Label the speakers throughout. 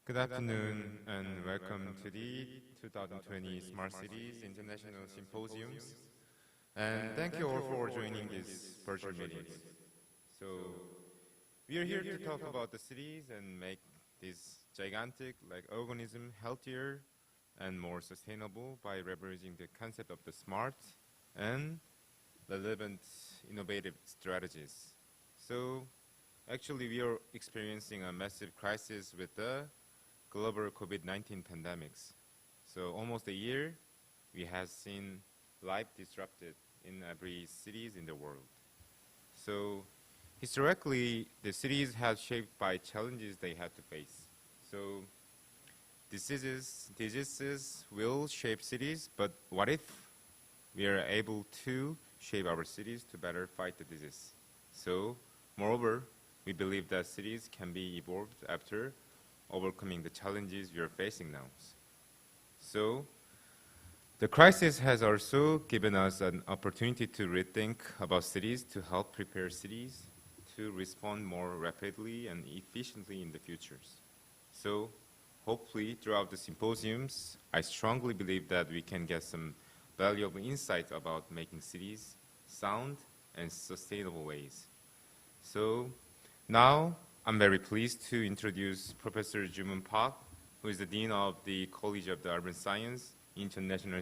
Speaker 1: Good afternoon and welcome to the 2020 Smart Cities International Symposiums. And thank you all for joining these virtual meetings. So we are here to talk about the cities and make this gigantic organism healthier and more sustainable by leveraging the concept of the smart and relevant innovative strategies. So actually we are experiencing a massive crisis with the global COVID-19 pandemics. So almost a year, we have seen life disrupted in every cities in the world. So historically, the cities have shaped by challenges they had to face. So diseases will shape cities, but what if we are able to shape our cities to better fight the disease? So moreover, we believe that cities can be evolved after overcoming the challenges we are facing now. So the crisis has also given us an opportunity to rethink about cities to help prepare cities to respond more rapidly and efficiently in the futures. So hopefully throughout the symposiums, I strongly believe that we can get some valuable insights about making cities sound and sustainable ways. So now I'm very pleased to introduce Professor Jumun Park, who is the Dean of the College of the Urban Science, International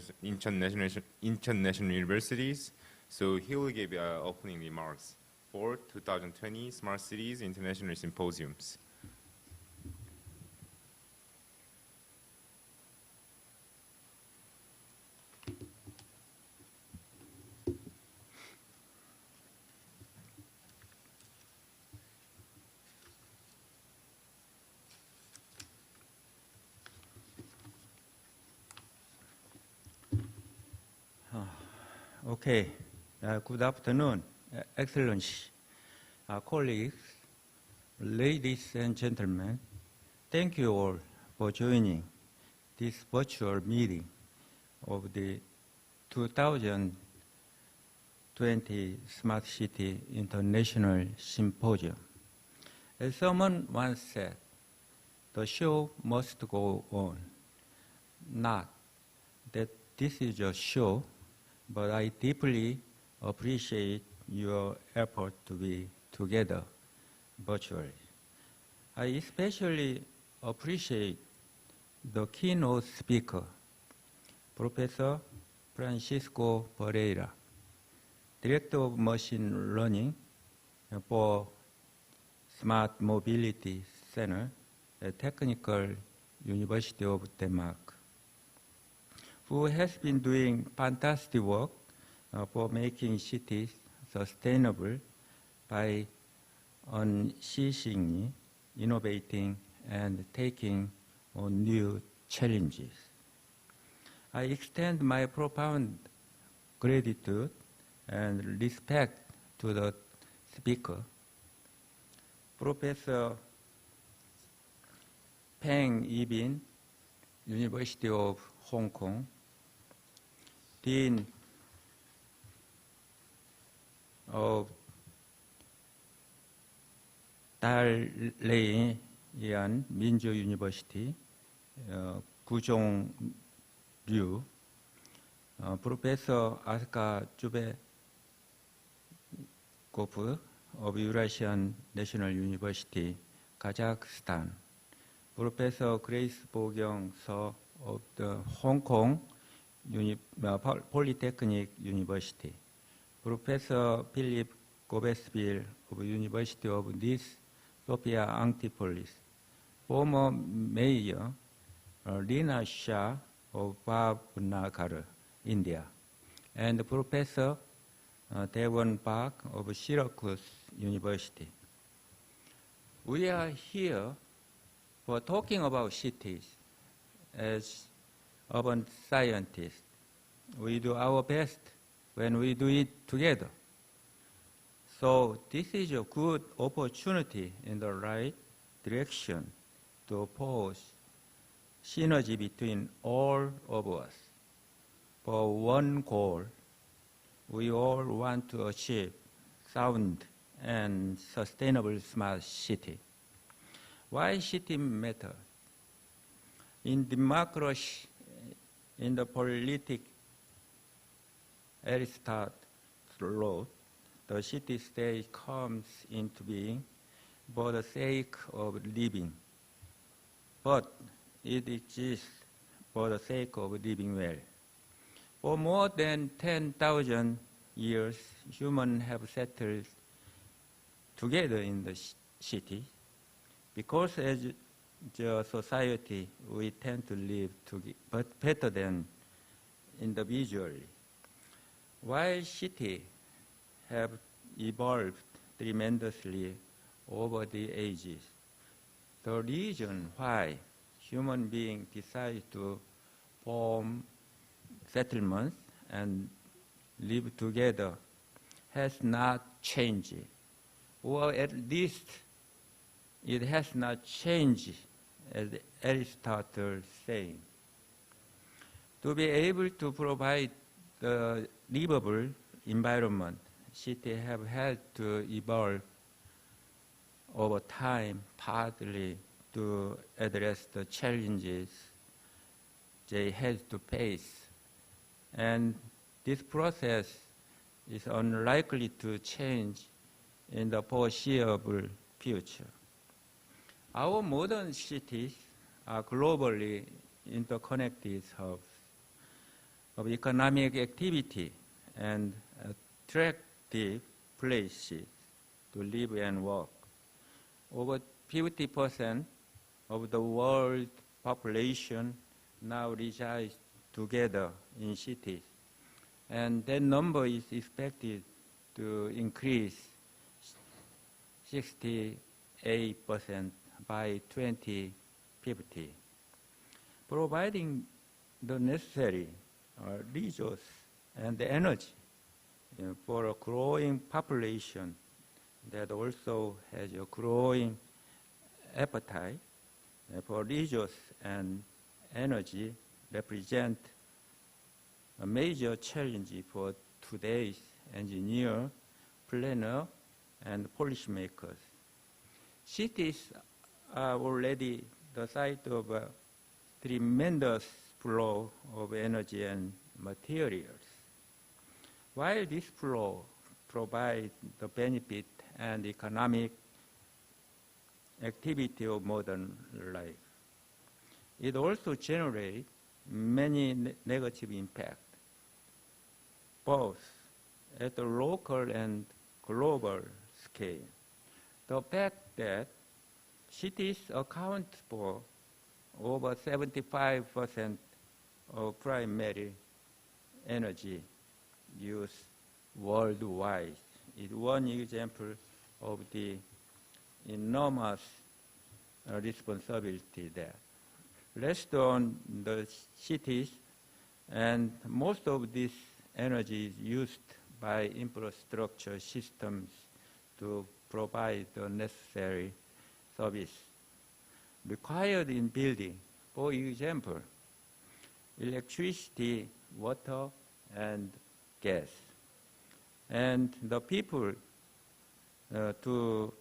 Speaker 1: Universities. So he will give opening remarks for 2020 Smart Cities International Symposiums.
Speaker 2: Okay, good afternoon, Excellency, colleagues, ladies and gentlemen. Thank you all for joining this virtual meeting of the 2020 Smart City International Symposium. As someone once said, the show must go on. Not that this is a show, but I deeply appreciate your effort to be together virtually. I especially appreciate the keynote speaker, Professor Francisco Pereira, Director of Machine Learning for Smart Mobility Center at Technical University of Denmark, who has been doing fantastic work for making cities sustainable by unceasingly innovating and taking on new challenges. I extend my profound gratitude and respect to the speaker, Professor Peng Yibin, University of Hong Kong, Dean of Dalian Minju University, Guzhong Liu, Professor Aska Jubekov of Eurasian National University, Kazakhstan, Professor Grace Bo-kyung-seo of the Hong Kong Polytechnic University, Professor Philip Gobesville of University of Nice, Sophia Antipolis, former Mayor Rina Shah of Bhavnagar, India, and Professor Devon Park of Syracuse University. We are here for talking about cities. As urban scientists, we do our best when we do it together. So this is a good opportunity in the right direction to oppose synergy between all of us. For one goal, we all want to achieve sound and sustainable smart city. Why city matter? In democracy, in the politic, Aristotle wrote, the city-state comes into being for the sake of living, but it exists for the sake of living well. For more than 10,000 years, humans have settled together in the city because as a society we tend to live but better than individually. While cities have evolved tremendously over the ages, the reason why human beings decide to form settlements and live together has not changed, or at least it has not changed, as Aristotle saying. To be able to provide the livable environment, cities have had to evolve over time, partly to address the challenges they had to face. And this process is unlikely to change in the foreseeable future. Our modern cities are globally interconnected hubs of economic activity and attractive places to live and work. Over 50% of the world population now resides together in cities, and that number is expected to increase 68% by 2050. Providing the necessary resource and energy for a growing population that also has a growing appetite for resource and energy represent a major challenge for today's engineer, planner, and policymakers. Cities are already the site of a tremendous flow of energy and materials. While this flow provides the benefit and economic activity of modern life, it also generates many negative impacts, both at the local and global scale. The fact that cities account for over 75% of primary energy use worldwide is one example of the enormous responsibility that rests on the cities, and most of this energy is used by infrastructure systems to provide the necessary service required in building. For example, electricity, water, and gas. And the people to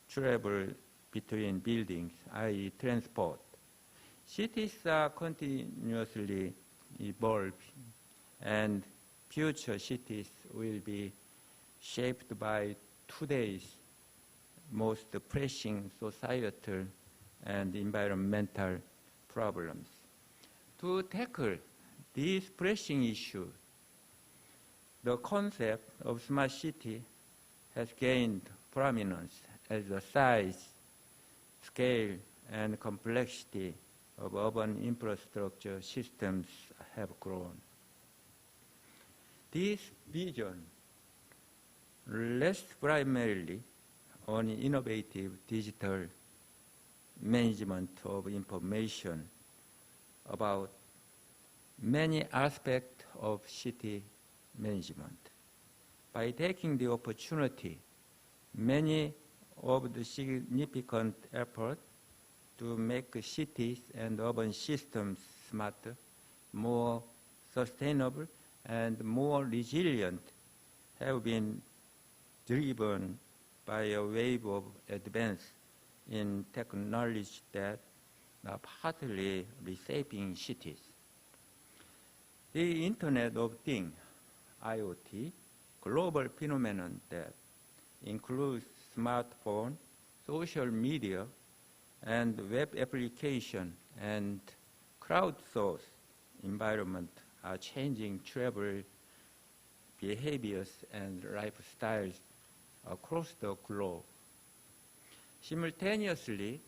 Speaker 2: travel between buildings, i.e. transport. Cities are continuously evolving, and future cities will be shaped by today's most pressing societal and environmental problems. To tackle these pressing issues, the concept of smart city has gained prominence as the size, scale, and complexity of urban infrastructure systems have grown. This vision rests primarily on innovative digital management of information about many aspects of city management. By taking the opportunity, many of the significant efforts to make cities and urban systems smarter, more sustainable, and more resilient have been driven by a wave of advance in technology that partly reshaping cities. The Internet of Things, IoT, global phenomenon that includes smartphone, social media, and web application and crowdsourced environment are changing travel behaviors and lifestyles across the globe. Simultaneously,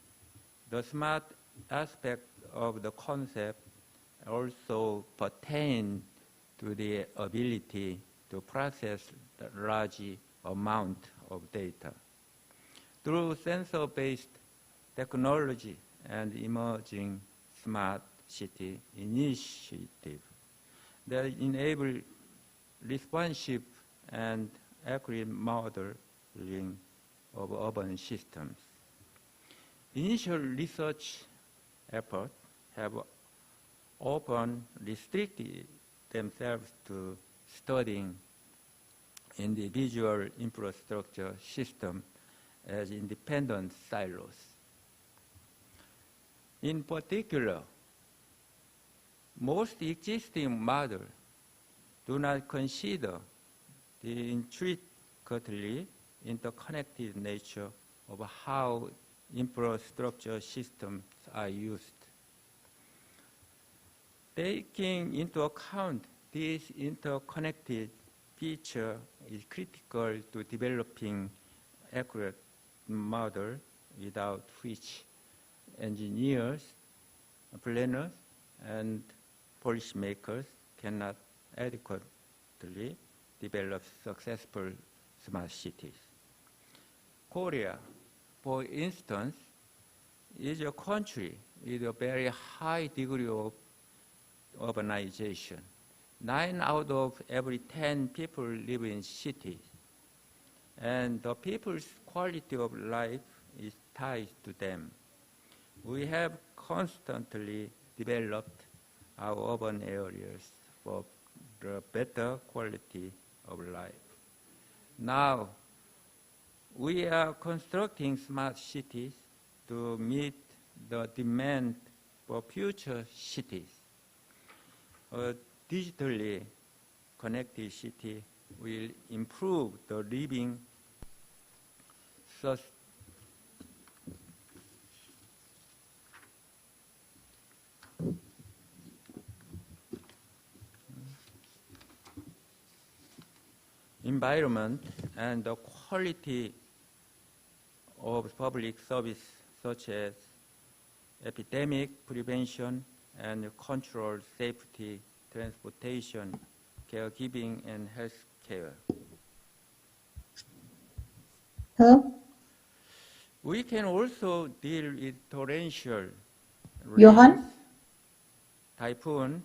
Speaker 2: the smart aspect of the concept also pertain to the ability to process the large amount of data. Through sensor-based technology and emerging smart city initiative that enable responsive and accurate modeling of urban systems. Initial research efforts have often restricted themselves to studying individual infrastructure systems as independent silos. In particular, most existing models do not consider the intricately interconnected nature of how infrastructure systems are used. Taking into account this interconnected feature is critical to developing accurate model, without which engineers, planners, and policymakers cannot adequately develop successful smart cities. Korea, for instance, is a country with a very high degree of urbanization. 9 out of every 10 people live in cities, and the people's quality of life is tied to them. We have constantly developed our urban areas for the better quality of life. Now, we are constructing smart cities to meet the demand for future cities. A digitally connected city will improve the living environment and the quality of public service such as epidemic prevention and control, safety, transportation, caregiving, and health care. We can also deal with torrential rains, typhoons,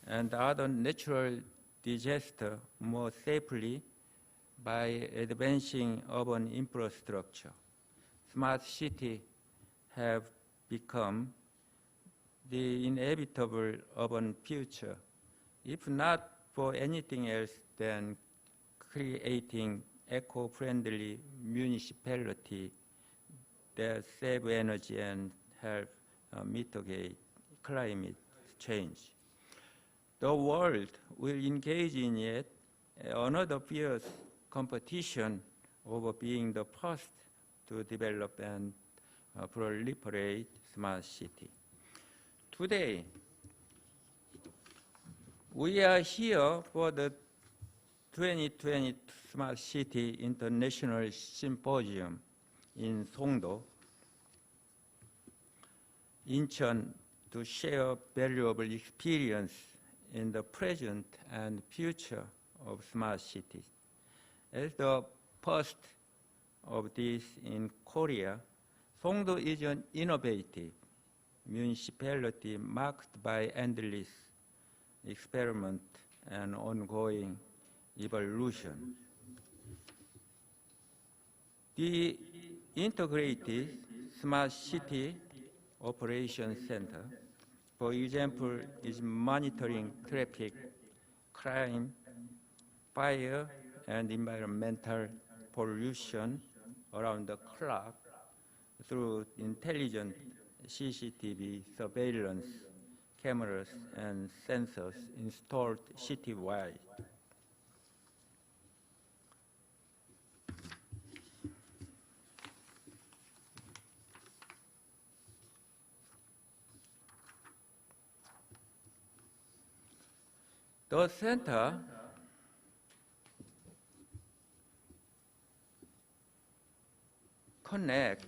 Speaker 2: and other natural disasters more safely by advancing urban infrastructure. Smart cities have become the inevitable urban future, if not for anything else than creating eco-friendly municipalities that save energy and help mitigate climate change. The world will engage in yet another fierce competition over being the first to develop and proliferate smart city. Today, we are here for the 2020 Smart City International Symposium in Songdo, Incheon, to share valuable experience in the present and future of smart cities. As the first of these in Korea, Songdo is an innovative municipality marked by endless experiment and ongoing evolution. The Integrated Smart City Operations Center, for example, is monitoring traffic, crime, fire, and environmental pollution around the clock through intelligent CCTV surveillance cameras and sensors installed citywide. The center connect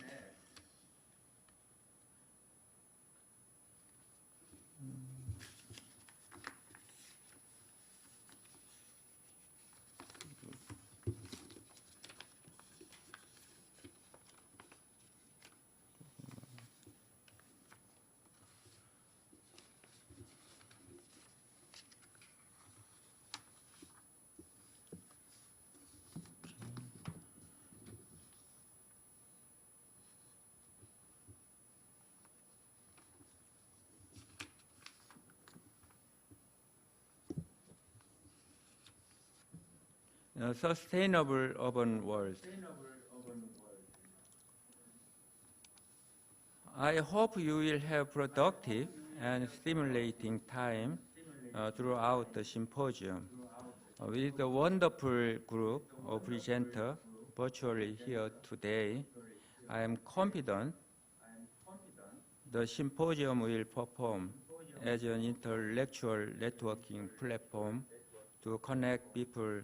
Speaker 2: a sustainable urban world. I hope you will have productive and stimulating time throughout the symposium. With the wonderful group of presenters virtually here today, I am confident the symposium will perform as an intellectual networking platform to connect people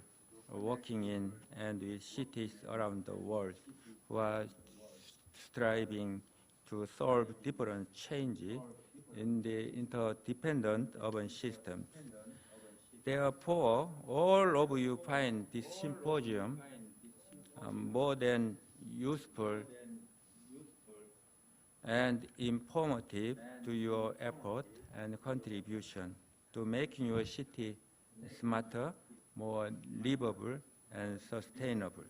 Speaker 2: working in and with cities around the world who are striving to solve different changes in the interdependent urban systems. Therefore, all of you find this symposium more than useful and informative to your effort and contribution to making your city smarter, more livable, and sustainable.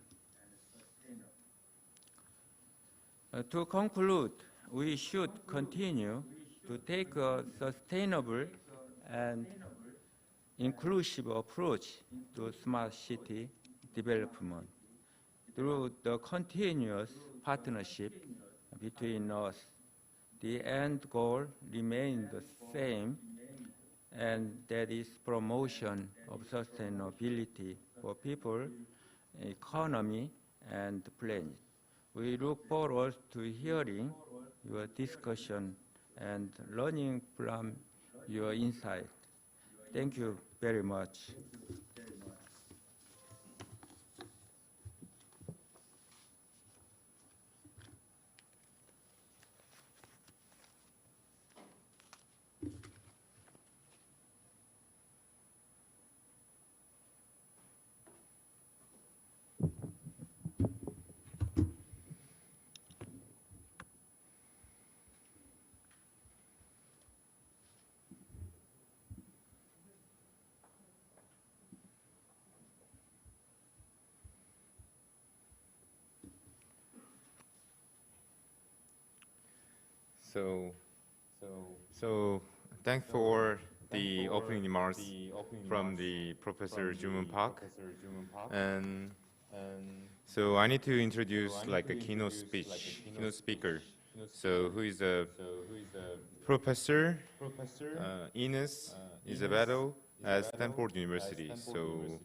Speaker 2: To conclude, we should continue to take a sustainable and inclusive approach to smart city development through the continuous partnership between us. The end goal remains the same, and that is promotion of sustainability for people, economy, and planet. We look forward to hearing your discussion and learning from your insight. Thank you very much.
Speaker 1: So thanks for the opening remarks from the Professor Jumun Park. And so I need to introduce like a keynote speaker. So who is the Professor Ines Isabel at Stanford University. So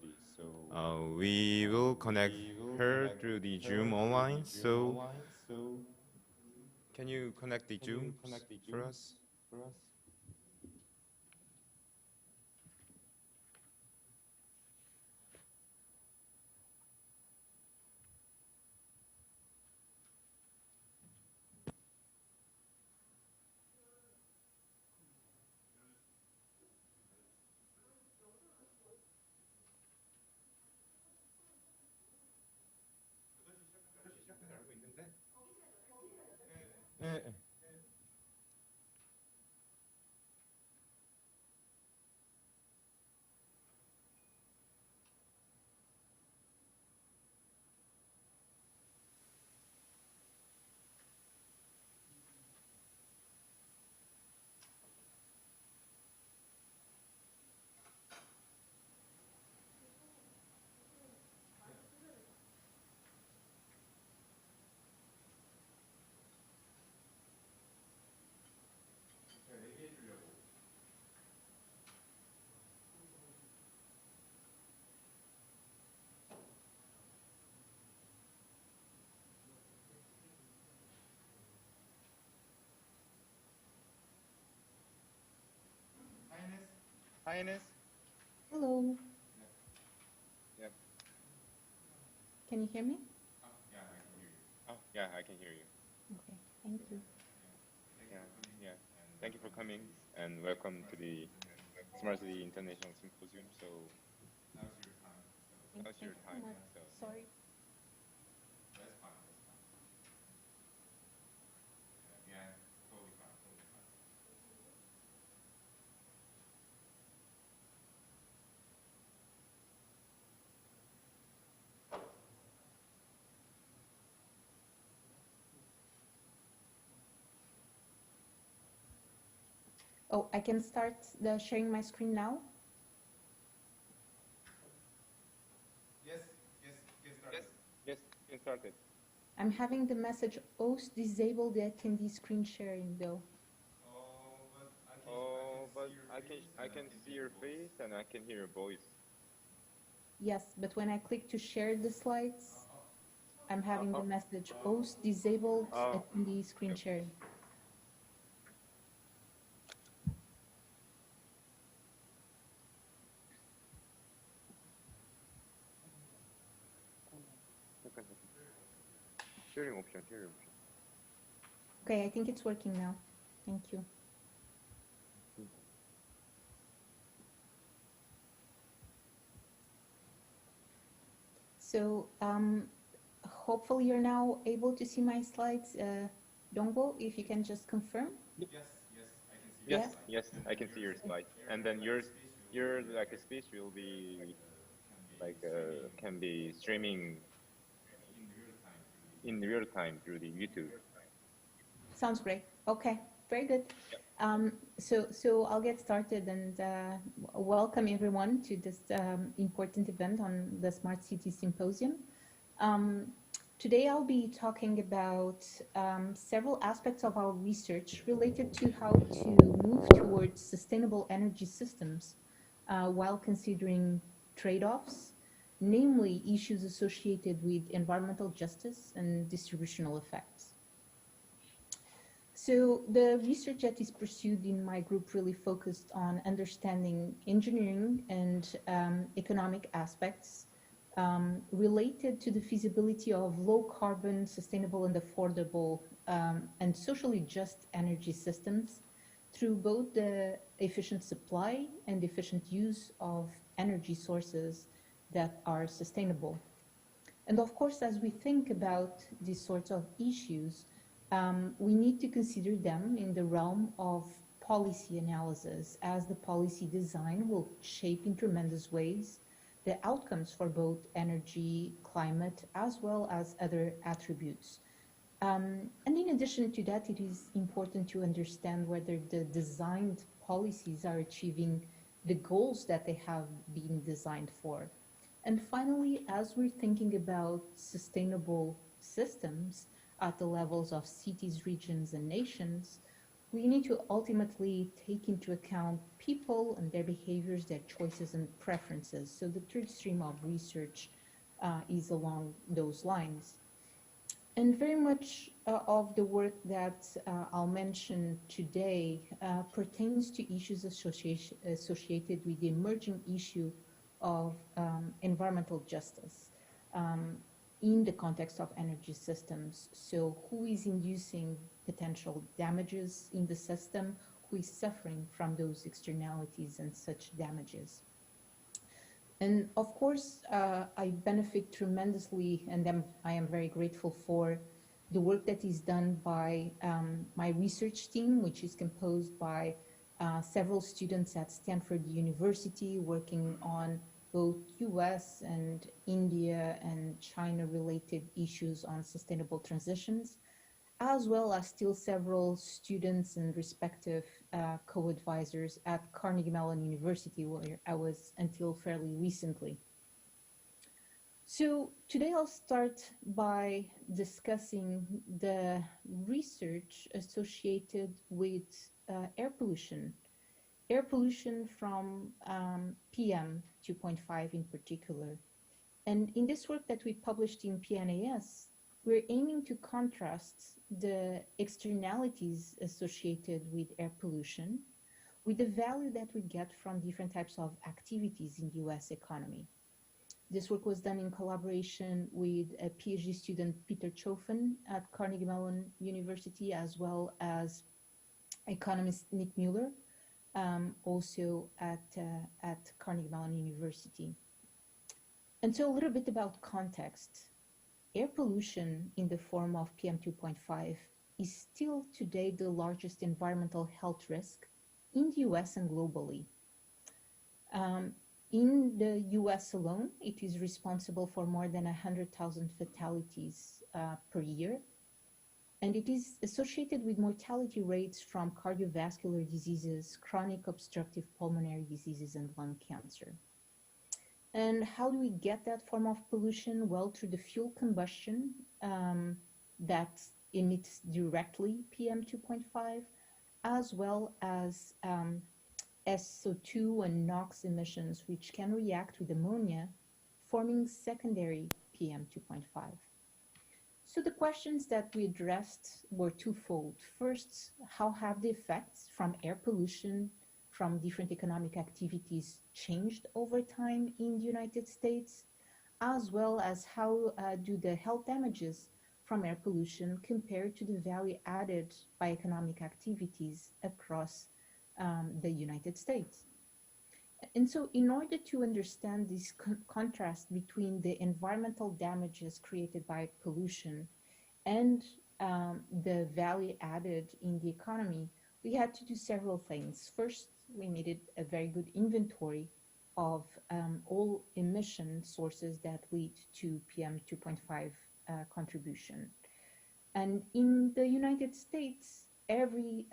Speaker 1: we will connect her through the Zoom online. So can you connect the Zoom for us? Hi, Ines.
Speaker 3: Hello.
Speaker 1: Yep.
Speaker 3: Can you hear me?
Speaker 1: Yeah, I can hear you. Oh, yeah, I can hear you.
Speaker 3: Okay, thank you.
Speaker 1: Yeah. Thank you for coming and welcome to the SmartCIty International Symposium. So, how's your time?
Speaker 3: Sorry.
Speaker 1: That's fine. Yeah, totally fine.
Speaker 3: Oh, I can start the sharing my screen now?
Speaker 1: Yes, get started. Yes, get started.
Speaker 3: I'm having the message host disable the attendee screen sharing though.
Speaker 1: But I can see your face and I can hear your voice.
Speaker 3: Yes, but when I click to share the slides, I'm having the message host disabled attendee screen sharing.
Speaker 1: Sharing option.
Speaker 3: Okay, I think it's working now. Thank you. So hopefully you're now able to see my slides. Dongbo, if you can just confirm.
Speaker 1: Yes, I can see your slide. Yes, I can see your slide. And then your like a speech will be like can be streaming in real time through the YouTube.
Speaker 3: Sounds great. Okay, very good. So I'll get started and welcome everyone to this important event on the Smart City Symposium. Today I'll be talking about several aspects of our research related to how to move towards sustainable energy systems while considering trade-offs, namely issues associated with environmental justice and distributional effects. So the research that is pursued in my group really focused on understanding engineering and economic aspects related to the feasibility of low carbon, sustainable and affordable and socially just energy systems through both the efficient supply and efficient use of energy sources that are sustainable. And of course, as we think about these sorts of issues, we need to consider them in the realm of policy analysis, as the policy design will shape in tremendous ways the outcomes for both energy, climate, as well as other attributes. And in addition to that, it is important to understand whether the designed policies are achieving the goals that they have been designed for. And finally, as we're thinking about sustainable systems at the levels of cities, regions, and nations, we need to ultimately take into account people and their behaviors, their choices and preferences. So the third stream of research is along those lines. And very much of the work that I'll mention today pertains to issues associated with the emerging issue of environmental justice in the context of energy systems. So who is inducing potential damages in the system? Who is suffering from those externalities and such damages? And of course, I benefit tremendously, and I am very grateful for the work that is done by my research team, which is composed by several students at Stanford University working on both US and India and China related issues on sustainable transitions, as well as still several students and respective co-advisors at Carnegie Mellon University, where I was until fairly recently. So today I'll start by discussing the research associated with air pollution from PM 2.5 in particular. And in this work that we published in PNAS, we're aiming to contrast the externalities associated with air pollution with the value that we get from different types of activities in the US economy. This work was done in collaboration with a PhD student, Peter Chofen at Carnegie Mellon University, as well as economist Nick Mueller, also at Carnegie Mellon University. And so a little bit about context. Air pollution in the form of PM 2.5 is still today the largest environmental health risk in the US and globally. In the US alone, it is responsible for more than 100,000 fatalities per year. And it is associated with mortality rates from cardiovascular diseases, chronic obstructive pulmonary diseases, and lung cancer. And how do we get that form of pollution? Well, through the fuel combustion that emits directly PM 2.5, as well as SO2 and NOx emissions, which can react with ammonia, forming secondary PM 2.5. So the questions that we addressed were twofold. First, how have the effects from air pollution from different economic activities changed over time in the United States, as well as how do the health damages from air pollution compare to the value added by economic activities across the United States. And so in order to understand this contrast between the environmental damages created by pollution and the value added in the economy, we had to do several things. First, we needed a very good inventory of all emission sources that lead to PM 2.5 contribution. And in the United States, every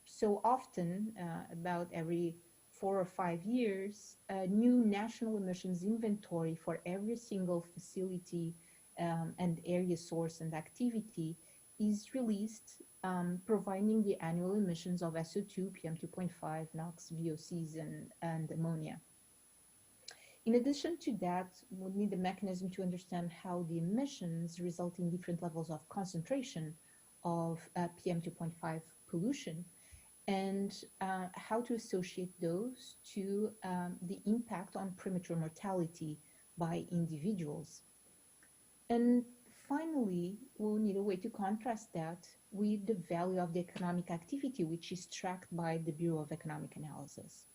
Speaker 3: so often, about every 4 or 5 years, a new national emissions inventory for every single facility and area source and activity is released, providing the annual emissions of SO2, PM 2.5, NOx, VOCs, and ammonia. In addition to that, we need a mechanism to understand how the emissions result in different levels of concentration of PM 2.5 pollution, and how to associate those to the impact on premature mortality by individuals. And finally, we'll need a way to contrast that with the value of the economic activity, which is tracked by the Bureau of Economic Analysis.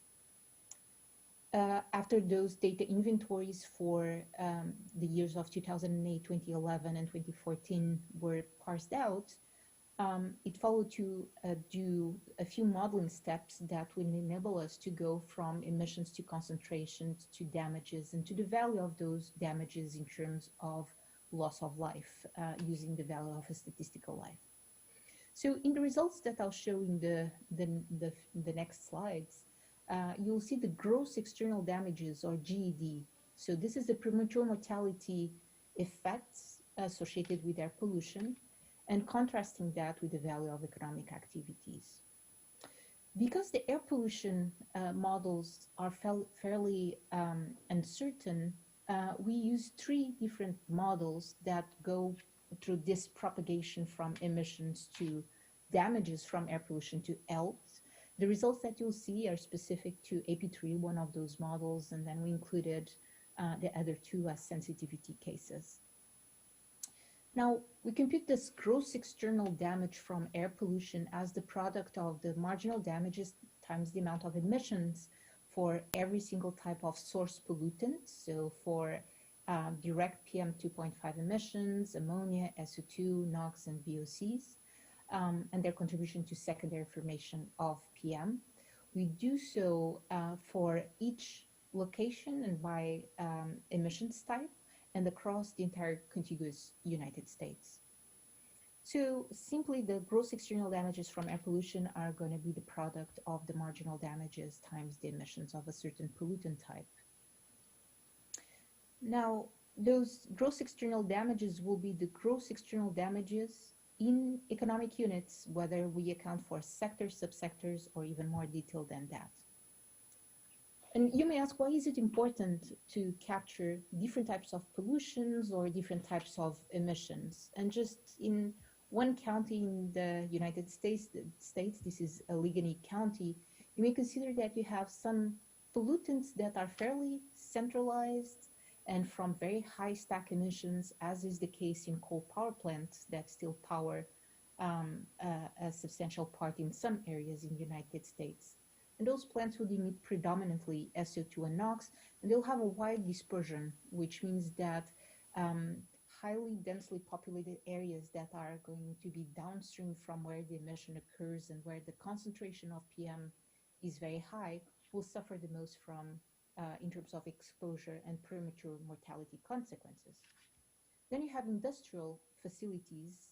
Speaker 3: After those data inventories for the years of 2008, 2011, and 2014 were parsed out, it followed to do a few modeling steps that will enable us to go from emissions to concentrations to damages and to the value of those damages in terms of loss of life, using the value of a statistical life. So in the results that I'll show in the next slides, you'll see the gross external damages, or GED. So this is the premature mortality effects associated with air pollution, and contrasting that with the value of economic activities. Because the air pollution models are fairly uncertain, we use 3 different models that go through this propagation from emissions to damages from air pollution to health. The results that you'll see are specific to AP3, one of those models, and then we included the other 2 as sensitivity cases. Now, we compute this gross external damage from air pollution as the product of the marginal damages times the amount of emissions for every single type of source pollutant. So for direct PM 2.5 emissions, ammonia, SO2, NOx, and VOCs, and their contribution to secondary formation of PM. We do so for each location and by emissions type, and across the entire contiguous United States. So simply the gross external damages from air pollution are going to be the product of the marginal damages times the emissions of a certain pollutant type. Now, those gross external damages will be the gross external damages in economic units, whether we account for sectors, subsectors, or even more detailed than that. And you may ask, why is it important to capture different types of pollutions or different types of emissions? And just in one county in the United States, this is Allegheny County, You may consider that you have some pollutants that are fairly centralized and from very high stack emissions, as is the case in coal power plants that still power a substantial part in some areas in the United States. And those plants would emit predominantly SO2 and NOx, and they'll have a wide dispersion, which means that highly densely populated areas that are going to be downstream from where the emission occurs and where the concentration of PM is very high will suffer the most from in terms of exposure and premature mortality consequences. Then you have industrial facilities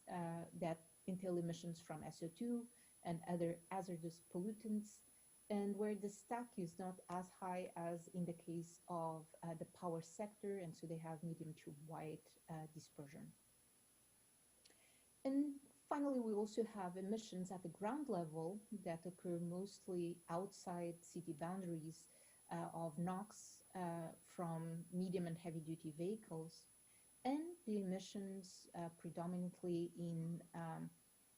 Speaker 3: that entail emissions from SO2 and other hazardous pollutants, and where the stack is not as high as in the case of the power sector, and so they have medium to wide dispersion. And finally, we also have emissions at the ground level that occur mostly outside city boundaries of NOx from medium and heavy duty vehicles, and the emissions predominantly in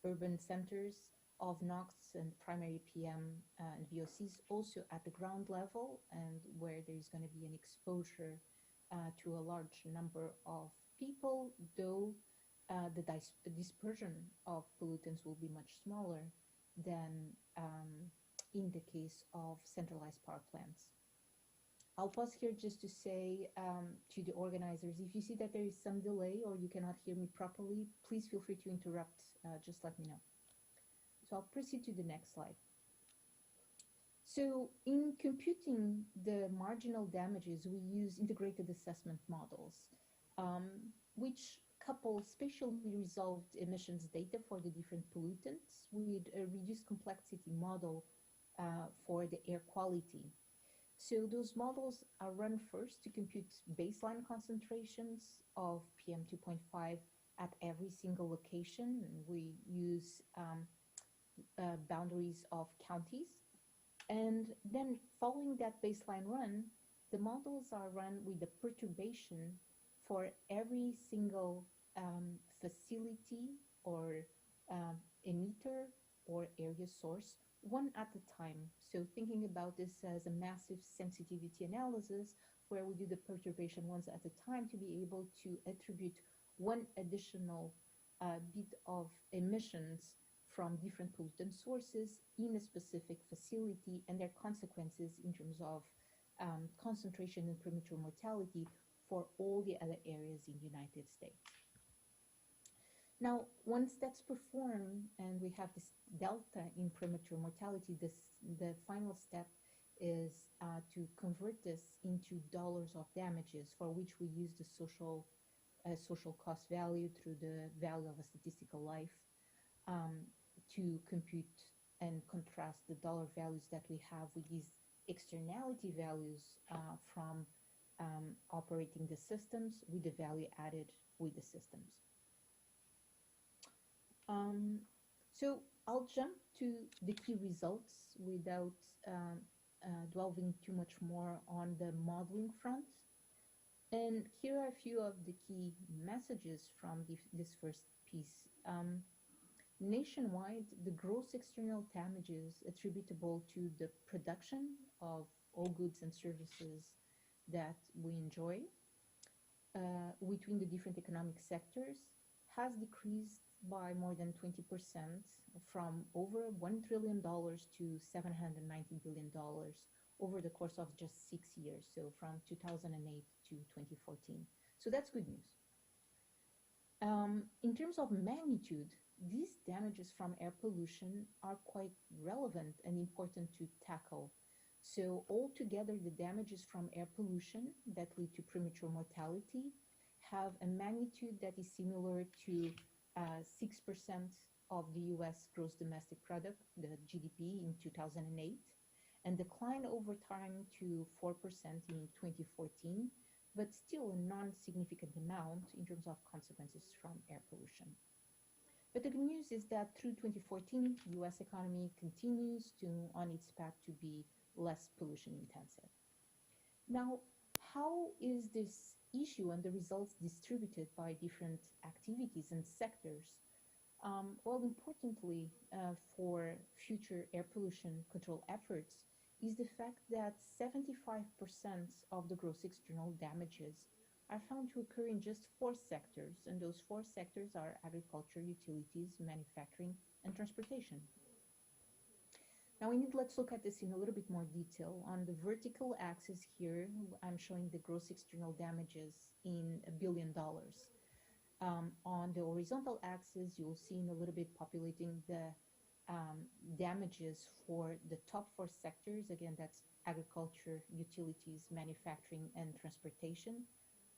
Speaker 3: urban centers of NOx and primary PM and VOCs also at the ground level, and where there is going to be an exposure to a large number of people, though the dispersion of pollutants will be much smaller than in the case of centralized power plants. I'll pause here just to say to the organizers, if you see that there is some delay or you cannot hear me properly, please feel free to interrupt, just let me know. So I'll proceed to the next slide. So in computing the marginal damages, we use integrated assessment models, which couple spatially resolved emissions data for the different pollutants with a reduced complexity model for the air quality. So those models are run first to compute baseline concentrations of PM 2.5 at every single location. And we use boundaries of counties. And then following that baseline run, the models are run with the perturbation for every single facility or emitter or area source, one at a time. So thinking about this as a massive sensitivity analysis where we do the perturbation once at a time to be able to attribute one additional bit of emissions from different pollutant sources in a specific facility and their consequences in terms of concentration and premature mortality for all the other areas in the United States. Now, once that's performed and we have this delta in premature mortality, the final step is to convert this into dollars of damages, for which we use the social cost value through the value of a statistical life to compute and contrast the dollar values that we have with these externality values from operating the systems with the value added with the systems. So I'll jump to the key results without delving too much more on the modeling front. And here are a few of the key messages from this first piece. Nationwide, the gross external damages attributable to the production of all goods and services that we enjoy between the different economic sectors has decreased by more than 20%, from over $1 trillion to $790 billion over the course of just 6 years, so from 2008 to 2014. So that's good news. In terms of magnitude, these damages from air pollution are quite relevant and important to tackle. So altogether, the damages from air pollution that lead to premature mortality have a magnitude that is similar to 6% of the US gross domestic product, the GDP, in 2008, and decline over time to 4% in 2014, but still a non-significant amount in terms of consequences from air pollution. But the good news is that through 2014, the US economy continues on its path to be less pollution intensive. Now, how is this issue and the results distributed by different activities and sectors? Well, importantly, for future air pollution control efforts is the fact that 75% of the gross external damages are found to occur in just 4 sectors, and those 4 sectors are agriculture, utilities, manufacturing, and transportation. Now, let's look at this in a little bit more detail. On the vertical axis here, I'm showing the gross external damages in $1 billion. On the horizontal axis, you'll see in a little bit populating the damages for the top 4 sectors. Again, that's agriculture, utilities, manufacturing, and transportation,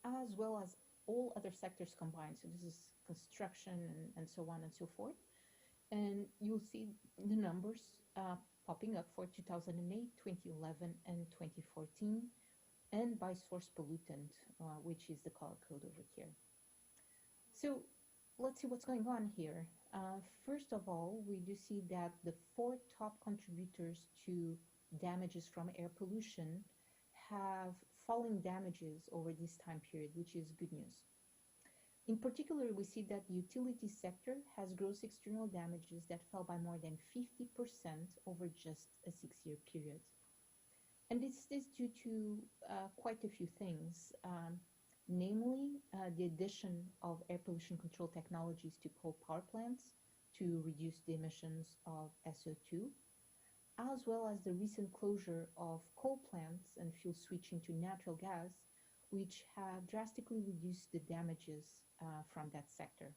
Speaker 3: as well as all other sectors combined. So this is construction and so on and so forth. And you'll see the numbers popping up for 2008, 2011, and 2014, and by source pollutant, which is the color code over here. So let's see what's going on here. First of all, we do see that the 4 top contributors to damages from air pollution have falling damages over this time period, which is good news. In particular, we see that the utility sector has gross external damages that fell by more than 50% over just a 6-year period. And this is due to quite a few things, namely the addition of air pollution control technologies to coal power plants to reduce the emissions of SO2, as well as the recent closure of coal plants and fuel switching to natural gas, which have drastically reduced the damages from that sector.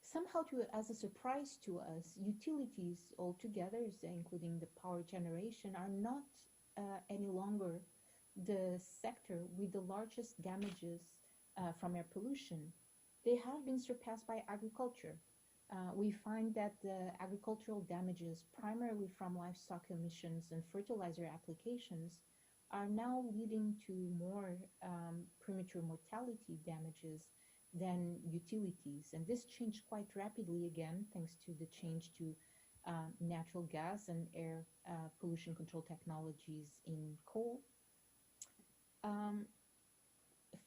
Speaker 3: Somehow, as a surprise to us, utilities altogether, including the power generation, are not any longer the sector with the largest damages from air pollution. They have been surpassed by agriculture. We find that the agricultural damages, primarily from livestock emissions and fertilizer applications, are now leading to more premature mortality damages than utilities. And this changed quite rapidly, again, thanks to the change to natural gas and air pollution control technologies in coal.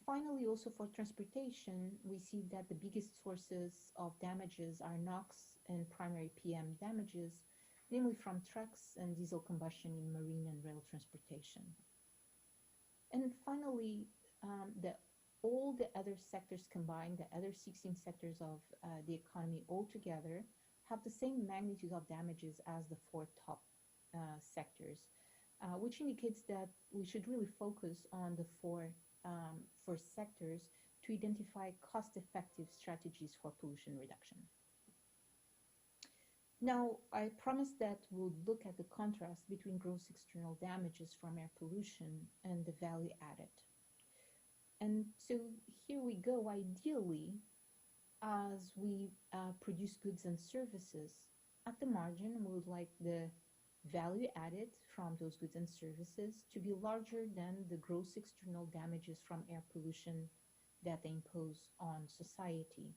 Speaker 3: Finally, also for transportation, we see that the biggest sources of damages are NOx and primary PM damages, namely from trucks and diesel combustion in marine and rail transportation. And finally, all the other sectors combined, the other 16 sectors of the economy altogether, have the same magnitude of damages as the 4 top sectors, which indicates that we should really focus on the 4 sectors to identify cost-effective strategies for pollution reduction. Now, I promised that we'll look at the contrast between gross external damages from air pollution and the value added. And so here we go. Ideally, as we produce goods and services, at the margin, we would like the value added from those goods and services to be larger than the gross external damages from air pollution that they impose on society.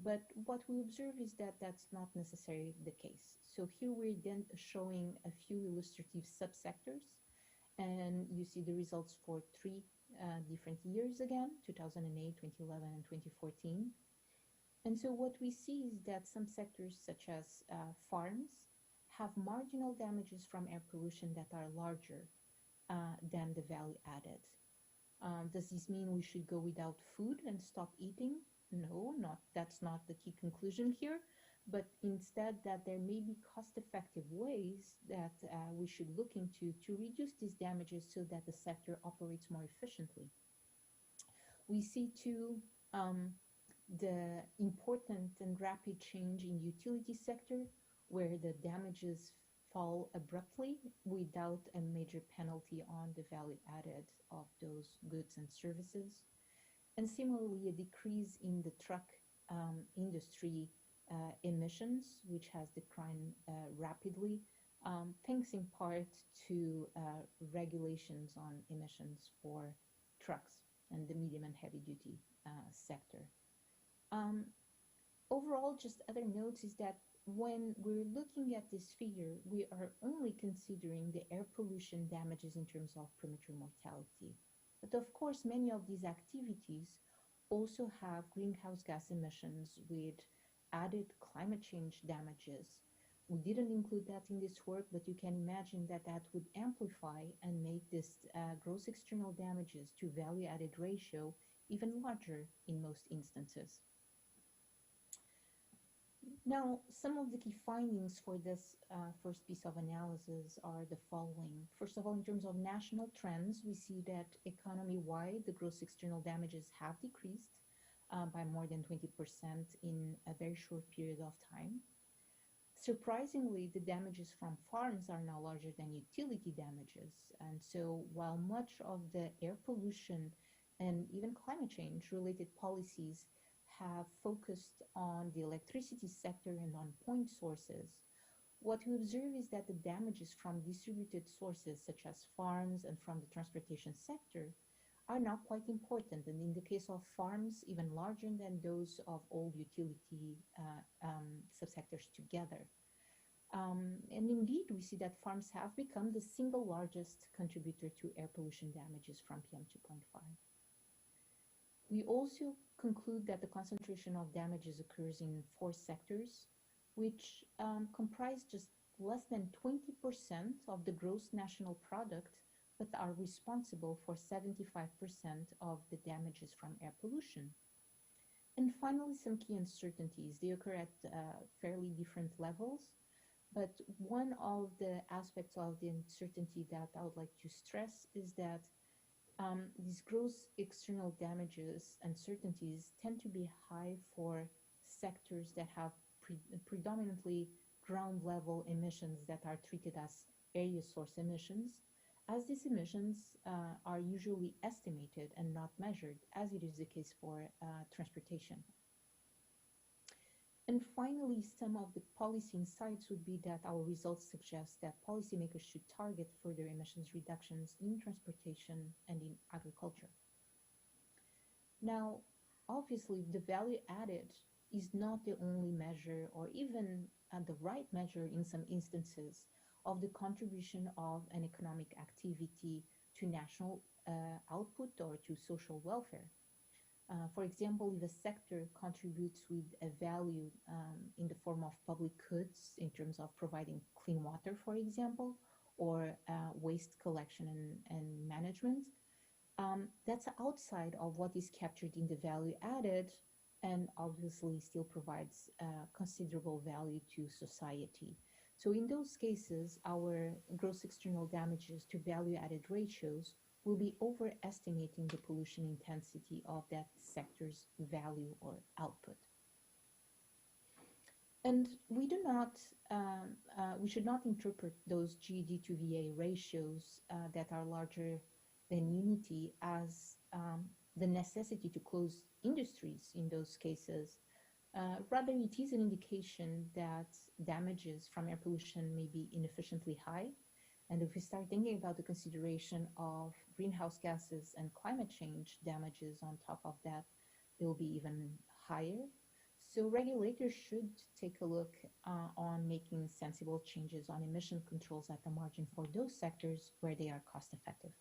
Speaker 3: But what we observe is that that's not necessarily the case. So here we're then showing a few illustrative subsectors, and you see the results for 3 different years again, 2008, 2011, and 2014. And so what we see is that some sectors, such as farms, have marginal damages from air pollution that are larger than the value added. Does this mean we should go without food and stop eating? No, that's not the key conclusion here, but instead that there may be cost-effective ways that we should look into to reduce these damages so that the sector operates more efficiently. We see too the important and rapid change in utility sector, where the damages fall abruptly without a major penalty on the value added of those goods and services. And similarly, a decrease in the truck industry emissions, which has declined rapidly, thanks in part to regulations on emissions for trucks and the medium and heavy duty sector. Overall, just other notes is that when we're looking at this figure, we are only considering the air pollution damages in terms of premature mortality. But of course, many of these activities also have greenhouse gas emissions with added climate change damages. We didn't include that in this work, but you can imagine that that would amplify and make this gross external damages to value-added ratio even larger in most instances. Now, some of the key findings for this first piece of analysis are the following. First of all, in terms of national trends, we see that economy-wide, the gross external damages have decreased by more than 20% in a very short period of time. Surprisingly, the damages from farms are now larger than utility damages. And so while much of the air pollution and even climate change related policies have focused on the electricity sector and on point sources, what we observe is that the damages from distributed sources such as farms and from the transportation sector are now quite important, and in the case of farms, even larger than those of all utility subsectors together. And indeed, we see that farms have become the single largest contributor to air pollution damages from PM2.5. We also conclude that the concentration of damages occurs in 4 sectors, which comprise just less than 20% of the gross national product, but are responsible for 75% of the damages from air pollution. And finally, some key uncertainties. They occur at fairly different levels, but one of the aspects of the uncertainty that I would like to stress is that these gross external damages uncertainties tend to be high for sectors that have predominantly ground level emissions that are treated as area source emissions, as these emissions are usually estimated and not measured, as it is the case for transportation. And finally, some of the policy insights would be that our results suggest that policymakers should target further emissions reductions in transportation and in agriculture. Now, obviously, the value added is not the only measure or even the right measure in some instances of the contribution of an economic activity to national output or to social welfare. For example, if a sector contributes with a value in the form of public goods in terms of providing clean water, for example, or waste collection and management, that's outside of what is captured in the value added and obviously still provides considerable value to society. So in those cases, our gross external damages to value added ratios will be overestimating the pollution intensity of that sector's value or output. And we do not, we should not interpret those GED to VA ratios that are larger than unity as the necessity to close industries in those cases. Rather, it is an indication that damages from air pollution may be inefficiently high. And if we start thinking about the consideration of greenhouse gases and climate change damages on top of that, they will be even higher. So regulators should take a look on making sensible changes on emission controls at the margin for those sectors where they are cost effective.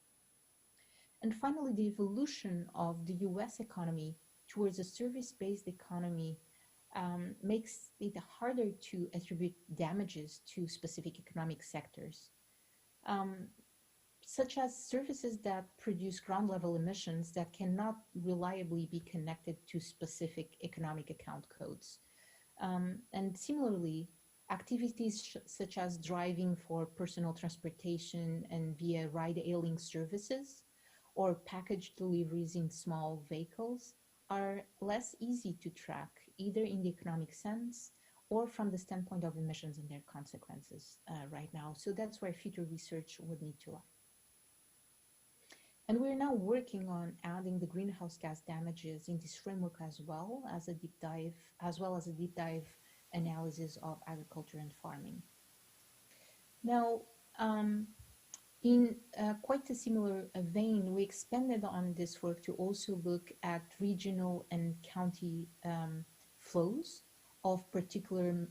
Speaker 3: And finally, the evolution of the US economy towards a service-based economy makes it harder to attribute damages to specific economic sectors. Such as services that produce ground-level emissions that cannot reliably be connected to specific economic account codes. And similarly, activities such as driving for personal transportation and via ride-hailing services or package deliveries in small vehicles are less easy to track, either in the economic sense or from the standpoint of emissions and their consequences right now. So that's where future research would need to lie. And we're now working on adding the greenhouse gas damages in this framework as well as a deep dive analysis of agriculture and farming. Now, in quite a similar vein, we expanded on this work to also look at regional and county flows of particular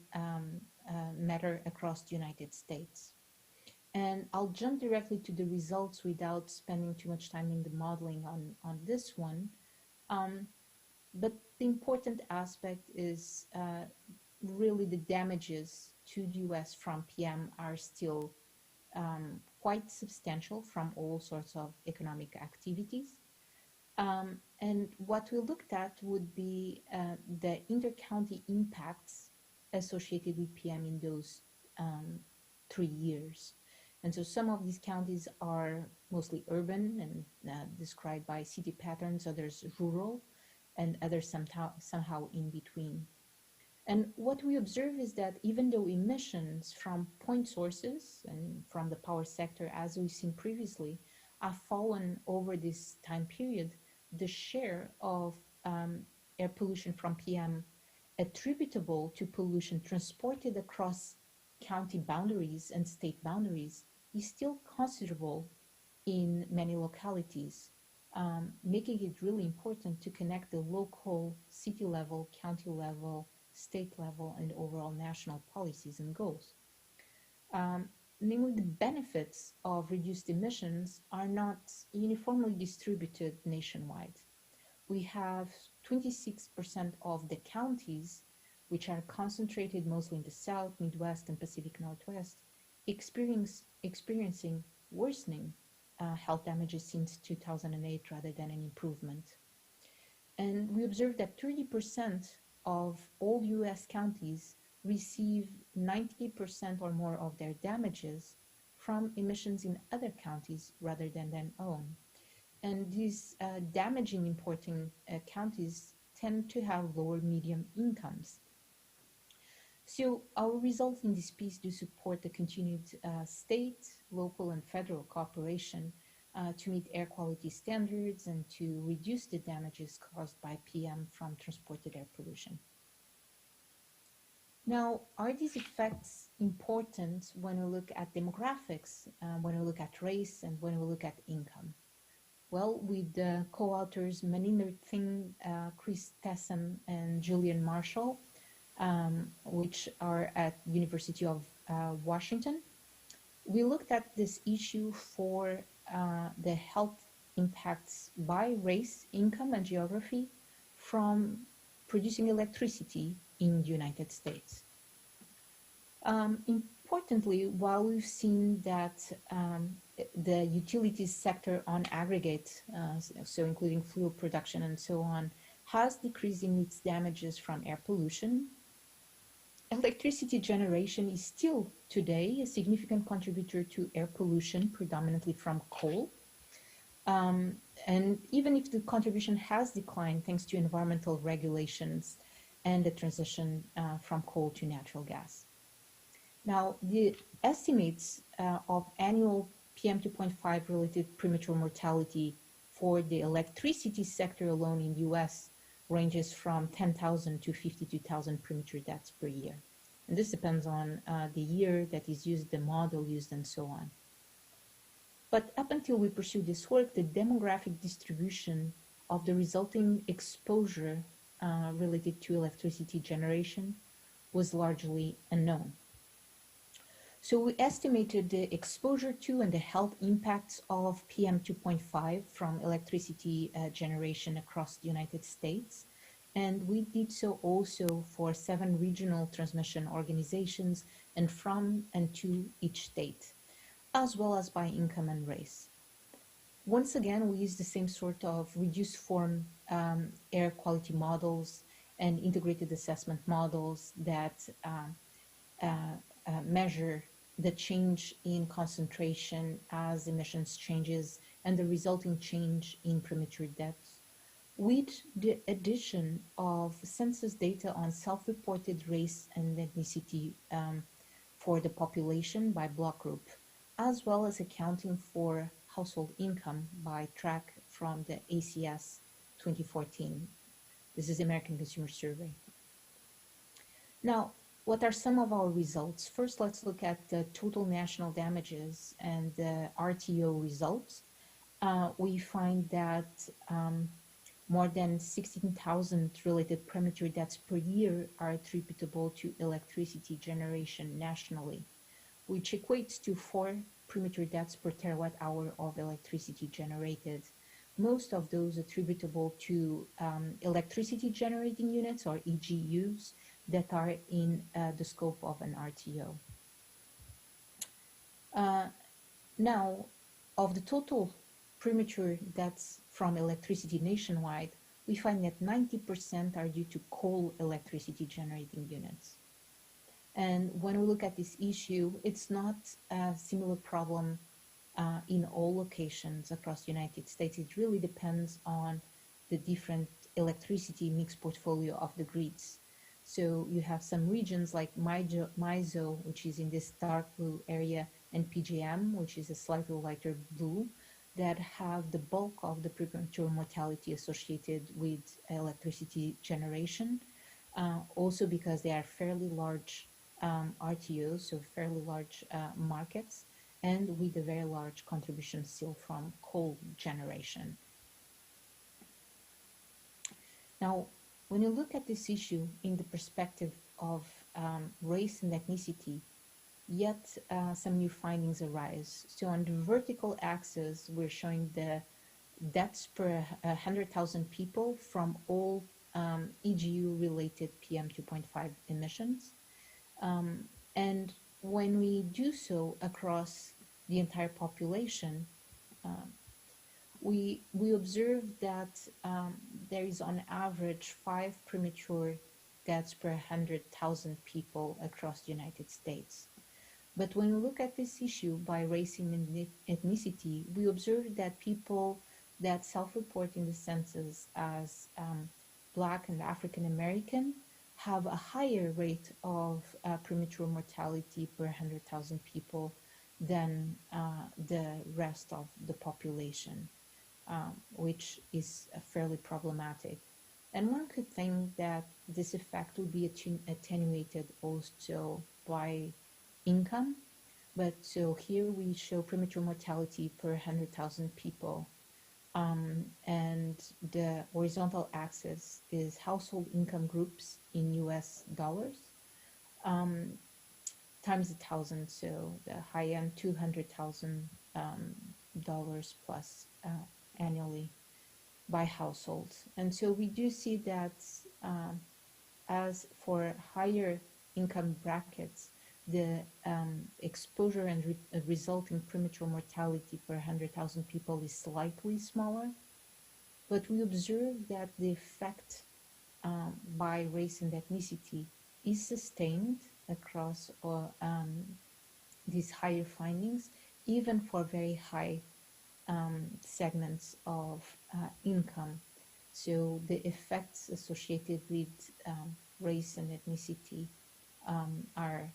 Speaker 3: matter across the United States. And I'll jump directly to the results without spending too much time in the modeling on this one. But the important aspect is really the damages to the US from PM are still quite substantial from all sorts of economic activities. And what we looked at would be the inter-county impacts associated with PM in those 3 years. And so some of these counties are mostly urban and described by city patterns, others rural, and others somehow in between. And what we observe is that even though emissions from point sources and from the power sector, as we've seen previously, have fallen over this time period, the share of air pollution from PM attributable to pollution transported across county boundaries and state boundaries is still considerable in many localities, making it really important to connect the local, city level, county level, state level, and overall national policies and goals. Namely, the benefits of reduced emissions are not uniformly distributed nationwide. We have 26% of the counties, which are concentrated mostly in the South, Midwest, and Pacific Northwest, experiencing worsening health damages since 2008 rather than an improvement. And we observed that 30% of all US counties receive 90% or more of their damages from emissions in other counties rather than their own. And these damaging importing counties tend to have lower medium incomes. So our results in this piece do support the continued state, local, and federal cooperation to meet air quality standards and to reduce the damages caused by PM from transported air pollution. Now, are these effects important when we look at demographics, when we look at race, and when we look at income? Well, with the co-authors Maninder Singh, Chris Tessam, and Julian Marshall, which are at University of Washington, we looked at this issue for the health impacts by race, income, and geography from producing electricity in the United States. Importantly, while we've seen that the utilities sector on aggregate, so including fuel production and so on, has decreased in its damages from air pollution, electricity generation is still today a significant contributor to air pollution, predominantly from coal. And even if the contribution has declined thanks to environmental regulations and the transition from coal to natural gas. Now, the estimates of annual PM2.5 related premature mortality for the electricity sector alone in the US ranges from 10,000 to 52,000 premature deaths per year. And this depends on the year that is used, the model used, and so on. But up until we pursue this work, the demographic distribution of the resulting exposure related to electricity generation was largely unknown. So we estimated the exposure to and the health impacts of PM2.5 from electricity generation across the United States. And we did so also for 7 regional transmission organizations and from and to each state, as well as by income and race. Once again, we used the same sort of reduced form air quality models and integrated assessment models that measure the change in concentration as emissions changes and the resulting change in premature deaths, with the addition of census data on self-reported race and ethnicity for the population by block group, as well as accounting for household income by track from the ACS 2014. This is the American Consumer Survey. Now, what are some of our results? First, let's look at the total national damages and the RTO results. We find that more than 16,000 related premature deaths per year are attributable to electricity generation nationally, which equates to 4 premature deaths per terawatt hour of electricity generated, most of those attributable to electricity generating units, or EGUs, that are in the scope of an RTO. Now, of the total premature deaths from electricity nationwide, we find that 90% are due to coal electricity generating units. And when we look at this issue, it's not a similar problem in all locations across the United States. It really depends on the different electricity mix portfolio of the grids. So you have some regions like MISO, which is in this dark blue area, and PJM, which is a slightly lighter blue, that have the bulk of the premature mortality associated with electricity generation, also because they are fairly large RTOs, so fairly large markets, and with a very large contribution still from coal generation. Now, when you look at this issue in the perspective of race and ethnicity, yet some new findings arise. So on the vertical axis, we're showing the deaths per 100,000 people from all EGU-related PM2.5 emissions. And when we do so across the entire population, we observe that there is on average 5 premature deaths per 100,000 people across the United States. But when we look at this issue by race and ethnicity, we observe that people that self-report in the census as Black and African American have a higher rate of premature mortality per 100,000 people than the rest of the population, which is fairly problematic. And one could think that this effect would be attenuated also by income, but so here we show premature mortality per 100,000 people, and the horizontal axis is household income groups in US dollars times 1,000, so the high end $200,000 plus annually by households. And so we do see that as for higher income brackets, the exposure and resulting premature mortality per 100,000 people is slightly smaller, but we observe that the effect by race and ethnicity is sustained across these higher findings, even for very high segments of income. So the effects associated with race and ethnicity are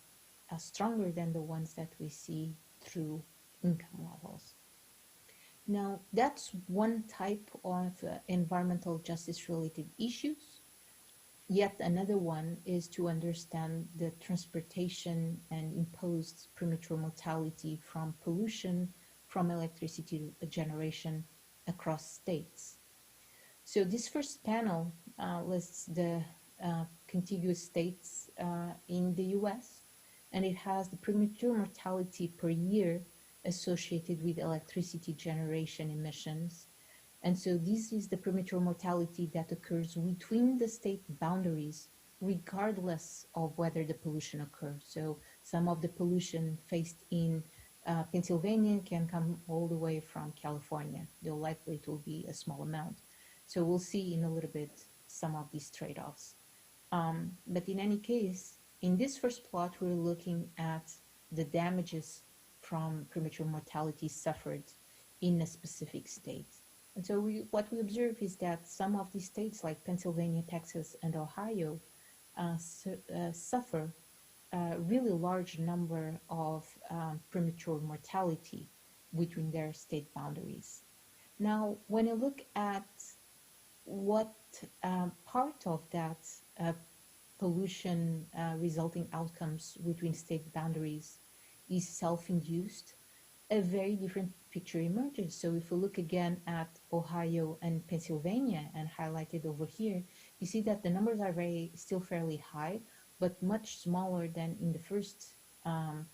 Speaker 3: stronger than the ones that we see through income levels. Now, that's one type of environmental justice related issues. Yet another one is to understand the transportation and imposed premature mortality from pollution from electricity generation across states. So this first panel lists the contiguous states in the US, and it has the premature mortality per year associated with electricity generation emissions. And so this is the premature mortality that occurs between the state boundaries, regardless of whether the pollution occurs. So some of the pollution faced in Pennsylvania can come all the way from California, though likely it will be a small amount. So we'll see in a little bit some of these trade-offs. But in any case, in this first plot, we're looking at the damages from premature mortality suffered in a specific state. And so what we observe is that some of these states like Pennsylvania, Texas, and Ohio suffer a really large number of premature mortality between their state boundaries. Now, when you look at what part of that pollution resulting outcomes between state boundaries is self-induced, a very different picture emerges. So if we look again at Ohio and Pennsylvania and highlighted over here, you see that the numbers are still fairly high, but much smaller than in the first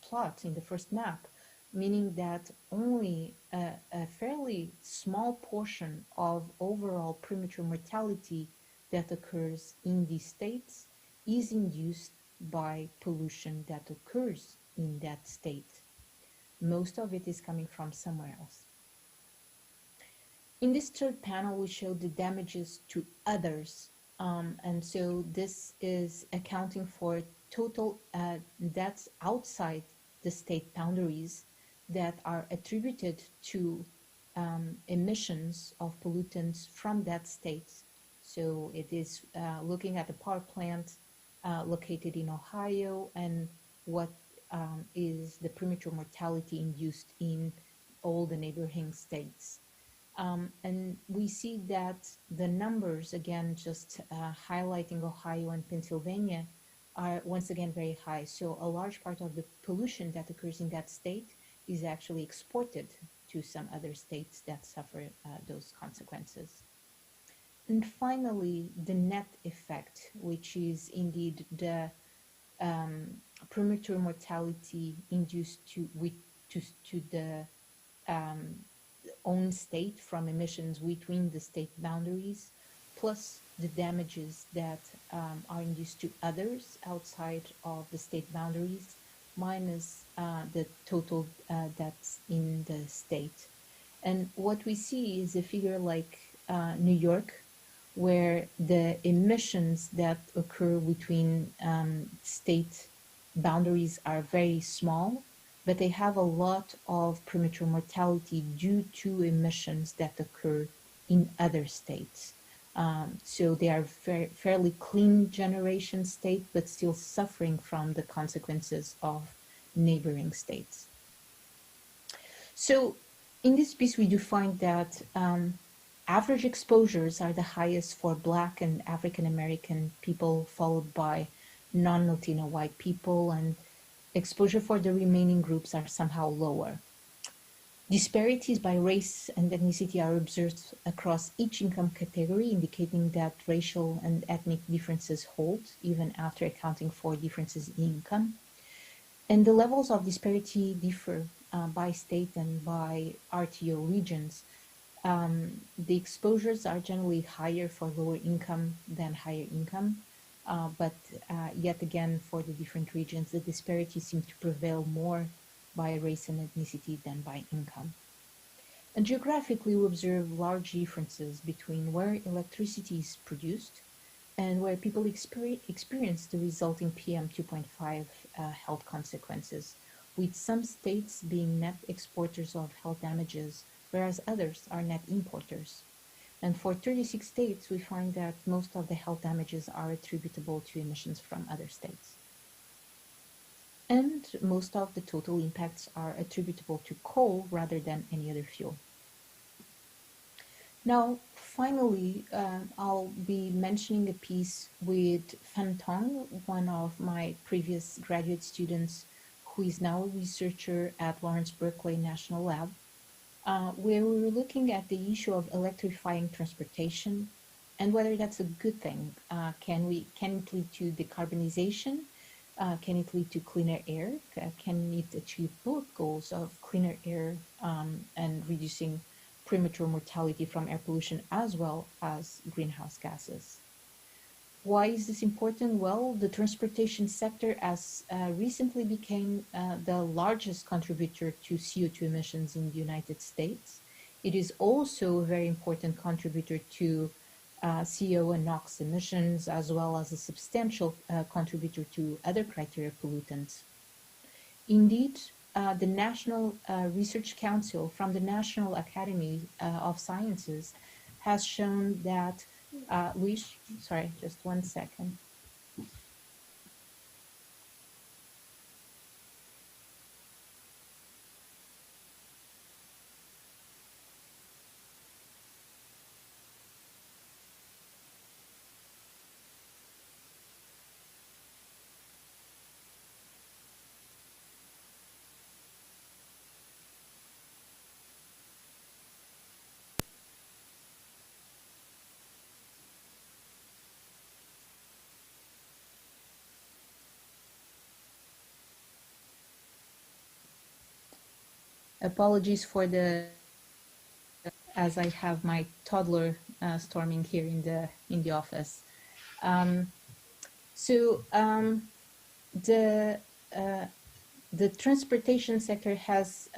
Speaker 3: plot, in the first map. meaning that only a fairly small portion of overall premature mortality that occurs in these states is induced by pollution that occurs in that state. Most of it is coming from somewhere else. In this third panel, we show the damages to others. And so this is accounting for total deaths outside the state boundaries that are attributed to emissions of pollutants from that state. So it is looking at the power plant located in Ohio and what is the premature mortality induced in all the neighboring states. And we see that the numbers, again, just highlighting Ohio and Pennsylvania, are once again very high. So a large part of the pollution that occurs in that state is actually exported to some other states that suffer those consequences. And finally, the net effect, which is indeed the premature mortality induced to the own state from emissions between the state boundaries, plus the damages that are induced to others outside of the state boundaries, minus the total that's in the state. And what we see is a figure like New York, where the emissions that occur between state boundaries are very small, but they have a lot of premature mortality due to emissions that occur in other states. So they are fairly clean generation state, but still suffering from the consequences of neighboring states. So in this piece, we do find that average exposures are the highest for Black and African American people, followed by non-Latino white people, and exposure for the remaining groups are somehow lower. Disparities by race and ethnicity are observed across each income category, indicating that racial and ethnic differences hold, even after accounting for differences in income. And the levels of disparity differ by state and by RTO regions. The exposures are generally higher for lower income than higher income. But yet again, for the different regions, the disparities seem to prevail more by race and ethnicity than by income. And geographically, we observe large differences between where electricity is produced and where people experience the resulting PM 2.5 health consequences, with some states being net exporters of health damages, whereas others are net importers. And for 36 states, we find that most of the health damages are attributable to emissions from other states. And most of the total impacts are attributable to coal rather than any other fuel. Now, finally, I'll be mentioning a piece with Fan Tong, one of my previous graduate students, who is now a researcher at Lawrence Berkeley National Lab, where we were looking at the issue of electrifying transportation and whether that's a good thing. Can it lead to decarbonization? Can it lead to cleaner air? Can it achieve both goals of cleaner air and reducing premature mortality from air pollution as well as greenhouse gases? Why is this important? Well, the transportation sector has recently became the largest contributor to CO2 emissions in the United States. It is also a very important contributor to CO and NOx emissions, as well as a substantial contributor to other criteria pollutants. Indeed, the National Research Council from the National Academy of Sciences has shown that sorry, just one second. Apologies for the, as I have my toddler storming here in the office. The transportation sector has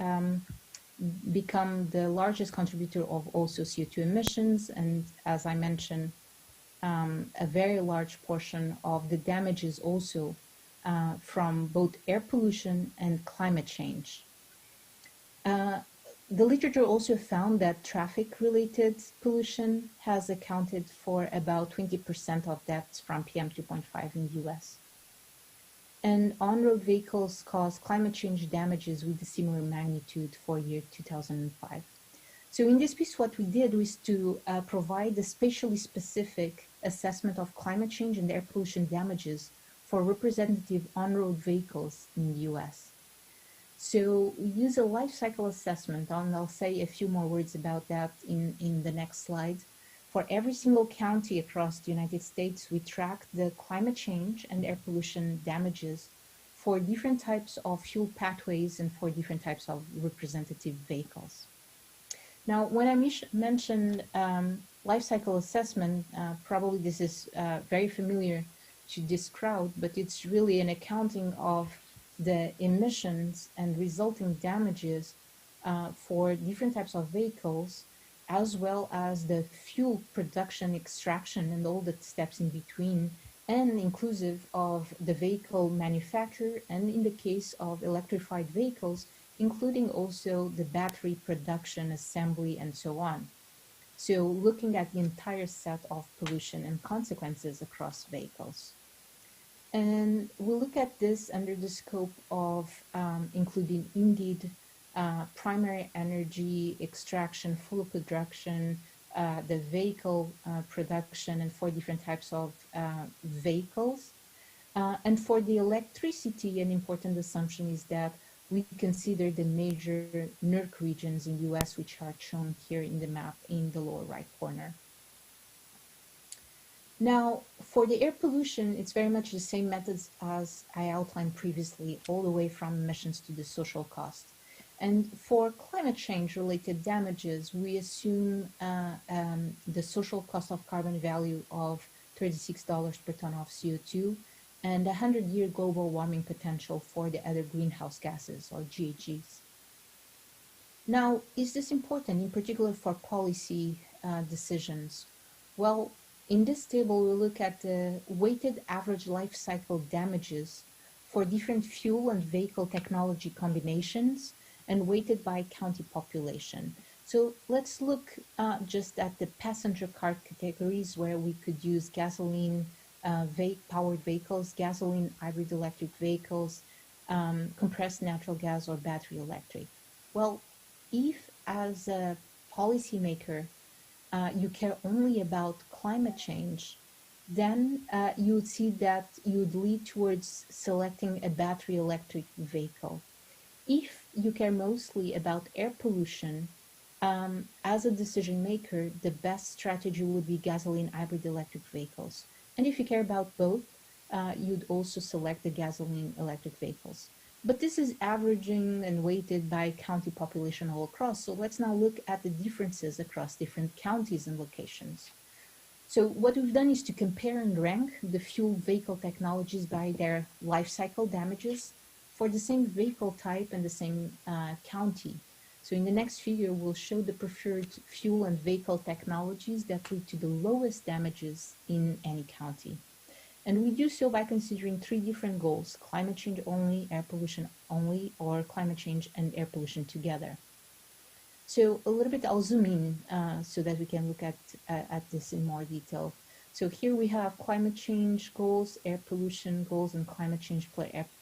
Speaker 3: become the largest contributor of also CO2 emissions, and as I mentioned, a very large portion of the damages also from both air pollution and climate change. The literature also found that traffic-related pollution has accounted for about 20% of deaths from PM 2.5 in the US. And on-road vehicles cause climate change damages with a similar magnitude for year 2005. So in this piece, what we did was to provide a spatially specific assessment of climate change and air pollution damages for representative on-road vehicles in the US. So we use a life cycle assessment, and I'll say a few more words about that in the next slide. For every single county across the United States, we track the climate change and air pollution damages for different types of fuel pathways and for different types of representative vehicles. Now, when I mentioned life cycle assessment, probably this is very familiar to this crowd, but it's really an accounting of the emissions and resulting damages for different types of vehicles, as well as the fuel production, extraction, and all the steps in between, and inclusive of the vehicle manufacturer, and in the case of electrified vehicles, including also the battery production, assembly, and so on. So looking at the entire set of pollution and consequences across vehicles. And we'll look at this under the scope of including indeed primary energy extraction, fuel production, the vehicle production, and for different types of vehicles. And for the electricity, an important assumption is that we consider the major NERC regions in the US, which are shown here in the map in the lower right corner. Now, for the air pollution, it's very much the same methods as I outlined previously, all the way from emissions to the social cost. And for climate change related damages, we assume the social cost of carbon value of $36 per ton of CO2 and 100-year global warming potential for the other greenhouse gases, or GHGs. Now, is this important, in particular for policy decisions? Well, in this table, we'll look at the weighted average life cycle damages for different fuel and vehicle technology combinations and weighted by county population. So let's look just at the passenger car categories, where we could use gasoline powered vehicles, gasoline hybrid electric vehicles, compressed natural gas, or battery electric. Well, if as a policymaker you care only about climate change, then you would see that you would lead towards selecting a battery electric vehicle. If you care mostly about air pollution, as a decision maker, the best strategy would be gasoline hybrid electric vehicles. And if you care about both, you'd also select the gasoline electric vehicles. But this is averaging and weighted by county population all across. So let's now look at the differences across different counties and locations. So what we've done is to compare and rank the fuel vehicle technologies by their life cycle damages for the same vehicle type and the same county. So in the next figure, we'll show the preferred fuel and vehicle technologies that lead to the lowest damages in any county. And we do so by considering three different goals: climate change only, air pollution only, or climate change and air pollution together. So a little bit, I'll zoom in so that we can look at this in more detail. So here we have climate change goals, air pollution goals, and climate change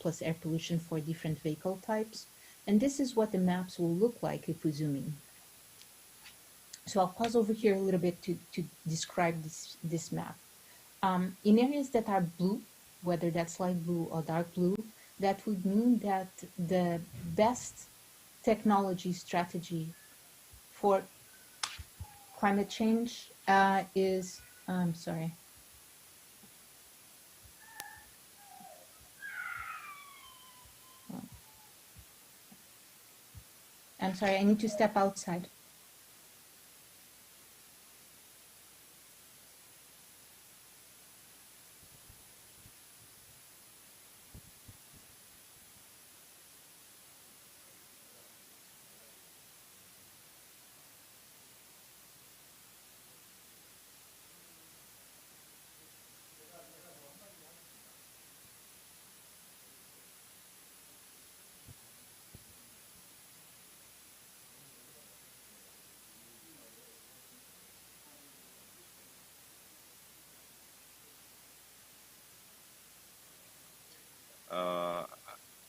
Speaker 3: plus air pollution for different vehicle types. And this is what the maps will look like if we zoom in. So I'll pause over here a little bit to describe this map. In areas that are blue, whether that's light blue or dark blue, that would mean that the best technology strategy for climate change is, I'm sorry. I'm sorry, I need to step outside.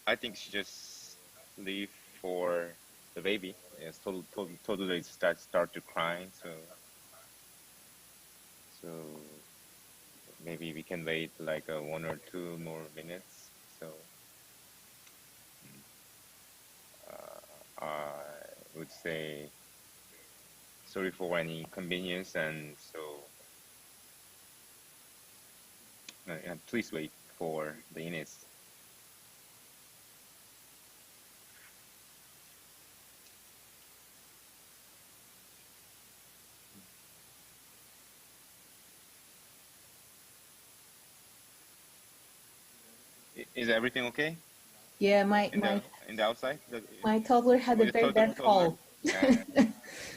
Speaker 1: I think she just leave for the baby. Yes, totally start to crying. So maybe we can wait like 1 or 2 more minutes. So I would say sorry for any inconvenience, and so please wait for the units. Is everything okay?
Speaker 3: Yeah,
Speaker 1: In the outside?
Speaker 3: my toddler had a very bad fall.
Speaker 1: Yeah.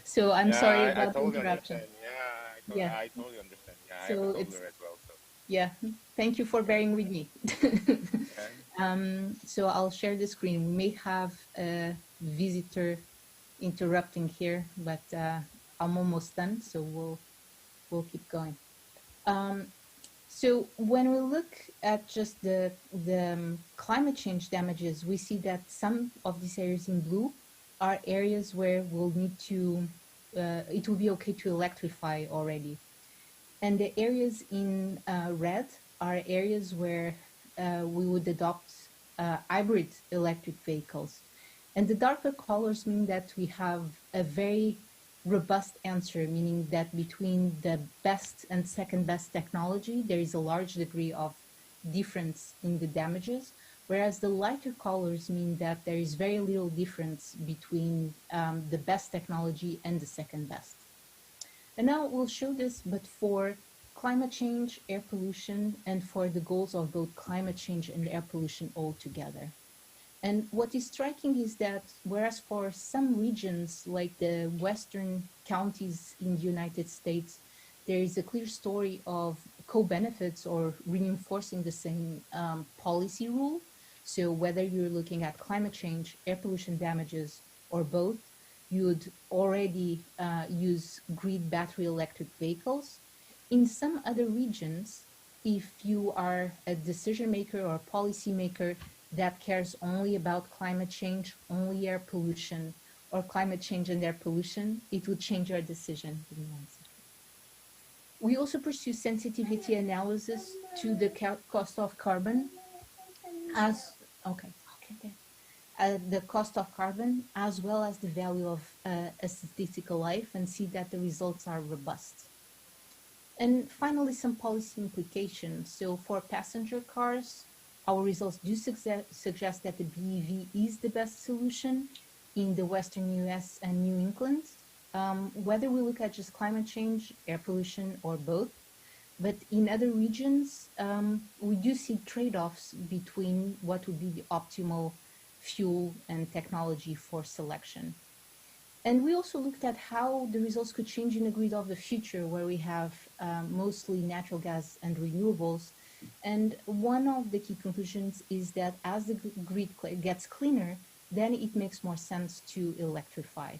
Speaker 3: So I'm sorry
Speaker 1: I
Speaker 3: about the
Speaker 1: totally
Speaker 3: interruption.
Speaker 1: understand.
Speaker 3: Yeah.
Speaker 1: I totally understand. Yeah, I
Speaker 3: So
Speaker 1: have a
Speaker 3: it's-
Speaker 1: toddler as well. So
Speaker 3: Yeah, thank you for bearing with me.
Speaker 1: okay.
Speaker 3: So I'll share the screen. We may have a visitor interrupting here, but I'm almost done, so we'll keep going. So when we look at just the climate change damages, we see that some of these areas in blue are areas where we'll need to, it will be okay to electrify already. And the areas in red are areas where we would adopt hybrid electric vehicles. And the darker colors mean that we have a very robust answer, meaning that between the best and second best technology, there is a large degree of difference in the damages, whereas the lighter colors mean that there is very little difference between the best technology and the second best. And now we'll show this, but for climate change, air pollution, and for the goals of both climate change and air pollution all together. And what is striking is that whereas for some regions, like the western counties in the United States, there is a clear story of co-benefits or reinforcing the same policy rule. So whether you're looking at climate change, air pollution damages, or both, you would already use grid battery electric vehicles. In some other regions, if you are a decision maker or a policy maker that cares only about climate change, only air pollution, or climate change and air pollution, it would change your decision. We also pursue sensitivity analysis to the cost of carbon as, the cost of carbon as well as the value of a statistical life, and see that the results are robust. And finally, some policy implications. So for passenger cars, our results do suggest that the BEV is the best solution in the Western US and New England, whether we look at just climate change, air pollution, or both. But in other regions, we do see trade-offs between what would be the optimal fuel and technology for selection. And we also looked at how the results could change in a grid of the future, where we have mostly natural gas and renewables. And one of the key conclusions is that as the grid gets cleaner, then it makes more sense to electrify.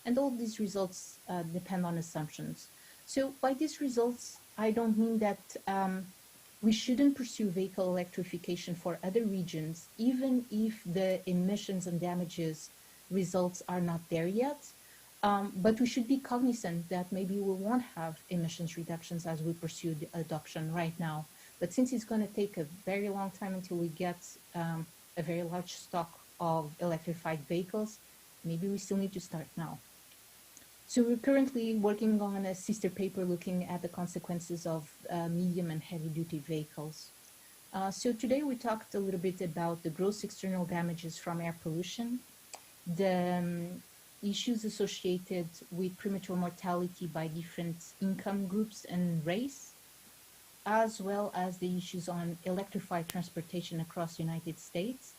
Speaker 3: And all these results depend on assumptions. So by these results, I don't mean that we shouldn't pursue vehicle electrification for other regions, even if the emissions and damages results are not there yet. But we should be cognizant that maybe we won't have emissions reductions as we pursue the adoption right now. But since it's going to take a very long time until we get a very large stock of electrified vehicles, maybe we still need to start now. So we're currently working on a sister paper looking at the consequences of medium and heavy duty vehicles. So today we talked a little bit about the gross external damages from air pollution, the issues associated with premature mortality by different income groups and race, as well as the issues on electrified transportation across the United States,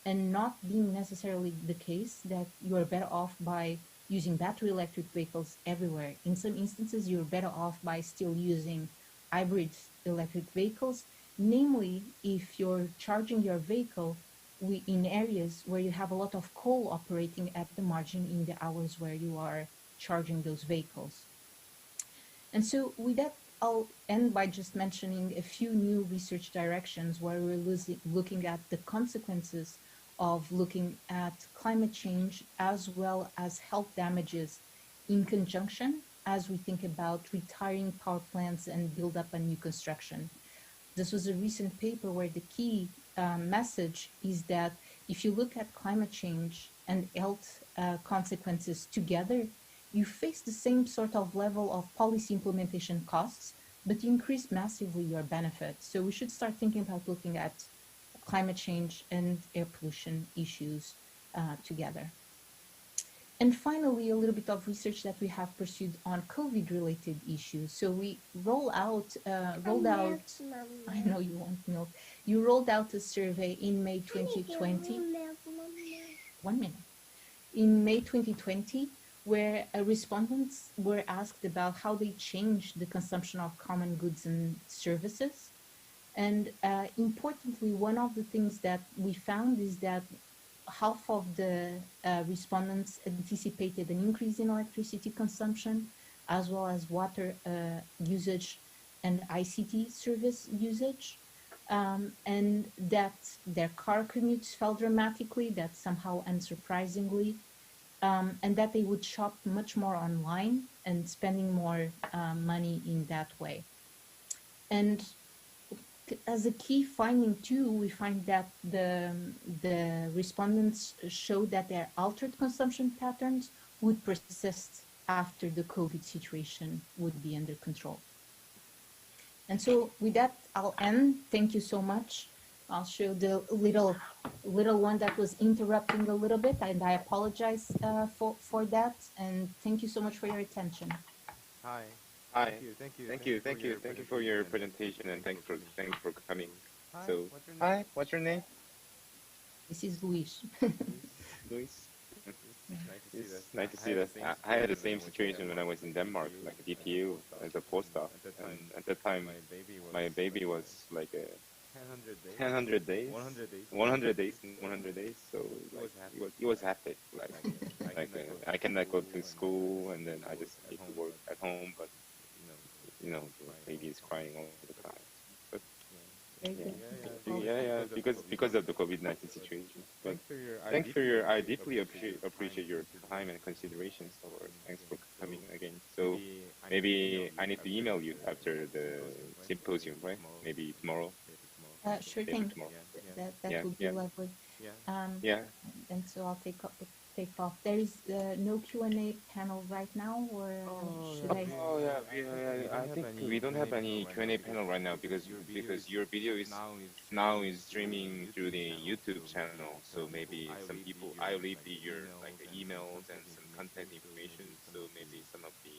Speaker 3: and not being necessarily the case that you are better off by using battery electric vehicles everywhere. In some instances, you're better off by still using hybrid electric vehicles, namely if you're charging your vehicle in areas where you have a lot of coal operating at the margin in the hours where you are charging those vehicles. And so with that, I'll end by just mentioning a few new research directions where we're looking at the consequences of looking at climate change as well as health damages in conjunction as we think about retiring power plants and build up a new construction. This was a recent paper where the key message is that if you look at climate change and health consequences together, you face the same sort of level of policy implementation costs, but you increase massively your benefits. So we should start thinking about looking at climate change and air pollution issues together. And finally, a little bit of research that we have pursued on COVID-related issues. So we rolled out, I know you want milk. You rolled out a survey in May 2020. 1 minute. In May 2020, where respondents were asked about how they changed the consumption of common goods and services. And importantly, one of the things that we found is that half of the respondents anticipated an increase in electricity consumption, as well as water usage and ICT service usage, and that their car commutes fell dramatically, that somehow unsurprisingly, and that they would shop much more online and spending more money in that way. And as a key finding too, we find that the respondents showed that their altered consumption patterns would persist after the COVID situation would be under control. And so with that, I'll end. Thank you so much. I'll show the little one that was interrupting a little bit, and I apologize for that. And thank you so much for your attention.
Speaker 1: Hi.
Speaker 4: Hi.
Speaker 1: Thank you for your presentation, and thanks for coming.
Speaker 4: Hi,
Speaker 1: So,
Speaker 4: hi,
Speaker 1: what's your name?
Speaker 3: This is Luis.
Speaker 1: Luis. It's nice to see that. I had the same situation when I was in Denmark, like a DPU as a postdoc, and at that time my baby was like 100 days. 100 days. So like, he was happy. Like I cannot go to school, and then I just need to work at home, but you know, the baby is crying all the time. But yeah, because of the COVID-19 situation. But thanks for your. I deeply appreciate your time and considerations. So thanks for coming again. So maybe I need to email you after the symposium, right? Maybe tomorrow.
Speaker 3: Sure thing. That would be lovely. And so I'll take off. There is no Q&A panel right now, or should I?
Speaker 1: Oh yeah. I think we don't have any Q&A panel right now because your video is now streaming through the YouTube channel. So maybe some people, I'll leave your like the emails and some contact information. So maybe some of the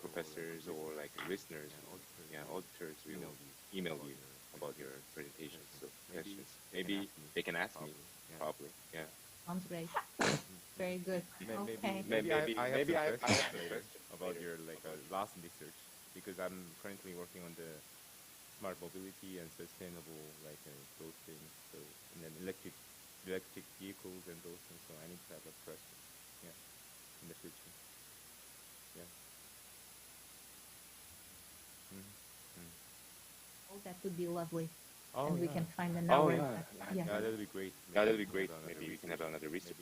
Speaker 1: professors or like listeners, auditors will email you about your presentation. So questions, maybe they can ask me. Probably, yeah.
Speaker 3: Sounds great. Very good. Okay.
Speaker 1: Maybe I have a question about your like last research, because I'm currently working on the smart mobility and sustainable like those things. So and then electric vehicles and those things. So I need to have a question. Yeah, in the future. Yeah.
Speaker 3: Oh, that would be lovely.
Speaker 1: Oh,
Speaker 3: and we can find an hour.
Speaker 1: Yeah, that would be great. That would be great. Maybe we can have another research.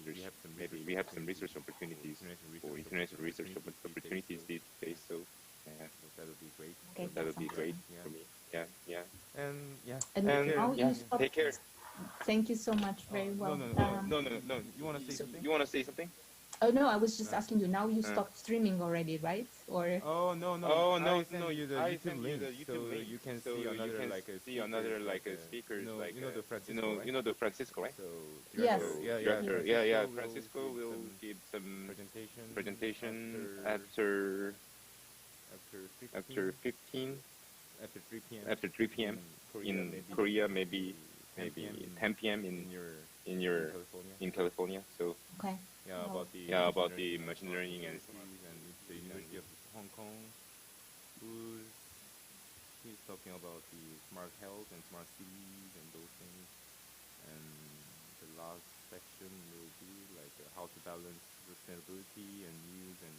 Speaker 1: Maybe we have some research opportunities for international research opportunities these days. So yeah, that would be great.
Speaker 3: Okay,
Speaker 1: that would be great for me. Yeah.
Speaker 3: And
Speaker 1: take care.
Speaker 3: Thank you so much. Very well.
Speaker 1: No. You want to say something?
Speaker 3: Oh no, I was just asking you. Now you stopped streaming already, right? Or
Speaker 1: Oh no no!
Speaker 4: Oh
Speaker 1: I
Speaker 4: no
Speaker 1: sent
Speaker 4: no!
Speaker 1: you the
Speaker 4: I
Speaker 1: YouTube
Speaker 4: sent you
Speaker 1: link,
Speaker 4: the
Speaker 1: so
Speaker 4: YouTube link,
Speaker 1: you can
Speaker 4: so
Speaker 1: see
Speaker 4: you
Speaker 1: another
Speaker 4: can
Speaker 1: like
Speaker 4: see another like a speakers like
Speaker 1: you know the Francisco, right?
Speaker 4: you know the Francisco, right?
Speaker 1: So
Speaker 3: Yes.
Speaker 1: director,
Speaker 4: Yeah,
Speaker 1: Francisco
Speaker 4: Francisco will give some presentation after 15
Speaker 1: after 3 p.m.
Speaker 4: after 3 p.m. in Korea, maybe 10 p.m. in your in California. So
Speaker 3: Okay.
Speaker 1: yeah,
Speaker 3: Wow.
Speaker 1: about the machine learning and the University of Hong Kong, who's he's talking about the smart health and smart cities and those things. And the last section will be like how to balance sustainability and news and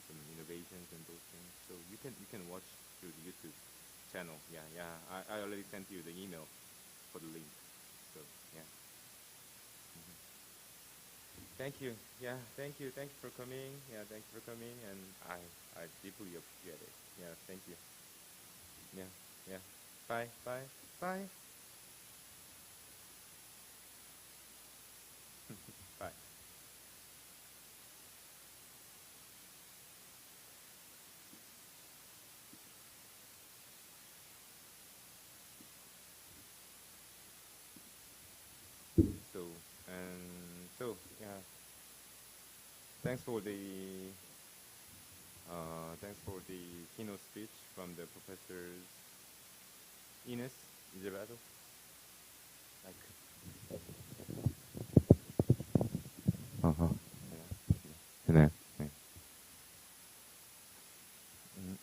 Speaker 1: some innovations and those things. So you can watch through the YouTube channel. Yeah. I already sent you the email for the link. So yeah. Mhm. Thank you. Yeah, thank you. Thank you for coming. Yeah, thank you for coming, and I deeply appreciate it. Yeah, thank you. Yeah. Bye. Bye. Bye. Bye. So yeah. Thanks for the thanks for the keynote speech from the professors Ines Izabato. Like. Uh-huh. Yeah. Yeah.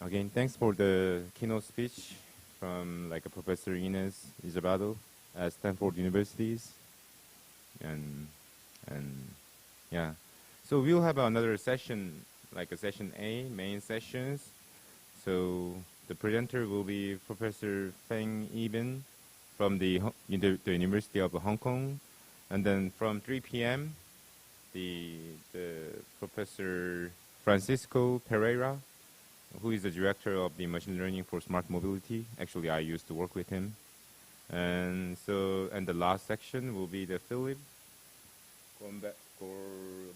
Speaker 1: Again, thanks for the keynote speech from like a Professor Ines Izabato at Stanford Universities, and yeah. So we'll have another session, like a session A, main sessions. So the presenter will be Professor Feng Eben from the University of Hong Kong, and then from 3 p.m. the Professor Francisco Pereira, who is the director of the machine learning for smart mobility. Actually, I used to work with him. And the last section will be the Philip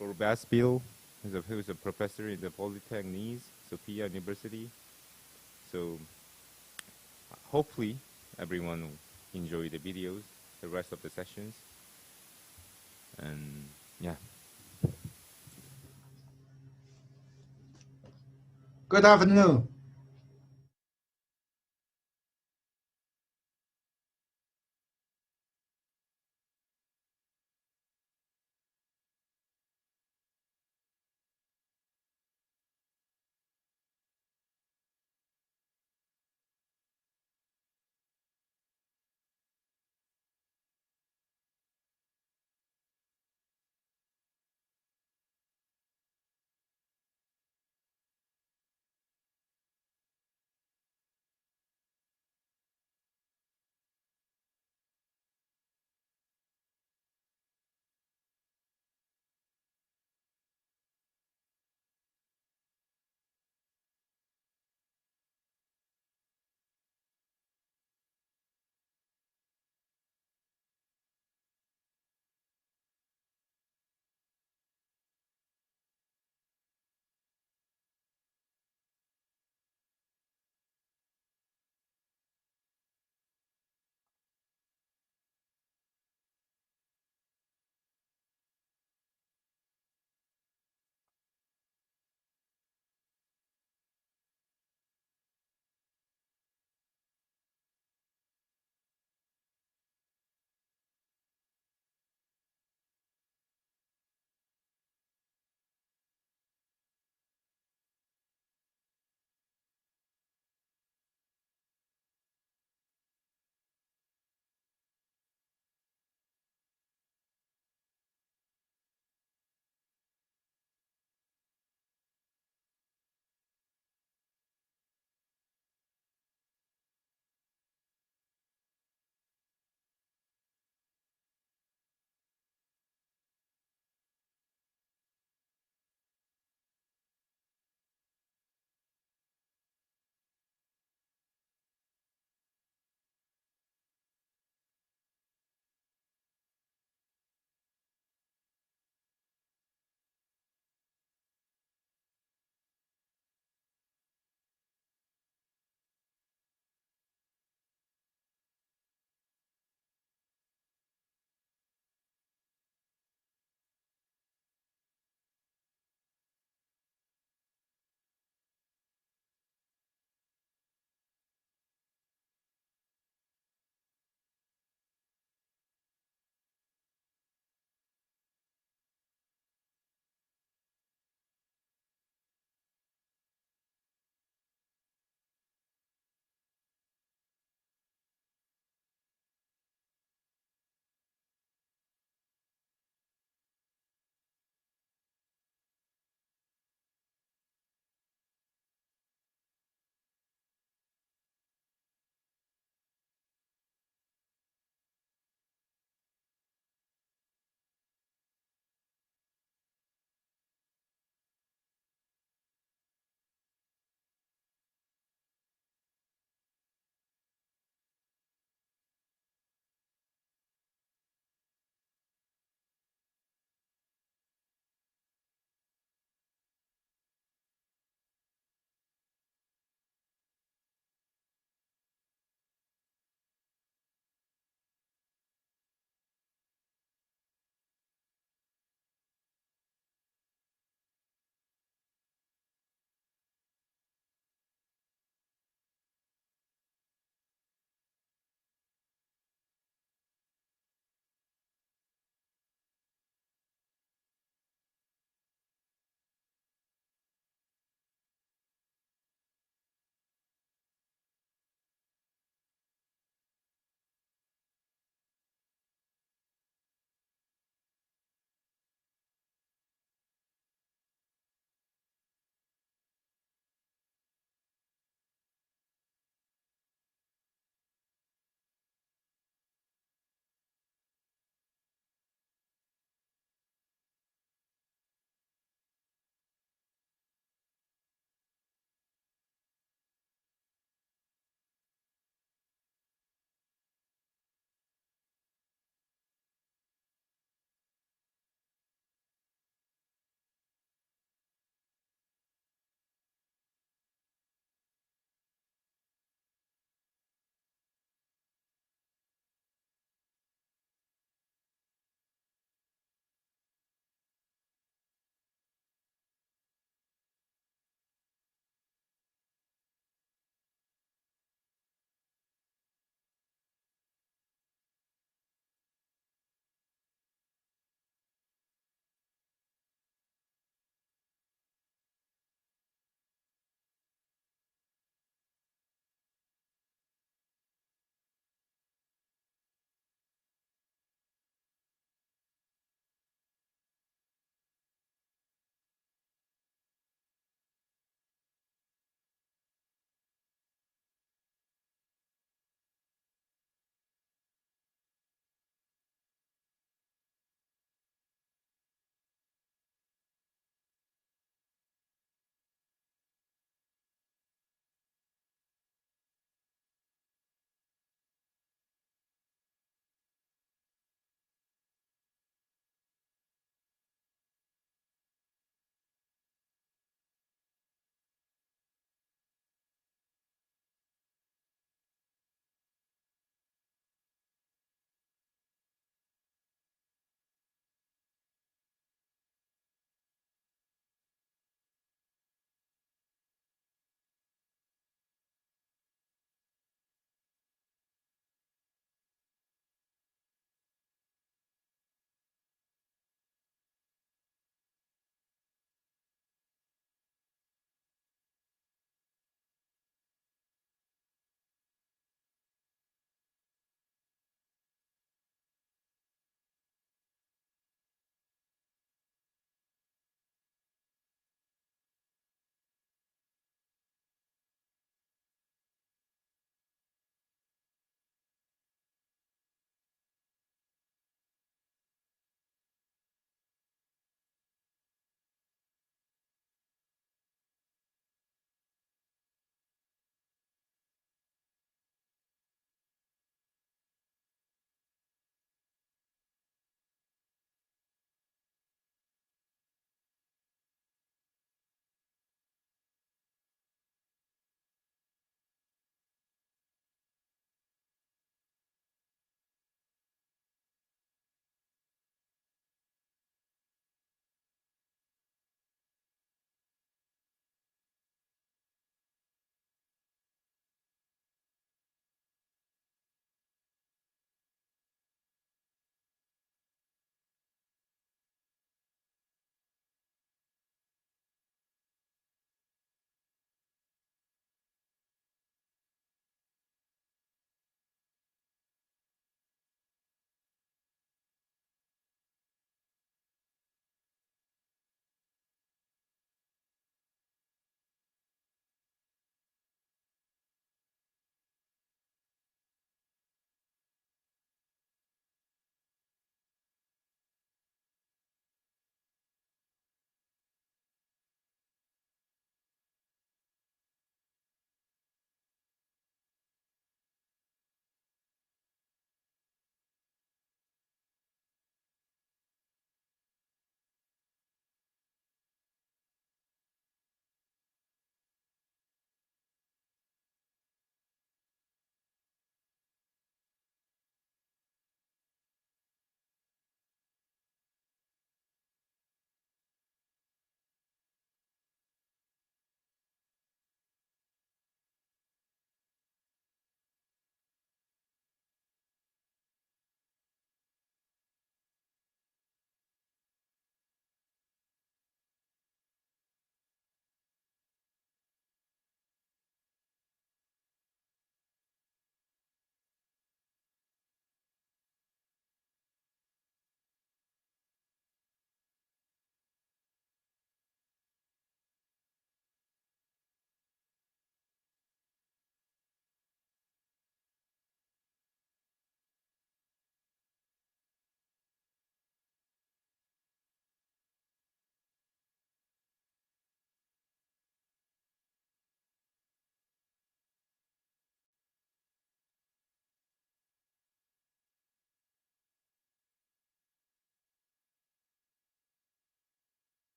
Speaker 1: Gorbaspil, who's a professor in the Polytechnique, Sophia University. So hopefully everyone will enjoy the videos, the rest of the sessions. And yeah.
Speaker 5: Good afternoon.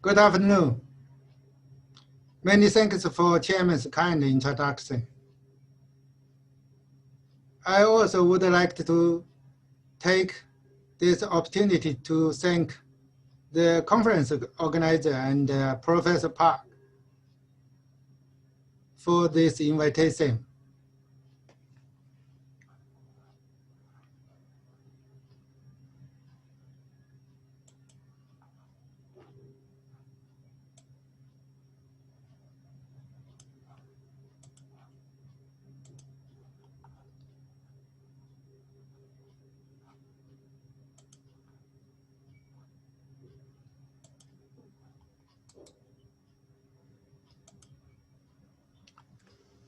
Speaker 5: Good afternoon. Many thanks for Chairman's kind introduction. I also would like to take this opportunity to thank the conference organizer and Professor Park for this invitation.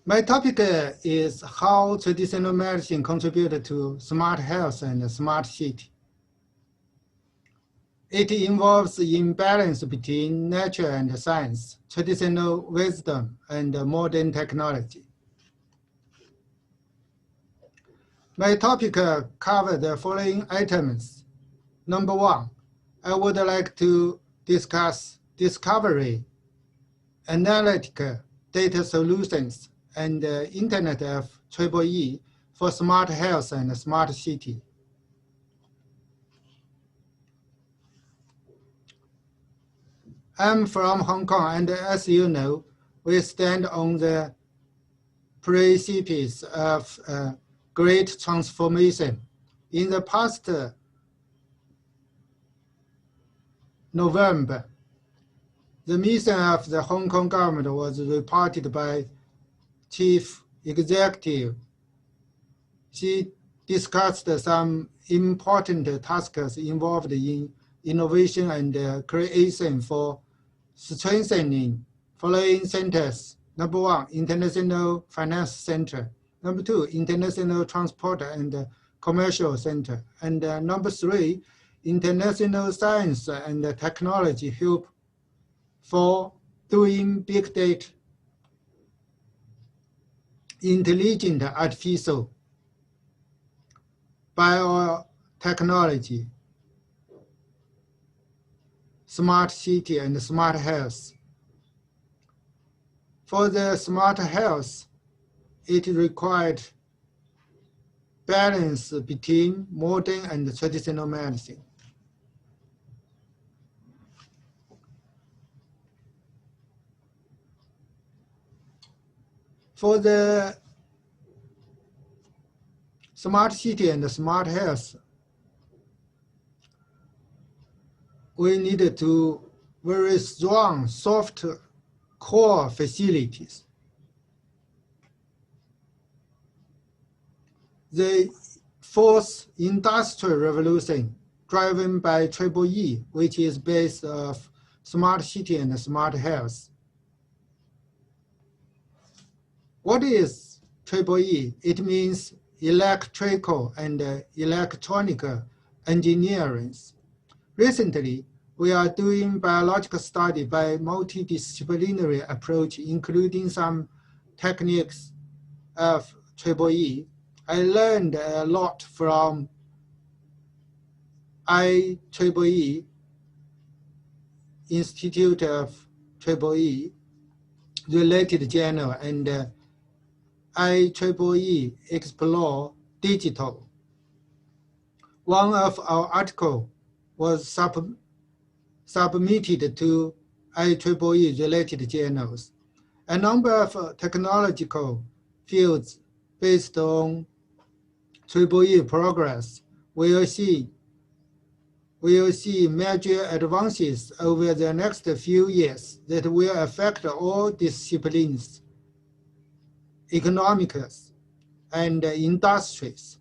Speaker 5: My topic is how traditional medicine contributes to smart health and smart city. It involves imbalance between nature and science, traditional wisdom, and modern technology. My topic covers the following items. Number one, I would like to discuss discovery, analytic data solutions, and Internet of EEE for smart health and smart city. I'm from Hong Kong, and as you know, we stand on the precipice of great transformation. In the past November, the mission of the Hong Kong government was reported by Chief Executive. She discussed some important tasks involved in innovation and creation for strengthening following centers. Number one, International Finance Center. Number two, International Transport and Commercial Center. And number three, International Science and Technology Hub for doing big data, intelligent artificial, biotechnology, smart city, and smart health. For the smart health, it required balance between modern and traditional medicine. For the smart city and smart health, we needed to very strong soft core facilities. The fourth industrial revolution, driven by EEE, which is based on smart city and smart health. What is EEE? It means electrical and electronic engineering. Recently, we are doing biological study by multidisciplinary approach, including some techniques of EEE. I learned a lot from IEEE, Institute of EEE, related journal, and IEEE Explore Digital. One of our articles was submitted to IEEE related journals. A number of technological fields based on EEE progress will see major advances over the next few years that will affect all disciplines, economics, and industries.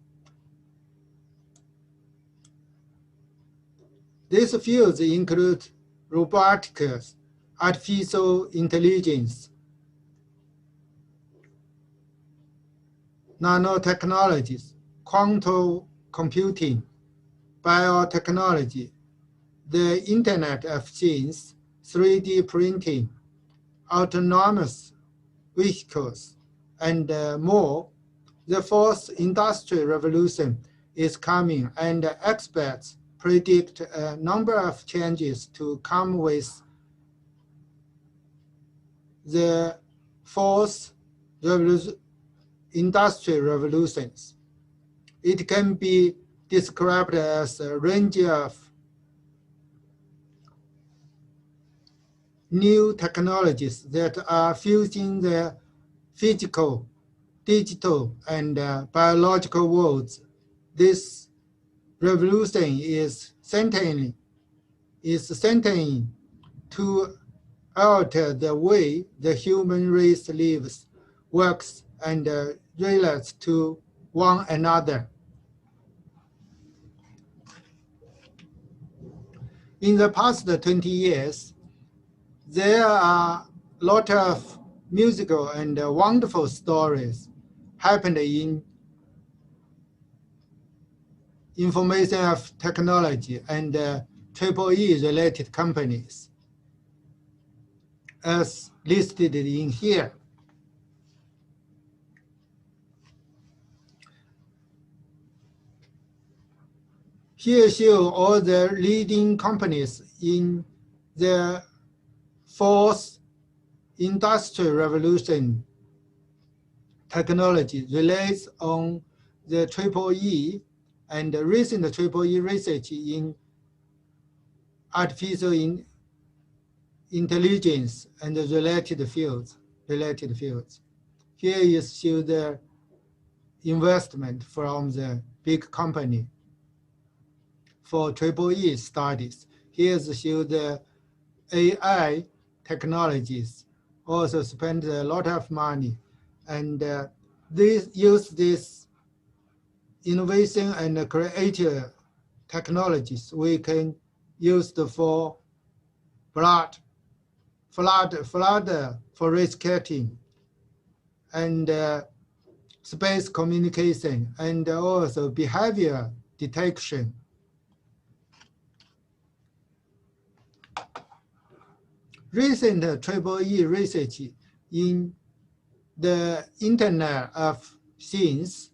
Speaker 5: These fields include robotics, artificial intelligence, nanotechnologies, quantum computing, biotechnology, the Internet of Things, 3D printing, autonomous vehicles, and more. The fourth industrial revolution is coming, and experts predict a number of changes to come with the fourth industrial revolutions. It can be described as a range of new technologies that are fusing the physical, digital, and biological worlds. This revolution is centering to alter the way the human race lives, works, and relates to one another. In the past 20 years, there are a lot of musical and wonderful stories happened in information of technology and EEE related companies, as listed in here. Here show all the leading companies in the fourth industrial revolution technology relates on the EEE and recent EEE research in artificial intelligence and related fields. Here is show the investment from the big company for EEE studies. Here's show the AI technologies also spend a lot of money, and use this innovation and creative technologies we can use for flood for rescuing, and space communication, and also behavior detection. Recent EEE research in the Internet of Things,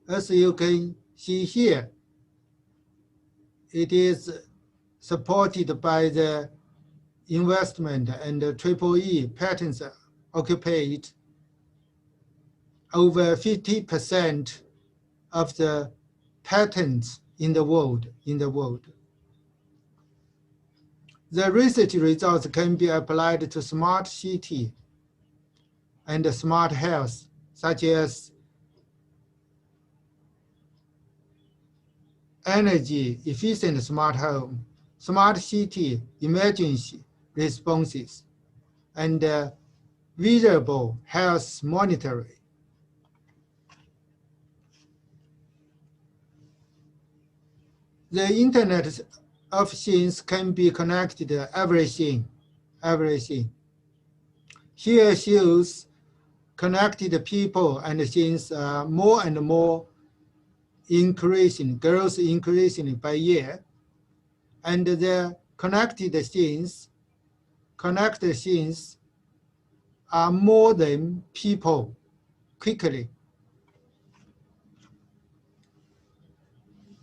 Speaker 5: as you can see here, it is supported by the investment, and the EEE patents occupied over 50% of the patents in the world. The research results can be applied to smart city and smart health, such as energy efficient smart home, smart city emergency responses, and visible health monitoring. The Internet of Things can be connected to everything. Here shows connected people and things more and more increasing, growth increasing by year. And the connected things are more than people quickly.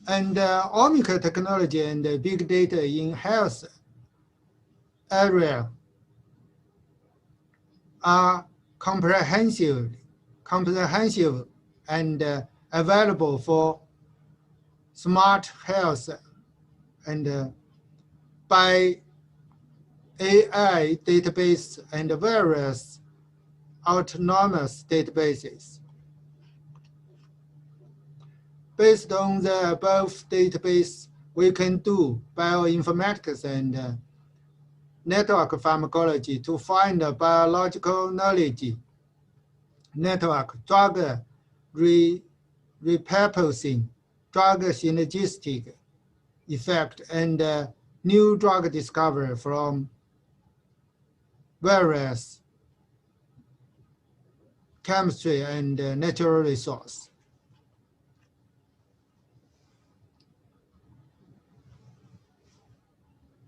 Speaker 5: And Omega technology and big data in health area are comprehensive and available for smart health and by AI database and various autonomous databases. Based on the above database, we can do bioinformatics and network pharmacology to find a biological knowledge network, drug repurposing, drug synergistic effect, and new drug discovery from various chemistry and natural resource.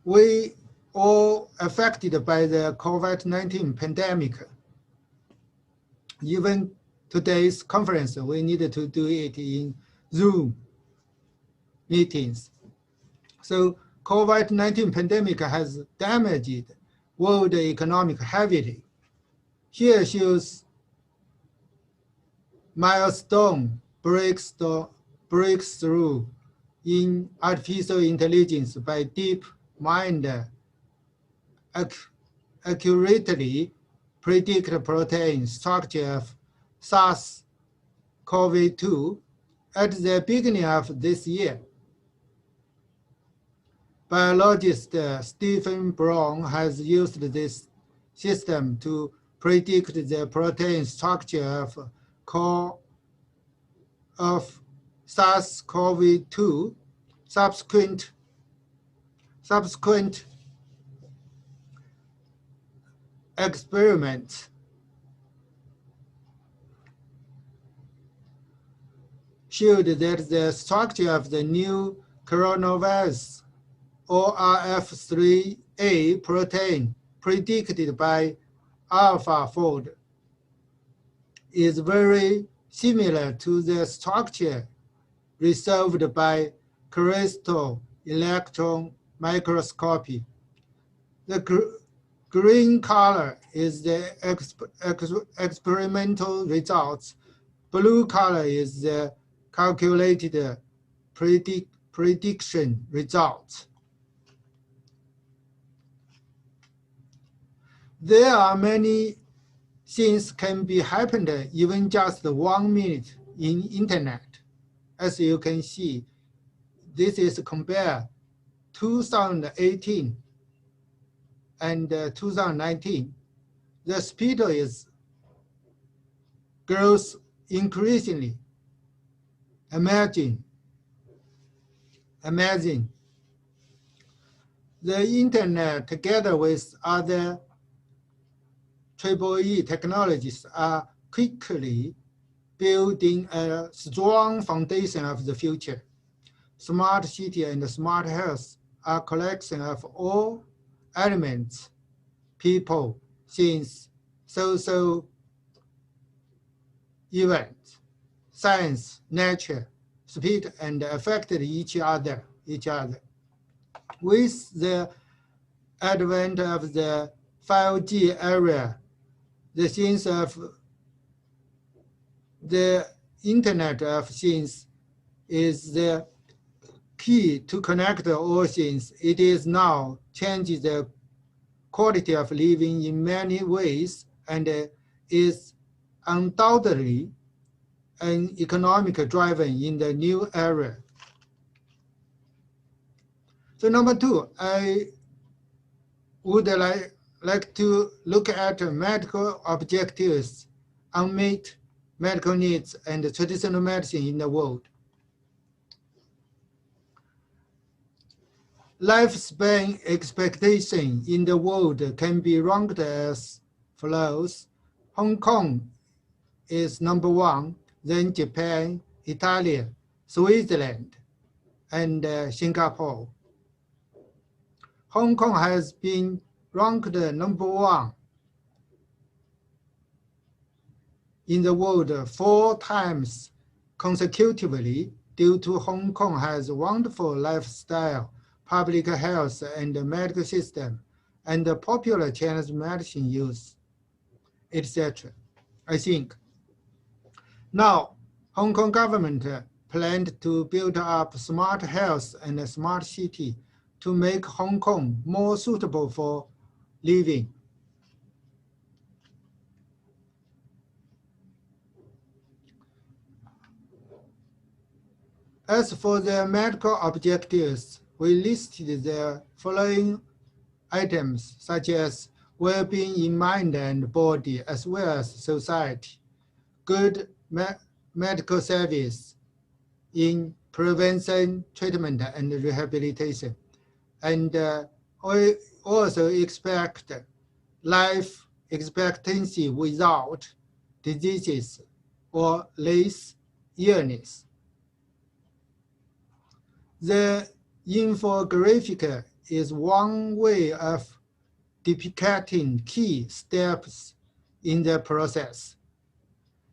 Speaker 5: We all affected by the COVID-19 pandemic. Even today's conference, we needed to do it in Zoom meetings. So COVID-19 pandemic has damaged world economic heavily. Here shows milestone breakthrough in artificial intelligence by DeepMind accurately predict protein structure of SARS-CoV-2 at the beginning of this year. Biologist Stephen Brown has used this system to predict the protein structure of SARS-CoV-2. Subsequent experiments showed that the structure of the new coronavirus ORF3A protein predicted by AlphaFold is very similar to the structure resolved by crystal electron microscopy. The green color is the experimental results. Blue color is the calculated prediction results. There are many things can be happened even just 1 minute in internet. As you can see, this is compare 2018 and 2019. The speed grows increasingly. Amazing. The internet, together with other EEE technologies, are quickly building a strong foundation of the future. Smart city and smart health are a collection of all elements, people, things, social events, science, nature, speed, and affected each other. With the advent of the 5G era, the things of the Internet of Things is the key to connect all things. It is now changing the quality of living in many ways and is undoubtedly an economic driver in the new era. So number two, I would like to look at medical objectives, unmet medical needs, and traditional medicine in the world. Lifespan expectation in the world can be ranked as follows. Hong Kong is number 1, then Japan, Italy, Switzerland, and Singapore. Hong Kong has been ranked number 1 in the world 4 times consecutively due to Hong Kong has wonderful lifestyle, public health and medical system, and popular Chinese medicine use, etc. I think. Now, Hong Kong government planned to build up smart health and a smart city to make Hong Kong more suitable for living. As for the medical objectives, we listed the following items, such as well-being in mind and body, as well as society, good medical service in prevention, treatment, and rehabilitation, and we also expect life expectancy without diseases or less illness. The infographic is one way of depicting key steps in the process.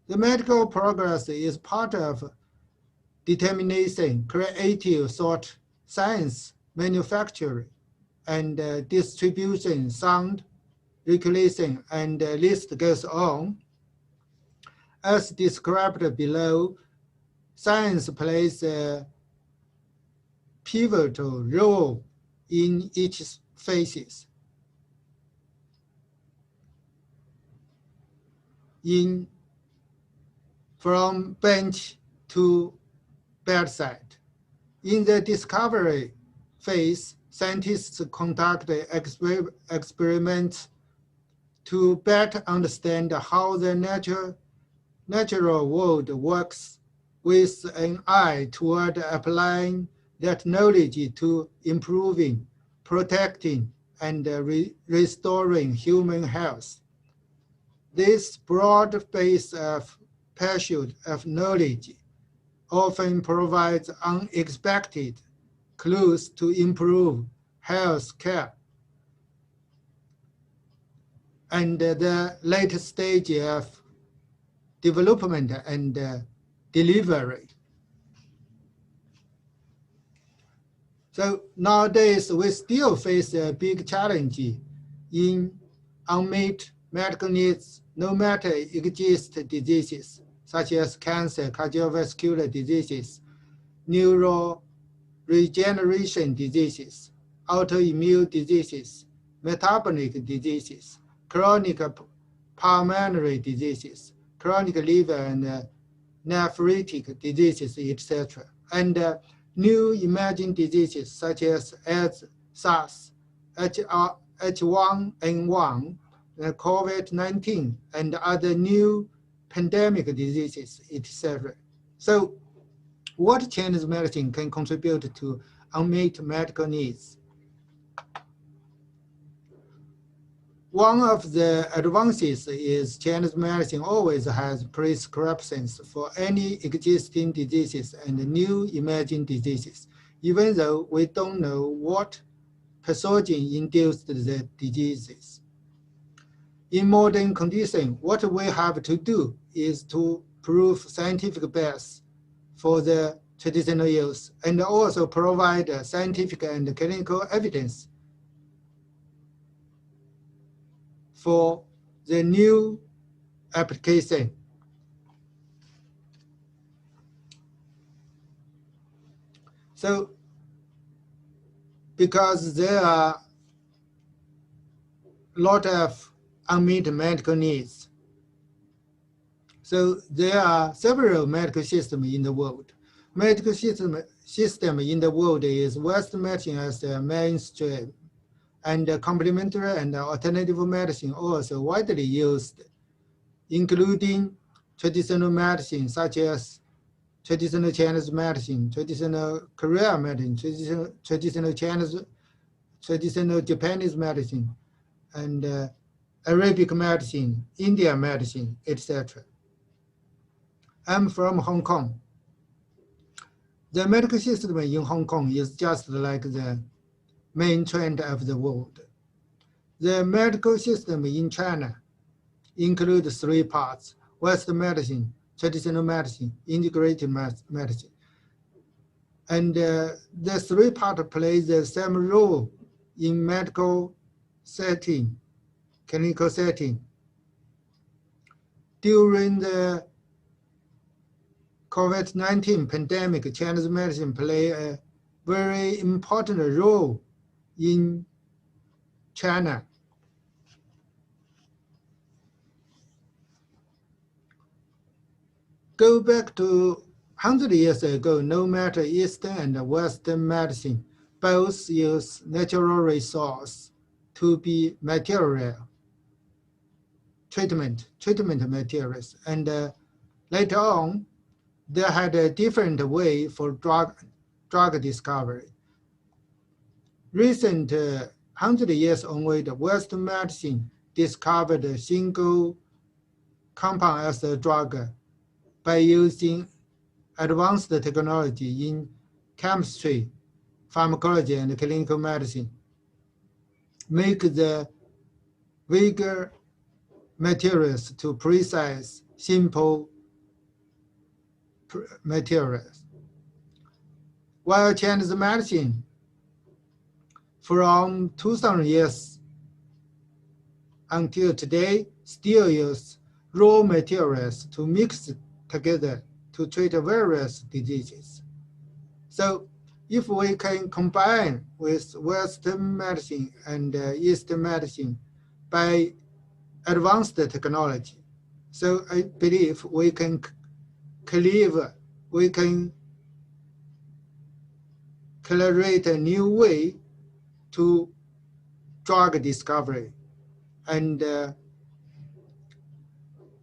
Speaker 5: The medical progress is part of determination, creative thought, science, manufacturing, and distribution, sound regulation, and the list goes on. As described below, science plays a pivotal role in each phases. From bench to bedside. In the discovery phase, scientists conduct experiments to better understand how the natural world works, with an eye toward applying that knowledge to improving, protecting, and restoring human health. This broad base of pursuit of knowledge often provides unexpected clues to improve health care and the later stage of development and delivery. So nowadays, we still face a big challenge in unmet medical needs, no matter exist diseases such as cancer, cardiovascular diseases, neuroregeneration diseases, autoimmune diseases, metabolic diseases, chronic pulmonary diseases, chronic liver and nephritic diseases, etc. And new emerging diseases such as AIDS, SARS, H1N1, COVID-19, and other new pandemic diseases, etc. So what Chinese medicine can contribute to unmet medical needs? One of the advances is Chinese medicine always has prescriptions for any existing diseases and new emerging diseases, even though we don't know what pathogen induced the diseases. In modern conditions, what we have to do is to prove scientific base for the traditional use and also provide scientific and clinical evidence for the new application. So, because there are a lot of unmet medical needs, so there are several medical systems in the world. Medical system in the world is Western medicine as the mainstream, and complementary and alternative medicine also widely used, including traditional medicine such as traditional Chinese medicine, traditional Korean medicine, traditional Japanese medicine, and Arabic medicine, Indian medicine, etc. I'm from Hong Kong. The medical system in Hong Kong is just like the main trend of the world. The medical system in China includes three parts: Western medicine, traditional medicine, integrated medicine. And the three parts play the same role in medical setting, clinical setting. During the COVID-19 pandemic, Chinese medicine played a very important role in China. Go back to 100 years ago, no matter Eastern and Western medicine, both use natural resource to be material, treatment materials. And later on, they had a different way for drug discovery. Recent 100 years onward, Western medicine discovered a single compound as a drug by using advanced technology in chemistry, pharmacology, and clinical medicine, make the weaker materials to precise, simple materials. While Chinese medicine from 2000 years until today still use raw materials to mix together to treat various diseases. So if we can combine with Western medicine and Eastern medicine by advanced technology, so I believe we can create a new way to drug discovery and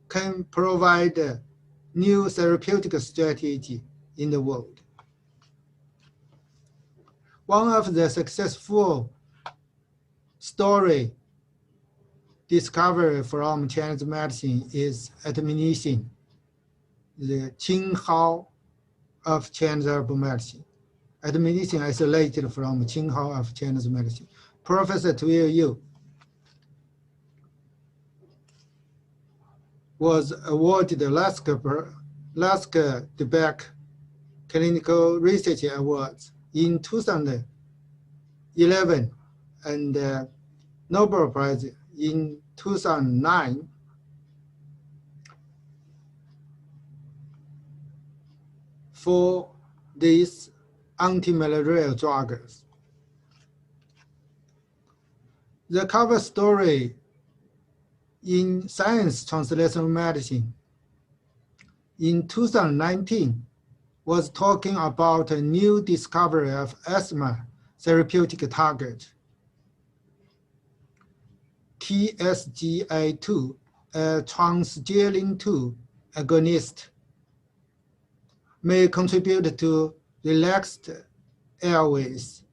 Speaker 5: can provide a new therapeutic strategy in the world. One of the successful story discovery from Chinese medicine is admonition, the Qinghao of Chinese herbal medicine. Admonition isolated from Qinghao of Chinese medicine. Professor Tui Yu was awarded the Lasker DeBeck Clinical Research Awards in 2011 and Nobel Prize in 2009 for these anti-malarial drugs. The cover story in Science Translational Medicine in 2019 was talking about a new discovery of asthma therapeutic target, TSGA2, a transgene-2 agonist, may contribute to relaxed airways.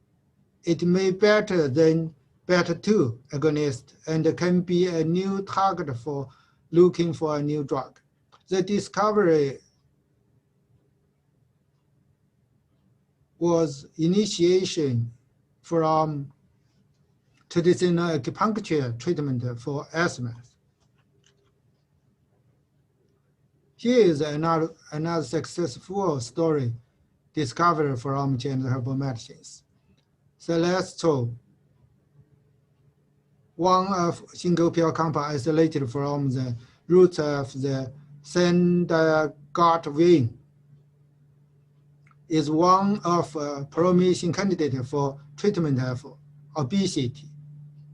Speaker 5: It may better than beta-2 agonist and can be a new target for looking for a new drug. The discovery was initiation from traditional acupuncture treatment for asthma. Here is another successful story discovered from Chinese herbal medicines. Celestro, one of single pill compound isolated from the roots of the Sandagat vein, is one of a promising candidate for treatment of obesity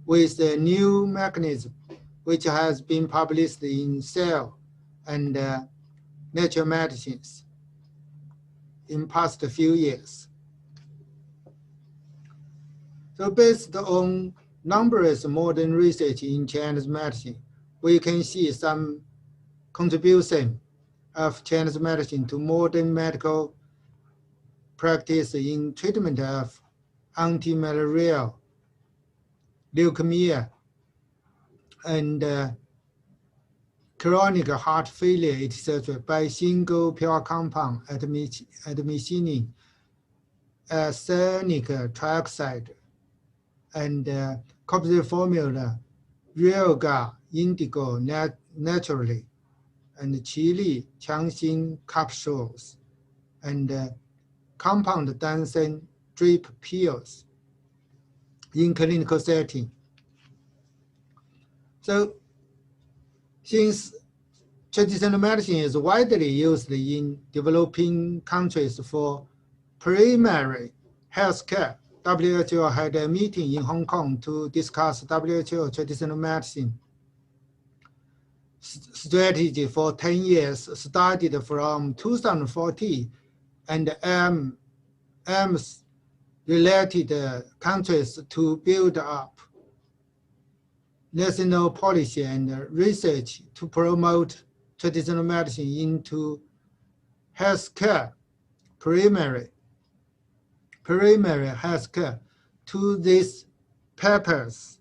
Speaker 5: with a new mechanism which has been published in Cell and Nature Medicines in past few years. So based on numerous modern research in Chinese medicine, we can see some contribution of Chinese medicine to modern medical practice in treatment of anti-malarial, leukemia, and chronic heart failure, etc., by single pill compound admethinin, arsenic trioxide, and composite formula Realgar indigo naturally, and Chili Qiangxin capsules, and compound Dansen drip pills in clinical setting. So since traditional medicine is widely used in developing countries for primary health care, WHO had a meeting in Hong Kong to discuss WHO traditional medicine strategy for 10 years, started from 2014, and aims related countries to build up national policy and research to promote traditional medicine into healthcare, primary healthcare. To this purpose,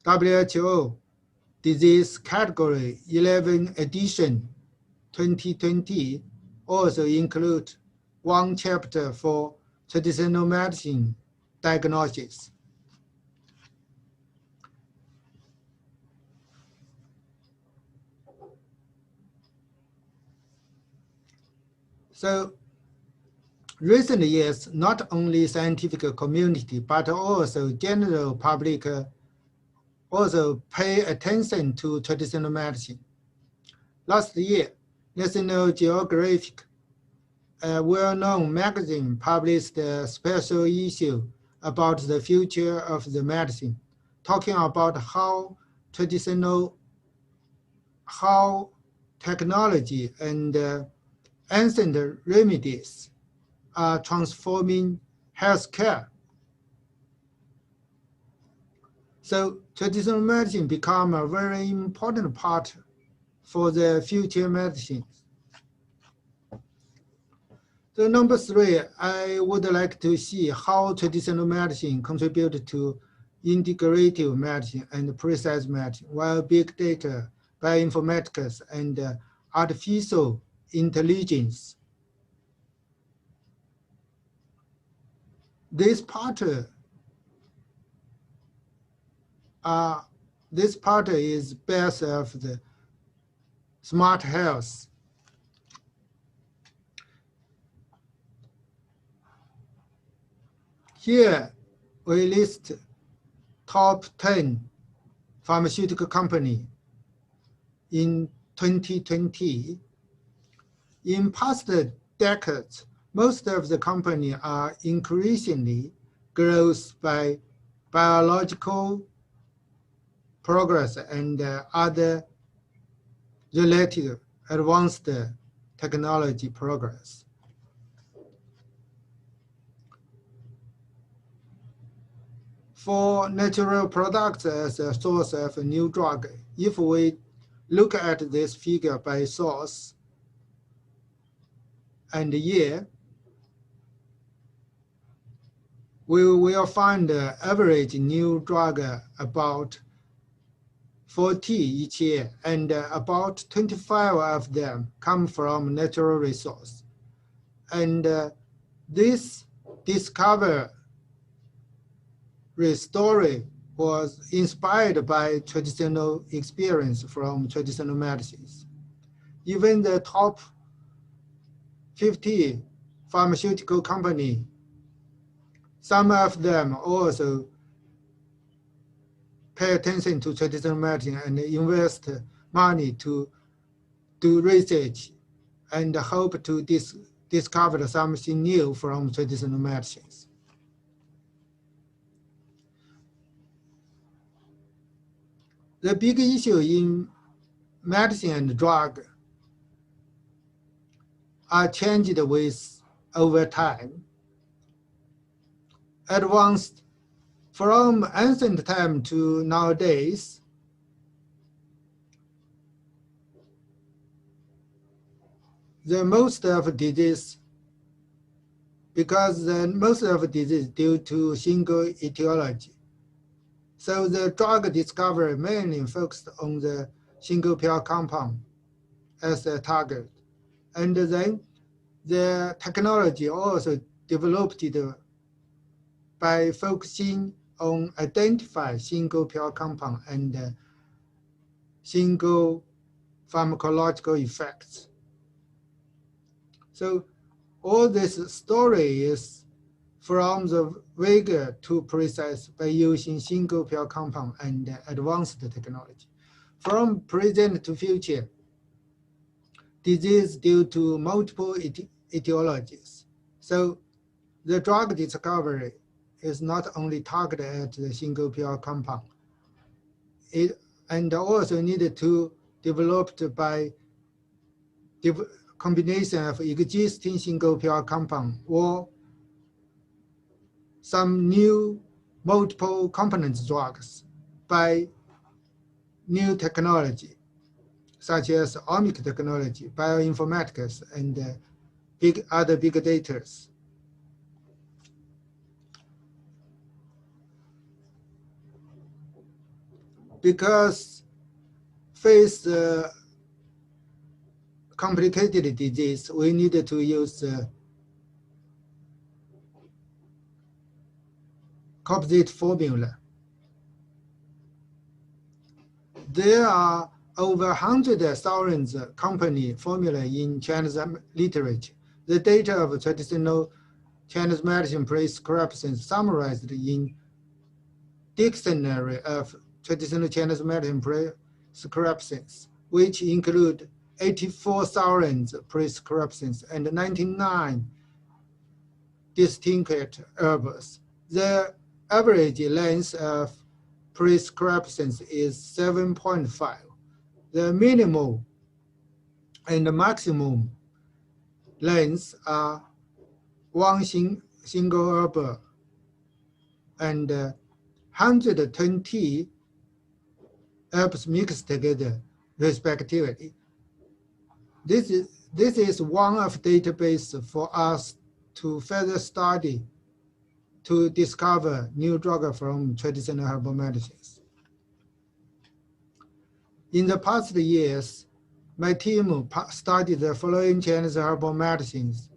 Speaker 5: WHO Disease Category 11 edition 2020 also include one chapter for traditional medicine diagnosis. So recent years, not only scientific community, but also general public also pay attention to traditional medicine. Last year, National Geographic, a well-known magazine, published a special issue about the future of the medicine, talking about how technology and ancient remedies are transforming healthcare. So traditional medicine become a very important part for the future medicine. So number 3, I would like to see how traditional medicine contribute to integrative medicine and precise medicine, while big data, bioinformatics, and artificial intelligence. This part is base of the smart health. Here we list top 10 pharmaceutical company in 2020. In past decades, most of the company are increasingly growth by biological progress and other related advanced technology progress. For natural products as a source of a new drug, if we look at this figure by source and year, we will find the average new drug about 40 each year, and about 25 of them come from natural resource. And this discovery story was inspired by traditional experience from traditional medicines. Even the top 50 pharmaceutical company, some of them also pay attention to traditional medicine and invest money to do research and hope to discover something new from traditional medicines. The big issue in medicine and drug are changed with over time. Advanced from ancient time to nowadays, the most of disease, because the most of disease due to single etiology. So the drug discovery mainly focused on the single pill compound as a target. And then the technology also developed by focusing on identify single pill compound and single pharmacological effects. So all this story is from the vigor to precise by using single pill compound and advanced technology. From present to future, disease due to multiple etiologies. So the drug discovery is not only targeted at the single pill compound. And also needed to developed by combination of existing single pill compound or some new multiple component drugs by new technology, such as omic technology, bioinformatics, and other big data. Because face complicated disease, we needed to use composite formula. There are over 100,000 company formula in Chinese literature. The data of traditional Chinese medicine prescriptions summarized in Dictionary of traditional Chinese medicine prescriptions, which include 84,000 prescriptions and 99 distinct herbs. The average length of prescriptions is 7.5. The minimum and the maximum lengths are one single herb and 120 herbs mixed together, respectively. This is one of database for us to further study to discover new drugs from traditional herbal medicines. In the past years, my team studied the following Chinese herbal medicines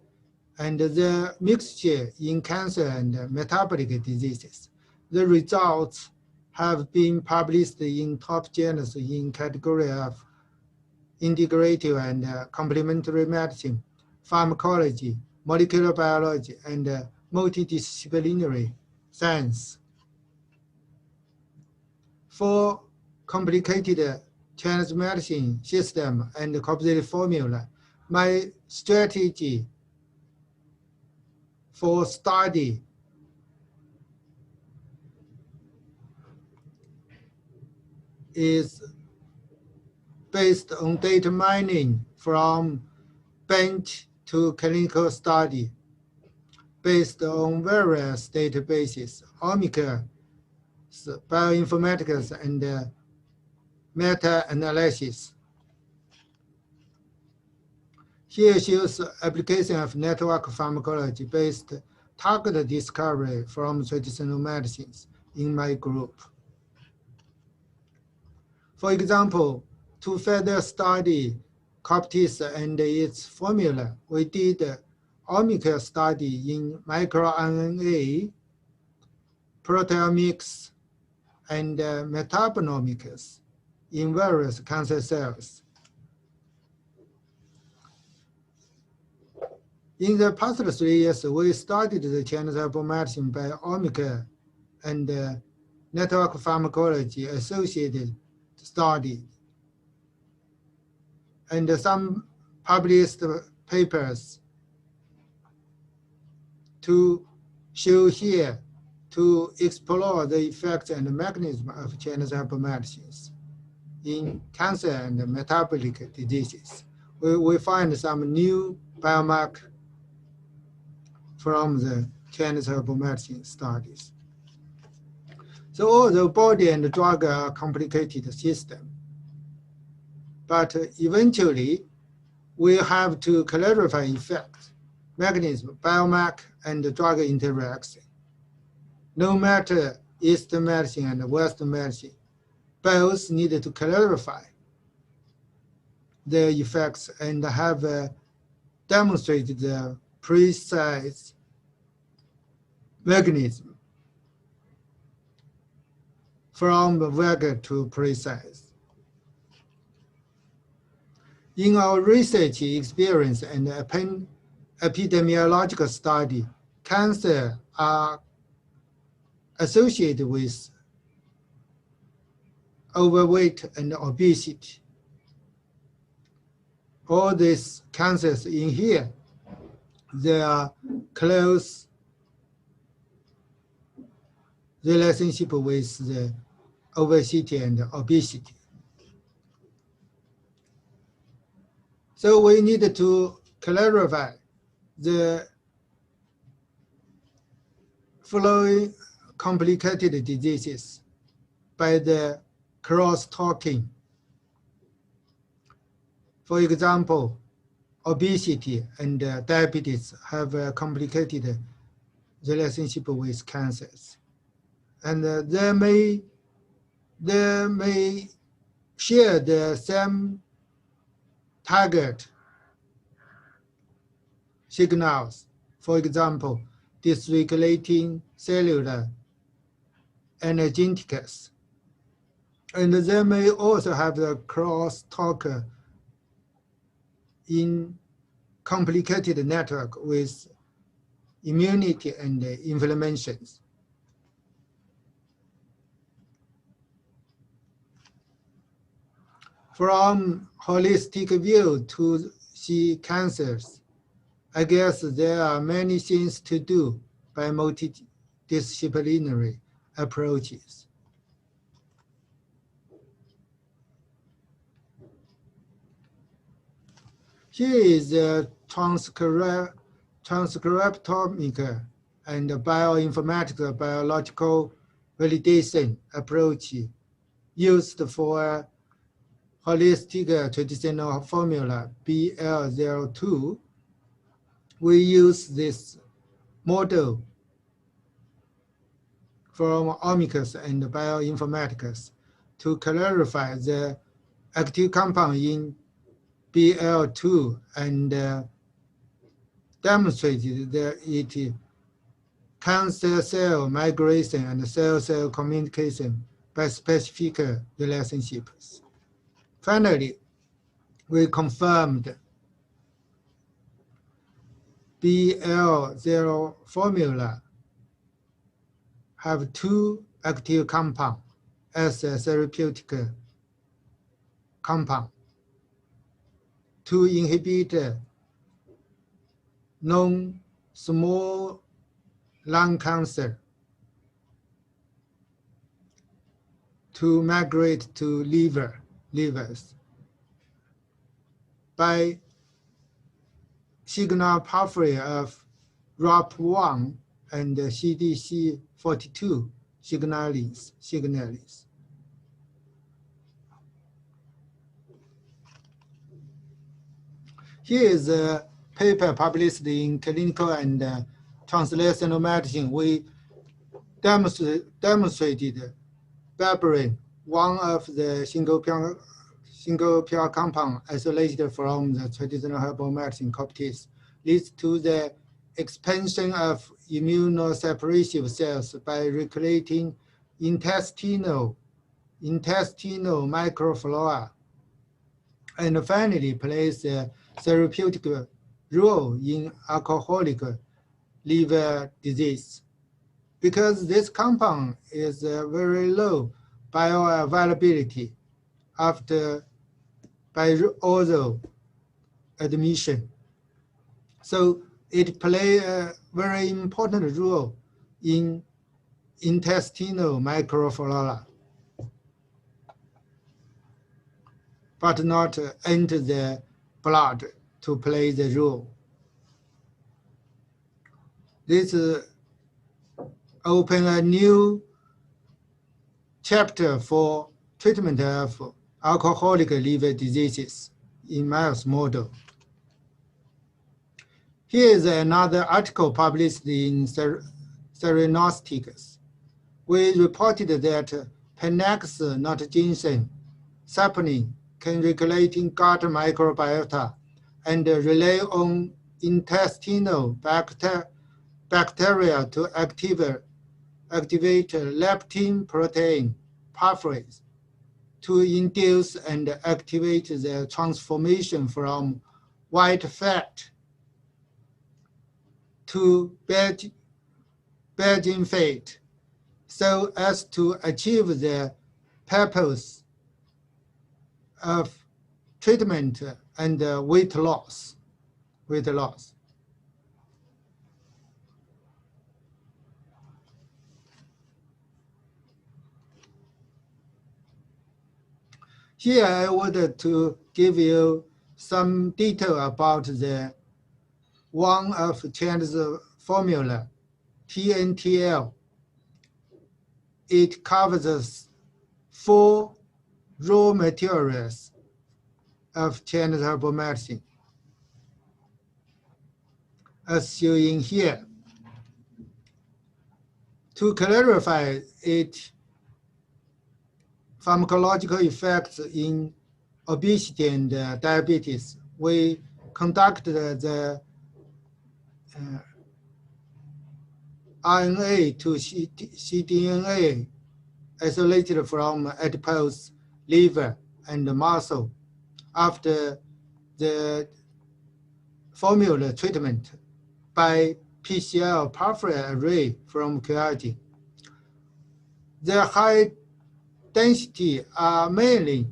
Speaker 5: and their mixture in cancer and metabolic diseases. The results have been published in top journals in category of integrative and complementary medicine, pharmacology, molecular biology, and multidisciplinary science. For complicated Chinese medicine system and composite formula, my strategy for study is based on data mining from bench to clinical study based on various databases, omics, bioinformatics, and meta-analysis. Here shows application of network pharmacology-based target discovery from traditional medicines in my group. For example, to further study Coptis and its formula, we did omics study in microRNA, proteomics, and metabolomics in various cancer cells. In the past 3 years, we studied the Chinese herbal medicine by omics and network pharmacology associated study, and some published papers to show here to explore the effects and mechanism of Chinese herbal medicines in cancer and metabolic diseases. We find some new biomarker from the Chinese herbal medicine studies. So although body and drug are a complicated system, but eventually we have to clarify effects, mechanism, biomarker, and drug interaction. No matter Eastern medicine and Western medicine, both need to clarify their effects and have demonstrated the precise mechanism from vague to precise. In our research experience and epidemiological study, cancer are associated with overweight and obesity. All these cancers in here, they are close relationship with the obesity and obesity. So we need to clarify the following complicated diseases by the cross-talking. For example, obesity and diabetes have a complicated relationship with cancers. And they may share the same target signals. For example, dysregulating cellular energetics. And they may also have the crosstalk in complicated network with immunity and inflammations. From holistic view to see cancers, I guess there are many things to do by multidisciplinary approaches. Here is the transcriptomic and bioinformatics biological validation approach used for holistic traditional formula BL02. We use this model from omics and bioinformatics to clarify the active compound in BL2 and demonstrated that it cancer cell migration and cell-cell communication by specific relationships. Finally, we confirmed BL0 formula have two active compounds as a therapeutic compound to inhibit non-small lung cancer to migrate to livers by signal pathway of ROP1 and CDC42 signalings. Here is a paper published in Clinical and Translational Medicine. We demonstrated berberine, one of the single pure compound isolated from the traditional herbal medicine cocktails, leads to the expansion of immunosuppressive cells by regulating intestinal microflora, and finally plays a therapeutic role in alcoholic liver disease. Because this compound is very low bioavailability by oral admission. So it plays a very important role in intestinal microflora, but not enter the blood to play the role. This opens a new chapter for treatment of alcoholic liver diseases in mouse model. Here is another article published in Theranostics. We reported that Panax, not ginseng, sapling can regulate gut microbiota and rely on intestinal bacteria to activate leptin protein pathways to induce and activate the transformation from white fat to Belgian fat, so as to achieve the purpose of treatment and weight loss. Here I wanted to give you some detail about the one of Chinese formula, Intl. It covers 4 raw materials of Chinese herbal medicine, as shown here. To clarify its pharmacological effects in obesity and diabetes, we conducted the RNA to cDNA isolated from adipose, liver, and muscle after the formula treatment by PCR pathway array from creatine. The high density are mainly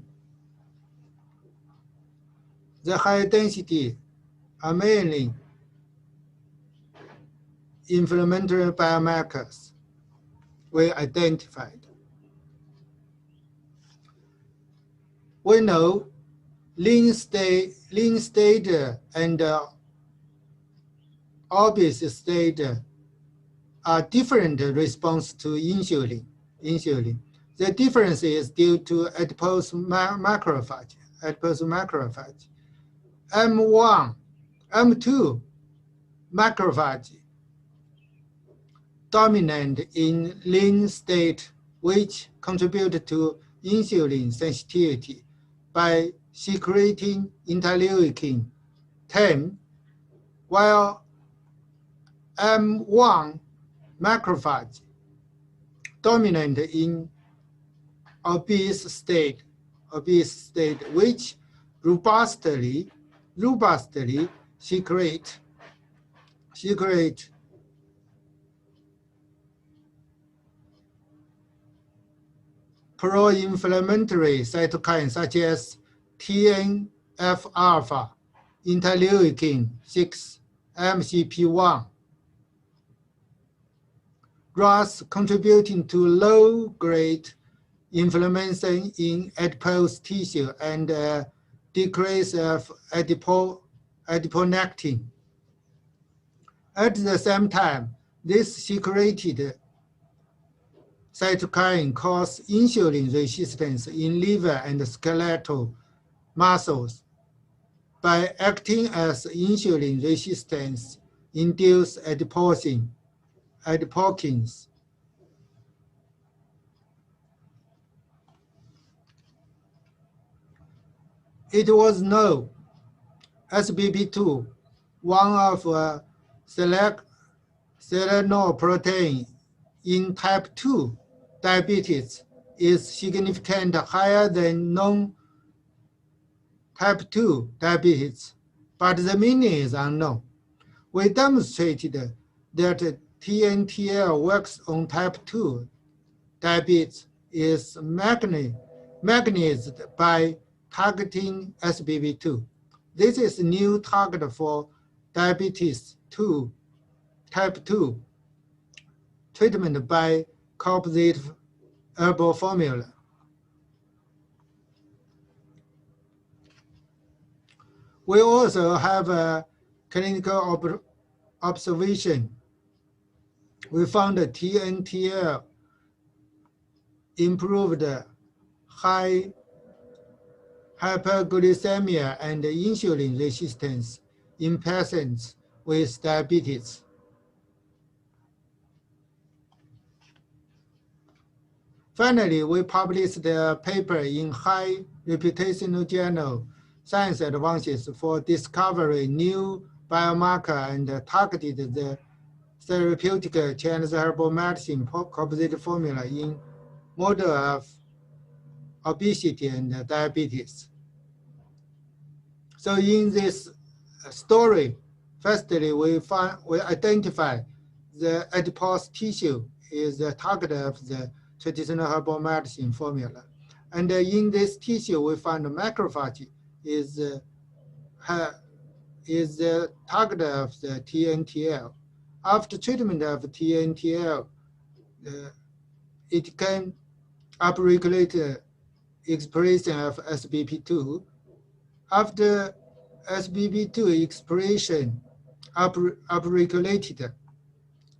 Speaker 5: The high density are mainly inflammatory biomarkers we identified. We know lean state and obese state are different response to insulin. The difference is due to adipose macrophage. M1, M2 macrophage dominant in lean state, which contribute to insulin sensitivity by secreting interleukin 10, while M1 macrophage dominant in obese state, which robustly secrete pro-inflammatory cytokines such as TNF-alpha, interleukin 6, MCP1, thus contributing to low-grade inflammation in adipose tissue and decrease of adiponectin. At the same time, this secreted cytokine cause insulin resistance in liver and skeletal muscles by acting as insulin resistance induced adipokines. It was known SBP2, one of selenoprotein in type 2 diabetes, is significantly higher than non-type 2 diabetes, but the meaning is unknown. We demonstrated that TNTL works on type 2 diabetes is mechanized by targeting SBP2. This is a new target for diabetes type 2 treatment by composite herbal formula. We also have a clinical observation. We found that TNTL improved high hyperglycemia and insulin resistance in patients with diabetes. Finally, we published a paper in high reputational journal Science Advances for discovering new biomarker and targeted the therapeutic Chinese herbal medicine composite formula in model of obesity and diabetes. So in this story, firstly, we identify the adipose tissue is the target of the traditional herbal medicine formula. And in this tissue, we find the macrophage is the target of the TNTL. After treatment of TNTL, it can upregulate expression of SBP2. After SBP2 expression upregulated,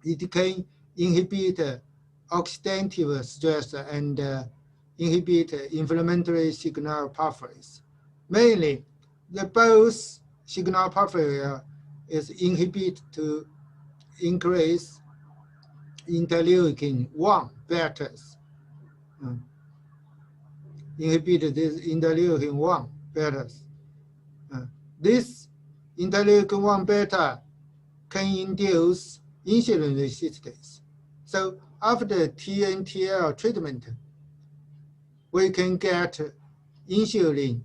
Speaker 5: it can inhibit oxidative stress and inhibit inflammatory signal pathways. Mainly, the both signal pathway is inhibited to increase interleukin-1 betas. Inhibit this interleukin-1 betas. This interleukin-1 beta can induce insulin resistance. So after TNTL treatment, we can get insulin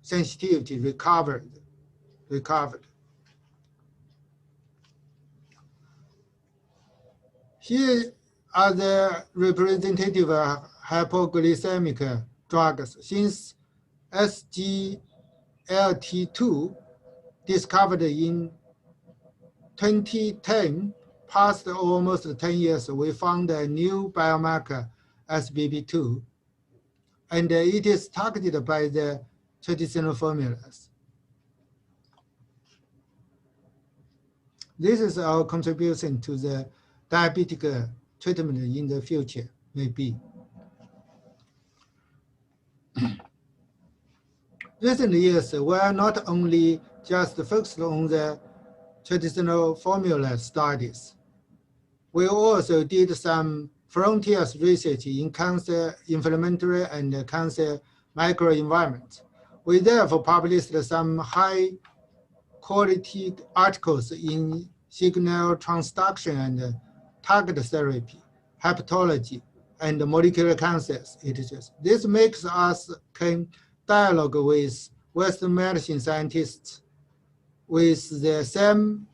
Speaker 5: sensitivity recovered. Here are the representative hypoglycemic drugs. Since SGLT2 LT2 discovered in 2010, past almost 10 years, we found a new biomarker, SBB2, and it is targeted by the traditional formulas. This is our contribution to the diabetic treatment in the future, maybe. Recent years, we are not only just focused on the traditional formula studies. We also did some frontiers research in cancer inflammatory and cancer microenvironment. We therefore published some high-quality articles in signal transduction and target therapy, hepatology, and molecular cancers. This makes us can dialogue with Western medicine scientists with the same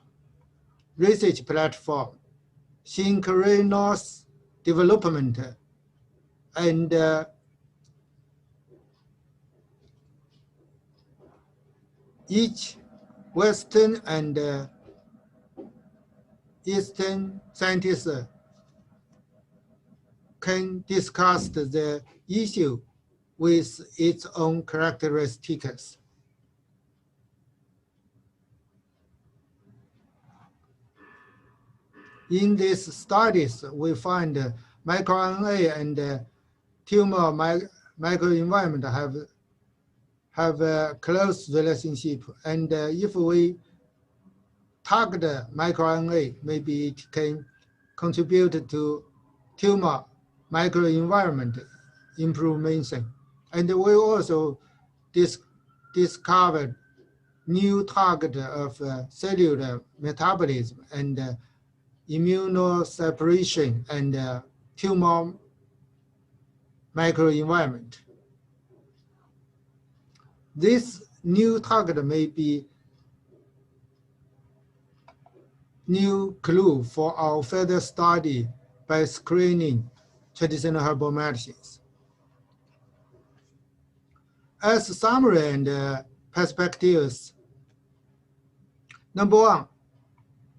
Speaker 5: research platform, synchronous development, and each Western and Eastern scientists can discuss the issue with its own characteristics. In these studies, we find microRNA and tumor microenvironment have a close relationship, and if we target microRNA, maybe it can contribute to tumor microenvironment improvement. And we also discovered new target of cellular metabolism and immunosuppression and tumor microenvironment. This new target may be new clue for our further study by screening traditional herbal medicines. As summary and perspectives, number one,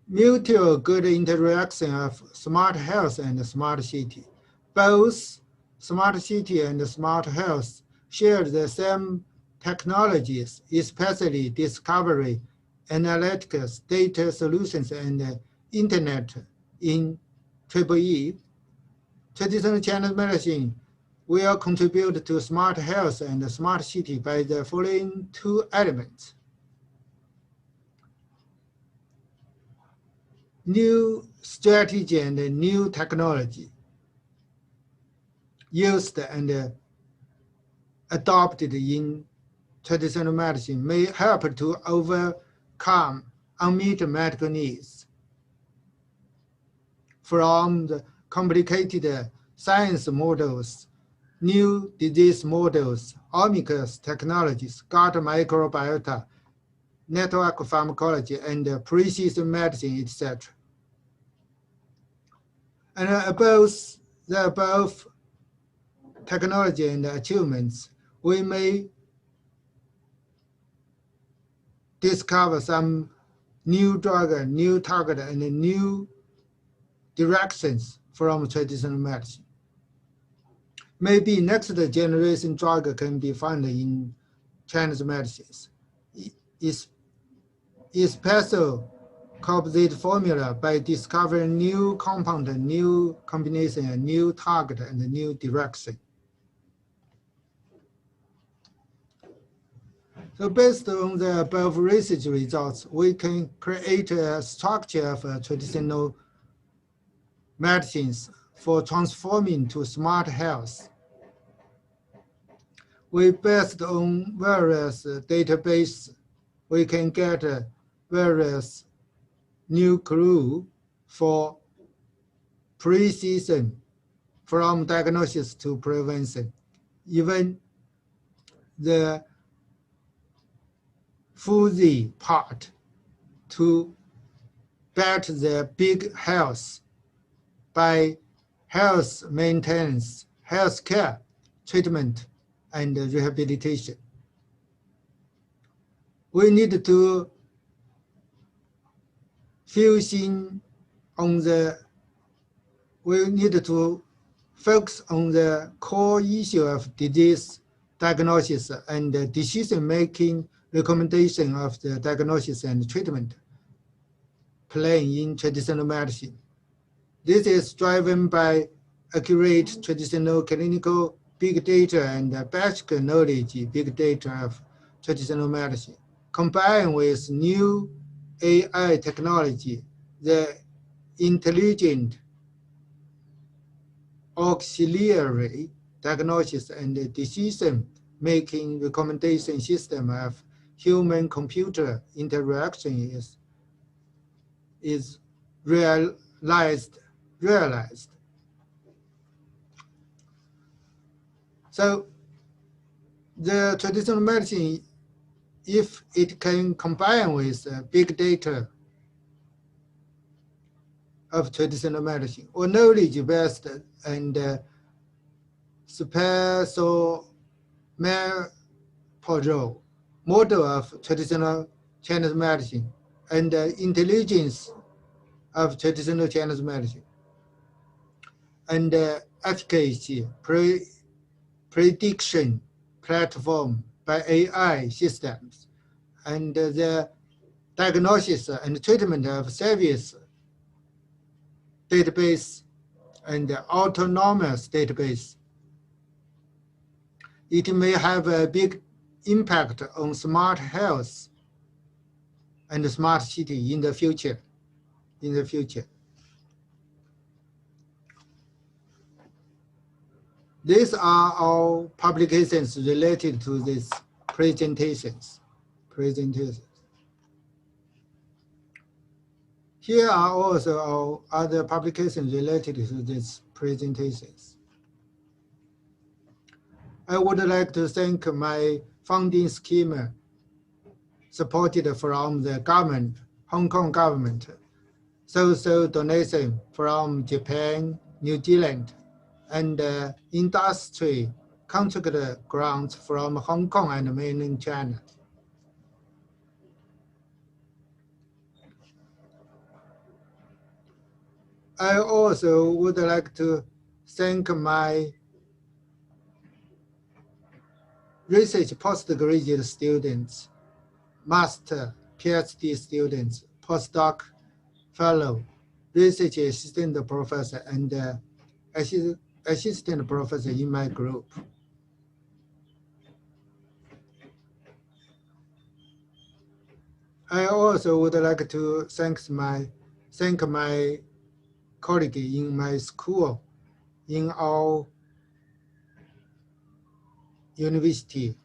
Speaker 5: mutual good interaction of smart health and smart city. Both smart city and smart health share the same technologies, especially discovery, analytics, data solutions, and internet in EEE. Traditional Chinese medicine will contribute to smart health and smart city by the following two elements. New strategy and new technology used and adopted in traditional medicine may help to overcome unmet medical needs. From the complicated science models, new disease models, omics technologies, gut microbiota, network pharmacology, and precision medicine, etc. And the above technology and achievements, we may discover some new drug, new target, and new directions from traditional medicine. Maybe next generation drug can be found in Chinese medicines. Especially composite formula by discovering new compound, new combination, a new target, and a new direction. So based on the above research results, we can create a structure of traditional medicines for transforming to smart health. We based on various databases, we can get various new clue for precision from diagnosis to prevention. Even the fuzzy part to bet the big health by health maintenance, health care, treatment, and rehabilitation. we need to focus on the core issue of disease diagnosis and decision-making recommendation of the diagnosis and treatment playing in traditional medicine. This is driven by accurate traditional clinical big data and basic knowledge big data of traditional medicine, combined with new AI technology, the intelligent auxiliary diagnosis and decision-making recommendation system of human-computer interaction is realized. So the traditional medicine, if it can combine with big data of traditional medicine or knowledge-based and special model of traditional Chinese medicine and intelligence of traditional Chinese medicine and efficacy prediction platform by AI systems and the diagnosis and treatment of service database and autonomous database. It may have a big impact on smart health and smart city in the future. These are all publications related to these presentations. Here are also our other publications related to these presentations. I would like to thank my funding scheme supported from the government, Hong Kong government, social donation from Japan, New Zealand, and industry contract grants from Hong Kong and mainland China. I also would like to thank my research postgraduate students, master, PhD students, postdoc fellow, research assistant professor, and assistant professor in my group. I also would like to thank my colleague in my school, in our university,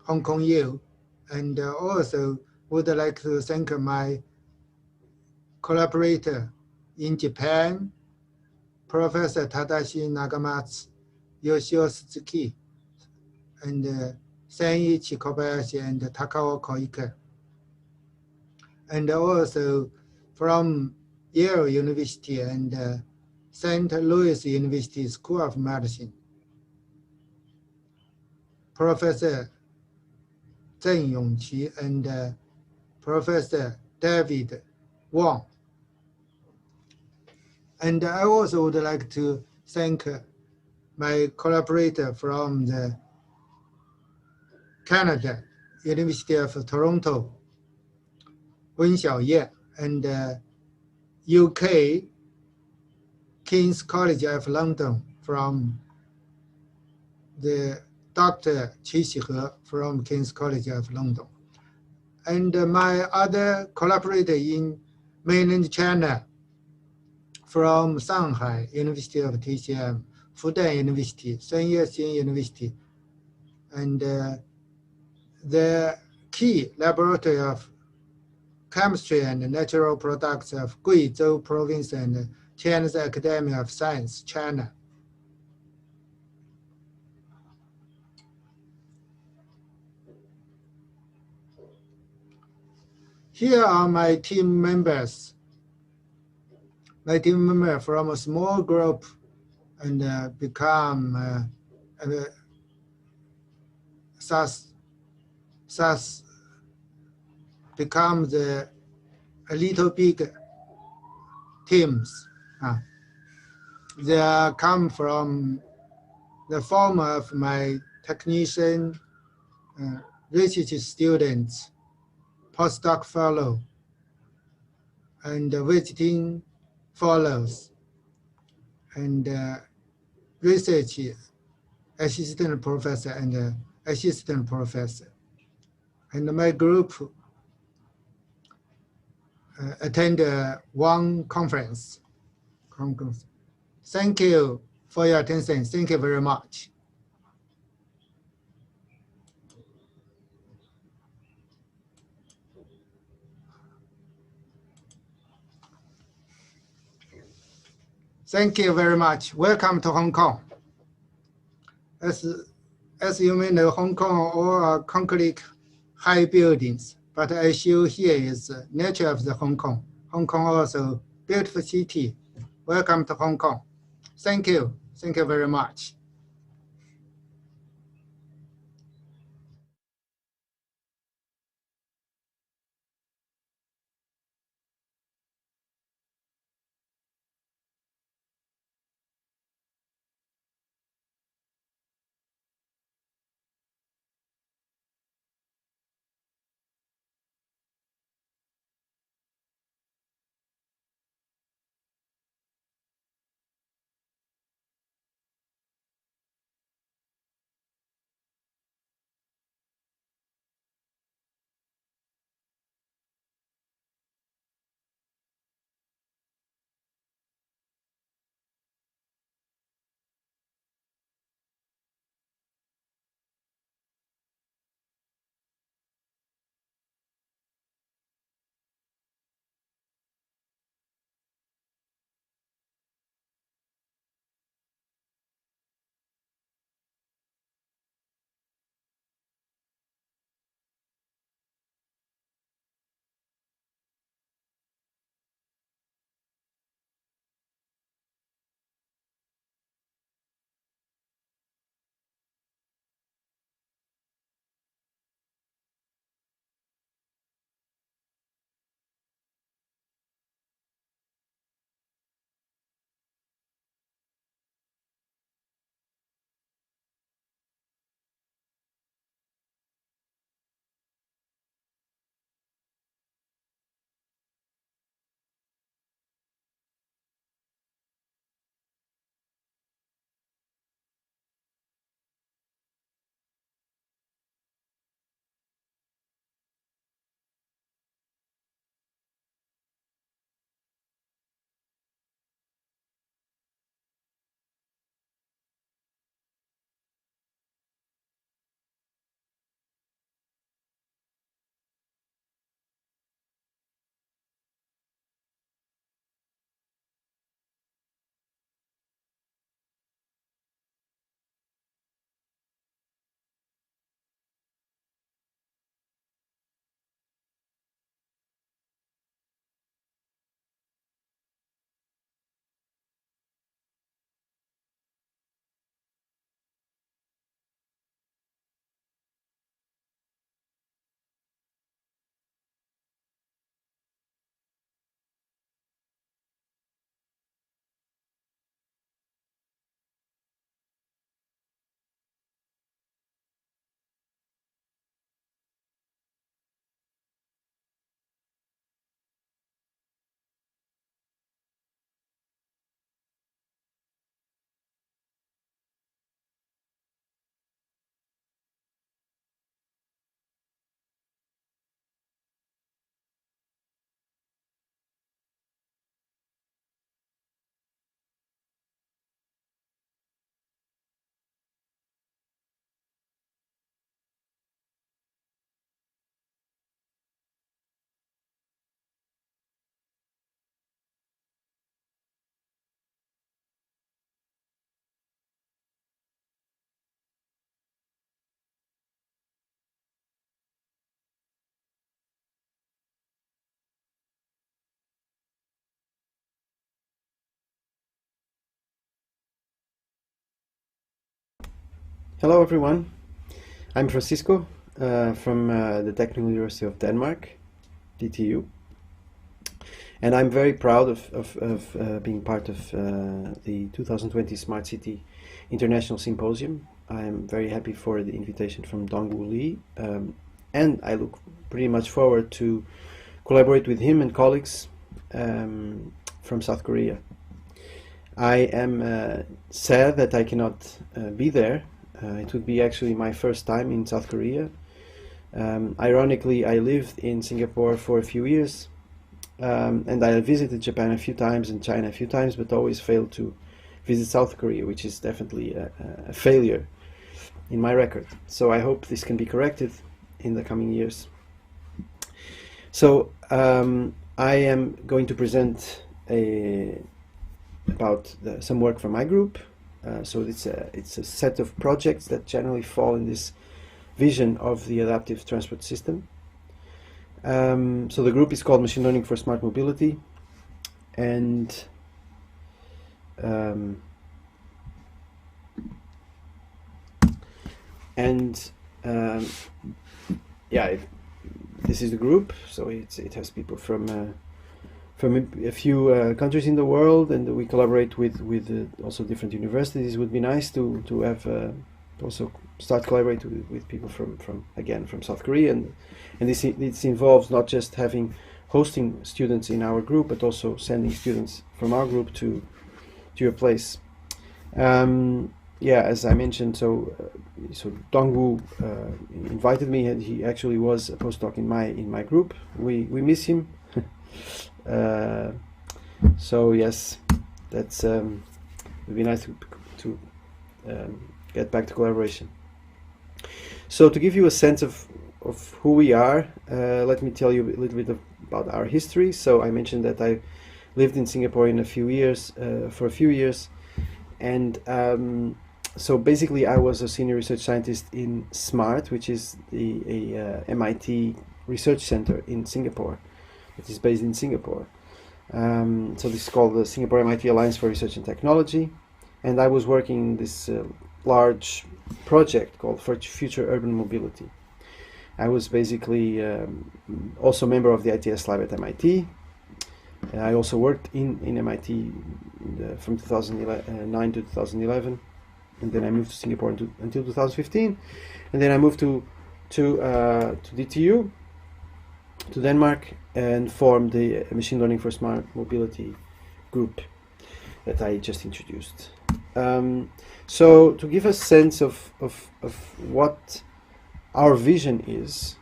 Speaker 5: Hong Kong U, and also would like to thank my collaborator in Japan, Professor Tadashi Nagamatsu, Yoshio Suzuki, and Senichi Kobayashi and Takao Koike. And also from Yale University and St. Louis University School of Medicine, Professor Zheng Yongqi and Professor David Wang. And I also would like to thank my collaborator from the Canada, University of Toronto, Wen Xiaoye, and UK, King's College of London from the Dr. Qi Xihe from King's College of London. And my other collaborator in mainland China from Shanghai, University of TCM, Fudan University, Sun Yat-sen University, and the key laboratory of chemistry and natural products of Guizhou Province and Chinese Academy of Science, China. Here are my team members. My team member from a small group and become such become a little big teams. They come from the form of my technician, research students, postdoc fellow, and visiting fellows, and research assistant professor and assistant professor. And my group attend one conference. Thank you for your attention. Thank you very much. Thank you very much. Welcome to Hong Kong. As you may know, Hong Kong all are concrete high buildings, but I show here is the nature of the Hong Kong. Hong Kong also beautiful city. Welcome to Hong Kong. Thank you. Thank you very much.
Speaker 6: Hello everyone, I'm Francisco from the Technical University of Denmark, DTU. And I'm very proud of being part of the 2020 Smart City International Symposium. I'm very happy for the invitation from Dongwoo Lee, and I look pretty much forward to collaborate with him and colleagues from South Korea. I am sad that I cannot be there. It would be actually my first time in South Korea. Ironically, I lived in Singapore for a few years, and I visited Japan a few times and China a few times, but always failed to visit South Korea, which is definitely a failure in my record. So I hope this can be corrected in the coming years. So I am going to present about some work from my group. So it's a set of projects that generally fall in this vision of the adaptive transport system. So the group is called Machine Learning for Smart Mobility, and yeah, this is the group. So it has people from a few countries in the world, and we collaborate with also different universities. It would be nice to have also start collaborating with people from South Korea, and this involves not just hosting students in our group, but also sending students from our group to your place. Yeah, as I mentioned, so Dongwoo invited me, and he actually was a postdoc in my group. We miss him. So yes, that's would be nice to get back to collaboration. So to give you a sense of who we are, let me tell you a little bit about our history. So I mentioned that I lived in Singapore for a few years, and so basically I was a senior research scientist in SMART, which is a MIT research center in Singapore. It is based in Singapore. So this is called the Singapore MIT Alliance for Research and Technology, and I was working in this large project called Future Urban Mobility. I was basically also a member of the ITS lab at MIT. I also worked in MIT from 2009 to 2011, and then I moved to Singapore until 2015, and then I moved to DTU, to Denmark, and formed the Machine Learning for Smart Mobility group that I just introduced. So to give a sense of what our vision is,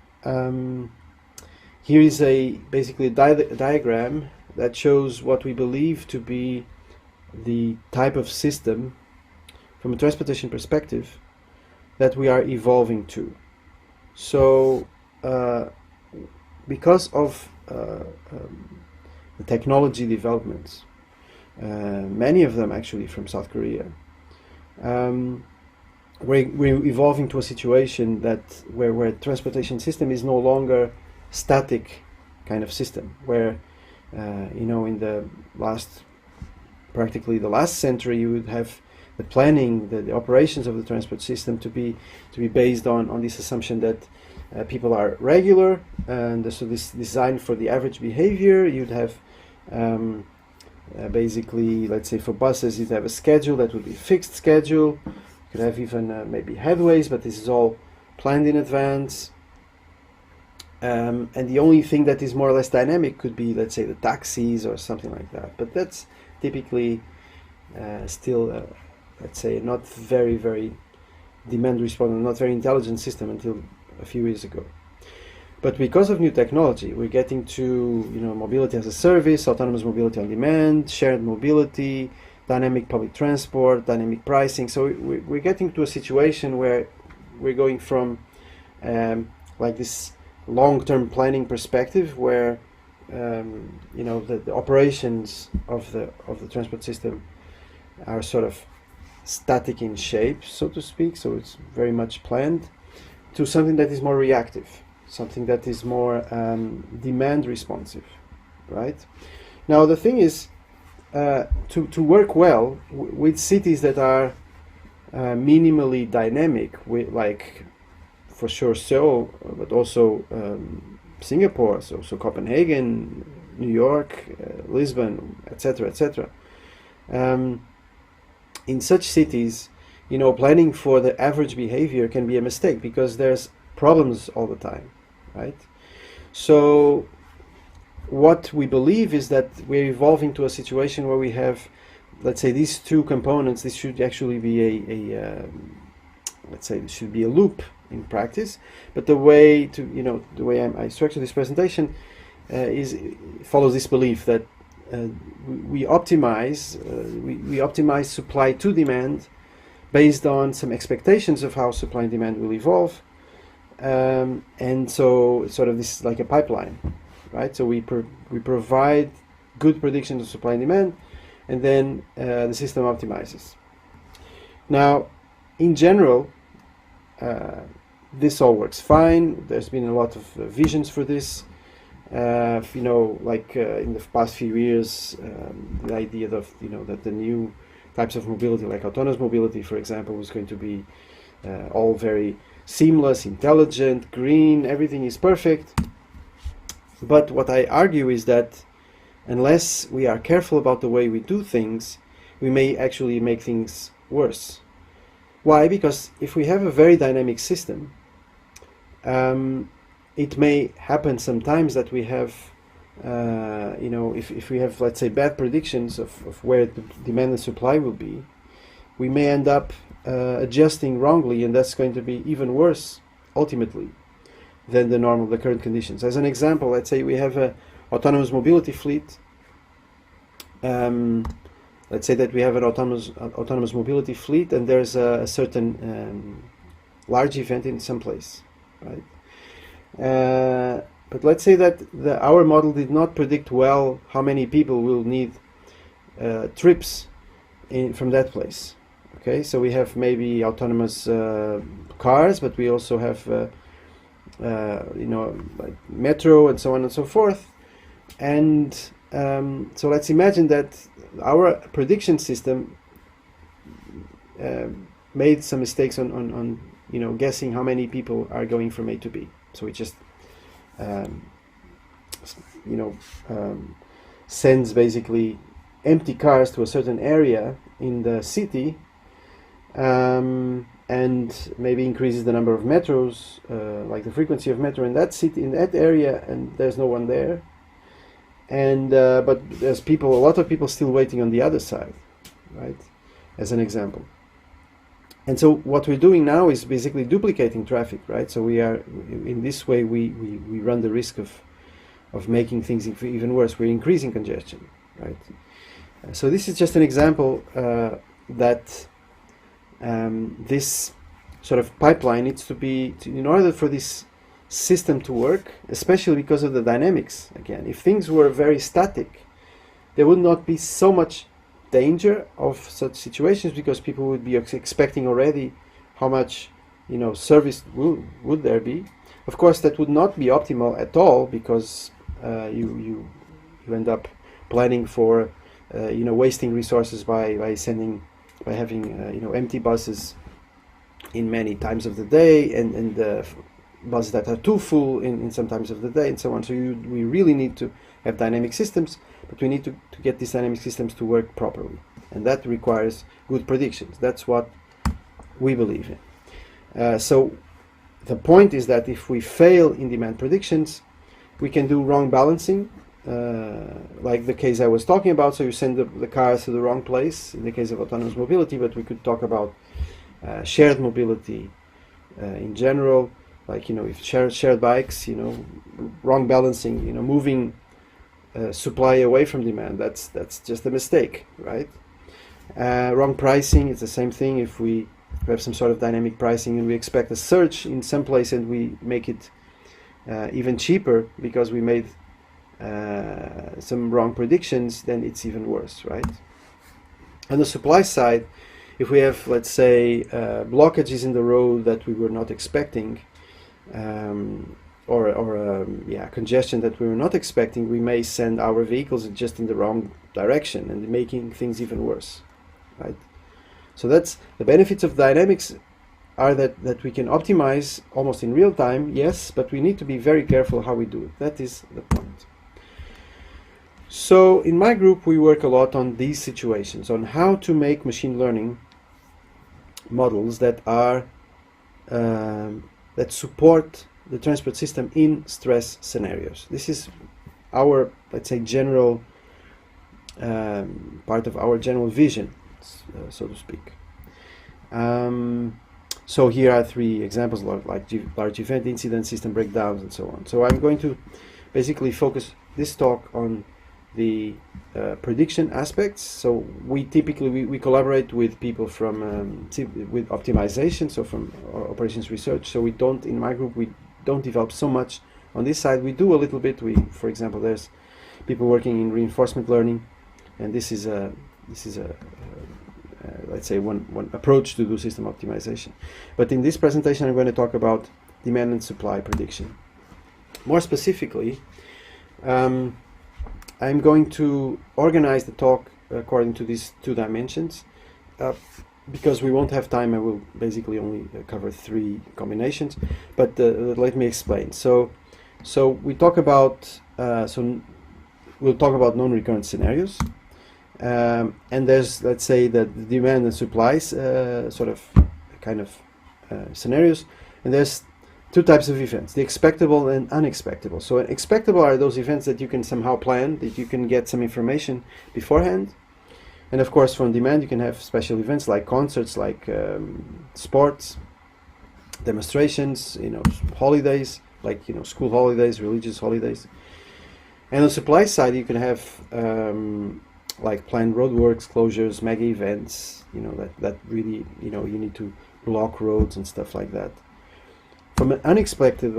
Speaker 6: here is basically a diagram that shows what we believe to be the type of system from a transportation perspective that we are evolving to. So because of the technology developments, many of them actually from South Korea, we're evolving to a situation where transportation system is no longer static kind of system, where in the practically the last century, you would have the planning, the operations of the transport system to be based on this assumption that people are regular, and so this designed for the average behavior. You'd have basically, let's say for buses, you'd have a schedule that would be a fixed schedule. You could have even maybe headways, but this is all planned in advance. And the only thing that is more or less dynamic could be, let's say, the taxis or something like that. But that's typically still, let's say, not very, very demand respondent, not very intelligent system until a few years ago. But because of new technology, we're getting to mobility as a service, autonomous mobility on demand, shared mobility, dynamic public transport, dynamic pricing. So we're getting to a situation where we're going from like this long-term planning perspective, where the operations of the transport system are sort of static in shape, so to speak. So it's very much planned, to something that is more reactive, something that is more demand responsive, right? Now the thing is, to work well with cities that are minimally dynamic, with like for sure Seoul, but also Singapore, so Copenhagen, New York, Lisbon, etc., etc. In such cities, you know, planning for the average behavior can be a mistake because there's problems all the time, right? So what we believe is that we're evolving to a situation where we have, let's say, these two components. This should actually be let's say, it should be a loop in practice. But the way to, you know, the way I structure this presentation follows this belief that we optimize supply to demand based on some expectations of how supply and demand will evolve, and so it's sort of this like a pipeline, right? So we provide good predictions of supply and demand, and then the system optimizes. Now, in general, this all works fine. There's been a lot of visions for this. You know, like in the past few years, the idea of, you know, that the new types of mobility, like autonomous mobility, for example, was going to be all very seamless, intelligent, green, everything is perfect. But what I argue is that unless we are careful about the way we do things, we may actually make things worse. Why? Because if we have a very dynamic system, it may happen sometimes that we have, you know, if we have, let's say, bad predictions of where the demand and supply will be, we may end up adjusting wrongly, and that's going to be even worse, ultimately, than the current conditions. As an example, let's say we have an autonomous mobility fleet. Let's say that we have an autonomous mobility fleet, and there's a certain large event in some place, right? But let's say that our model did not predict well how many people will need trips from that place. Okay, so we have maybe autonomous cars, but we also have you know, like metro and so on and so forth. And so let's imagine that our prediction system made some mistakes on you know, guessing how many people are going from A to B. So it just you know, sends basically empty cars to a certain area in the city, and maybe increases the number of metros, like the frequency of metro in that city, in that area, and there's no one there. And but there's a lot of people still waiting on the other side, right? As an example. And so what we're doing now is basically duplicating traffic, right? So we are, in this way, we run the risk of making things even worse. We're increasing congestion, right? So this is just an example that this sort of pipeline needs to be, in order for this system to work, especially because of the dynamics. Again, if things were very static, there would not be so much danger of such situations, because people would be expecting already how much, you know, service would there be. Of course, that would not be optimal at all, because you end up planning for you know, wasting resources by having you know, empty buses in many times of the day, and buses that are too full in some times of the day, and so on. So we really need to have dynamic systems, but we need to get these dynamic systems to work properly, and that requires good predictions. That's what we believe in. So the point is that if we fail in demand predictions, we can do wrong balancing, like the case I was talking about. So you send the cars to the wrong place in the case of autonomous mobility, but we could talk about shared mobility in general, like, you know, if shared bikes, you know, wrong balancing, you know, moving supply away from demand, that's just a mistake, right? Wrong pricing, it's the same thing. If we have some sort of dynamic pricing and we expect a surge in some place, and we make it even cheaper because we made some wrong predictions, then it's even worse, right? On the supply side, if we have, let's say, blockages in the road that we were not expecting, or congestion that we were not expecting, we may send our vehicles just in the wrong direction and making things even worse, right? So that's the benefits of dynamics are that we can optimize almost in real time, yes, but we need to be very careful how we do it. That is the point. So in my group, we work a lot on these situations, on how to make machine learning models that are that support the transport system in stress scenarios. This is our, let's say, general part of our general vision, so to speak. So here are 3 examples, like large event, incident, system breakdowns, and so on. So I'm going to basically focus this talk on the prediction aspects. So we typically we collaborate with people from with optimization, so from operations research. So we don't, in my group, we don't develop so much on this side. We do a little bit. For example, there's people working in reinforcement learning, and this is a let's say one approach to do system optimization. But in this presentation, I'm going to talk about demand and supply prediction. More specifically, I'm going to organize the talk according to these 2 dimensions. Because we won't have time, I will basically only cover 3 combinations. But let me explain. So we talk about we'll talk about non-recurrent scenarios. And there's, let's say, the demand and supplies scenarios, and there's 2 types of events: the expectable and unexpectable. So expectable are those events that you can somehow plan, that you can get some information beforehand. And of course, from demand, you can have special events like concerts, like sports, demonstrations, holidays, like school holidays, religious holidays. And on the supply side, you can have like planned roadworks, closures, mega events, that really, you need to block roads and stuff like that. From an unexpected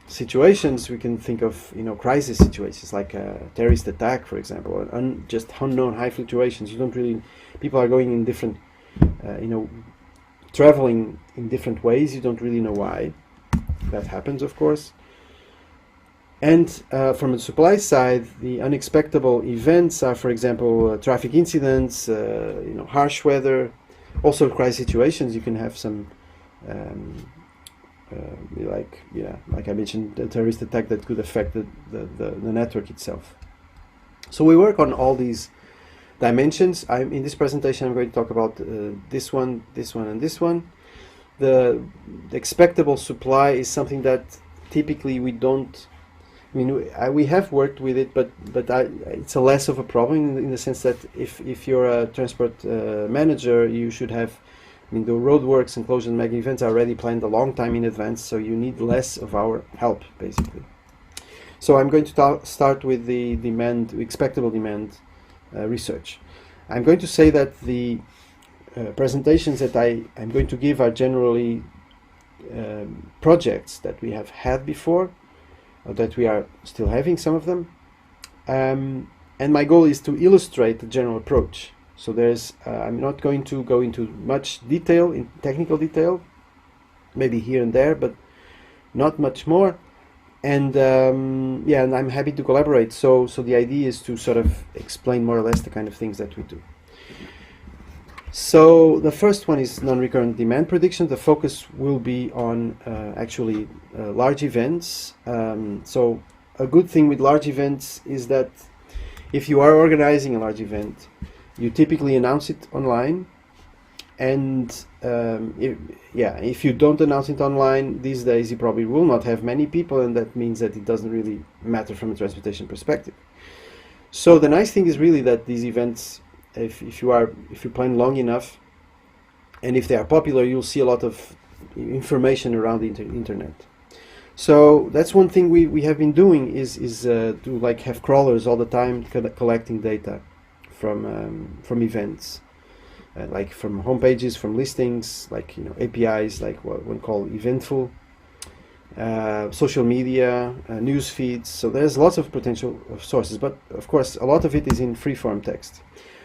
Speaker 6: situations, we can think of, crisis situations like a terrorist attack, for example, or just unknown high fluctuations. You don't really, people are going in different, traveling in different ways. You don't really know why that happens, of course. And from the supply side, the unexpected events are, for example, traffic incidents, harsh weather, also crisis situations. You can have some, like I mentioned, a terrorist attack that could affect the network itself. So we work on all these dimensions. In this presentation, I'm going to talk about this one, and this one. The expectable supply is something that typically we don't. We have worked with it, but it's a less of a problem in the sense that if you're a transport manager, you should have, the roadworks and closure and mega events are already planned a long time in advance, so you need less of our help, basically. So I'm going to start with the expectable demand research. I'm going to say that the presentations that I'm going to give are generally projects that we have had before, or that we are still having some of them, and my goal is to illustrate the general approach. So I'm not going to go into much detail, in technical detail, maybe here and there, but not much more. And and I'm happy to collaborate. So the idea is to sort of explain more or less the kind of things that we do. So the first one is non-recurrent demand prediction. The focus will be on actually large events. So a good thing with large events is that if you are organizing a large event, you typically announce it online. And if you don't announce it online, these days you probably will not have many people, and that means that it doesn't really matter from a transportation perspective. So the nice thing is really that these events, if you plan long enough, and if they are popular, you'll see a lot of information around the internet. So that's one thing we have been doing is to like have crawlers all the time collecting data from events, like from homepages, from listings, like APIs, like what one call Eventful, social media, news feeds. So there's lots of potential sources, but of course a lot of it is in free-form text.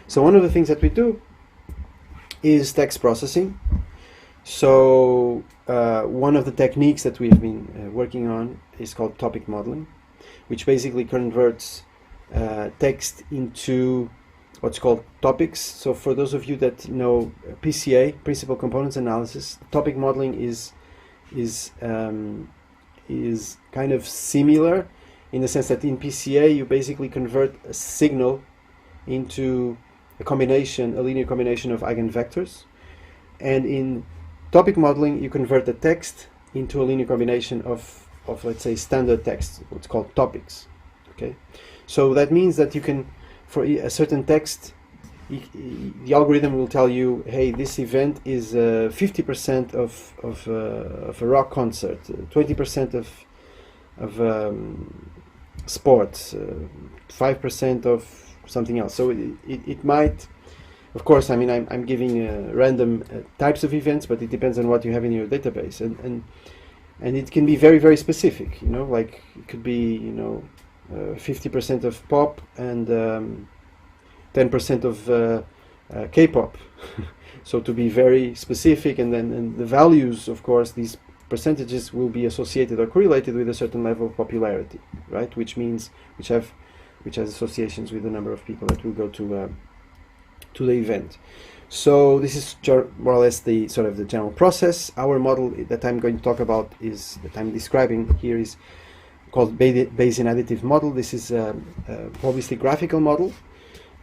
Speaker 6: So one of the things that we do is text processing. So one of the techniques that we've been working on is called topic modeling, which basically converts text into what's called topics. So for those of you that know PCA, Principal Components Analysis, topic modeling is kind of similar in the sense that in PCA you basically convert a signal into a linear combination of eigenvectors, and in topic modeling you convert the text into a linear combination of let's say standard text, what's called topics. Okay, so that means that you can, for a certain text, the algorithm will tell you, hey, this event is 50% of a rock concert, 20% of sports, 5% of something else. So it might, of course, I mean, I'm giving random types of events, but it depends on what you have in your database, and it can be very, very specific. You know, like it could be 50% of pop and 10% of K-pop. So to be very specific, and the values, of course, these percentages will be associated or correlated with a certain level of popularity, right? Which has associations with the number of people that will go to the event. So this is more or less the sort of the general process. Our model that I'm going to talk about that I'm describing here is called Bayesian additive model. This is obviously graphical model.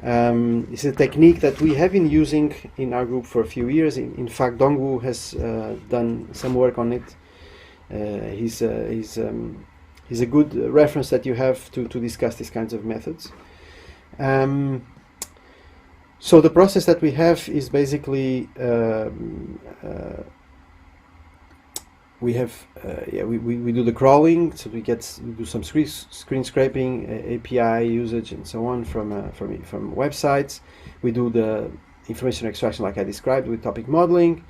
Speaker 6: It's a technique that we have been using in our group for a few years. In fact, Dongwoo has done some work on it. He's a good reference that you have to discuss these kinds of methods. So the process that we have is basically we do the crawling, so we do some screen scraping, API usage, and so on from websites. We do the information extraction like I described with topic modeling.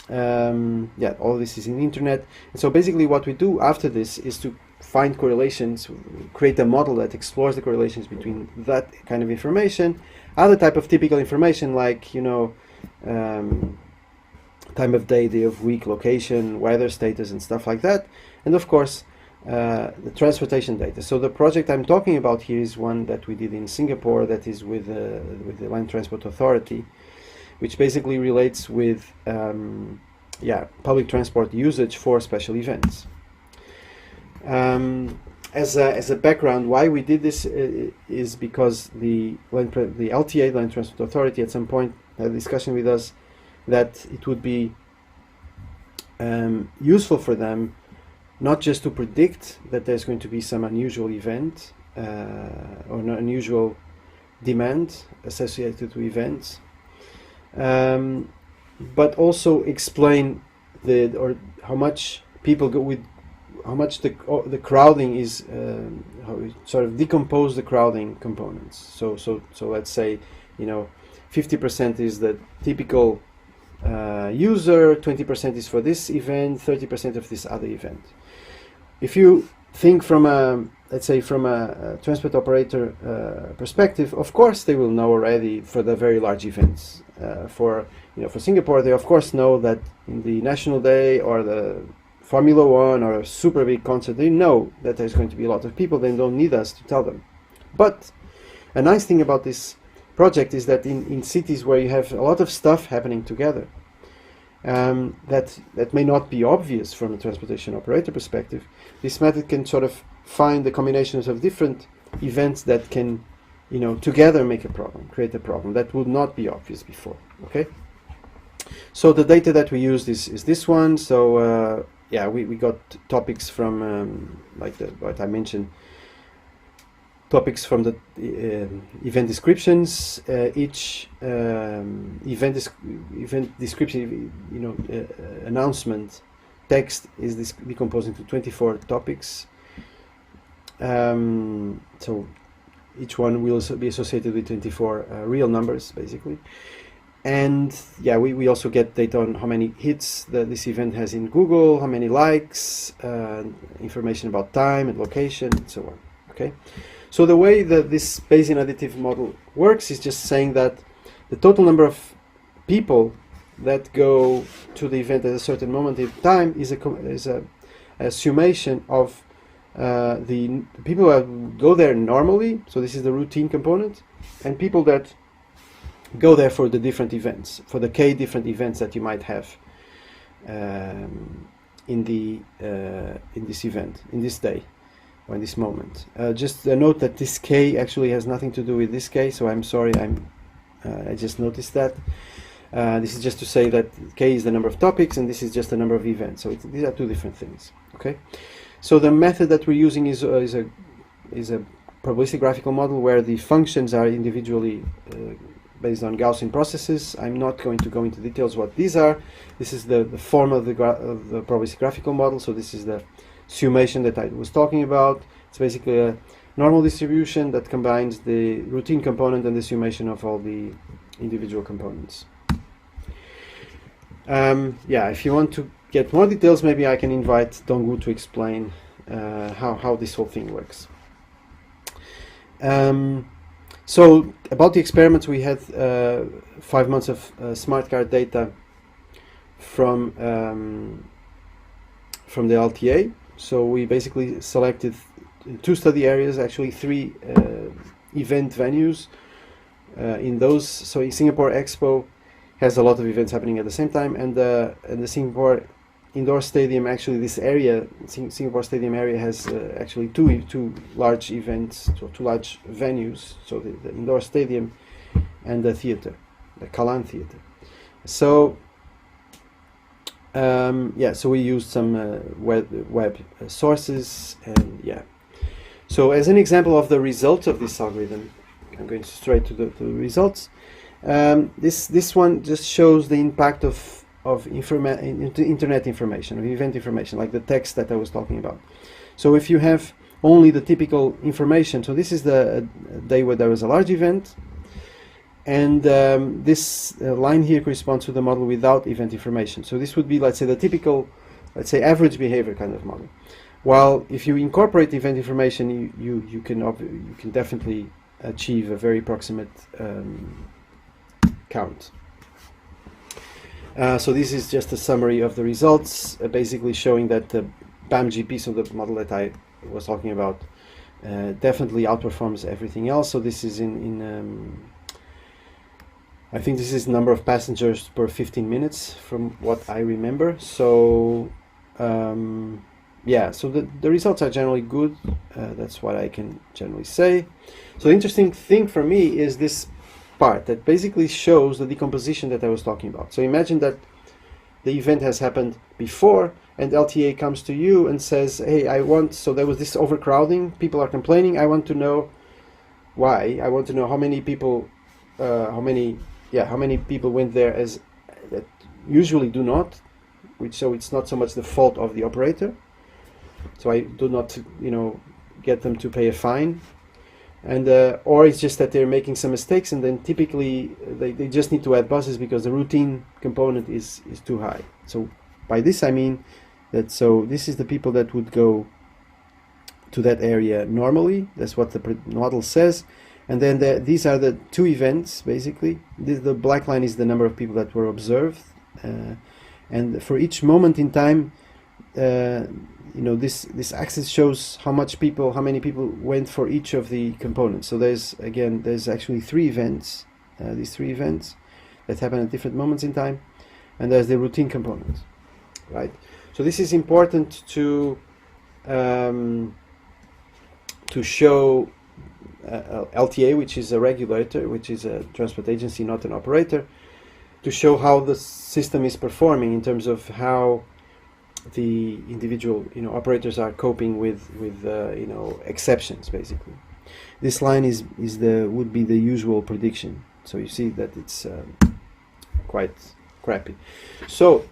Speaker 6: All this is in the internet. And so basically what we do after this is to find correlations, create a model that explores the correlations between that kind of information, other type of typical information like time of day, day of week, location, weather status, and stuff like that, and of course the transportation data. So the project I'm talking about here is one that we did in Singapore, that is with the Land Transport Authority, which basically relates with public transport usage for special events. As a background, why we did this is because the LTA, Land Transport Authority, at some point had a discussion with us that it would be useful for them not just to predict that there's going to be some unusual event or an unusual demand associated to events, but also explain how much people go with, how much the crowding is, how we sort of decompose the crowding components. So let's say 50% is the typical user, 20% is for this event, 30% of this other event. If you think from a transport operator perspective, of course they will know already for the very large events. For Singapore, they of course know that in the National Day or the Formula One or a super big concert, they know that there's going to be a lot of people. They don't need us to tell them. But a nice thing about this project is that in cities where you have a lot of stuff happening together, that may not be obvious from a transportation operator perspective, this method can sort of find the combinations of different events that can, together create a problem that would not be obvious before. Okay. So the data that we used is this one. So we got topics from what I mentioned. Topics from the event descriptions. Each event description, announcement text is decomposed into 24 topics. So each one will also be associated with 24 real numbers, basically. And we also get data on how many hits this event has in Google, how many likes, information about time and location, and so on. Okay. So the way that this Bayesian additive model works is just saying that the total number of people that go to the event at a certain moment in time is a summation of the people that go there normally, so this is the routine component, and people that go there for the different events, for the K different events that you might have in this event, in this day, or in this moment. Just note that this K actually has nothing to do with this K, so I'm sorry, I just noticed that. This is just to say that K is the number of topics, and this is just the number of events. So these are two different things. Okay. So the method that we're using is a probabilistic graphical model where the functions are individually based on Gaussian processes. I'm not going to go into details what these are. This is the form of the probabilistic graphical model. So this is the summation that I was talking about. It's basically a normal distribution that combines the routine component and the summation of all the individual components. Yeah, if you want to get more details, maybe I can invite Donggu to explain how this whole thing works. So about the experiments, we had 5 months of smart card data from the LTA. So we basically selected 2 study areas, actually 3 event venues in those. So in Singapore Expo has a lot of events happening at the same time, and the Singapore Indoor Stadium, actually this area, Singapore Stadium area, has actually two large events, so 2 large venues, so the Indoor Stadium and the theater, the Kalan Theater. So yeah, so we used some web sources, and yeah. So as an example of the results of this algorithm, I'm going straight to the results. This one just shows the impact of internet information, of event information, like the text that I was talking about. So if you have only the typical information, so this is the day where there was a large event, and this line here corresponds to the model without event information. So this would be, let's say, the typical, let's say, average behavior kind of model. While if you incorporate event information, you can definitely achieve a very approximate count. So this is just a summary of the results, basically showing that the BAM-GP, so the model that I was talking about, definitely outperforms everything else. So this is I think this is number of passengers per 15 minutes from what I remember. So yeah, so the results are generally good. That's what I can generally say. So the interesting thing for me is this part that basically shows the decomposition that I was talking about. So imagine that the event has happened before, and LTA comes to you and says, hey, so there was this overcrowding, people are complaining, I want to know why, I want to know how many people people went there as that usually do not, so it's not so much the fault of the operator, so I do not, get them to pay a fine. And or it's just that they're making some mistakes, and then typically they just need to add buses because the routine component is too high. So by this I mean that, so this is the people that would go to that area normally. That's what the model says. And then these are the 2 events basically. The black line is the number of people that were observed, and for each moment in time, this axis shows how many people went for each of the components. So there's actually 3 events, these 3 events that happen at different moments in time, and there's the routine component, right? So this is important to show LTA, which is a regulator, which is a transport agency, not an operator, to show how the system is performing in terms of how the individual operators are coping with exceptions. Basically, this line would be the usual prediction. So you see that it's quite crappy. So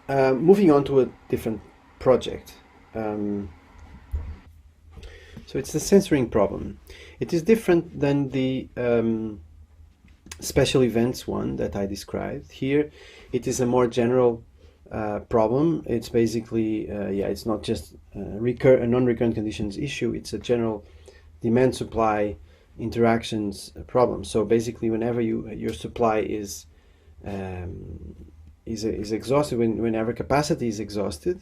Speaker 6: moving on to a different project. So it's the censoring problem. It is different than the special events one that I described. Here it is a more general problem. It's basically it's not just a non-recurrent conditions ixue. It's a general demand supply interactions problem. So basically, whenever your supply is exhausted, whenever capacity is exhausted,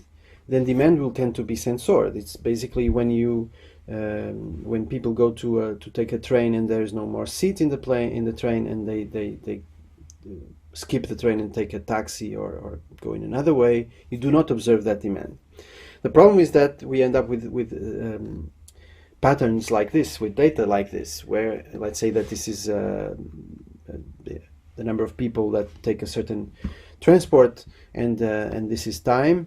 Speaker 6: then demand will tend to be censored. It's basically when people go to take a train and there is no more seat in the train, and they skip the train and take a taxi or go in another way, you do not observe that demand. The problem is that we end up with patterns like this, with data like this, where let's say that this is the number of people that take a certain transport, and this is time,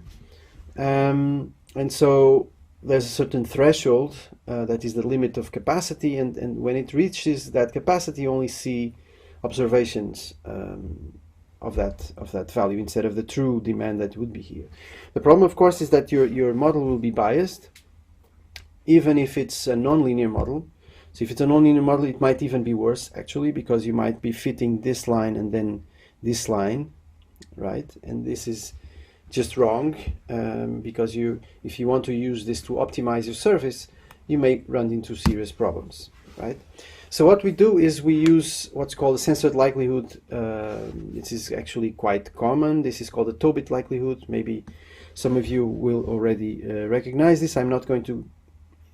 Speaker 6: and so there's a certain threshold that is the limit of capacity, and when it reaches that capacity, you only see observations of that value instead of the true demand that would be here. The problem, of course, is that your model will be biased, even if it's a non-linear model. So if it's a non-linear model, it might even be worse, actually, because you might be fitting this line and then this line, right? And this is just wrong, because if you want to use this to optimize your service, you may run into serious problems, right? So what we do is we use what's called a censored likelihood. This is actually quite common. This is called a Tobit likelihood. Maybe some of you will already recognize this. I'm not going to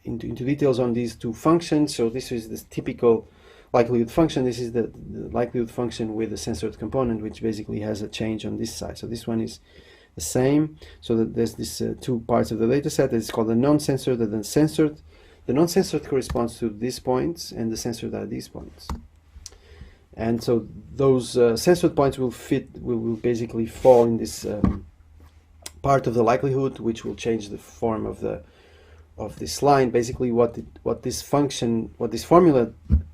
Speaker 6: into details on these two functions. So this is the typical likelihood function. This is the likelihood function with a censored component, which basically has a change on this side. So this one is the same. So that there's this two parts of the data set. It's called the non-censored and the censored. The non-censored corresponds to these points, and the censored are these points. And so those censored points will basically fall in this part of the likelihood, which will change the form of this line. Basically, what this formula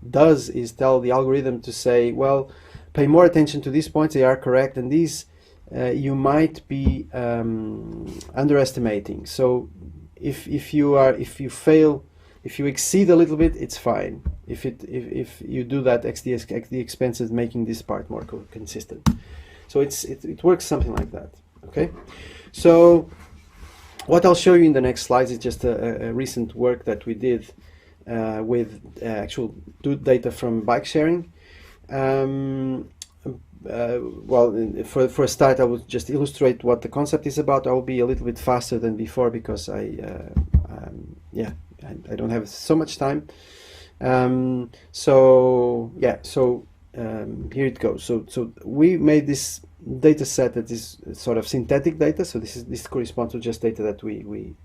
Speaker 6: does is tell the algorithm to say, well, pay more attention to these points; they are correct, and these you might be underestimating. So if you exceed a little bit, it's fine. If you do that at the expense of making this part more consistent. So it works something like that. Okay. So what I'll show you in the next slides is just a recent work that we did with actual data from bike sharing. Well, for a start, I will just illustrate what the concept is about. I will be a little bit faster than before because I don't have so much time. Here it goes. So we made this data set that is sort of synthetic data. So this corresponds to just data that we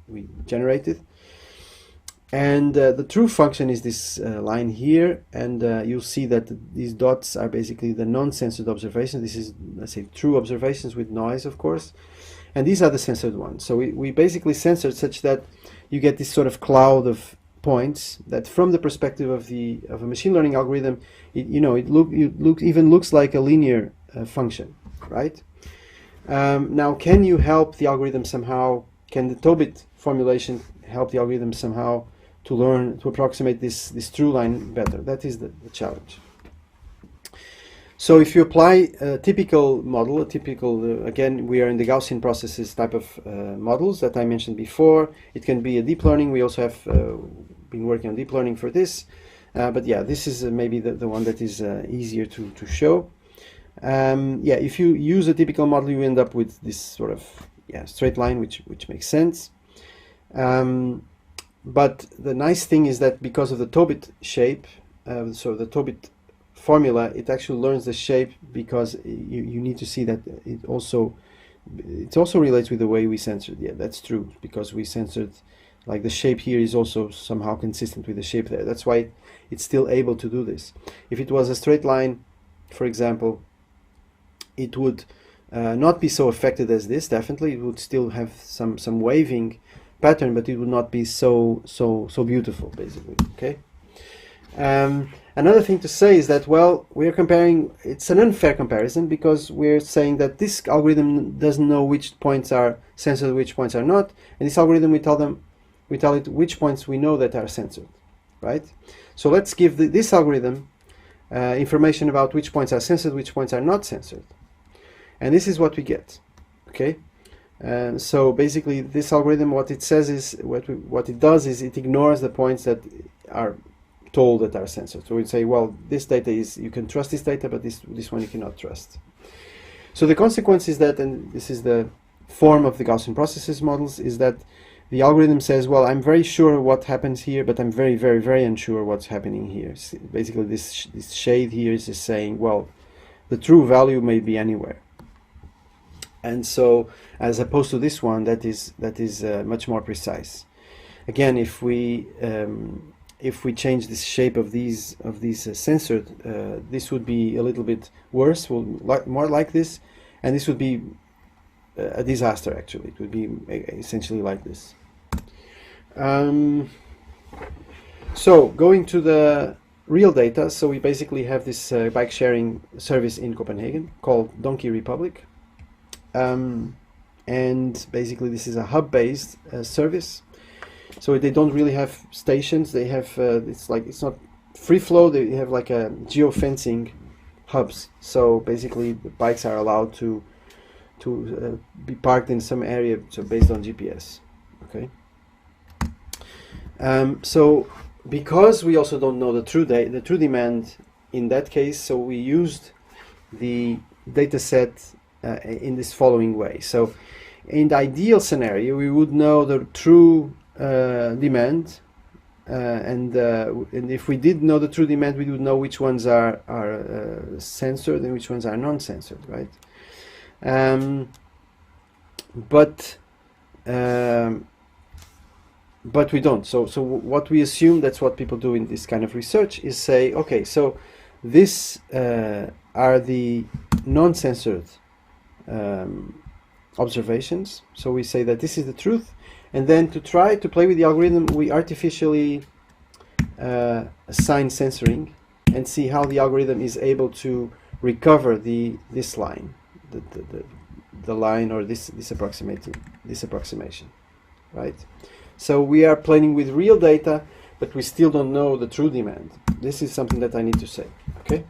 Speaker 6: generated. And the true function is this line here, and you'll see that these dots are basically the non-censored observations. This is, let's say, true observations with noise, of course. And these are the censored ones. So we basically censored such that you get this sort of cloud of points that, from the perspective of a machine learning algorithm, it even looks like a linear function, right? Now, can you help the algorithm somehow? Can the Tobit formulation help the algorithm somehow to learn to approximate this true line better? That is the challenge. So if you apply a typical model, again, we are in the Gaussian processes type of models that I mentioned before. It can be a deep learning. We also have been working on deep learning for this. But yeah, this is maybe the one that is easier to show. If you use a typical model, you end up with this sort of straight line, which makes sense. But the nice thing is that because of the Tobit shape, so the Tobit formula, it actually learns the shape, because you need to see that it also relates with the way we censored. Yeah, that's true, because we censored, like, the shape here is also somehow consistent with the shape there. That's why it's still able to do this. If it was a straight line, for example, it would not be so affected as this. Definitely, it would still have some waving pattern, but it would not be so beautiful, basically. Okay. Another thing to say is that, well, we are comparing. It's an unfair comparison, because we're saying that this algorithm doesn't know which points are censored, which points are not, and this algorithm, we tell it which points we know that are censored, right? So let's give this algorithm information about which points are censored, which points are not censored, and this is what we get. Okay. So basically, this algorithm, what it says is, what it does is it ignores the points that are told that are censored. So we say, well, this data you can trust this data, but this one you cannot trust. So the consequence is that, and this is the form of the Gaussian processes models is that the algorithm says, well, I'm very sure what happens here, but I'm very, very, very unsure what's happening here. So basically, this shade here is just saying, well, the true value may be anywhere. And so, as opposed to this one, that is much more precise. Again, if we change the shape of these censored, this would be a little bit worse, more like this, and this would be a disaster. Actually, it would be essentially like this. So going to the real data, so we basically have this bike sharing service in Copenhagen called Donkey Republic, and basically this is a hub-based service. So they don't really have stations. They have it's not free flow. They have like a geofencing hubs. So basically the bikes are allowed to be parked in some area, so based on GPS. Okay. So because we also don't know the true demand in that case, so we used the data set in this following way. So in the ideal scenario, we would know the true demand, and if we did know the true demand, we would know which ones are censored and which ones are non-censored, right? But we don't. So what we assume, that's what people do in this kind of research, is say, okay, so this are the non-censored observations. So we say that this is the truth, and then to try to play with the algorithm, we artificially assign censoring and see how the algorithm is able to recover this line, the line, or this approximation, right? So we are playing with real data, but we still don't know the true demand. This is something that I need to say. Okay.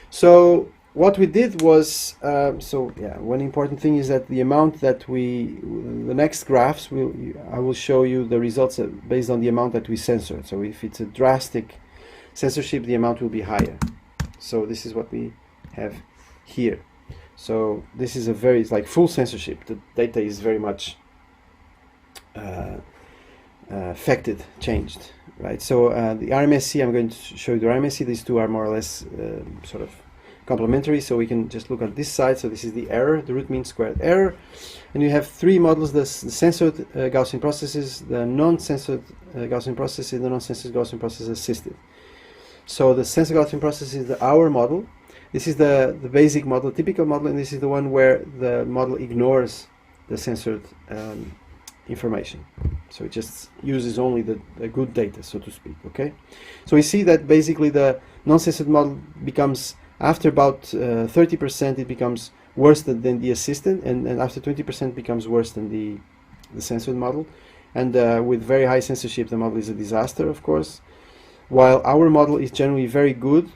Speaker 6: So what we did was, one important thing is that the amount that the next graphs I will show you the results based on the amount that we censored. So if it's a drastic censorship, the amount will be higher. So this is what we have here. So this is it's like full censorship. The data is very much affected, changed, right? So the RMSE, I'm going to show you the RMSE. These two are more or less sort of complementary, so we can just look at this side. So this is the error, the root mean squared error, and you have three models: the censored Gaussian processes, the non-censored Gaussian processes, and the non-censored Gaussian process assisted. So the censored Gaussian process is our model. This is the basic model, typical model, and this is the one where the model ignores the censored information. So it just uses only the good data, so to speak. Okay. So we see that basically the non-censored model becomes, after about 30%, it becomes worse than the assisted, and after 20% becomes worse than the censored model. And with very high censorship, the model is a disaster, of course. While our model is generally very good,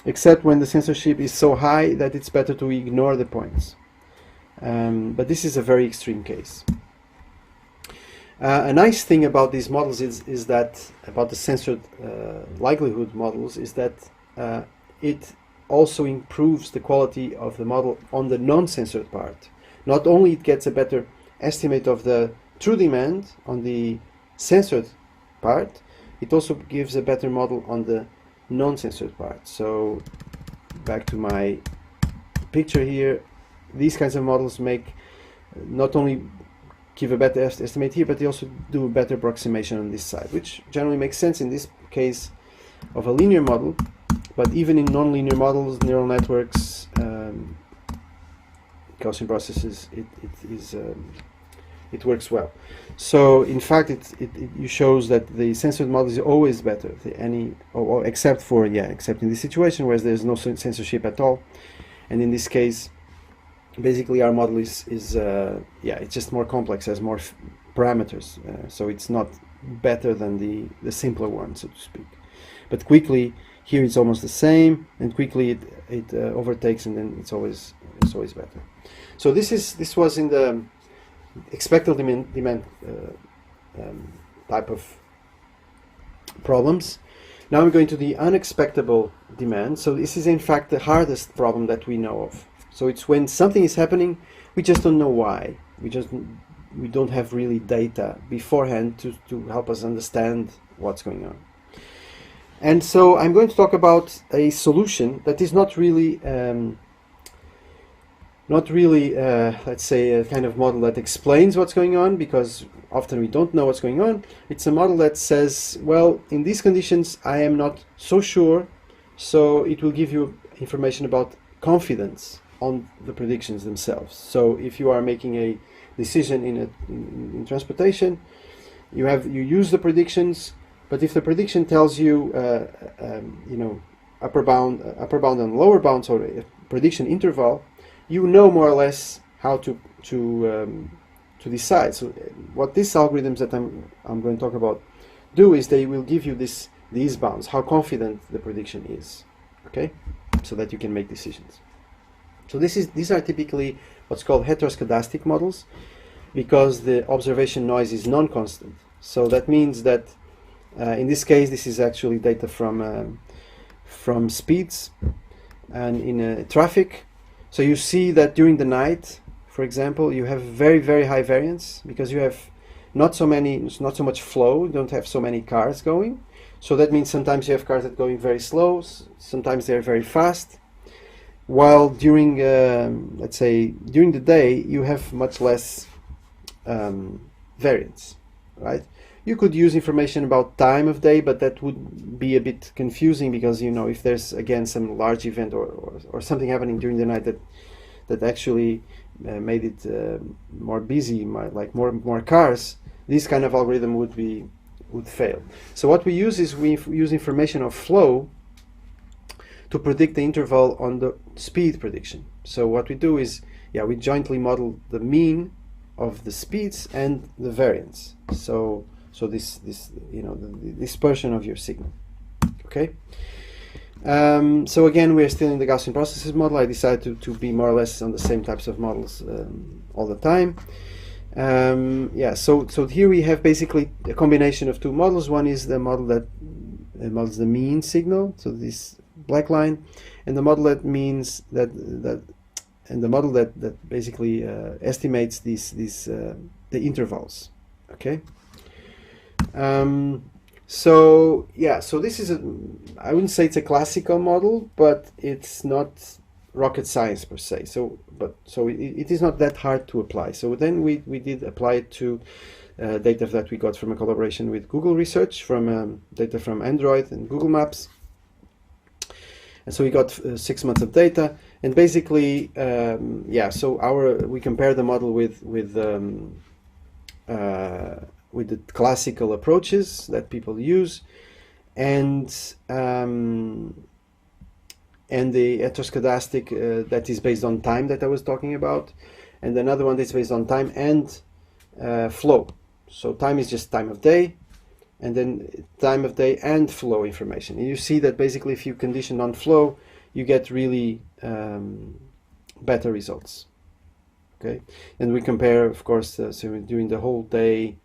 Speaker 6: except when the censorship is so high that it's better to ignore the points. But this is a very extreme case. A nice thing about these models is that, about the censored likelihood models, is that it also improves the quality of the model on the non-censored part. Not only it gets a better estimate of the true demand on the censored part, it also gives a better model on the non-censored part. So back to my picture here, these kinds of models make not only give a better estimate here, but they also do a better approximation on this side, which generally makes sense in this case of a linear model. But even in non-linear models, neural networks, Gaussian processes, it works well. So in fact, it shows that the censored model is always better, except in this situation where there's no censorship at all. And in this case, basically our model is it's just more complex, has more parameters, so it's not better than the simpler one, so to speak. But quickly here it's almost the same, and quickly it overtakes, and then it's always better. So this was in the expected demand type of problems. Now we're going to the unexpected demand. So this is in fact the hardest problem that we know of. So it's when something is happening, we just don't know why. we don't have really data beforehand to help us understand what's going on. And so I'm going to talk about a solution that is not really let's say a kind of model that explains what's going on, because often we don't know what's going on. It's a model that says, well, in these conditions I am not so sure, so it will give you information about confidence on the predictions themselves. So if you are making a decision in transportation, you use the predictions, but if the prediction tells you upper bound and lower bound, so a prediction interval, you know more or less how to decide. So what these algorithms that I'm going to talk about do is they will give you these bounds, how confident the prediction is, okay, so that you can make decisions. So these are typically what's called heteroscedastic models, because the observation noise is non-constant. So that means that in this case, this is actually data from speeds and in traffic. So you see that during the night, for example, you have very, very high variance because you have not so much flow, you don't have so many cars going. So that means sometimes you have cars that are going very slow, sometimes they're very fast. While during, let's say, during the day, you have much less variance, right? You could use information about time of day, but that would be a bit confusing because, you know, if there's again some large event or something happening during the night that actually made it more busy, like more cars, this kind of algorithm would fail. So what we use is we use information of flow to predict the interval on the speed prediction. So what we do is, we jointly model the mean of the speeds and the variance. So this the dispersion of your signal. Okay. So again, we're still in the Gaussian processes model. I decided to be more or less on the same types of models all the time. So here we have basically a combination of two models. One is the model that models the mean signal, so this black line, and the model that means that basically estimates the intervals. Okay. So this is I wouldn't say it's a classical model, but it's not rocket science per se. So it is not that hard to apply. So then we did apply it to data that we got from a collaboration with Google Research, from data from Android and Google Maps. And so we got 6 months of data, and basically, we compare the model with the classical approaches that people use, and the heteroscedastic that is based on time that I was talking about, and another one that's based on time and flow. So time is just time of day, and then time of day and flow information. And you see that basically if you condition on flow, you get really better results. Okay, and we compare, of course, so during the whole day,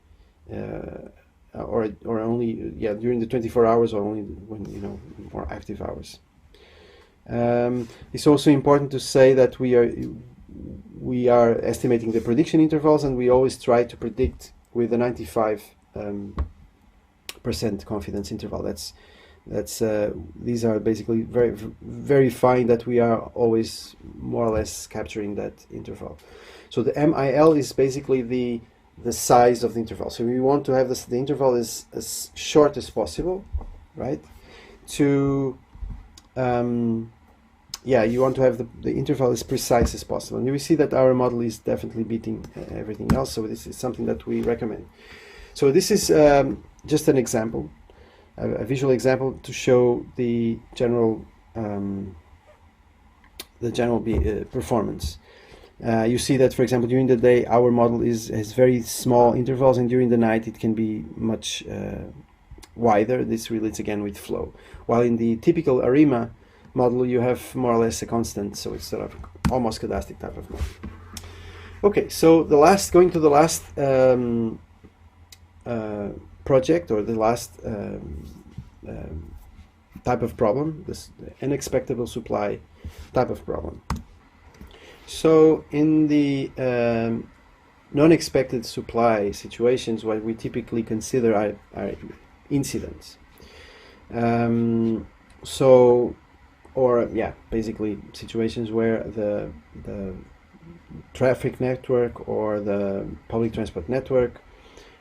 Speaker 6: or only during the 24 hours, or only when more active hours. It's also important to say that we are estimating the prediction intervals, and we always try to predict with a 95% confidence interval. These are basically verifying that we are always more or less capturing that interval. So the MIL is basically the size of the interval. So we want to have the interval as short as possible, right? You want to have the interval as precise as possible. And we see that our model is definitely beating everything else. So this is something that we recommend. So this is just an example, a visual example to show the general performance. You see that, for example, during the day our model has very small intervals, and during the night it can be much wider. This relates again with flow. While in the typical ARIMA model you have more or less a constant, so it's sort of almost scedastic type of model. Okay, so going to the last project, or the last type of problem, this unexpectable supply type of problem. So in the non-expected supply situations, what we typically consider are incidents. Basically situations where the traffic network or the public transport network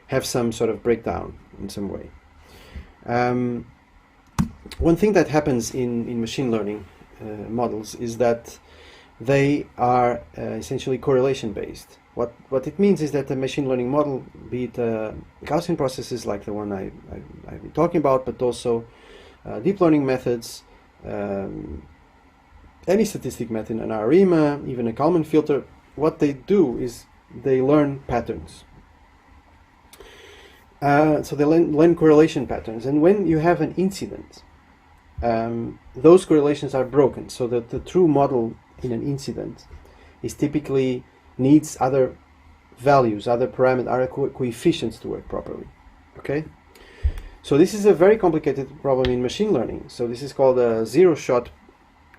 Speaker 6: have some sort of breakdown in some way. One thing that happens in machine learning models is that they are essentially correlation based. What it means is that a machine learning model, be it Gaussian processes like the one I've been talking about, but also deep learning methods, any statistic method, an ARIMA, even a Kalman filter, what they do is they learn patterns. So they learn correlation patterns, and when you have an incident, those correlations are broken, so that the true model in an incident is typically needs other values, other parameters, other coefficients to work properly. Okay, so this is a very complicated problem in machine learning. So this is called a zero-shot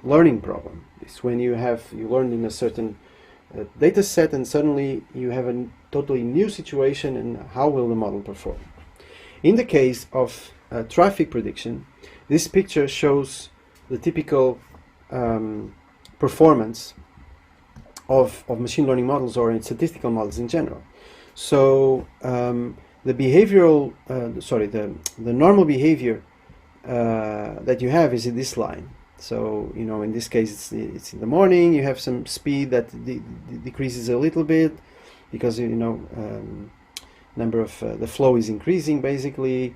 Speaker 6: learning problem. It's when you learned in a certain data set, and suddenly you have a totally new situation, and how will the model perform? In the case of traffic prediction, this picture shows the typical performance of machine learning models or in statistical models in general. So the behavioral, the normal behavior that you have is in this line. So, you know, in this case, it's in the morning. You have some speed that decreases a little bit because, you know, number of the flow is increasing basically.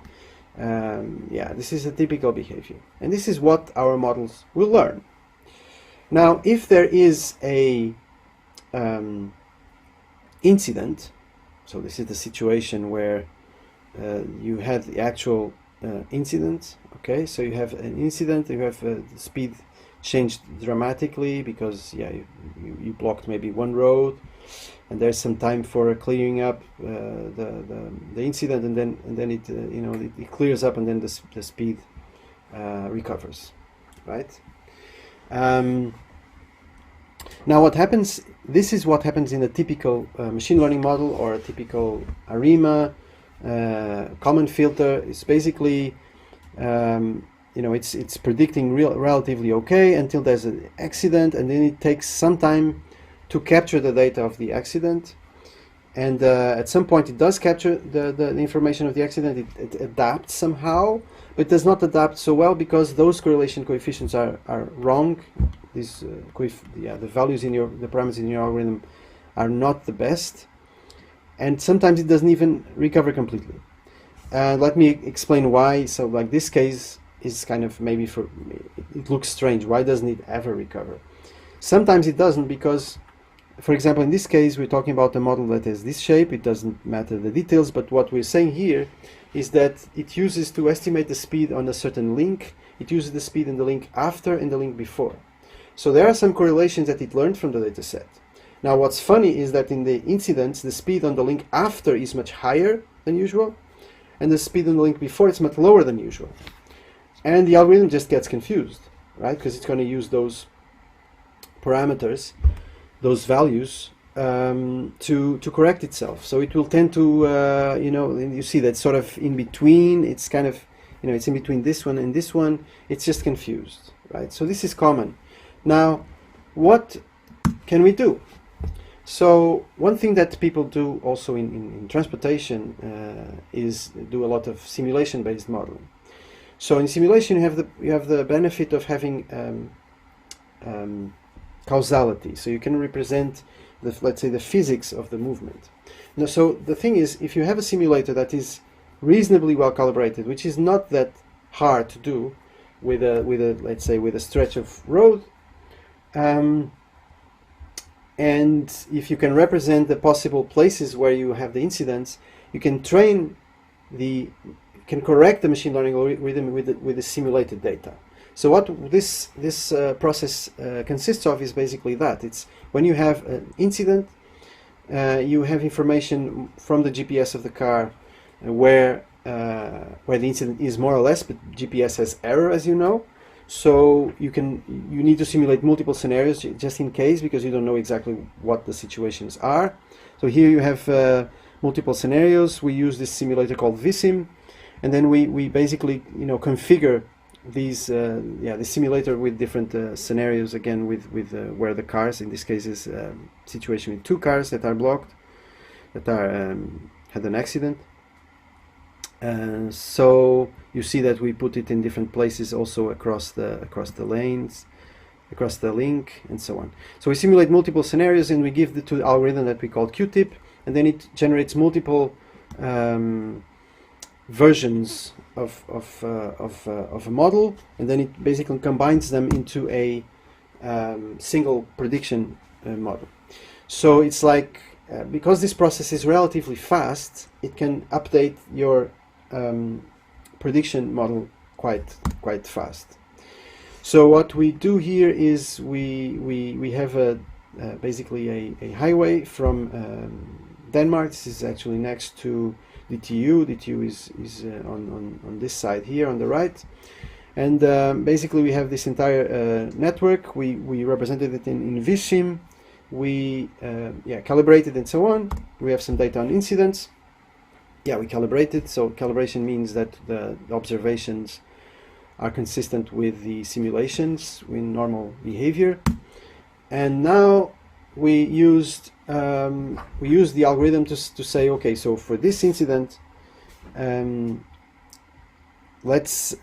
Speaker 6: This is a typical behavior, and this is what our models will learn. Now, if there is a incident, so this is the situation where you had the actual incident. Okay, so you have an incident, you have the speed changed dramatically because you blocked maybe one road, and there's some time for clearing up the incident, and then it it clears up, and then the speed recovers, right? Now what happens, this is what happens in a typical machine learning model or a typical ARIMA Kalman filter. Is basically it's predicting relatively okay until there's an accident, and then it takes some time to capture the data of the accident, and at some point it does capture the information of the accident. It adapts somehow, but does not adapt so well because those correlation coefficients are wrong. These the values in the parameters in your algorithm are not the best, and sometimes it doesn't even recover completely. Let me explain why. So like this case is kind of maybe it looks strange. Why doesn't it ever recover? Sometimes it doesn't because, for example, in this case we're talking about a model that has this shape. It doesn't matter the details, but what we're saying here is that it uses to estimate the speed on a certain link. It uses the speed in the link after and the link before. So there are some correlations that it learned from the data set. Now what's funny is that in the incidents, the speed on the link after is much higher than usual, and the speed on the link before is much lower than usual. And the algorithm just gets confused, right? Because it's going to use those parameters, those values, to correct itself. So it will tend to, you see that sort of in between. It's kind of, it's in between this one and this one. It's just confused, right? So this is common. Now, what can we do? So one thing that people do also in transportation is do a lot of simulation-based modeling. So in simulation, you have the benefit of having causality. So you can represent let's say the physics of the movement. Now, so the thing is, if you have a simulator that is reasonably well calibrated, which is not that hard to do with a let's say with a stretch of road. And if you can represent the possible places where you have the incidents, you can correct the machine learning algorithm with the simulated data. So what this process consists of is basically that. It's when you have an incident, you have information from the GPS of the car where the incident is more or less, but GPS has error, as you know. So you need to simulate multiple scenarios just in case, because you don't know exactly what the situations are. So here you have multiple scenarios. We use this simulator called vSim, and then we basically configure these the simulator with different scenarios, again with where the cars, in this case is situation with 2 cars that are blocked, that are had an accident. So you see that we put it in different places, also across the lanes, across the link, and so on. So we simulate multiple scenarios, and we give the to algorithm that we call Qtip, and then it generates multiple versions of a model, and then it basically combines them into a single prediction model. So it's like because this process is relatively fast, it can update your prediction model quite fast. So what we do here is we have basically a highway from Denmark. This is actually next to DTU. DTU is on this side here on the right, and basically we have this entire network. We represented it in vSim. We calibrated and so on. We have some data on incidents. We calibrated. So calibration means that the observations are consistent with the simulations in normal behavior. And now we used the algorithm to say, okay, so for this incident, let's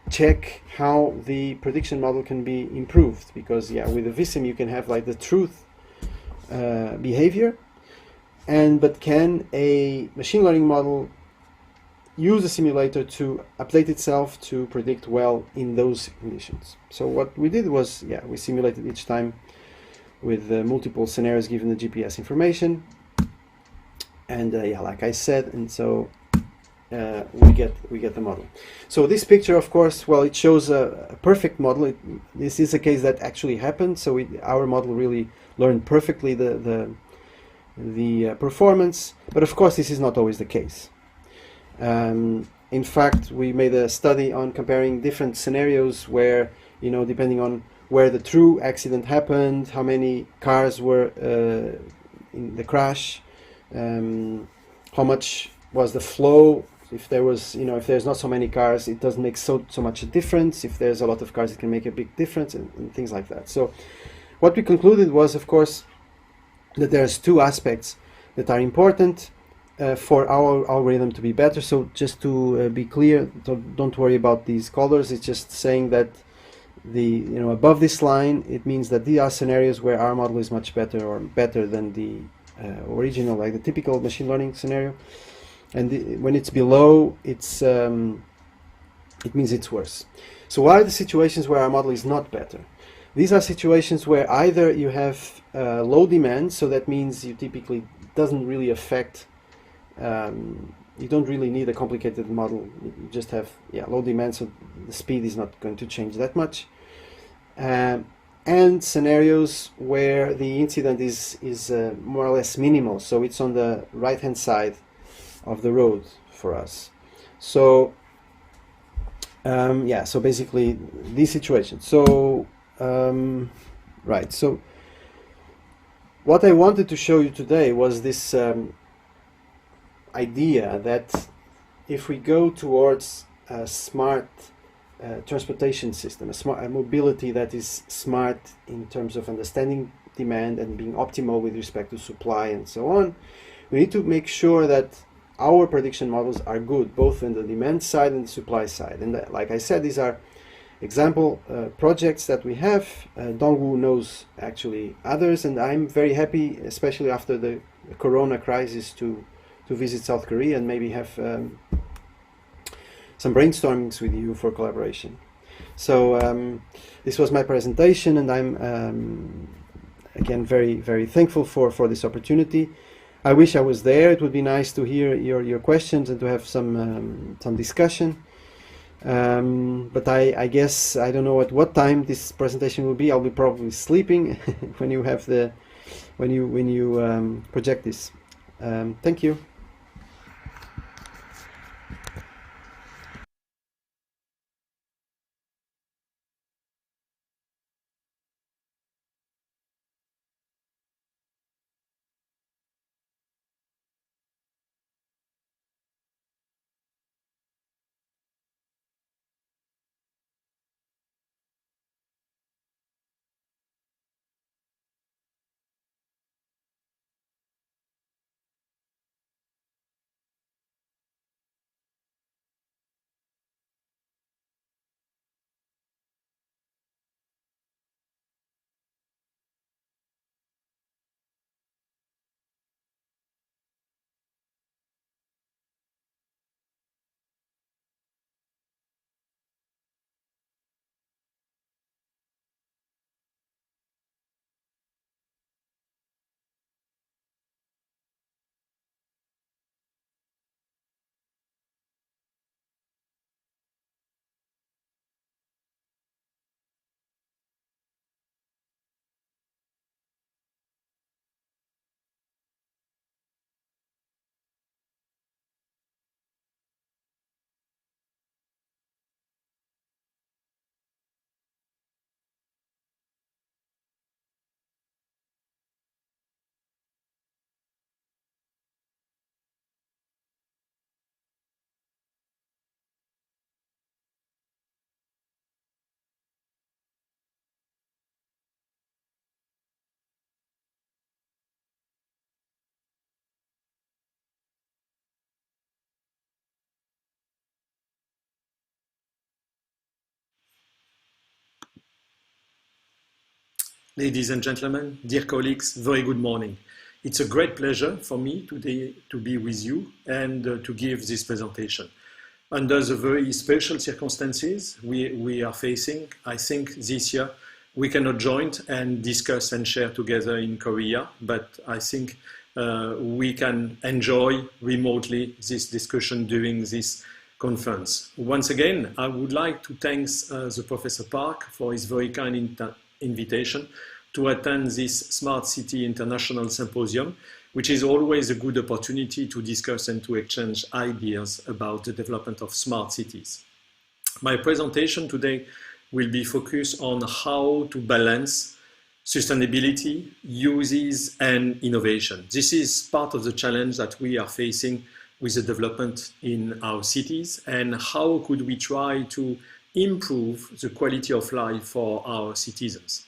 Speaker 6: check how the prediction model can be improved, because with the vSim you can have like the truth behavior, but can a machine learning model use a simulator to update itself to predict well in those conditions? So what we did was, we simulated each time with multiple scenarios given the GPS information, and like I said, and so we get the model. So this picture, of course, well, it shows a perfect model. This is a case that actually happened. So our model really learned perfectly the performance, but of course this is not always the case. In fact, we made a study on comparing different scenarios where, depending on where the true accident happened, how many cars were in the crash, how much was the flow. If there was, if there's not so many cars, it doesn't make so much a difference. If there's a lot of cars, it can make a big difference, and things like that. So what we concluded was, of course, that there's 2 aspects that are important for our algorithm to be better. So just to be clear, don't worry about these colors. It's just saying that above this line, it means that these are scenarios where our model is much better, or better than the original, like the typical machine learning scenario. And when it's below, it means it's worse. So what are the situations where our model is not better? These are situations where either you have low demand, so that means you typically doesn't really affect, you don't really need a complicated model. You just have low demand, so the speed is not going to change that much. And scenarios where the incident is more or less minimal, so it's on the right-hand side of the road for us. So so basically these situations. So right, so what I wanted to show you today was this idea that if we go towards a smart transportation system, a mobility that is smart in terms of understanding demand and being optimal with respect to supply and so on, we need to make sure that our prediction models are good, both in the demand side and the supply side. And like I said, these are example projects that we have. Dongwoo knows actually others, and I'm very happy, especially after the Corona crisis, to visit South Korea and maybe have some brainstormings with you for collaboration. So this was my presentation, and I'm again very, very thankful for this opportunity. I wish I was there. It would be nice to hear your questions and to have some discussion. But I guess I don't know at what time this presentation will be. I'll be probably sleeping when you have when you project this. Thank you.
Speaker 7: Ladies and gentlemen, dear colleagues, very good morning. It's a great pleasure for me today to be with you and to give this presentation. Under the very special circumstances we are facing, I think this year we cannot join and discuss and share together in Korea, but I think we can enjoy remotely this discussion during this conference. Once again, I would like to thank the Professor Park for his very kind invitation to attend this Smart City International Symposium, which is always a good opportunity to discuss and to exchange ideas about the development of smart cities. My presentation today will be focused on how to balance sustainability, uses, and innovation. This is part of the challenge that we are facing with the development in our cities, and how could we try to improve the quality of life for our citizens.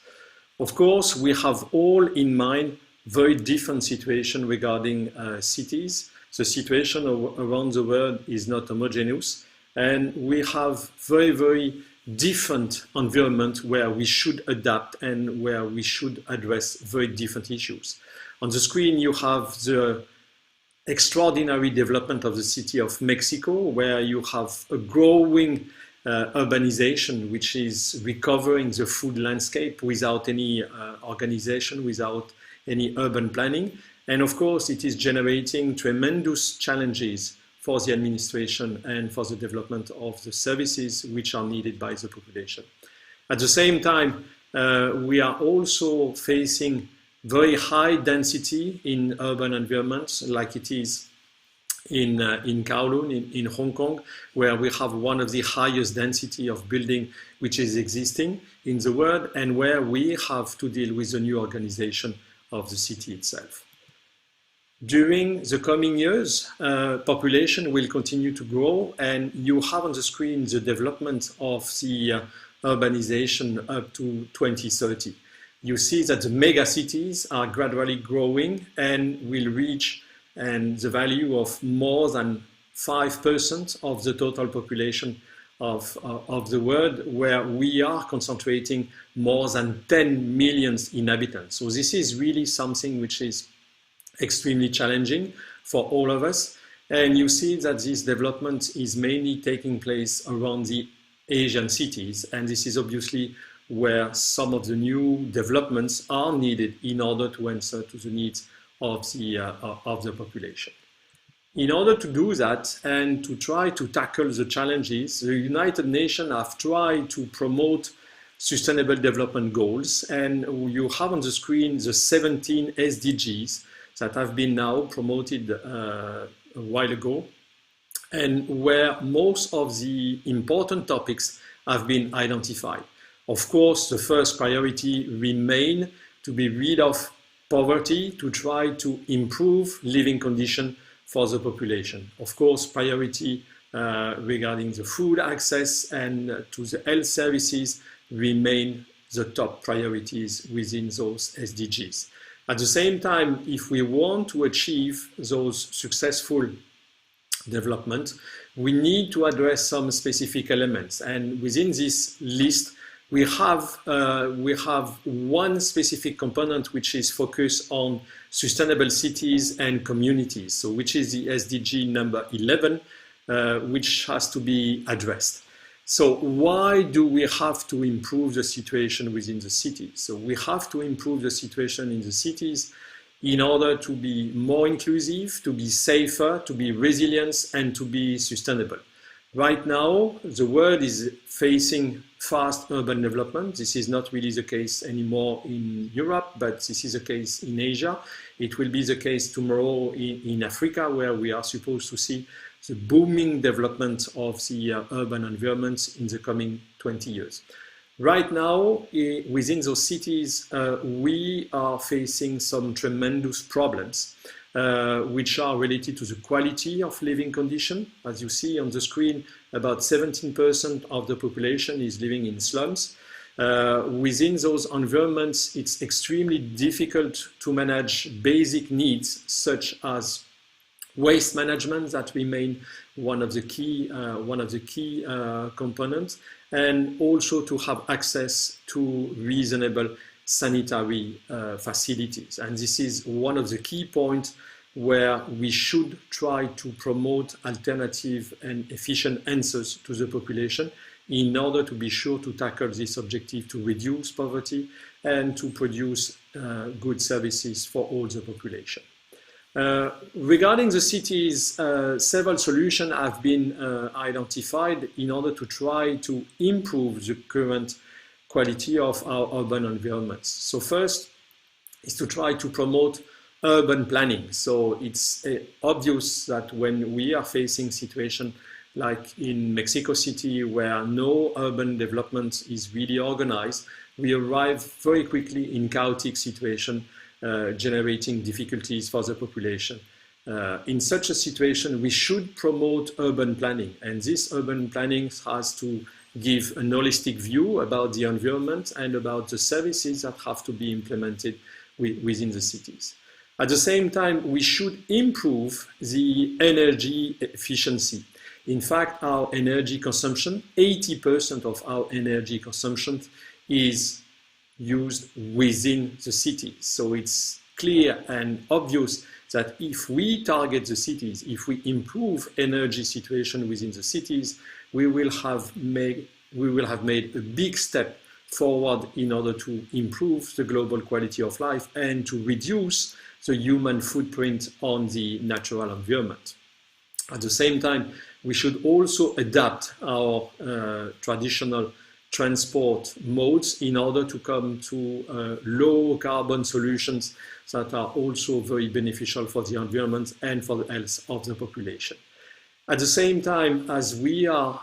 Speaker 7: Of course, we have all in mind very different situation regarding cities. The situation around the world is not homogeneous, and we have very, very different environment where we should adapt and where we should address very different issues. On the screen, you have the extraordinary development of the city of Mexico, where you have a growing urbanization, which is recovering the food landscape without any organization, without any urban planning. And of course, it is generating tremendous challenges for the administration and for the development of the services which are needed by the population. At the same time, we are also facing very high density in urban environments, like it is in Kowloon, in Hong Kong, where we have one of the highest density of building which is existing in the world, and where we have to deal with the new organization of the city itself. During the coming years, population will continue to grow, and you have on the screen the development of the urbanization up to 2030. You see that the mega cities are gradually growing and will reach the value of more than 5% of the total population of the world, where we are concentrating more than 10 million inhabitants. So this is really something which is extremely challenging for all of us. And you see that this development is mainly taking place around the Asian cities. And this is obviously where some of the new developments are needed in order to answer to the needs of the population. In order to do that and to try to tackle the challenges, the United Nations have tried to promote sustainable development goals, and you have on the screen the 17 SDGs that have been now promoted a while ago, and where most of the important topics have been identified. Of course, the first priority remains to be rid of poverty, to try to improve living conditions for the population. Of course, priority regarding the food access and to the health services remain the top priorities within those SDGs. At the same time, if we want to achieve those successful development, we need to address some specific elements. And within this list, we have one specific component which is focused on sustainable cities and communities, so which is the SDG number 11, which has to be addressed. So why do we have to improve the situation within the cities? So we have to improve the situation in the cities in order to be more inclusive, to be safer, to be resilient, and to be sustainable. Right now, the world is facing fast urban development. This is not really the case anymore in Europe, but this is the case in Asia. It will be the case tomorrow in Africa, where we are supposed to see the booming development of the urban environments in the coming 20 years. Right now, within those cities, we are facing some tremendous problems, which are related to the quality of living condition. As you see on the screen, about 17% of the population is living in slums. Within those environments, it's extremely difficult to manage basic needs, such as waste management, that remain one of the key components, and also to have access to reasonable sanitary facilities. And this is one of the key points where we should try to promote alternative and efficient answers to the population in order to be sure to tackle this objective to reduce poverty and to produce good services for all the population. Regarding the cities, several solutions have been identified in order to try to improve the current quality of our urban environments. So first is to try to promote urban planning. So it's obvious that when we are facing situations like in Mexico City, where no urban development is really organized, we arrive very quickly in chaotic situation, generating difficulties for the population. In such a situation, we should promote urban planning, and this urban planning has to give a holistic view about the environment and about the services that have to be implemented within the cities. At the same time, we should improve the energy efficiency. In fact, our energy consumption, 80% of our energy consumption is used within the cities. So it's clear and obvious that if we target the cities, if we improve energy situation within the cities, we will have made a big step forward in order to improve the global quality of life and to reduce the human footprint on the natural environment. At the same time, we should also adapt our traditional transport modes in order to come to low carbon solutions that are also very beneficial for the environment and for the health of the population. At the same time, as we are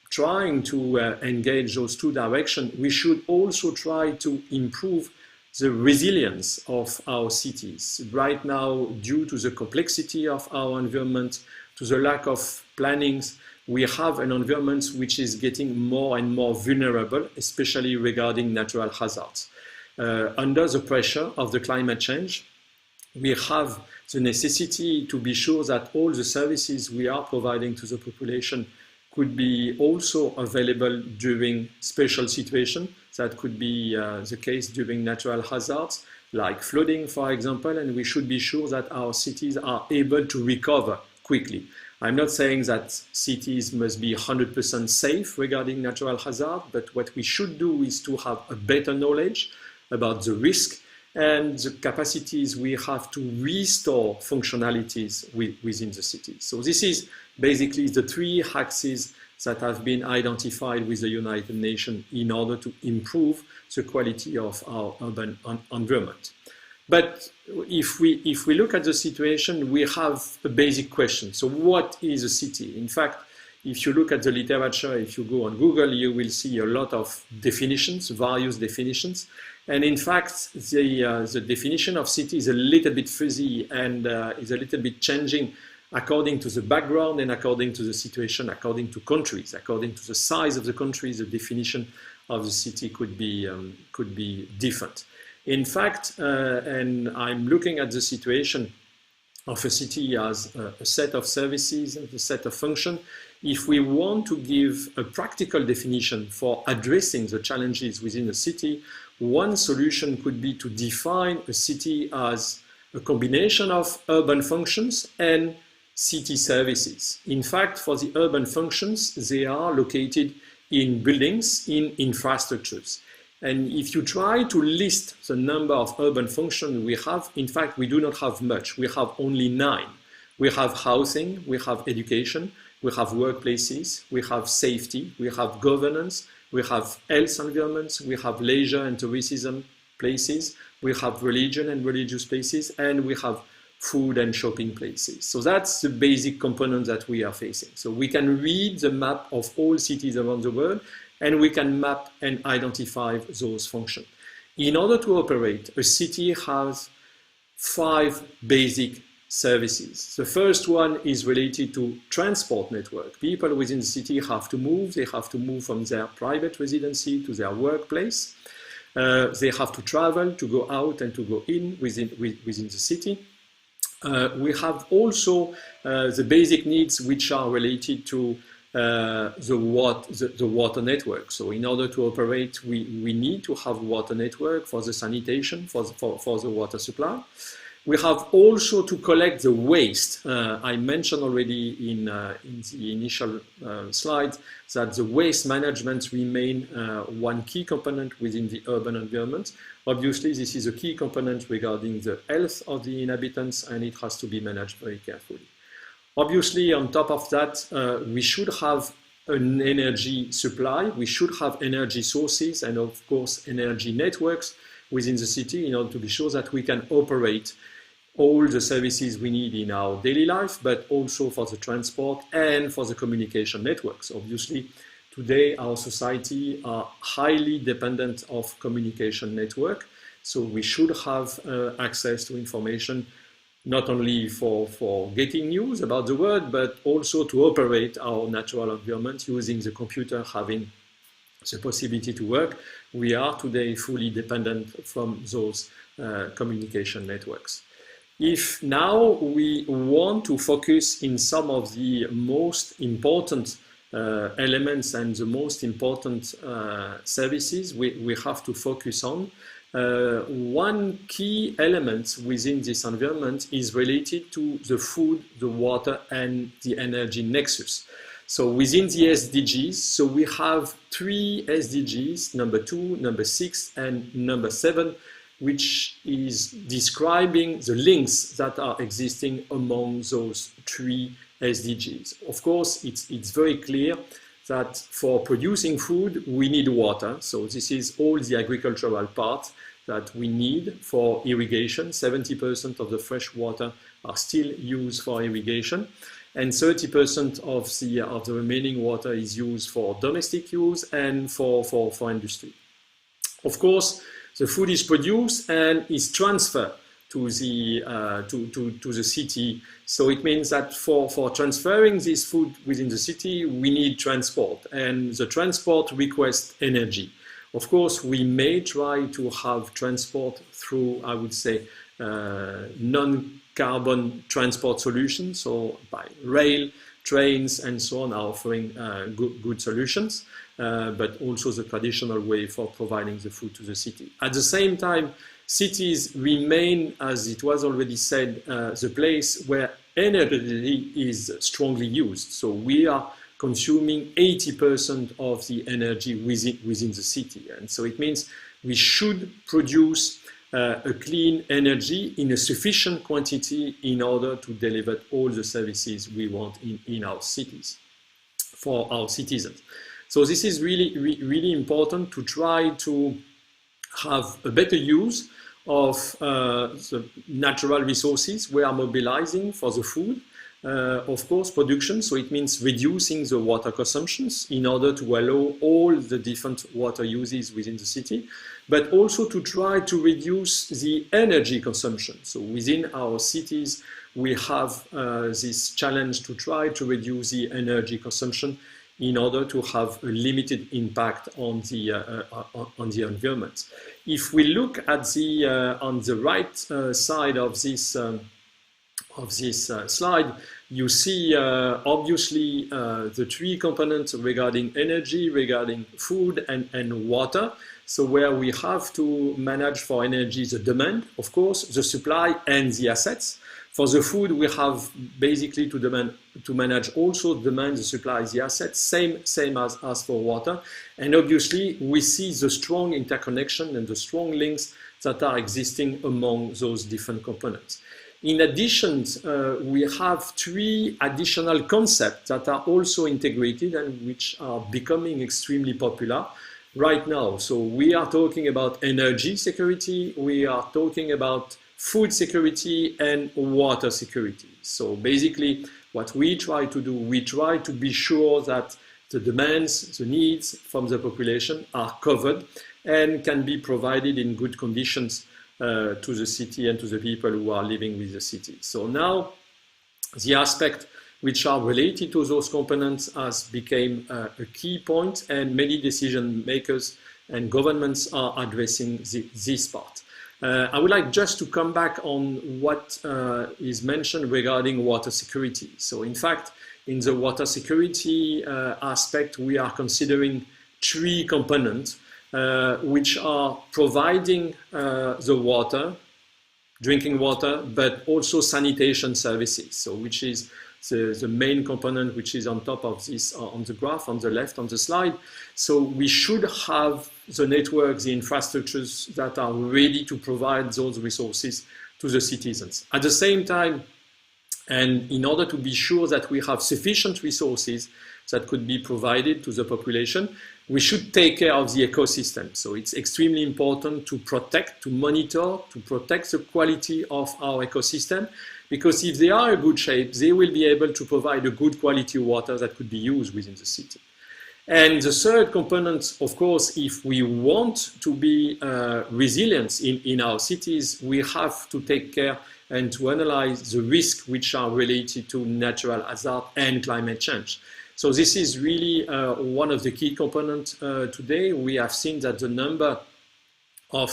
Speaker 7: trying to engage those two directions, we should also try to improve the resilience of our cities. Right now, due to the complexity of our environment, to the lack of plannings, we have an environment which is getting more and more vulnerable, especially regarding natural hazards. Under the pressure of the climate change, we have the necessity to be sure that all the services we are providing to the population could be also available during special situations. That could be the case during natural hazards, like flooding, for example, and we should be sure that our cities are able to recover quickly. I'm not saying that cities must be 100% safe regarding natural hazard, but what we should do is to have a better knowledge about the risk and the capacities we have to restore functionalities within the city. So this is basically the three axes that have been identified with the United Nations in order to improve the quality of our urban environment. But if we look at the situation, we have a basic question. So what is a city? In fact, if you look at the literature, if you go on Google, you will see a lot of definitions, various definitions. And in fact, the definition of city is a little bit fuzzy and is a little bit changing according to the background and according to the situation, according to countries, according to the size of the country, the definition of the city could be different. In fact, and I'm looking at the situation of a city as a set of services, a set of functions. If we want to give a practical definition for addressing the challenges within a city, one solution could be to define a city as a combination of urban functions and city services. In fact, for the urban functions, they are located in buildings, in infrastructures. And if you try to list the number of urban functions we have, in fact, we do not have much. We have only 9. We have housing, we have education, we have workplaces, we have safety, we have governance, we have health environments, we have leisure and tourism places, we have religion and religious places, and we have food and shopping places. So that's the basic component that we are facing. So we can read the map of all cities around the world, and we can map and identify those functions. In order to operate, a city has 5 basic services. The first one is related to transport network. People within the city have to move. They have to move from their private residency to their workplace. They have to travel, to go out and to go in within the city. We have also the basic needs which are related to the water network. So in order to operate, we need to have water network for the sanitation, for the water supply. We have also to collect the waste. I mentioned already in the initial slide that the waste management remain one key component within the urban environment. Obviously, this is a key component regarding the health of the inhabitants, and it has to be managed very carefully. Obviously, on top of that, we should have an energy supply. We should have energy sources and, of course, energy networks within the city in order to be sure that we can operate all the services we need in our daily life, but also for the transport and for the communication networks. Obviously, today our society are highly dependent of communication network, so we should have access to information not only for getting news about the world, but also to operate our natural environment using the computer, having the possibility to work. We are today fully dependent from those communication networks. If now we want to focus in some of the most important elements and the most important services we have to focus on, one key element within this environment is related to the food, the water, and the energy nexus. So within the SDGs, so we have 3 SDGs, number 2, number 6, and number 7, which is describing the links that are existing among those 3 SDGs. Of course, it's very clear that for producing food, we need water. So this is all the agricultural part that we need for irrigation. 70% of the fresh water are still used for irrigation, and 30% of the remaining water is used for domestic use and for industry. Of course, the food is produced and is transferred to the city. So it means that for transferring this food within the city, we need transport, and the transport requires energy. Of course, we may try to have transport through, I would say, non-carbon transport solutions, so by rail, trains, and so on are offering good solutions. But also the traditional way for providing the food to the city. At the same time, cities remain, as it was already said, the place where energy is strongly used. So we are consuming 80% of the energy within the city. And so it means we should produce a clean energy in a sufficient quantity in order to deliver all the services we want in our cities, for our citizens. So this is really important to try to have a better use of the natural resources we are mobilizing for the food. Of course, production, so it means reducing the water consumptions in order to allow all the different water uses within the city, but also to try to reduce the energy consumption. So within our cities, we have this challenge to try to reduce the energy consumption in order to have a limited impact on the environment. If we look at on the right side of this slide, you see obviously the 3 components regarding energy, regarding food and water. So where we have to manage for energy the demand, of course, the supply and the assets. For the food, we have basically to manage also demand, the supply, the assets, same as for water. And obviously, we see the strong interconnection and the strong links that are existing among those different components. In addition, we have 3 additional concepts that are also integrated and which are becoming extremely popular right now. So we are talking about energy security, we are talking about food security and water security. So basically what we try to do, we try to be sure that the demands, the needs from the population are covered and can be provided in good conditions to the city and to the people who are living with the city. So now the aspect which are related to those components has become a key point, and many decision makers and governments are addressing this part. I would like just to come back on what is mentioned regarding water security. So in fact, in the water security aspect, we are considering 3 components, which are providing the water, drinking water, but also sanitation services. So which is the main component, which is on top of this on the graph on the left on the slide. So we should have the networks, the infrastructures that are ready to provide those resources to the citizens. At the same time, and in order to be sure that we have sufficient resources that could be provided to the population, we should take care of the ecosystem. So it's extremely important to protect, to monitor, to protect the quality of our ecosystem, because if they are in good shape, they will be able to provide a good quality water that could be used within the city. And the third component, of course, if we want to be resilient in our cities, we have to take care and to analyze the risks which are related to natural hazard and climate change. So this is really one of the key components today. We have seen that the number of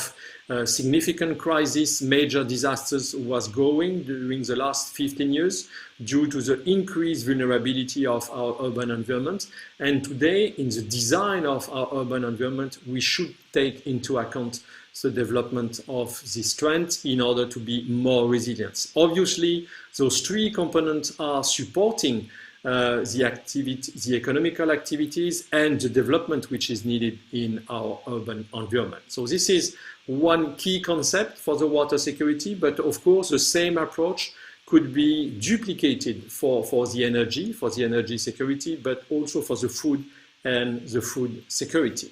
Speaker 7: significant crises, major disasters was growing during the last 15 years due to the increased vulnerability of our urban environment. And today, in the design of our urban environment, we should take into account the development of this trend in order to be more resilient. Obviously, those 3 components are supporting the economical activities and the development which is needed in our urban environment. So this is one key concept for the water security, but of course the same approach could be duplicated for the energy security, but also for the food and the food security.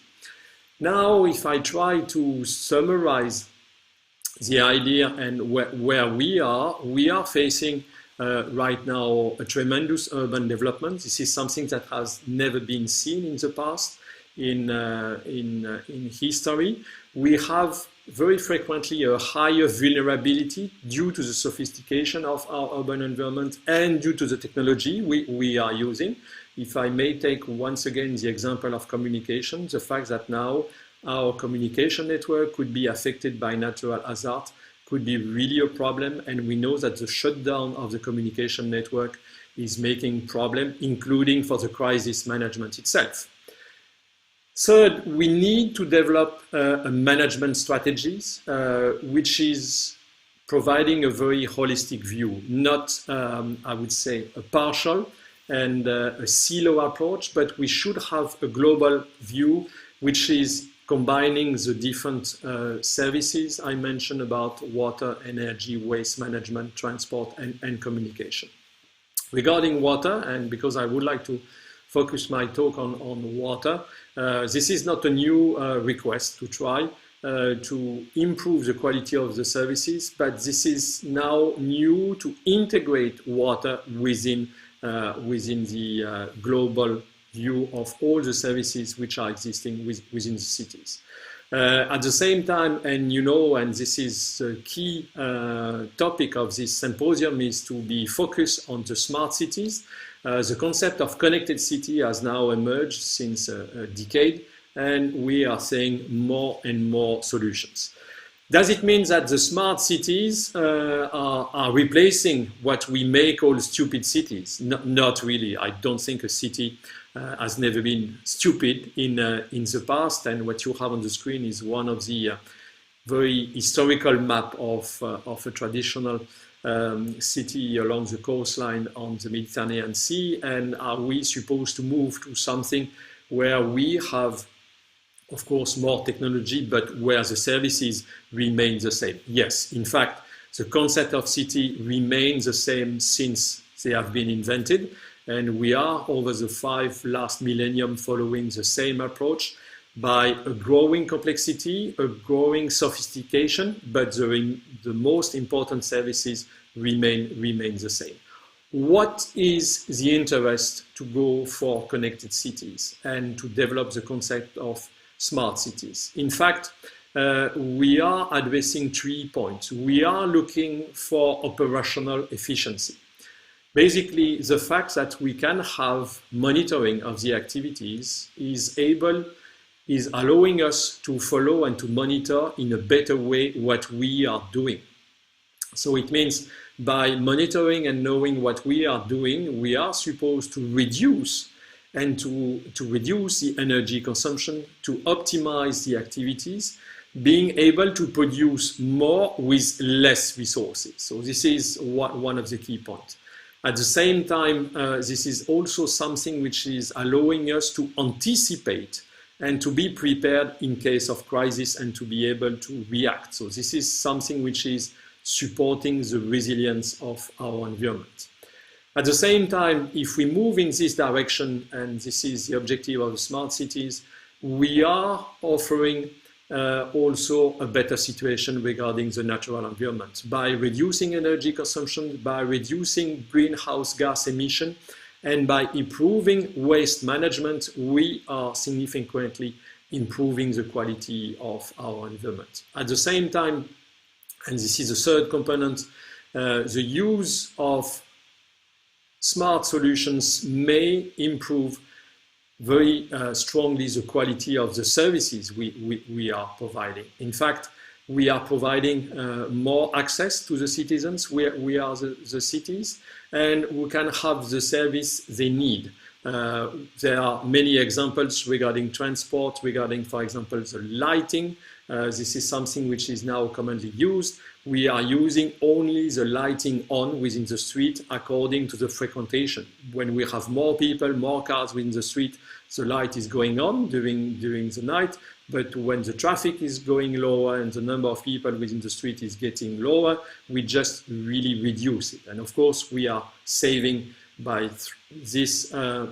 Speaker 7: Now, if I try to summarize the idea and where we are facing right now a tremendous urban development. This is something that has never been seen in the past in history. We have very frequently a higher vulnerability due to the sophistication of our urban environment and due to the technology we are using. If I may take once again the example of communication, the fact that now our communication network could be affected by natural hazard could be really a problem, and we know that the shutdown of the communication network is making problem, including for the crisis management itself. Third, we need to develop a management strategies, which is providing a very holistic view, not, I would say, a partial and a silo approach, but we should have a global view, which is combining the different services I mentioned about water, energy, waste management, transport, and communication. Regarding water, and because I would like to focus my talk on water, this is not a new request to try to improve the quality of the services, but this is now new to integrate water within the global view of all the services which are existing within the cities. At the same time, and you know, and this is the key topic of this symposium, is to be focused on the smart cities. The concept of connected city has now emerged since a decade, and we are seeing more and more solutions. Does it mean that the smart cities are replacing what we may call stupid cities? Not really. I don't think a city has never been stupid in the past, and what you have on the screen is one of the very historical map of a traditional city along the coastline on the Mediterranean Sea. And are we supposed to move to something where we have, of course, more technology, but where the services remain the same? Yes, in fact, the concept of city remains the same since they have been invented. And we are, over the 5 last millennium, following the same approach by a growing complexity, a growing sophistication, but the most important services remain the same. What is the interest to go for connected cities and to develop the concept of smart cities? In fact, we are addressing 3 points. We are looking for operational efficiency. Basically, the fact that we can have monitoring of the activities is allowing us to follow and to monitor in a better way what we are doing. So it means by monitoring and knowing what we are doing, we are supposed to reduce and to reduce the energy consumption, to optimize the activities, being able to produce more with less resources. So this is one of the key points. At the same time, this is also something which is allowing us to anticipate and to be prepared in case of crisis and to be able to react. So this is something which is supporting the resilience of our environment. At the same time, if we move in this direction, and this is the objective of the smart cities, we are offering also a better situation regarding the natural environment. By reducing energy consumption, by reducing greenhouse gas emission, and by improving waste management, we are significantly improving the quality of our environment. At the same time, and this is the third component, the use of smart solutions may improve very strongly the quality of the services we are providing. In fact, we are providing more access to the citizens. We are the cities, and we can have the service they need. There are many examples regarding transport, regarding, for example, the lighting. This is something which is now commonly used. We are using only the lighting on within the street according to the frequentation. When we have more people, more cars within the street, the light is going on during the night. But when the traffic is going lower and the number of people within the street is getting lower, we just really reduce it. And of course, we are saving by this a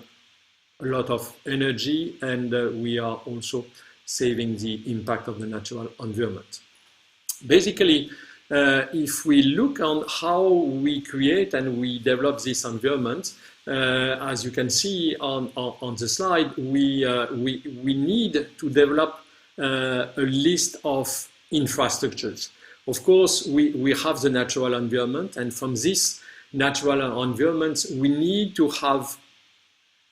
Speaker 7: lot of energy, and we are also saving the impact of the natural environment. Basically, if we look on how we create and we develop this environment, as you can see on the slide, we need to develop a list of infrastructures. Of course, we have the natural environment, and from this natural environment, we need to have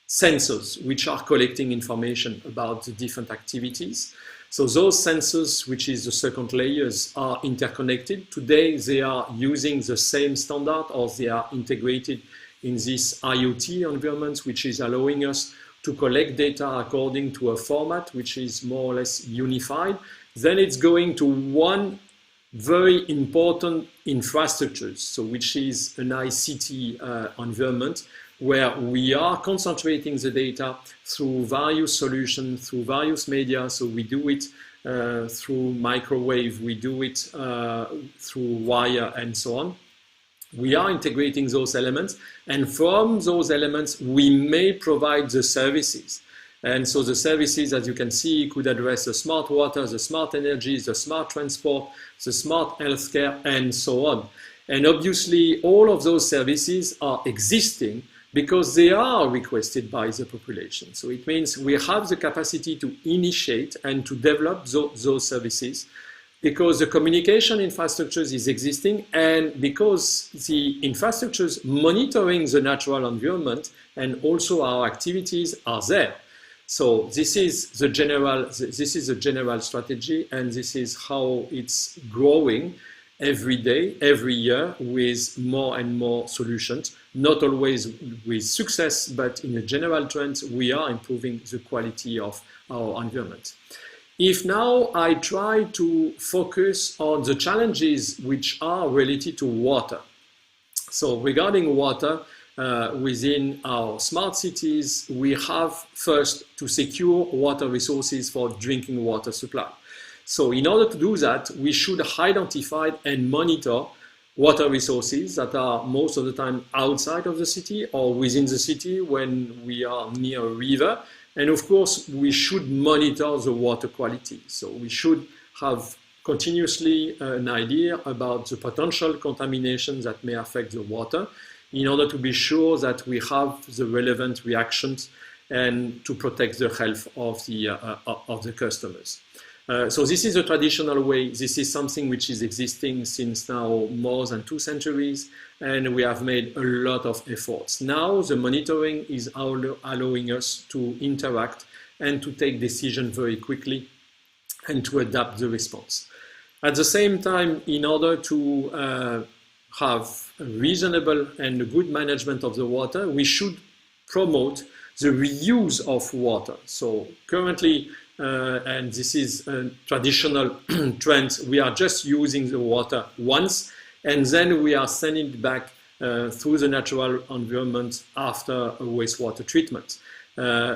Speaker 7: sensors which are collecting information about the different activities. So those sensors, which is the second layers, are interconnected. Today, they are using the same standard, or they are integrated in this IoT environment, which is allowing us to collect data according to a format which is more or less unified. Then it's going to one very important infrastructure, so which is an ICT environment, where we are concentrating the data through various solutions, through various media. So we do it through microwave, we do it through wire, and so on. We are integrating those elements, and from those elements, we may provide the services. And so the services, as you can see, could address the smart water, the smart energy, the smart transport, the smart healthcare, and so on. And obviously, all of those services are existing because they are requested by the population. So it means we have the capacity to initiate and to develop those services, because the communication infrastructures is existing, and because the infrastructures monitoring the natural environment and also our activities are there. So this is the general strategy, and this is how it's growing every day, every year, with more and more solutions, not always with success, but in a general trend, we are improving the quality of our environment. If now I try to focus on the challenges which are related to water. So regarding water, within our smart cities, we have first to secure water resources for drinking water supply. So in order to do that, we should identify and monitor water resources that are most of the time outside of the city or within the city when we are near a river. And of course, we should monitor the water quality. So we should have continuously an idea about the potential contamination that may affect the water, in order to be sure that we have the relevant reactions and to protect the health of the customers. So this is a traditional way. This is something which is existing since now more than 2 centuries, and we have made a lot of efforts. Now the monitoring is allowing us to interact and to take decisions very quickly and to adapt the response. At the same time, in order to have a reasonable and a good management of the water, we should promote the reuse of water. So currently, and this is a traditional trend, we are just using the water once, and then we are sending it back through the natural environment after a wastewater treatment.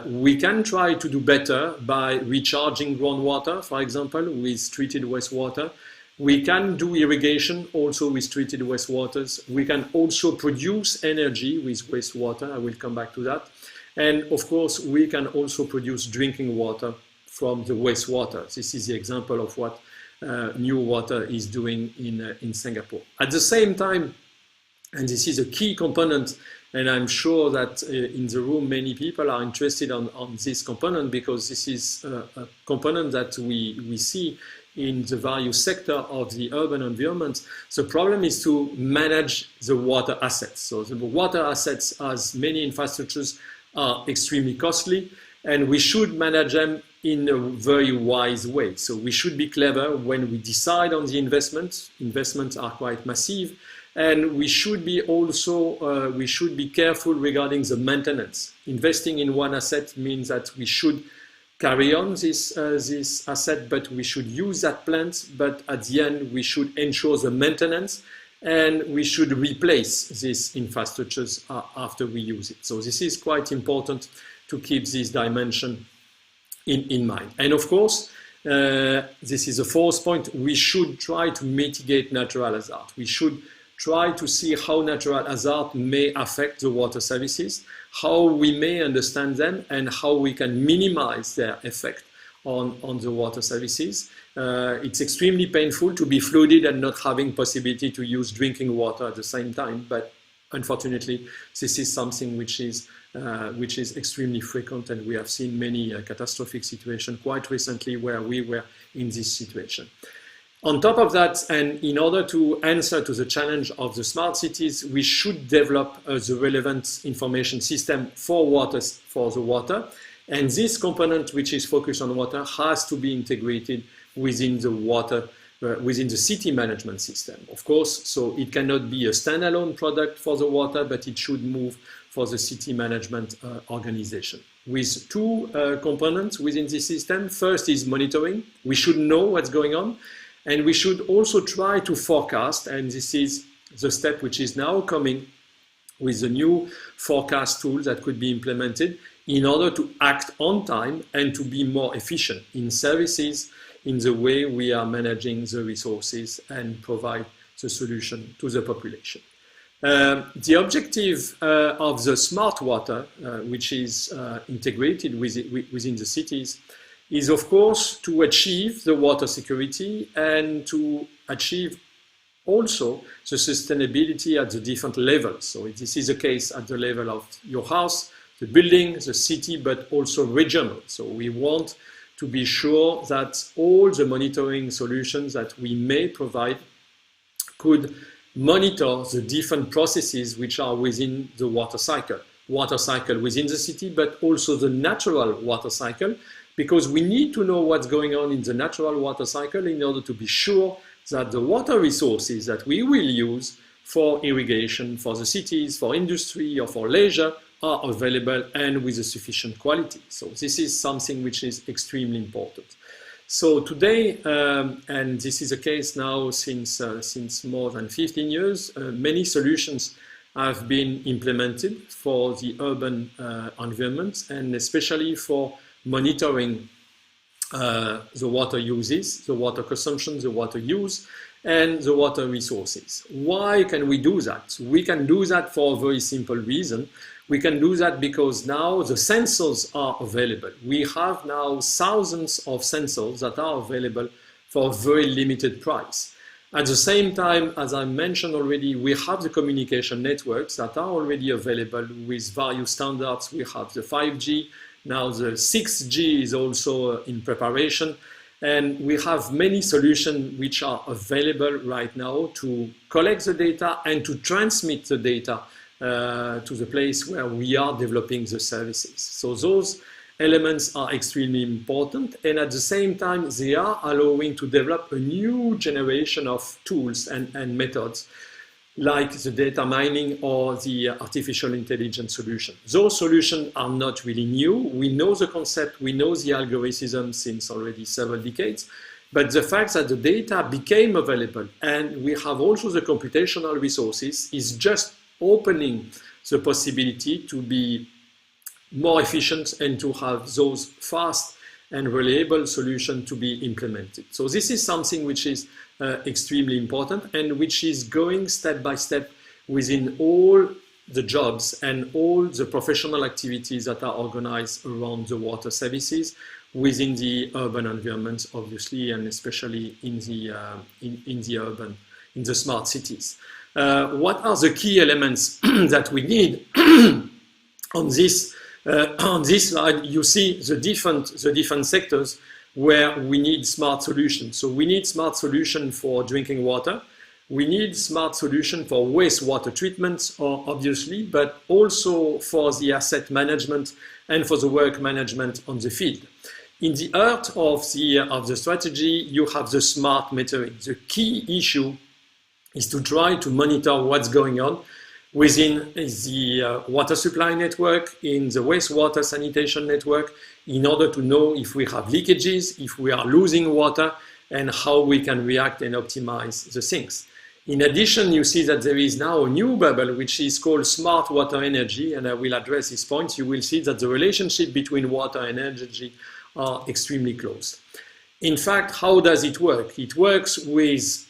Speaker 7: We can try to do better by recharging groundwater, for example, with treated wastewater. We can do irrigation also with treated wastewaters. We can also produce energy with wastewater. I will come back to that. And of course, we can also produce drinking water from the wastewater. This is the example of what New Water is doing in Singapore. At the same time, and this is a key component, and I'm sure that in the room many people are interested on this component, because this is a component that we see in the various sectors of the urban environment. The problem is to manage the water assets. So the water assets, as many infrastructures, are extremely costly, and we should manage them in a very wise way. So we should be clever when we decide on the investments. Investments are quite massive, and we should be also we should be careful regarding the maintenance. Investing in one asset means that we should carry on this asset, but we should use that plant, but at the end we should ensure the maintenance, and we should replace these infrastructures after we use it. So this is quite important to keep this dimension in mind. And of course, this is the fourth point, we should try to mitigate natural hazard. We should try to see how natural hazard may affect the water services, how we may understand them, and how we can minimize their effect on the water services. It's extremely painful to be flooded and not having possibility to use drinking water at the same time, but unfortunately, this is something which is extremely frequent, and we have seen many catastrophic situations quite recently where we were in this situation. On top of that, and in order to answer to the challenge of the smart cities, we should develop the relevant information system for the water. And this component, which is focused on water, has to be integrated within the water, within the city management system, of course. So it cannot be a standalone product for the water, but it should move for the city management organization. With two components within the system. First is monitoring. We should know what's going on. And we should also try to forecast, and this is the step which is now coming with the new forecast tools that could be implemented in order to act on time and to be more efficient in services, in the way we are managing the resources and provide the solution to the population. The objective of the smart water, which is integrated within the cities, is of course to achieve the water security and to achieve also the sustainability at the different levels. So this is the case at the level of your house, the building, the city, but also regional. So we want to be sure that all the monitoring solutions that we may provide could monitor the different processes which are within the water cycle within the city, but also the natural water cycle, because we need to know what's going on in the natural water cycle in order to be sure that the water resources that we will use for irrigation, for the cities, for industry, or for leisure are available and with a sufficient quality. So this is something which is extremely important. So today, and this is the case now since more than 15 years, many solutions have been implemented for the urban environment, and especially for monitoring the water uses, the water consumption, the water use, and the water resources. Why can we do that? We can do that for a very simple reason. We can do that because now the sensors are available. We have now thousands of sensors that are available for a very limited price. At the same time, as I mentioned already, we have the communication networks that are already available with various standards. We have the 5G, now the 6G is also in preparation, and we have many solutions which are available right now to collect the data and to transmit the data to the place where we are developing the services. So those elements are extremely important, and at the same time they are allowing to develop a new generation of tools and methods like the data mining or the artificial intelligence solution. Those solutions are not really new. We know the concept, we know the algorithm since already several decades, but the fact that the data became available and we have also the computational resources is just opening the possibility to be more efficient and to have those fast and reliable solutions to be implemented. So this is something which is extremely important and which is going step by step within all the jobs and all the professional activities that are organized around the water services within the urban environments, obviously, and especially in the smart cities. What are the key elements that we need on this slide? You see the different sectors where we need smart solutions. So we need smart solutions for drinking water. We need smart solutions for wastewater treatment, obviously, but also for the asset management and for the work management on the field. In the heart of the strategy, you have the smart metering. The key issue is to try to monitor what's going on within the water supply network, in the wastewater sanitation network, in order to know if we have leakages, if we are losing water, and how we can react and optimize the things. In addition, you see that there is now a new bubble, which is called smart water energy, and I will address this point. You will see that the relationship between water and energy are extremely close. In fact, how does it work? It works with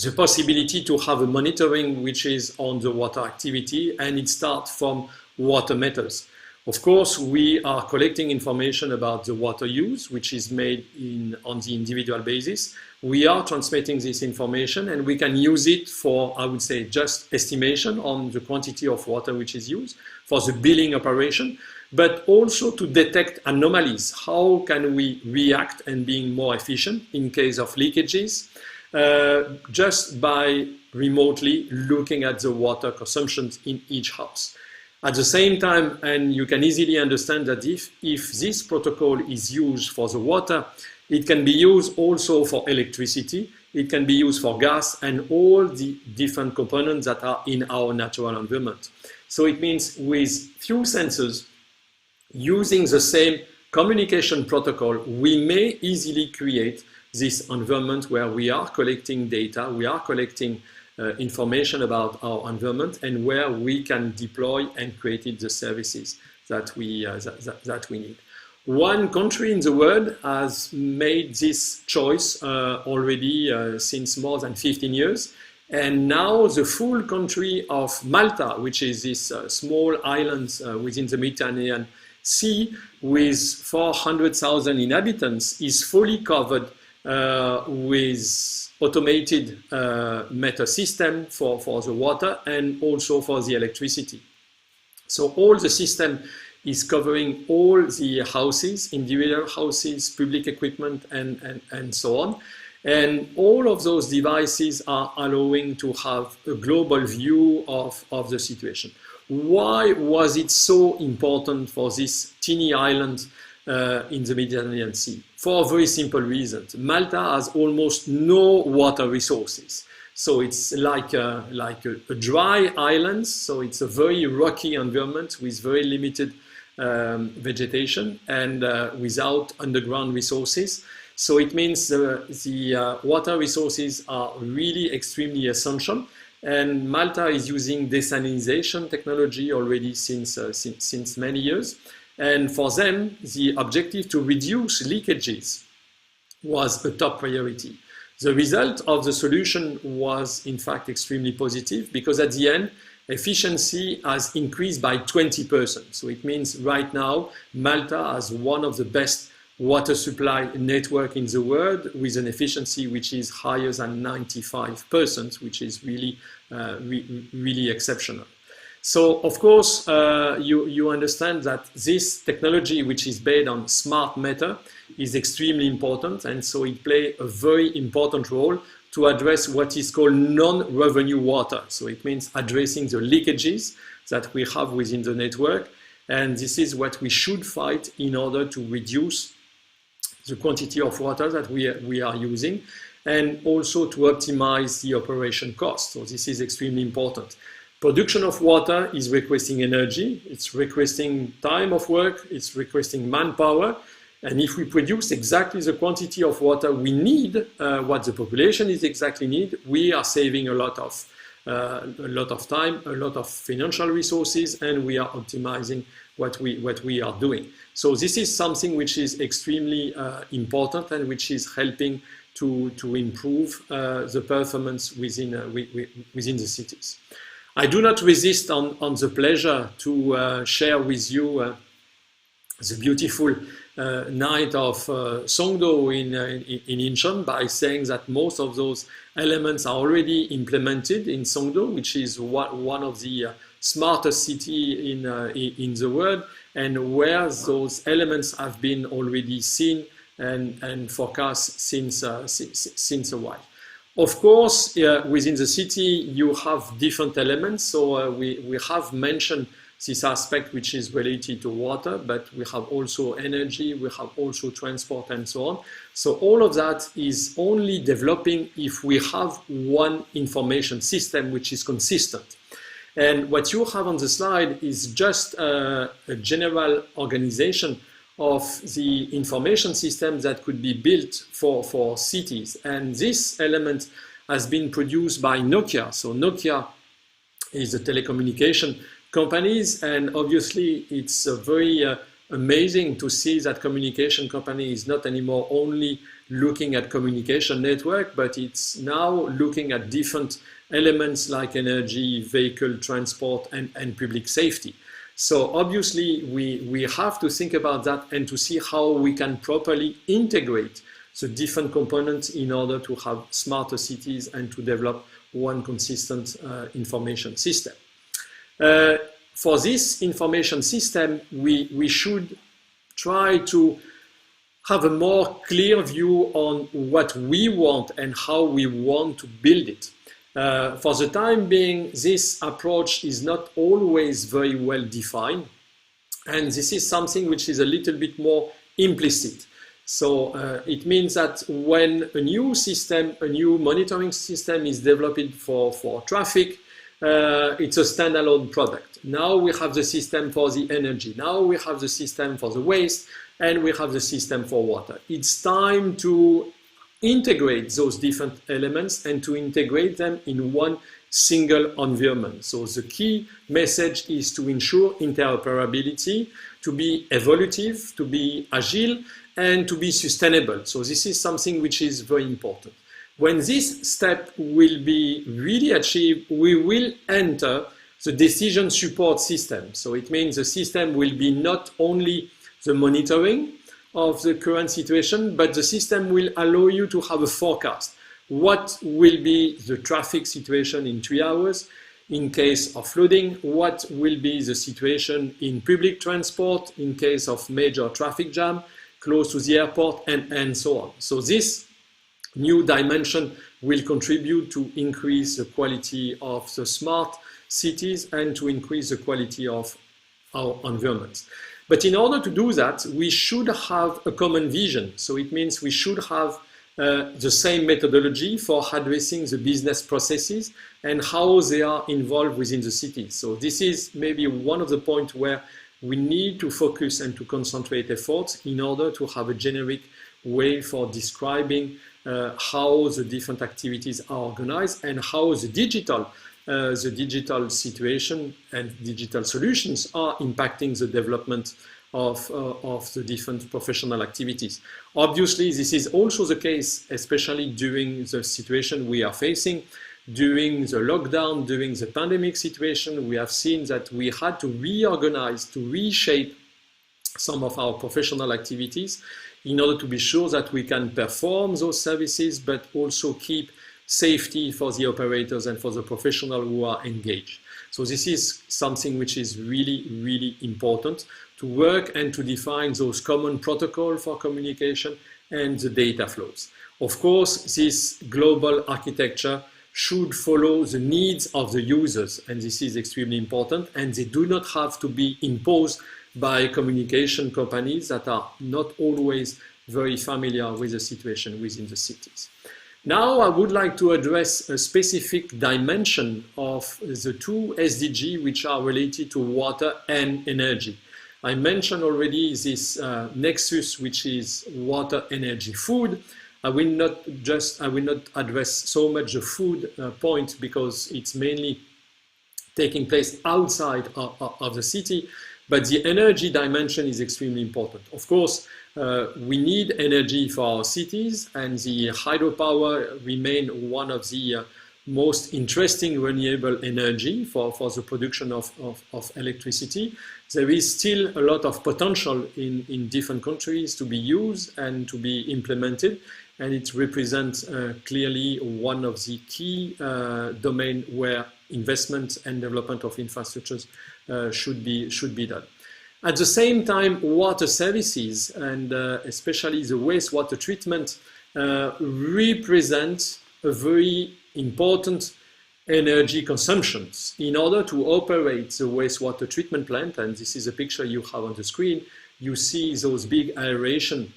Speaker 7: the possibility to have a monitoring which is on the water activity, and it starts from water meters. Of course, we are collecting information about the water use, which is made on the individual basis. We are transmitting this information, and we can use it for, I would say, just estimation on the quantity of water which is used, for the billing operation, but also to detect anomalies. How can we react and being more efficient in case of leakages? Just by remotely looking at the water consumption in each house. At the same time, and you can easily understand that if this protocol is used for the water, it can be used also for electricity, it can be used for gas and all the different components that are in our natural environment. So it means with few sensors, using the same communication protocol, we may easily create this environment where we are collecting data, we are collecting information about our environment, and where we can deploy and create the services that we need. One country in the world has made this choice already since more than 15 years, and now the full country of Malta, which is this small island within the Mediterranean Sea with 400,000 inhabitants, is fully covered with automated meter system for the water and also for the electricity. So all the system is covering all the houses, individual houses, public equipment, and so on. And all of those devices are allowing to have a global view of the situation. Why was it so important for this teeny island in the Mediterranean Sea? For a very simple reason. Malta has almost no water resources. So it's like a dry island. So it's a very rocky environment with very limited vegetation and without underground resources. So it means the water resources are really extremely essential. And Malta is using desalination technology already since many years. And for them, the objective to reduce leakages was a top priority. The result of the solution was, in fact, extremely positive because at the end, efficiency has increased by 20%. So it means right now, Malta has one of the best water supply network in the world with an efficiency which is higher than 95%, which is really, really exceptional. So, of course, you understand that this technology, which is based on smart meter, is extremely important, and so it plays a very important role to address what is called non-revenue water. So it means addressing the leakages that we have within the network, and this is what we should fight in order to reduce the quantity of water that we are using. and also to optimize the operation cost. So this is extremely important. Production of water is requesting energy, it's requesting time of work, it's requesting manpower. And if we produce exactly the quantity of water we need, what the population is exactly need, we are saving a lot of time, a lot of financial resources, and we are optimizing what we are doing. So this is something which is extremely important and which is helping to improve the performance within the cities. I do not resist on the pleasure to share with you the beautiful night of Songdo in Incheon by saying that most of those elements are already implemented in Songdo, which is one of the smartest city in the world, and where those elements have been already seen and forecast since a while. Of course, within the city, you have different elements. So we have mentioned this aspect which is related to water, but we have also energy, we have also transport and so on. So all of that is only developing if we have one information system which is consistent. And what you have on the slide is just a general organization of the information system that could be built for cities. And this element has been produced by Nokia. So Nokia is a telecommunication companies, and obviously it's very amazing to see that communication company is not anymore only looking at communication network, but it's now looking at different elements like energy, vehicle transport, and public safety. So obviously we have to think about that and to see how we can properly integrate the different components in order to have smarter cities and to develop one consistent information system. For this information system, we should try to have a more clear view on what we want and how we want to build it. For the time being, this approach is not always very well defined, and this is something which is a little bit more implicit. So it means that when a new system, a new monitoring system is developed for traffic, it's a standalone product. Now we have the system for the energy. Now we have the system for the waste, and we have the system for water. It's time to integrate those different elements and to integrate them in one single environment. So the key message is to ensure interoperability, to be evolutive, to be agile, and to be sustainable. So this is something which is very important. When this step will be really achieved, we will enter the decision support system. So it means the system will be not only the monitoring of the current situation, but the system will allow you to have a forecast. What will be the traffic situation in 3 hours in case of flooding? What will be the situation in public transport in case of major traffic jam close to the airport, and so on. So this new dimension will contribute to increase the quality of the smart cities and to increase the quality of our environments. But in order to do that, we should have a common vision. So it means we should have the same methodology for addressing the business processes and how they are involved within the city. So this is maybe one of the points where we need to focus and to concentrate efforts in order to have a generic way for describing how the different activities are organized and how the digital situation and digital solutions are impacting the development of the different professional activities. Obviously, this is also the case, especially during the situation we are facing. During the lockdown, during the pandemic situation, we have seen that we had to reorganize, to reshape some of our professional activities in order to be sure that we can perform those services, but also keep safety for the operators and for the professionals who are engaged. So this is something which is really, really important to work and to define those common protocols for communication and the data flows. Of course, this global architecture should follow the needs of the users, and this is extremely important, and they do not have to be imposed by communication companies that are not always very familiar with the situation within the cities. Now I would like to address a specific dimension of the two SDG which are related to water and energy. I mentioned already this nexus, which is water, energy, food. I will not address so much the food point because it's mainly taking place outside of the city, but the energy dimension is extremely important. Of course, we need energy for our cities, and the hydropower remain one of the most interesting renewable energy for the production of electricity. There is still a lot of potential in different countries to be used and to be implemented, and it represents clearly one of the key domains where investment and development of infrastructures should be done. At the same time, water services, and especially the wastewater treatment, represent a very important energy consumptions. In order to operate the wastewater treatment plant, and this is a picture you have on the screen, you see those big aeration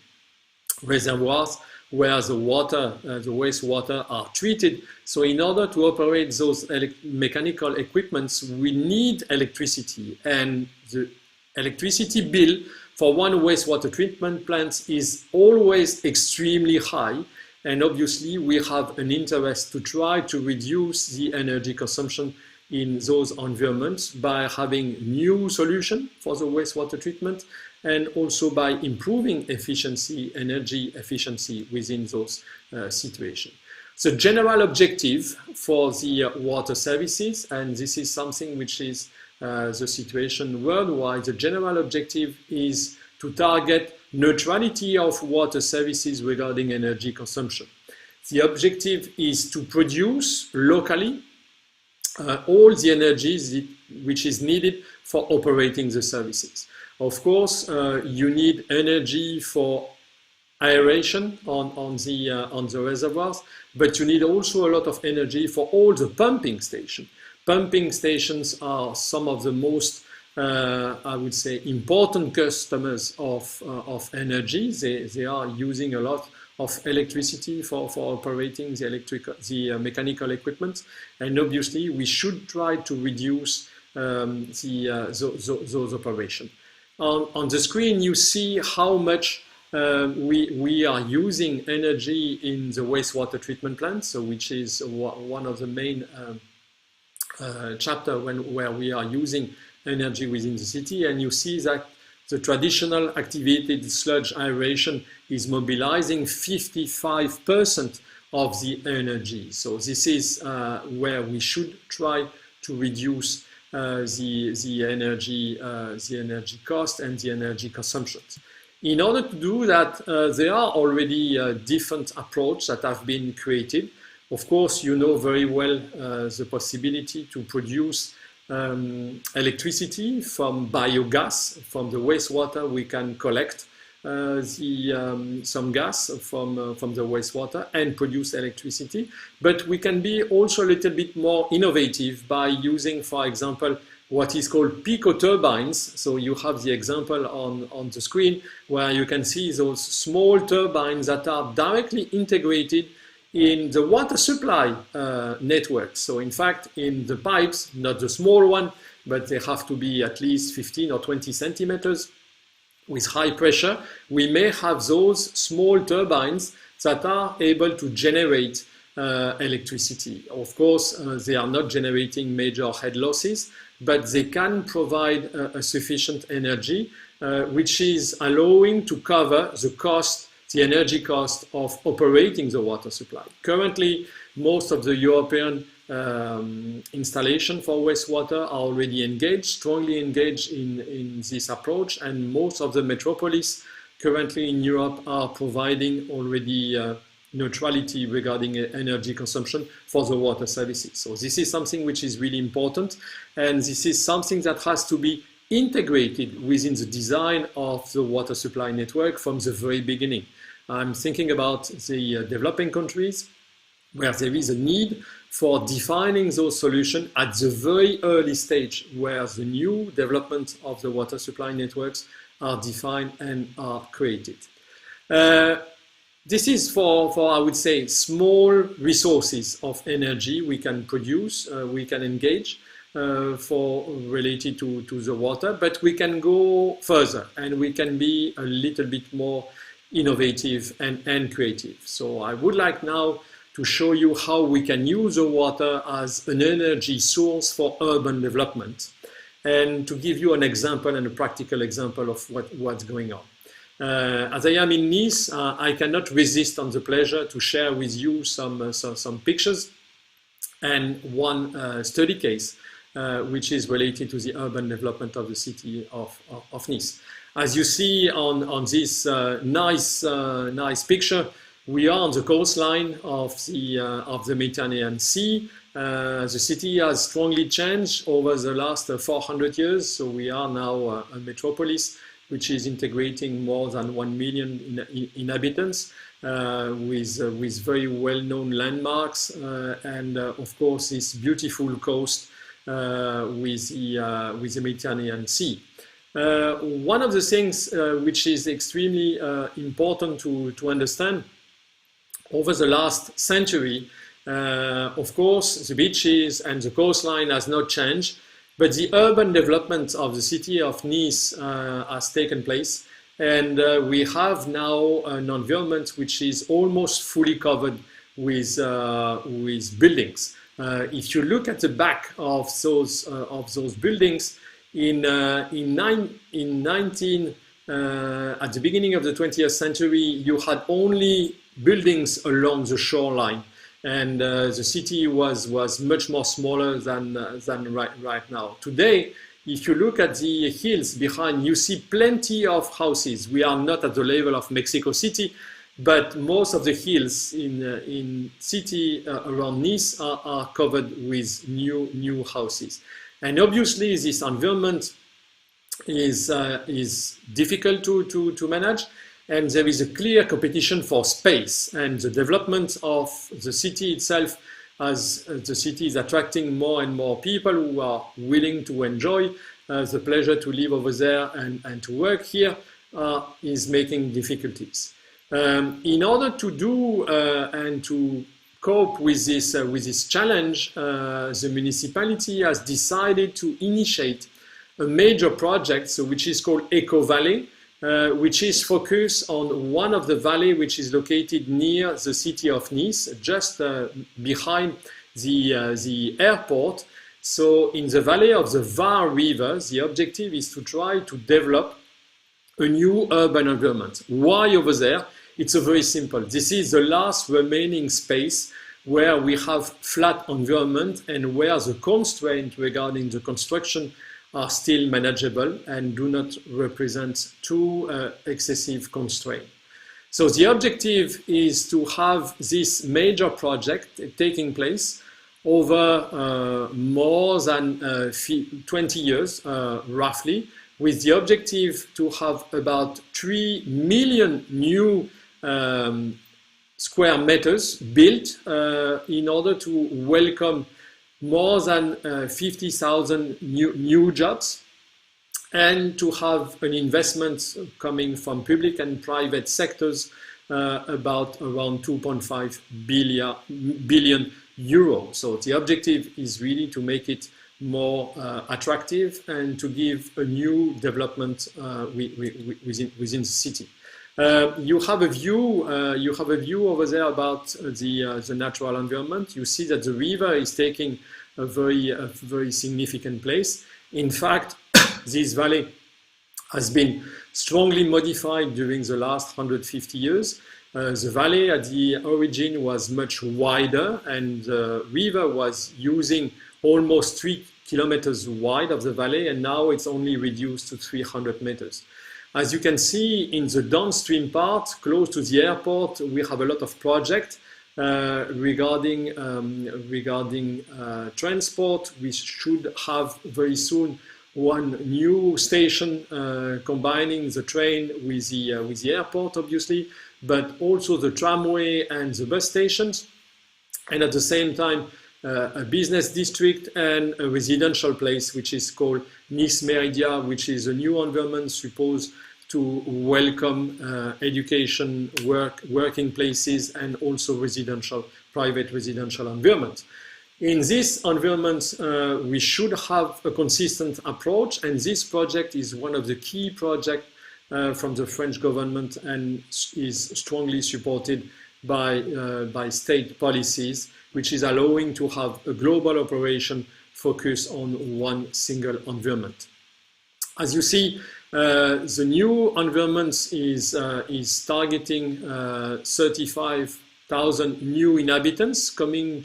Speaker 7: reservoirs where the water, the wastewater are treated. So in order to operate those mechanical equipments, we need electricity, and the electricity bill for one wastewater treatment plant is always extremely high, and obviously we have an interest to try to reduce the energy consumption in those environments by having new solutions for the wastewater treatment, and also by improving efficiency, energy efficiency within those situations. The general objective for the water services, and this is something which is the situation worldwide, the general objective is to target neutrality of water services regarding energy consumption. The objective is to produce locally all the energies which is needed for operating the services. Of course, you need energy for aeration on the reservoirs, but you need also a lot of energy for all the pumping stations. Pumping stations are some of the most, I would say, important customers of energy. They are using a lot of electricity for operating the mechanical equipment, and obviously we should try to reduce those operations. On the screen, you see how much we are using energy in the wastewater treatment plant, so which is one of the main chapter where we are using energy within the city, and you see that the traditional activated sludge aeration is mobilizing 55% of the energy. So this is where we should try to reduce the energy cost and the energy consumptions. In order to do that, there are already different approaches that have been created. Of course, you know very well the possibility to produce electricity from biogas. From the wastewater, we can collect some gas from the wastewater and produce electricity. But we can be also a little bit more innovative by using, for example, what is called pico turbines. So you have the example on the screen where you can see those small turbines that are directly integrated in the water supply network. So in fact, in the pipes, not the small one, but they have to be at least 15 or 20 centimeters with high pressure. We may have those small turbines that are able to generate electricity. Of course, they are not generating major head losses, but they can provide a sufficient energy, which is allowing to cover the energy cost of operating the water supply. Currently, most of the European installation for wastewater are already strongly engaged in this approach, and most of the metropolis currently in Europe are providing already neutrality regarding energy consumption for the water services. So this is something which is really important, and this is something that has to be integrated within the design of the water supply network from the very beginning. I'm thinking about the developing countries where there is a need for defining those solutions at the very early stage where the new development of the water supply networks are defined and are created. This is for I would say, small resources of energy we can produce, we can engage for related to the water, but we can go further and we can be a little bit more innovative and creative. So I would like now to show you how we can use the water as an energy source for urban development, and to give you an example and a practical example of what's going on. As I am in Nice, I cannot resist on the pleasure to share with you some pictures and one study case which is related to the urban development of the city of Nice. As you see on this nice picture, we are on the coastline of the Mediterranean Sea. The city has strongly changed over the last 400 years, so we are now a metropolis which is integrating more than 1 million inhabitants, with very well-known landmarks, and of course this beautiful coast with the Mediterranean Sea. One of the things which is extremely important to understand, over the last century, of course, the beaches and the coastline has not changed, but the urban development of the city of Nice has taken place, and we have now an environment which is almost fully covered with buildings. If you look at the back of those buildings, at the beginning of the 20th century, you had only buildings along the shoreline, and the city was much more smaller than right now. Today, if you look at the hills behind, you see plenty of houses. We are not at the level of Mexico City, but most of the hills in city around Nice are covered with new houses. And obviously, this environment is difficult to manage, and there is a clear competition for space, and the development of the city itself, as the city is attracting more and more people who are willing to enjoy the pleasure to live over there and to work here, is making difficulties. In order to do and to cope with this challenge, the municipality has decided to initiate a major project, which is called Eco Valley, which is focused on one of the valley which is located near the city of Nice, just behind the airport. So in the valley of the Var River, the objective is to try to develop a new urban environment. Why over there? It's very simple. This is the last remaining space where we have flat environment and where the constraints regarding the construction are still manageable and do not represent too excessive constraint. So the objective is to have this major project taking place over more than 20 years, roughly, with the objective to have about 3 million new square meters built in order to welcome more than 50,000 new jobs, and to have an investment coming from public and private sectors around 2.5 billion euros. So the objective is really to make it more attractive and to give a new development within the city. You have a view over there about the natural environment. You see that the river is taking a very significant place. In fact, this valley has been strongly modified during the last 150 years. The valley at the origin was much wider, and the river was using almost 3 kilometers wide of the valley, and now it's only reduced to 300 meters. As you can see in the downstream part, close to the airport, we have a lot of projects regarding transport. We should have very soon one new station combining the train with the airport, obviously, but also the tramway and the bus stations, and at the same time a business district and a residential place which is called Nice Meridia, which is a new environment supposed to welcome education, working places, and also private residential environment. In this environment, we should have a consistent approach, and this project is one of the key projects from the French government and is strongly supported by state policies, which is allowing to have a global operation focused on one single environment. As you see, the new environment is targeting 35,000 new inhabitants coming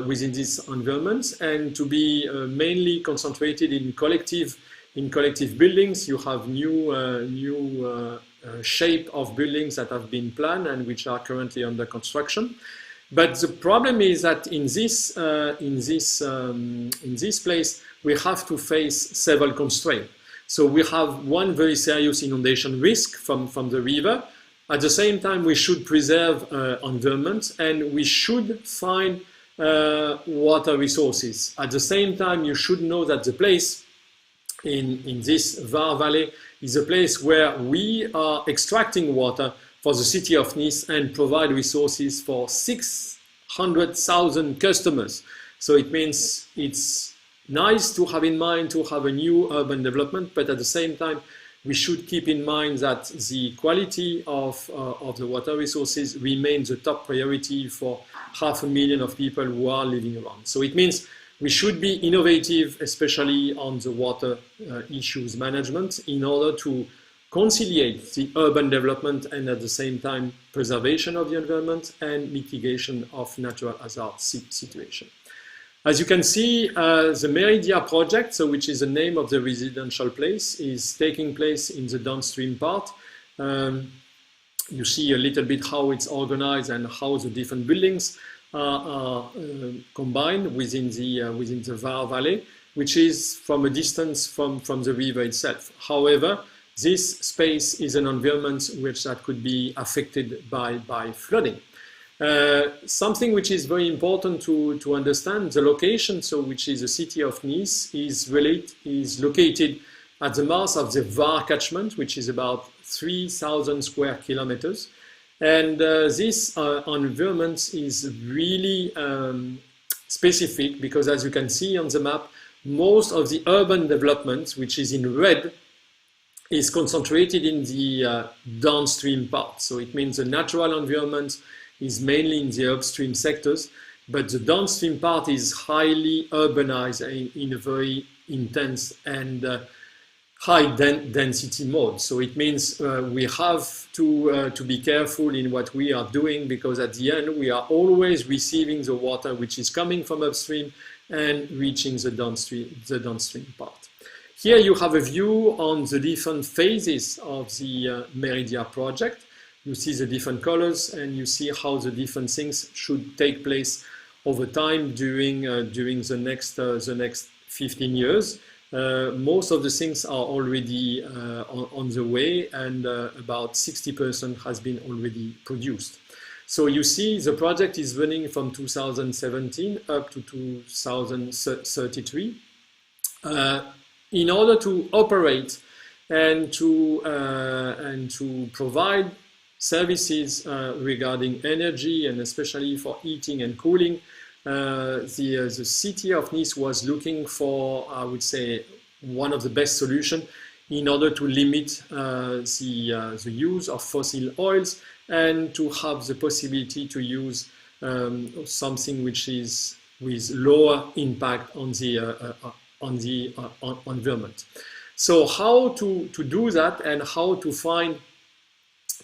Speaker 7: within this environment, and to be mainly concentrated in collective buildings. You have new shape of buildings that have been planned and which are currently under construction. But the problem is that in this place we have to face several constraints. So we have one very serious inundation risk from the river. At the same time, we should preserve environment, and we should find water resources. At the same time, you should know that the place in this Var Valley is a place where we are extracting water for the city of Nice and provide resources for 600,000 customers. So it means it's nice to have in mind to have a new urban development, but at the same time, we should keep in mind that the quality of the water resources remains the top priority for 500,000 of people who are living around. So it means we should be innovative, especially on the water issues management, in order to conciliate the urban development and at the same time preservation of the environment and mitigation of natural hazard situation. As you can see, the Meridia project, so which is the name of the residential place, is taking place in the downstream part. You see a little bit how it's organized and how the different buildings are combined within the Var Valley, which is from a distance from the river itself. However, this space is an environment that could be affected by flooding. Something which is very important to understand, the location, so which is the city of Nice, is located at the mouth of the Var catchment, which is about 3,000 square kilometers. And this environment is really specific because, as you can see on the map, most of the urban development, which is in red, is concentrated in the downstream part. So it means the natural environment is mainly in the upstream sectors, but the downstream part is highly urbanized in a very intense and high density mode. So it means we have to be careful in what we are doing, because at the end we are always receiving the water which is coming from upstream and reaching the downstream part. Here you have a view on the different phases of the Meridia project. You see the different colors, and you see how the different things should take place over time during the next 15 years. Most of the things are already on the way, and about 60% has been already produced. So you see the project is running from 2017 up to 2033. In order to operate and to provide services regarding energy, and especially for heating and cooling, the city of Nice was looking for, I would say, one of the best solutions in order to limit the use of fossil oils and to have the possibility to use something which is with lower impact on the environment. So how to do that, and how to find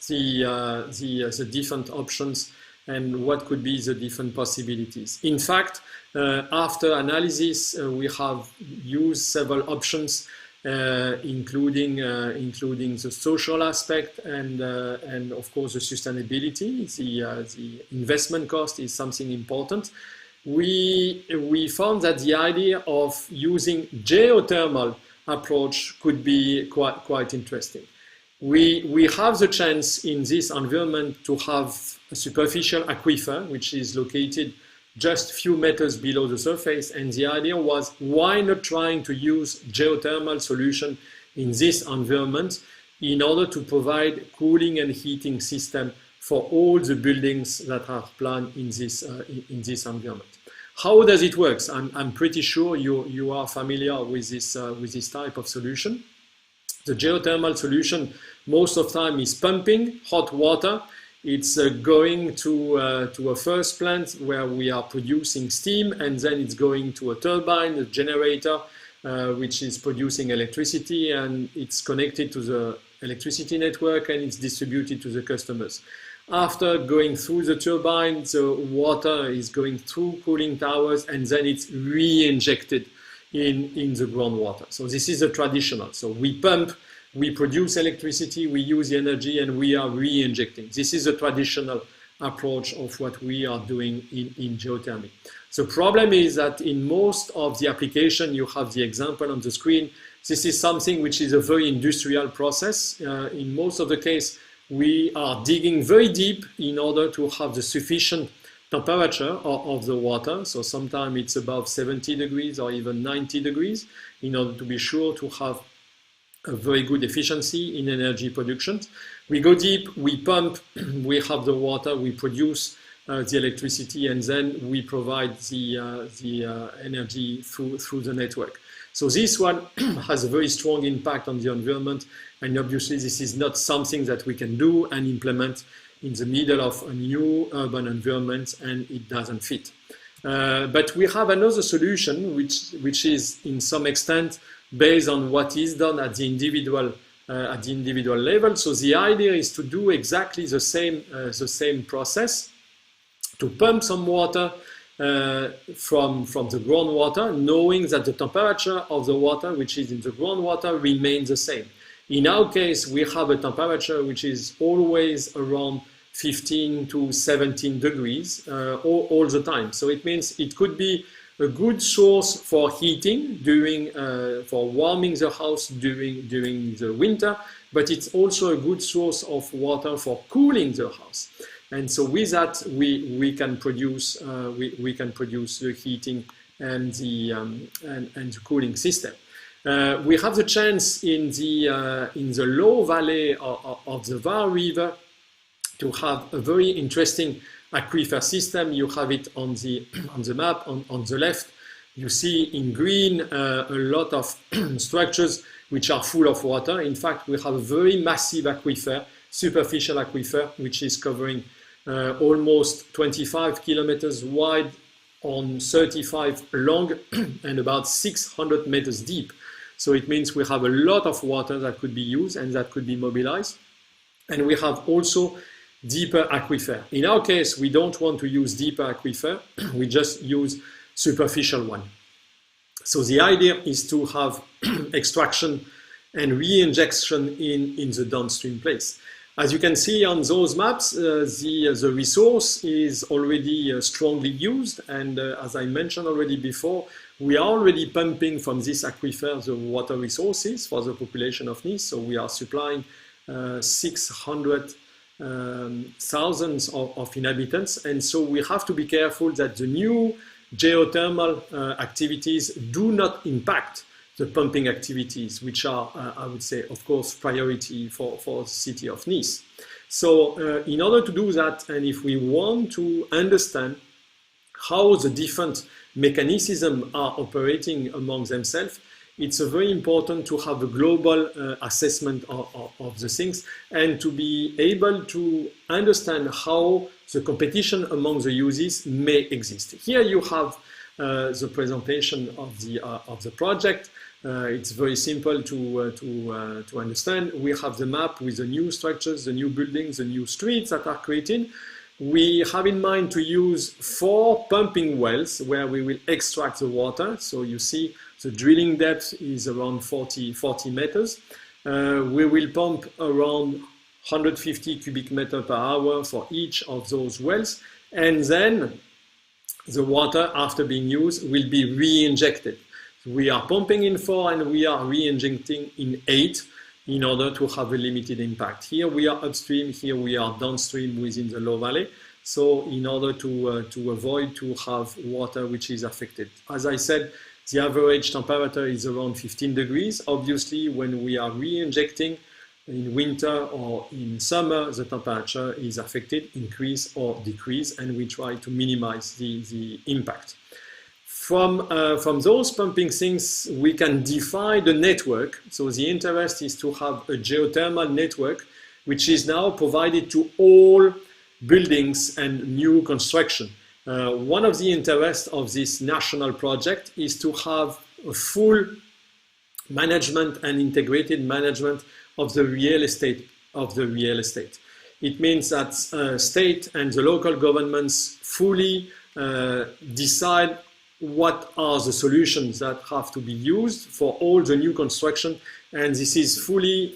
Speaker 7: the different options and what could be the different possibilities. In fact, after analysis, we have used several options, including the social aspect and of course the sustainability. The investment cost is something important. We found that the idea of using geothermal approach could be quite interesting. We have the chance in this environment to have a superficial aquifer, which is located just a few meters below the surface, and the idea was, why not trying to use geothermal solution in this environment in order to provide cooling and heating system for all the buildings that are planned in this environment. How does it work? I'm pretty sure you are familiar with this type of solution. The geothermal solution most of the time is pumping hot water. It's going to a first plant where we are producing steam, and then it's going to a turbine, a generator, which is producing electricity, and it's connected to the electricity network and it's distributed to the customers. After going through the turbine, the water is going through cooling towers and then it's re-injected in the groundwater. So this is a traditional. So we pump, we produce electricity, we use the energy, and we are re-injecting. This is a traditional approach of what we are doing in geothermal. The problem is that in most of the application, you have the example on the screen, this is something which is a very industrial process. In most of the case, we are digging very deep in order to have the sufficient temperature of the water. So sometimes it's above 70 degrees or even 90 degrees in order to be sure to have a very good efficiency in energy production. We go deep, we pump, we have the water, we produce the electricity, and then we provide the energy through the network. So this one has a very strong impact on the environment, and obviously this is not something that we can do and implement in the middle of a new urban environment, and it doesn't fit. But we have another solution which is in some extent based on what is done at the individual level. So the idea is to do exactly the same process, to pump some water from the groundwater, knowing that the temperature of the water which is in the groundwater remains the same. In our case, we have a temperature which is always around 15 to 17 degrees all the time. So it means it could be a good source for heating for warming the house during the winter, but it's also a good source of water for cooling the house. And so with that, we can produce the heating and the cooling system. We have the chance in the low valley of the Var River to have a very interesting aquifer system. You have it on the map on the left. You see in green a lot of structures which are full of water. In fact, we have a very massive aquifer, superficial aquifer, which is covering almost 25 kilometers wide on 35 long and about 600 meters deep. So it means we have a lot of water that could be used and that could be mobilized. And we have also deeper aquifer. In our case, we don't want to use deeper aquifer, we just use superficial one. So the idea is to have extraction and re-injection in the downstream place. As you can see on those maps, the resource is already strongly used, and as I mentioned already before, we are already pumping from this aquifer the water resources for the population of Nice. So we are supplying 600 thousands of inhabitants, and so we have to be careful that the new geothermal activities do not impact the pumping activities, which are, I would say, of course, priority for the city of Nice. So in order to do that, and if we want to understand how the different mechanisms are operating among themselves, it's very important to have a global assessment of the things and to be able to understand how the competition among the uses may exist. Here you have the presentation of the project. It's very simple to understand. We have the map with the new structures, the new buildings, the new streets that are created. We have in mind to use 4 pumping wells where we will extract the water. So you see the drilling depth is around 40 meters. We will pump around 150 cubic meters per hour for each of those wells. And then the water, after being used, will be re-injected. We are pumping in 4 and we are re-injecting in 8 in order to have a limited impact. Here we are upstream, here we are downstream within the low valley. So in order to avoid to have water which is affected. As I said, the average temperature is around 15 degrees. Obviously, when we are re-injecting, in winter or in summer, the temperature is affected, increase or decrease, and we try to minimize the impact. From those pumping things, we can define the network. So the interest is to have a geothermal network, which is now provided to all buildings and new construction. One of the interests of this national project is to have a full management and integrated management of the real estate. It means that state and the local governments fully decide what are the solutions that have to be used for all the new construction, and this is fully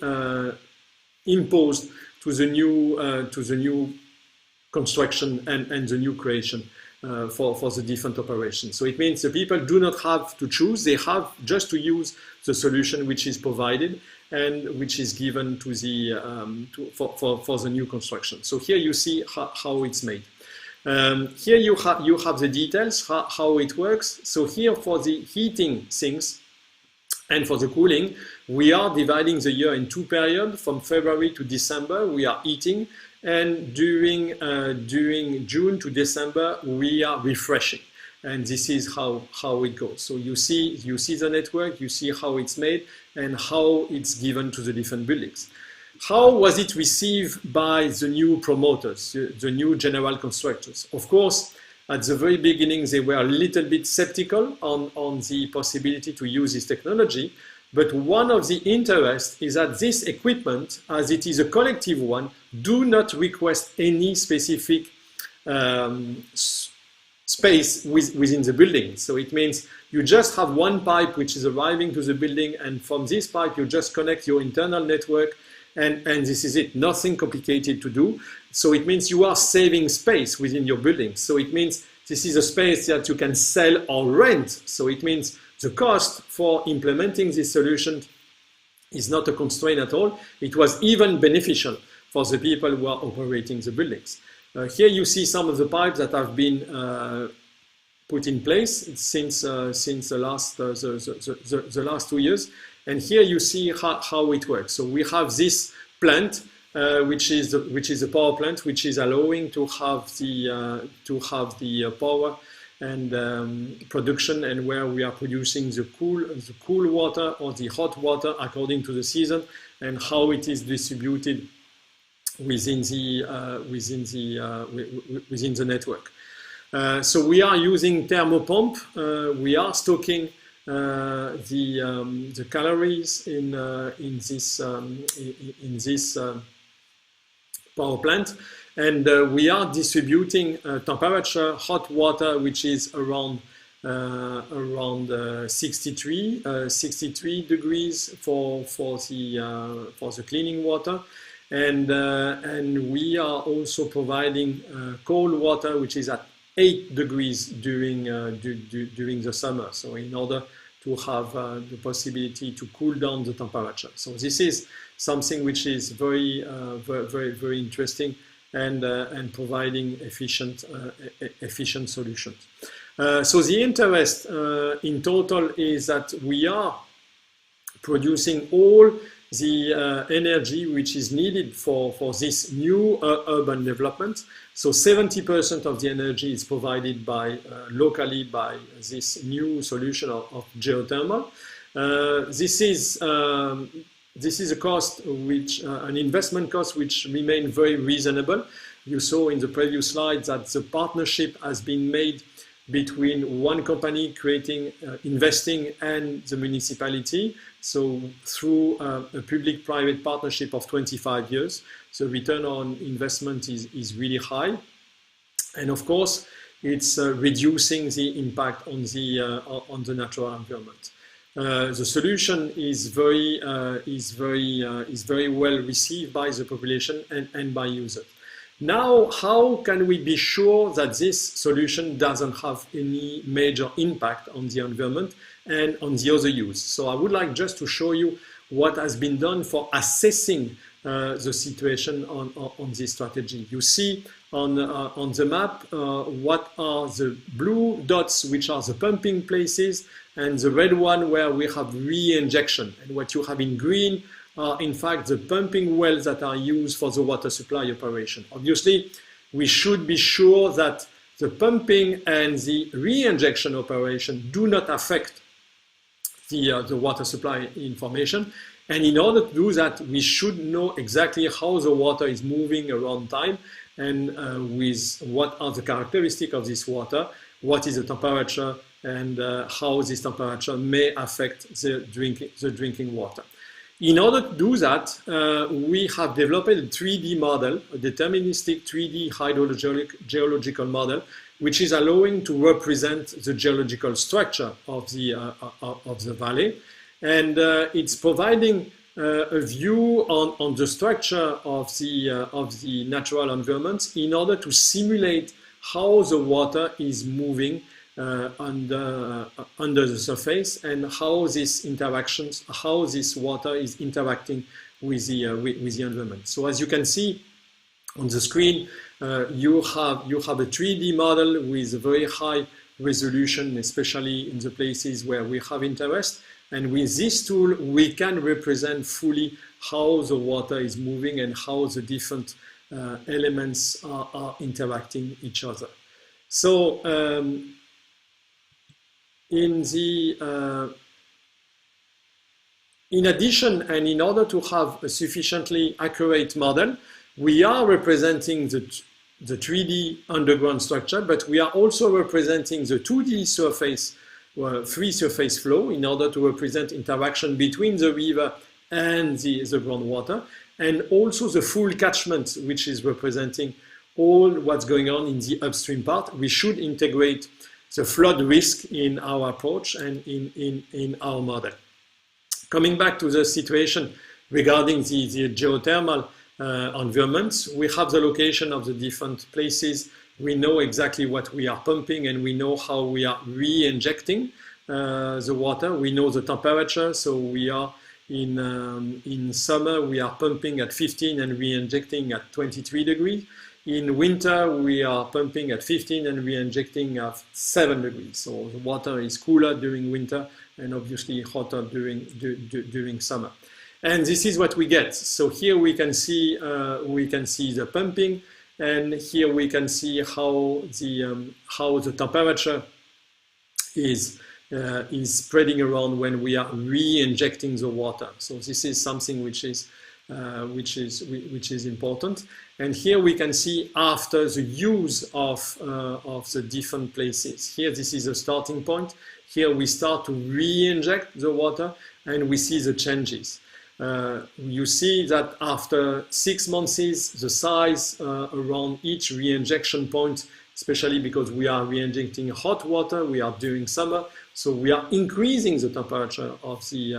Speaker 7: imposed to the new construction and the new creation for the different operations. So it means the people do not have to choose; they have just to use the solution which is provided and which is given to the for the new construction. So here you see how it's made. Here you have the details, how it works. So here for the heating things and for the cooling, we are dividing the year in two periods. From February to December, we are heating, and during June to December, we are refreshing. And this is how it goes. So you see the network, you see how it's made, and how it's given to the different buildings. How was it received by the new promoters, the new general constructors? Of course, at the very beginning, they were a little bit skeptical on the possibility to use this technology. But one of the interests is that this equipment, as it is a collective one, do not request any specific space within the building. So it means you just have one pipe which is arriving to the building, and from this pipe you just connect your internal network, and this is it. Nothing complicated to do. So it means you are saving space within your building. So it means this is a space that you can sell or rent. So it means the cost for implementing this solution is not a constraint at all. It was even beneficial for the people who are operating the buildings. Here you see some of the pipes that have been put in place since the last 2 years. And here you see how it works. So we have this plant, which is a power plant, which is allowing to have the power and production, and where we are producing the cool water or the hot water according to the season, and how it is distributed within the network. So we are using thermopump. We are stoking the calories in this power plant, and we are distributing temperature hot water which is around 63 degrees for the cleaning water, and we are also providing cold water which is at 8 degrees during the summer, so in order to have the possibility to cool down the temperature. So this is something which is very interesting, and providing efficient solutions. So the interest in total is that we are producing all the energy which is needed for this new urban development. So 70% of the energy is provided locally by this new solution of geothermal. This is a cost which an investment cost which remain very reasonable. You saw in the previous slide that the partnership has been made between one company investing and the municipality. So through a public-private partnership of 25 years, the return on investment is really high. And of course, it's reducing the impact on the natural environment. The solution is very well received by the population and by users. Now, how can we be sure that this solution doesn't have any major impact on the environment and on the other use? So I would like just to show you what has been done for assessing the situation on this strategy. You see on the map what are the blue dots, which are the pumping places, and the red one where we have re-injection. And what you have in green are in fact the pumping wells that are used for the water supply operation. Obviously, we should be sure that the pumping and the re-injection operation do not affect the water supply information. And in order to do that, we should know exactly how the water is moving around time and with what are the characteristics of this water, what is the temperature, and how this temperature may affect the drinking water. In order to do that, we have developed a 3D model, a deterministic 3D hydrogeological model, which is allowing to represent the geological structure of the valley. And it's providing a view on the structure of the natural environment in order to simulate how the water is moving under the surface and how these interactions, how this water is interacting with the environment. So as you can see on the screen, you have a 3D model with a very high resolution, especially in the places where we have interest. And with this tool, we can represent fully how the water is moving and how the different elements are interacting each other. So in addition, and in order to have a sufficiently accurate model, we are representing the 3D underground structure, but we are also representing the 2D surface, free surface flow in order to represent interaction between the river and the groundwater, and also the full catchment, which is representing all what's going on in the upstream part. We should integrate the flood risk in our approach and in our model. Coming back to the situation regarding the geothermal environments, we have the location of the different places. We know exactly what we are pumping and we know how we are re-injecting the water. We know the temperature, so we are in summer we are pumping at 15 and re-injecting at 23 degrees. In winter we are pumping at 15 and re-injecting at 7 degrees. So the water is cooler during winter and obviously hotter during summer. And this is what we get. So here we can see the pumping, and here we can see how the temperature is spreading around when we are re-injecting the water. So this is something which is important. And here we can see after the use of the different places. Here this is a starting point. Here we start to re-inject the water and we see the changes. You see that after 6 months, the size around each re-injection point, especially because we are re-injecting hot water, we are during summer, so we are increasing the temperature of the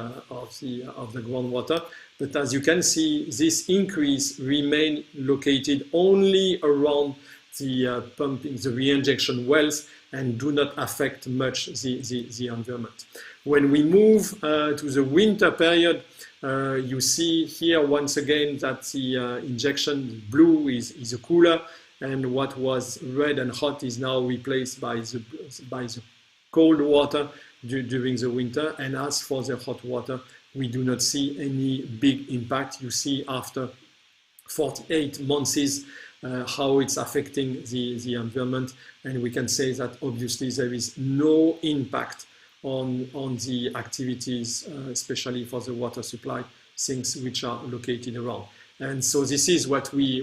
Speaker 7: groundwater. But as you can see, this increase remain located only around the pumping, the re-injection wells, and do not affect much the environment. When we move to the winter period, you see here once again that the injection blue is a cooler, and what was red and hot is now replaced by the cold water during the winter. And as for the hot water, we do not see any big impact. You see after 48 months how it's affecting the environment, and we can say that obviously there is no impact on the activities, especially for the water supply, things which are located around. And so this is what we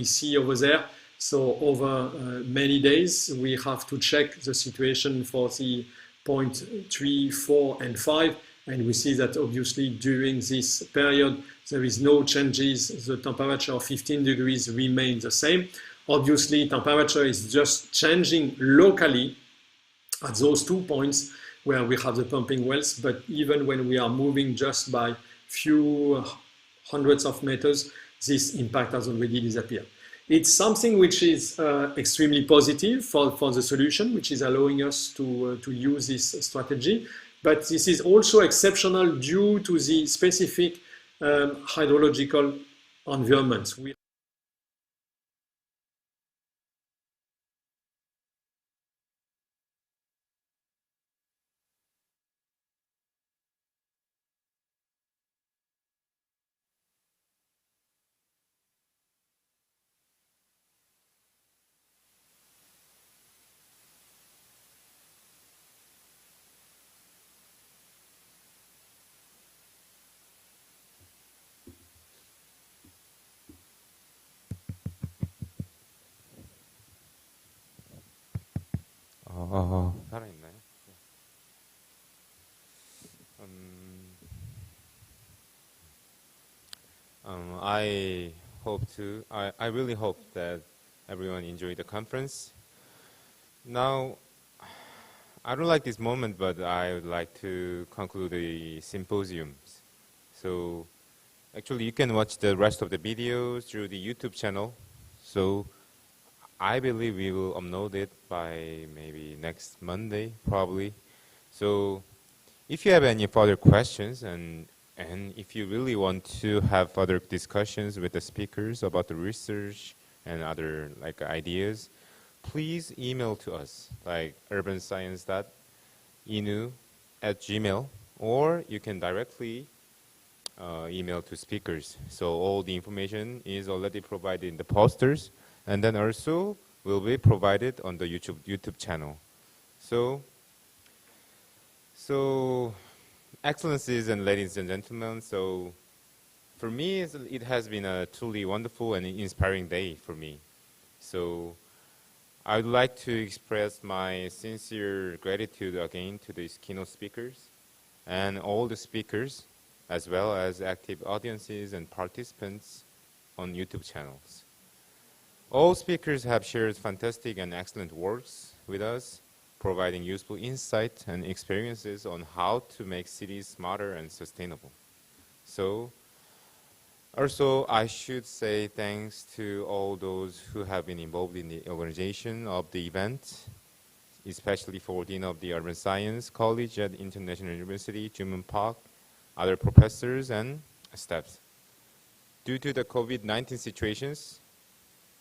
Speaker 7: see over there. So over many days, we have to check the situation for the point 3, 4, and 5. And we see that obviously during this period, there is no changes. The temperature of 15 degrees remains the same. Obviously, temperature is just changing locally at those 2 points where we have the pumping wells. But even when we are moving just by few hundreds of meters, this impact has already disappeared. It's something which is extremely positive for the solution, which is allowing us to use this strategy. But this is also exceptional due to the specific hydrological environments.
Speaker 1: 살아있나요? I really hope that everyone enjoyed the conference. Now, I don't like this moment, but I would like to conclude the symposiums. So, actually, you can watch the rest of the videos through the YouTube channel. So, I believe we will upload it by maybe next Monday, probably. So, if you have any further questions and if you really want to have further discussions with the speakers about the research and other like ideas, please email to us like urbanscience.inu@gmail, or you can directly email to speakers. So all the information is already provided in the posters, and then also will be provided on the YouTube channel. So excellencies and ladies and gentlemen, so for me, it has been a truly wonderful and inspiring day for me. So I would like to express my sincere gratitude again to these keynote speakers and all the speakers, as well as active audiences and participants on YouTube channels. All speakers have shared fantastic and excellent works with us, providing useful insight and experiences on how to make cities smarter and sustainable. So, also, I should say thanks to all those who have been involved in the organization of the event, especially for Dean of the Urban Science College at International University, Juman Park, other professors and staffs. Due to the COVID-19 situations,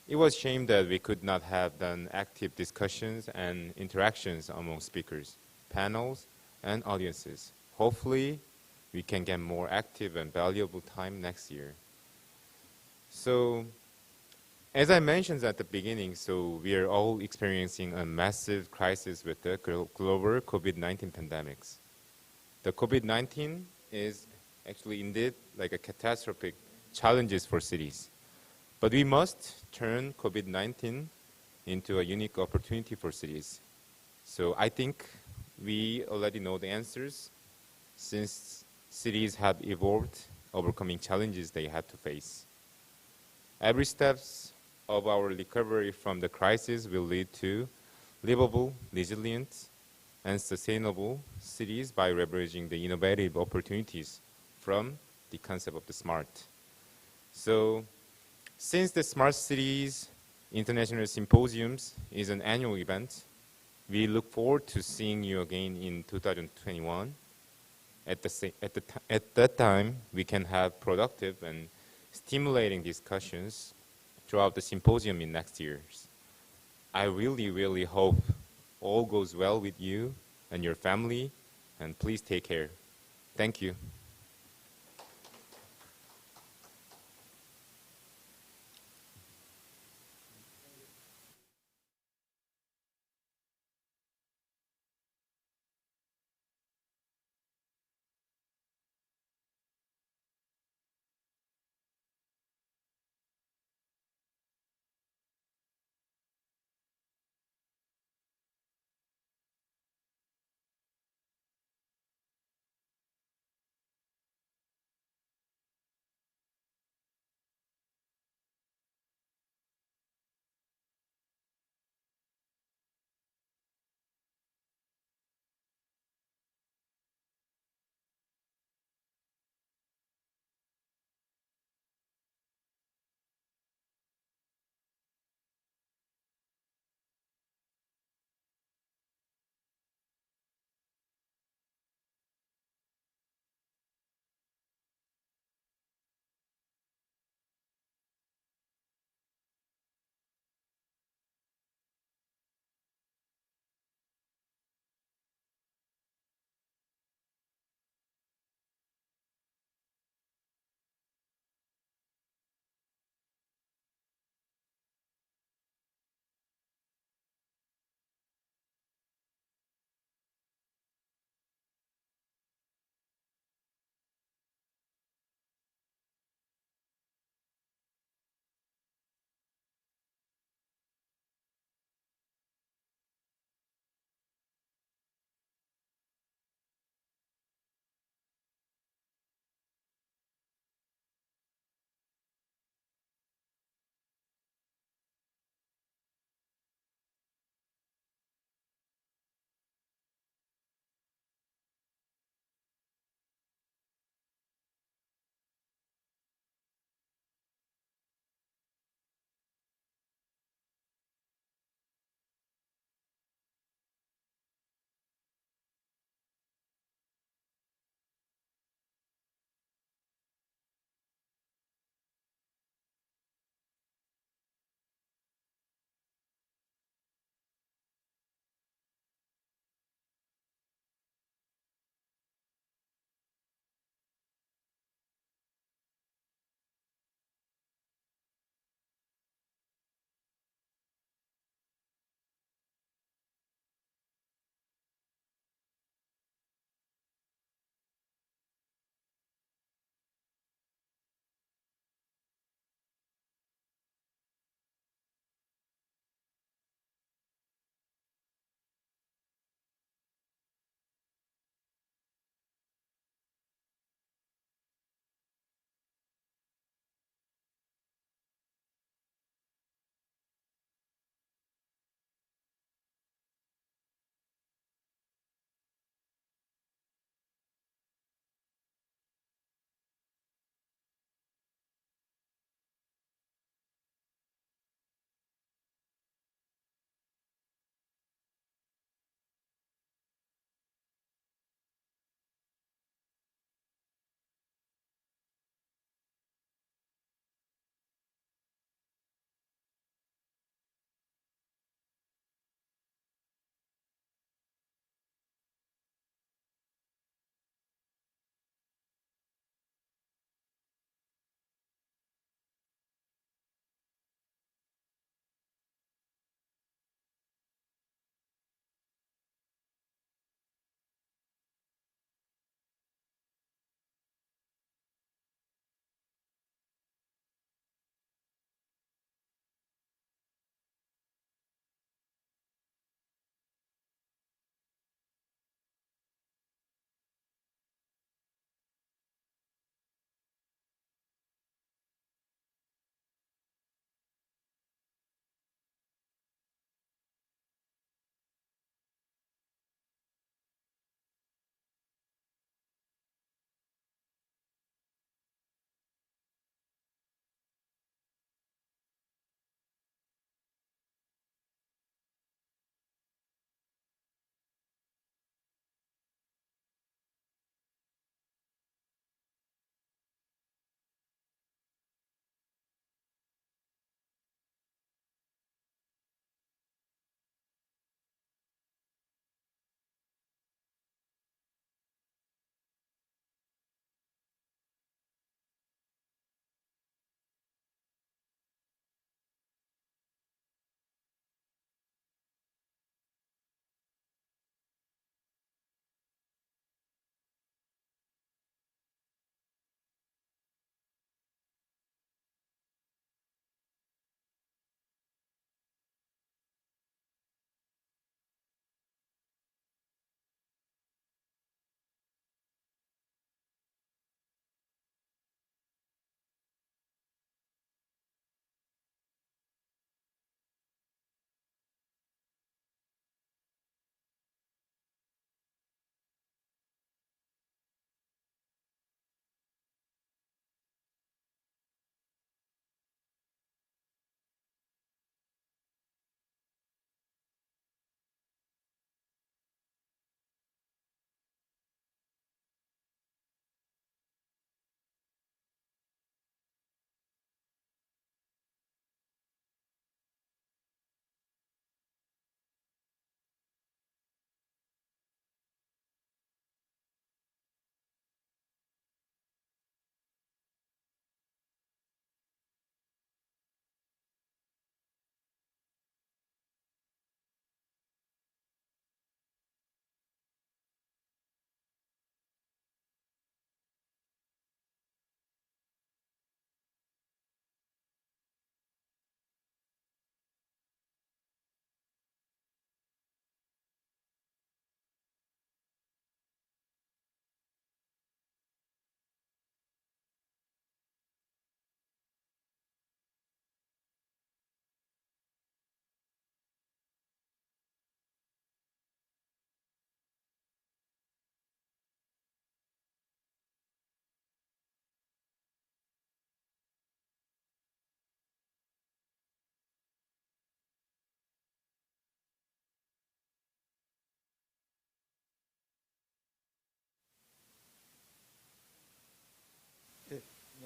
Speaker 1: it was a shame that we could not have done active discussions and interactions among speakers, panels, and audiences. Hopefully, we can get more active and valuable time next year. So, as I mentioned at the beginning, so we are all experiencing a massive crisis with the global COVID-19 pandemics. The COVID-19 is actually indeed like a catastrophic challenges for cities. But we must turn COVID-19 into a unique opportunity for cities. So I think we already know the answers, since cities have evolved, overcoming challenges they had to face. Every step of our recovery from the crisis will lead to livable, resilient, and sustainable cities by leveraging the innovative opportunities from the concept of the smart. So, since the Smart Cities International Symposiums is an annual event, we look forward to seeing you again in 2021. At that time, we can have productive and stimulating discussions throughout the symposium in next years. I really, really hope all goes well with you and your family, and please take care. Thank you.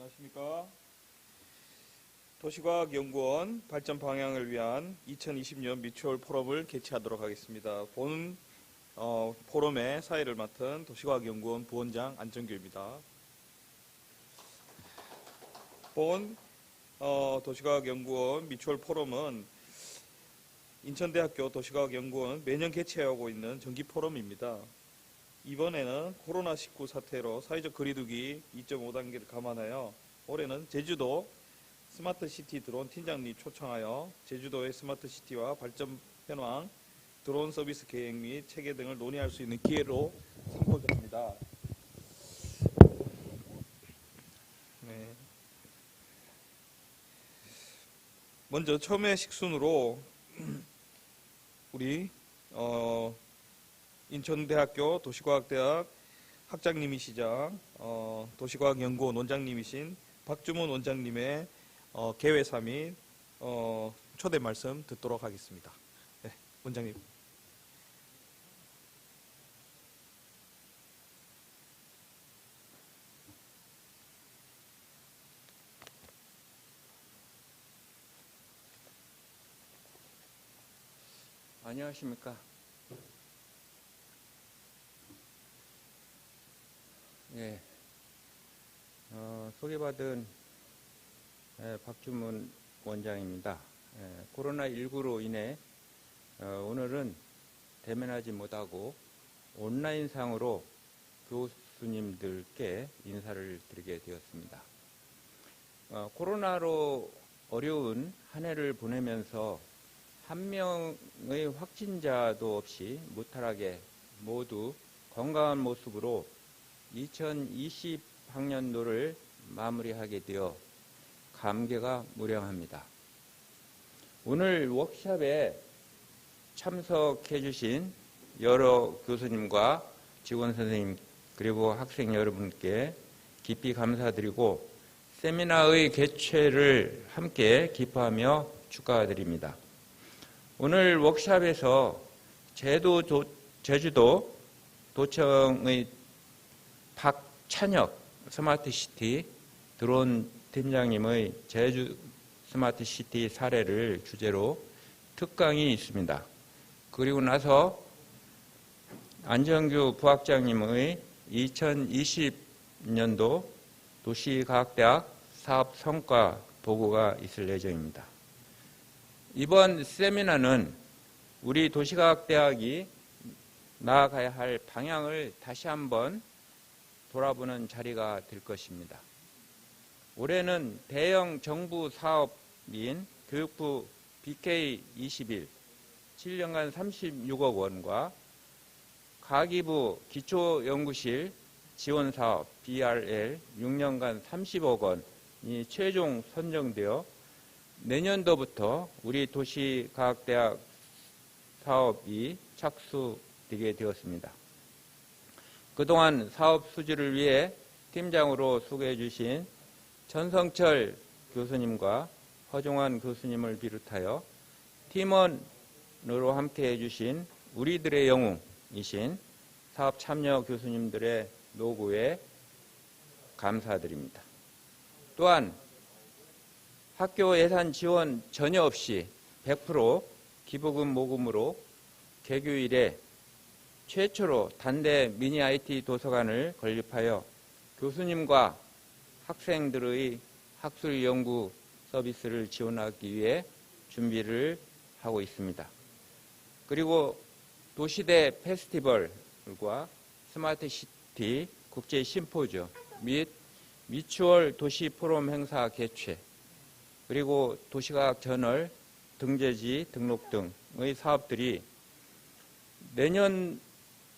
Speaker 8: 안녕하십니까. 도시과학연구원 발전 방향을 위한 2020년 미추홀포럼을 개최하도록 하겠습니다. 본 포럼의 사회를 맡은 도시과학연구원 부원장 안정규입니다. 본 도시과학연구원 미추홀포럼은 인천대학교 도시과학연구원 매년 개최하고 있는 정기 포럼입니다. 이번에는 코로나19 사태로 사회적 거리두기 2.5단계를 감안하여 올해는 제주도 스마트시티 드론 팀장님 초청하여 제주도의 스마트시티와 발전 현황, 드론 서비스 계획 및 체계 등을 논의할 수 있는 기회로 삼고자 합니다. 네. 먼저 처음에 식순으로 우리 인천대학교 도시과학대학 학장님이시자 도시과학연구원 원장님이신 박주문 원장님의 개회사 및 초대 말씀 듣도록 하겠습니다. 네, 원장님.
Speaker 2: 안녕하십니까. 예, 소개받은 박주문 원장입니다. 코로나19로 인해 오늘은 대면하지 못하고 온라인상으로 교수님들께 인사를 드리게 되었습니다. 코로나로 어려운 한 해를 보내면서 한 명의 확진자도 없이 무탈하게 모두 건강한 모습으로 2020학년도를 마무리하게 되어 감개가 무량합니다. 오늘 워크숍에 참석해 주신 여러 교수님과 직원 선생님 그리고 학생 여러분께 깊이 감사드리고 세미나의 개최를 함께 기뻐하며 축하드립니다. 오늘 워크숍에서 제주도 도청의 박찬혁 스마트시티 드론 팀장님의 제주 스마트시티 사례를 주제로 특강이 있습니다. 그리고 나서 안정규 부학장님의 2020년도 도시과학대학 사업 성과 보고가 있을 예정입니다. 이번 세미나는 우리 도시과학대학이 나아가야 할 방향을 다시 한번 돌아보는 자리가 될 것입니다. 올해는 대형 정부 사업인 교육부 BK21 7년간 36억 원과 가기부 기초연구실 지원사업 BRL 6년간 30억 원이 최종 선정되어 내년도부터 우리 도시과학대학 사업이 착수되게 되었습니다. 그동안 사업 수주를 위해 팀장으로 수고해 주신 전성철 교수님과 허종환 교수님을 비롯하여 팀원으로 함께해 주신 우리들의 영웅이신 사업 참여 교수님들의 노고에 감사드립니다. 또한 학교 예산 지원 전혀 없이 100% 기부금 모금으로 개교 이래 최초로 단대 미니 IT 도서관을 건립하여 교수님과 학생들의 학술 연구 서비스를 지원하기 위해 준비를 하고 있습니다. 그리고 도시대 페스티벌과 스마트시티 국제 심포지엄 및 미추홀 도시 포럼 행사 개최 그리고 도시과학 저널 등재지 등록 등의 사업들이 내년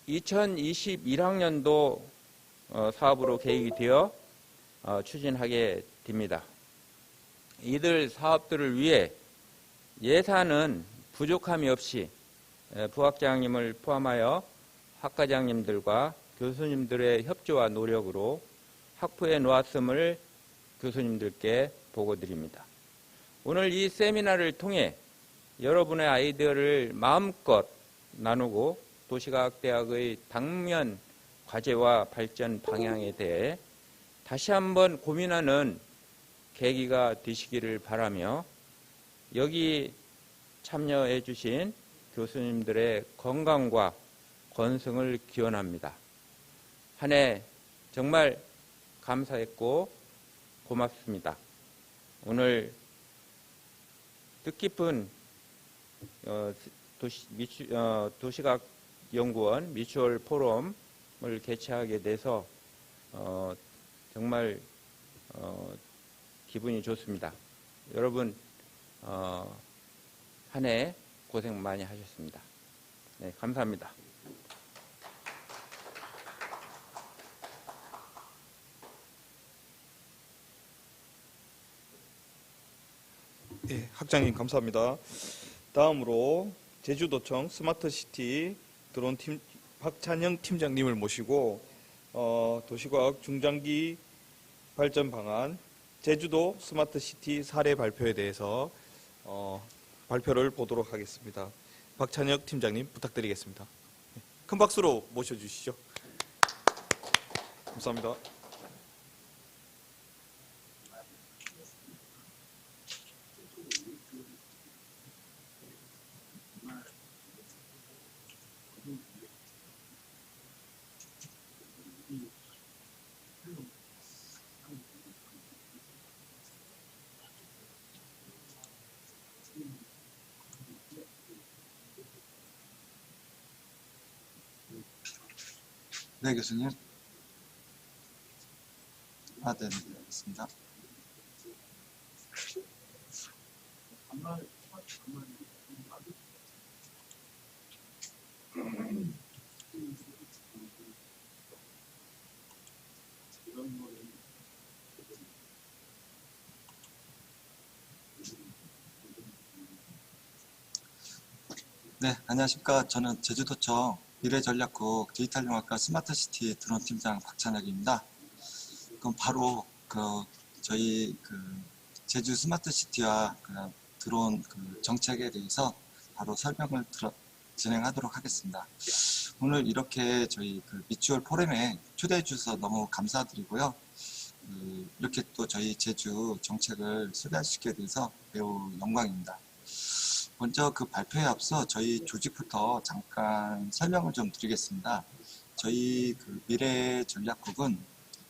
Speaker 2: 2021학년도 사업으로 계획이 되어 추진하게 됩니다. 이들 사업들을 위해 예산은 부족함이 없이 부학장님을 포함하여 학과장님들과 교수님들의 협조와 노력으로 확보해 놓았음을 교수님들께 보고드립니다. 오늘 이 세미나를 통해 여러분의 아이디어를 마음껏 나누고 도시과학대학의 당면 과제와 발전 방향에 대해 다시 한번 고민하는 계기가 되시기를 바라며 여기 참여해 주신 교수님들의 건강과 건승을 기원합니다. 한 해 정말 감사했고 고맙습니다. 오늘 뜻깊은 도시과학연구원 미추홀포럼을 개최하게 돼서 정말 기분이 좋습니다. 여러분 한 해 고생 많이 하셨습니다. 네, 감사합니다.
Speaker 8: 네, 학장님 감사합니다. 다음으로 제주도청 스마트시티 드론팀 박찬영 팀장님을 모시고 도시과학 중장기 발전 방안 제주도 스마트시티 사례 발표에 대해서 발표를 보도록 하겠습니다. 박찬혁 팀장님 부탁드리겠습니다. 큰 박수로 모셔주시죠. 감사합니다.
Speaker 9: 네, 교수님. 네, 알겠습니다. 네, 안녕하십니까. 저는 제주도청 미래전략국 디지털융합과 스마트시티 드론팀장 박찬혁입니다. 그럼 바로 저희 제주 스마트시티와 드론 정책에 대해서 바로 설명을 진행하도록 하겠습니다. 오늘 이렇게 저희 미추홀포럼에 초대해 주셔서 너무 감사드리고요. 이렇게 또 저희 제주 정책을 소개하시게 돼서 매우 영광입니다. 먼저 발표에 앞서 저희 조직부터 잠깐 설명을 좀 드리겠습니다. 저희 미래전략국은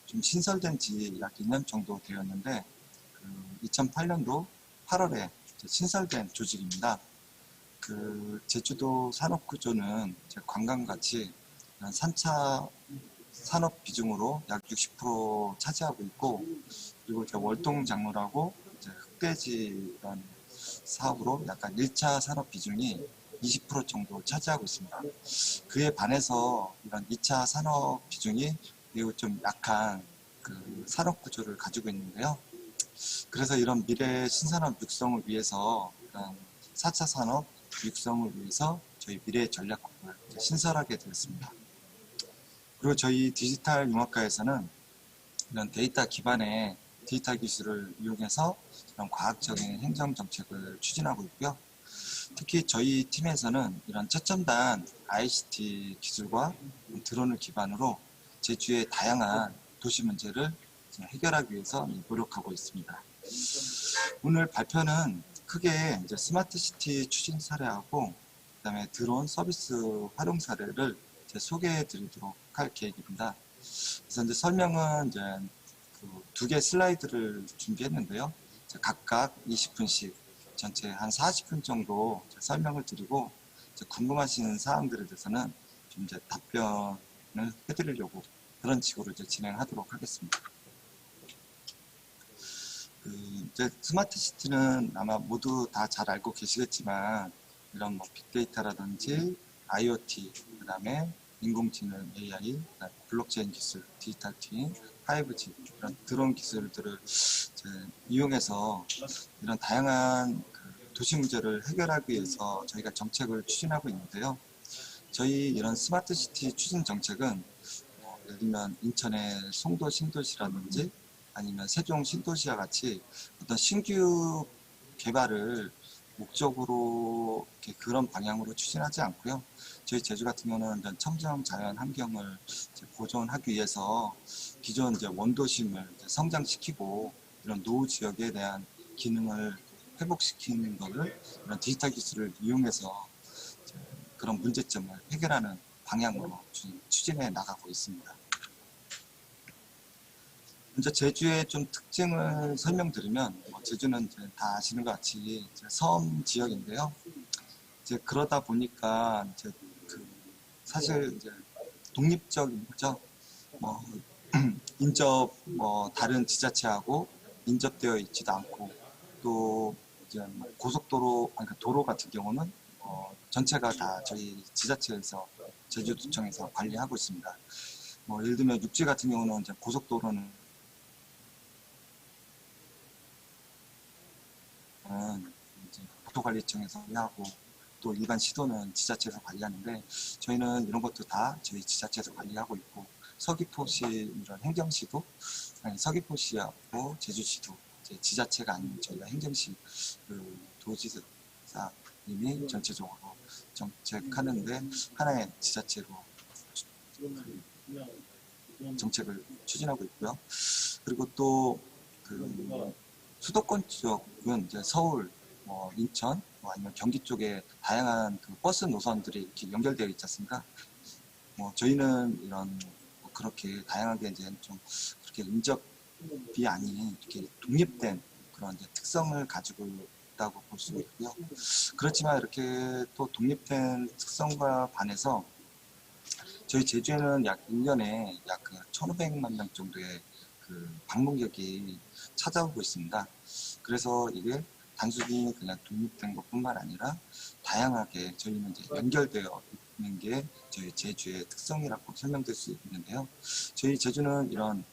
Speaker 9: 좀 신설된 지 약 2년 정도 되었는데 2008년도 8월에 신설된 조직입니다. 제주도 산업구조는 관광같이 3차 산업 비중으로 약 60% 차지하고 있고, 그리고 월동작물하고 흑돼지 이런 사업으로 약간 1차 산업 비중이 20% 정도 차지하고 있습니다. 그에 반해서 이런 2차 산업 비중이 매우 좀 약한 산업 구조를 가지고 있는데요. 그래서 이런 미래 신산업 육성을 위해서 4차 산업 육성을 위해서 저희 미래 전략국을 신설하게 되었습니다. 그리고 저희 디지털 융합과에서는 이런 데이터 기반의 디지털 기술을 이용해서 이런 과학적인 행정 정책을 추진하고 있고요. 특히 저희 팀에서는 이런 최첨단 ICT 기술과 드론을 기반으로 제주의 다양한 도시 문제를 해결하기 위해서 노력하고 있습니다. 오늘 발표는 크게 스마트시티 추진 사례하고 그다음에 드론 서비스 활용 사례를 소개해 드리도록 할 계획입니다. 그래서 설명은 2개 슬라이드를 준비했는데요. 각각 20분씩 전체 한 40분 정도 설명을 드리고 궁금하신 사항들에 대해서는 좀 답변을 해드리려고 그런 식으로 진행하도록 하겠습니다. 스마트시티는 아마 모두 다 잘 알고 계시겠지만 이런 빅데이터라든지 IoT, 그 다음에 인공지능 AI, 블록체인 기술, 디지털 트윈, 5G 이런 드론 기술들을 이용해서 이런 다양한 도시 문제를 해결하기 위해서 저희가 정책을 추진하고 있는데요. 저희 이런 스마트시티 추진 정책은 예를 들면 인천의 송도 신도시라든지 아니면 세종 신도시와 같이 어떤 신규 개발을 목적으로 이렇게 그런 방향으로 추진하지 않고요. 저희 제주 같은 경우는 이런 청정 자연 환경을 이제 보존하기 위해서 기존 이제 원도심을 이제 성장시키고 이런 노후 지역에 대한 기능을 회복시키는 것을 이런 디지털 기술을 이용해서 이제 그런 문제점을 해결하는 방향으로 추진해 나가고 있습니다. 먼저 제주의 좀 특징을 설명드리면, 제주는 이제 다 아시는 것 같이 이제 섬 지역인데요. 이제 그러다 보니까 이제 사실 이제 독립적인 거죠. 인접 다른 지자체하고 인접되어 있지도 않고, 또 이제 고속도로, 그러니까 도로 같은 경우는 전체가 다 저희 지자체에서 제주도청에서 관리하고 있습니다. 예를 들면 육지 같은 경우는 이제 고속도로는 이제 국토관리청에서 관리하고 또 일반 시도는 지자체에서 관리하는데, 저희는 이런 것도 다 저희 지자체에서 관리하고 있고, 서귀포시 이런 행정시도, 서귀포시하고 제주시도 이제 지자체가 아닌 저희가 행정시 도지사님이 전체적으로 정책하는데 하나의 지자체로 정책을 추진하고 있고요. 그리고 또 수도권 쪽은 이제 서울, 인천, 아니면 경기 쪽에 다양한 버스 노선들이 이렇게 연결되어 있지 않습니까? 저희는 이런 그렇게 다양하게 이제 좀 그렇게 인접이 아닌 이렇게 독립된 그런 이제 특성을 가지고 있다고 볼 수 있고요. 그렇지만 이렇게 또 독립된 특성과 반해서 저희 제주에는 약 1년에 약 1,500만 명 정도의 방문객이 찾아오고 있습니다. 그래서 이게 단순히 그냥 독립된 것뿐만 아니라 다양하게 저희는 이제 연결되어 있는 게 저희 제주의 특성이라고 설명될 수 있는데요. 저희 제주는 이런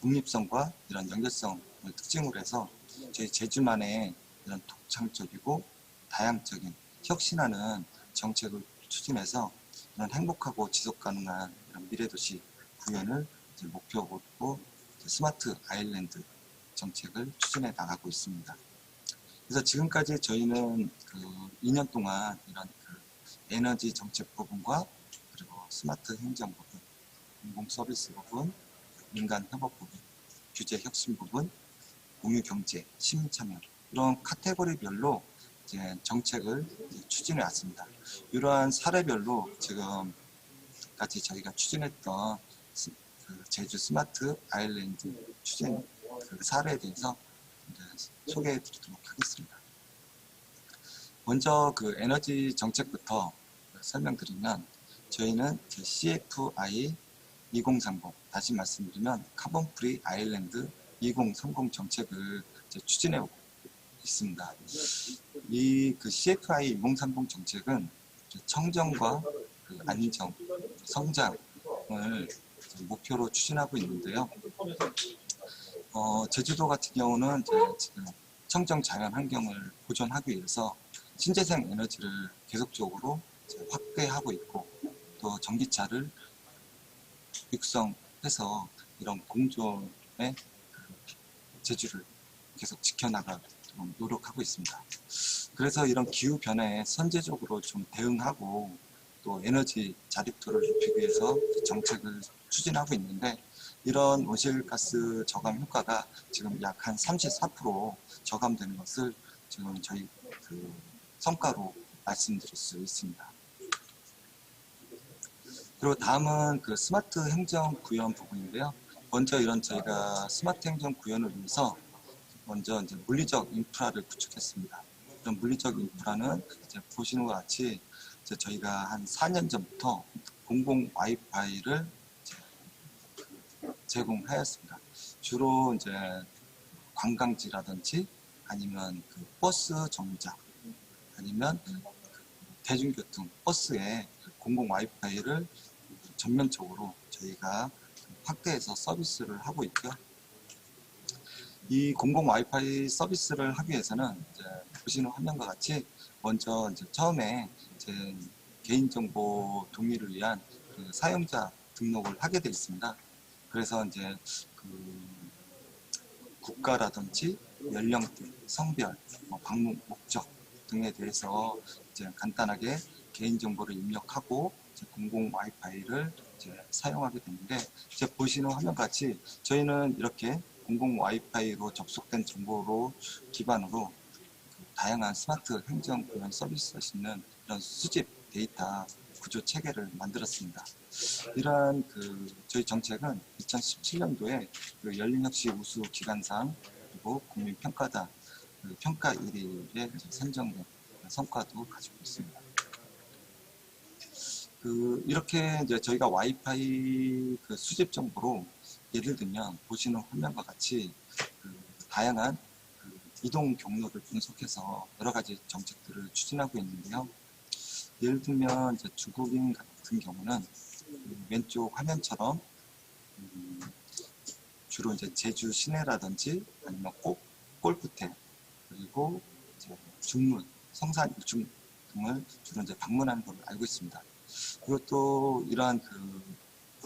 Speaker 9: 독립성과 이런 연결성을 특징으로 해서 저희 제주만의 이런 독창적이고 다양적인 혁신하는 정책을 추진해서 이런 행복하고 지속 가능한 이런 미래도시 구현을 목표로 스마트 아일랜드 정책을 추진해 나가고 있습니다. 그래서 지금까지 저희는 2년 동안 이런 에너지 정책 부분과 그리고 스마트 행정 부분, 공공 서비스 부분, 민간 협업 부분, 규제 혁신 부분, 공유 경제, 시민 참여 이런 카테고리별로 이제 정책을 추진해 왔습니다. 이러한 사례별로 지금까지 저희가 추진했던 제주 스마트 아일랜드 추진 사례에 대해서 소개해 드리도록 하겠습니다. 먼저 에너지 정책부터 설명드리면, 저희는 CFI 2030, 다시 말씀드리면 카본 프리 아일랜드 2030 정책을 추진해 있습니다. 이 CFI 2030 정책은 청정과 안정, 성장을 목표로 추진하고 있는데요. 제주도 같은 경우는 지금 청정 자연 환경을 보존하기 위해서 신재생 에너지를 계속적으로 확대하고 있고, 또 전기차를 육성해서 이런 공존의 제주를 계속 지켜나가도록 노력하고 있습니다. 그래서 이런 기후 변화에 선제적으로 좀 대응하고 또 에너지 자립도를 높이기 위해서 정책을 추진하고 있는데, 이런 온실가스 저감 효과가 지금 약 한 34% 저감되는 것을 지금 저희 성과로 말씀드릴 수 있습니다. 그리고 다음은 스마트 행정 구현 부분인데요. 먼저 이런 저희가 스마트 행정 구현을 위해서 먼저 이제 물리적 인프라를 구축했습니다. 이런 물리적 인프라는 이제 보시는 것 같이 이제 저희가 한 4년 전부터 공공 와이파이를 제공하였습니다. 주로 이제 관광지라든지 아니면 버스 정류장 아니면 대중교통 버스에 공공 와이파이를 전면적으로 저희가 확대해서 서비스를 하고 있고요. 이 공공 와이파이 서비스를 하기 위해서는 이제 보시는 화면과 같이 먼저 이제 처음에 이제 개인정보 동의를 위한 사용자 등록을 하게 되어 있습니다. 그래서 이제 국가라든지 연령대, 성별, 방문 목적 등에 대해서 이제 간단하게 개인정보를 입력하고 이제 공공 와이파이를 이제 사용하게 되는데, 이제 보시는 화면같이 저희는 이렇게 공공 와이파이로 접속된 정보로 기반으로 다양한 스마트 행정 관련 서비스가 있는 이런 수집 데이터 구조 체계를 만들었습니다. 이러한 저희 정책은 2017년도에 열린혁신 우수 기관상 그리고 국민평가단 평가 1위에 선정된 성과도 가지고 있습니다. 이렇게 이제 저희가 와이파이 수집 정보로 예를 들면 보시는 화면과 같이 다양한 이동 경로를 분석해서 여러 가지 정책들을 추진하고 있는데요. 예를 들면 이제 중국인 같은 경우는 왼쪽 화면처럼 주로 이제 제주 시내라든지 아니면 골프태 그리고 이제 중문, 성산 일중 등을 주로 이제 방문하는 걸로 알고 있습니다. 그리고 또 이러한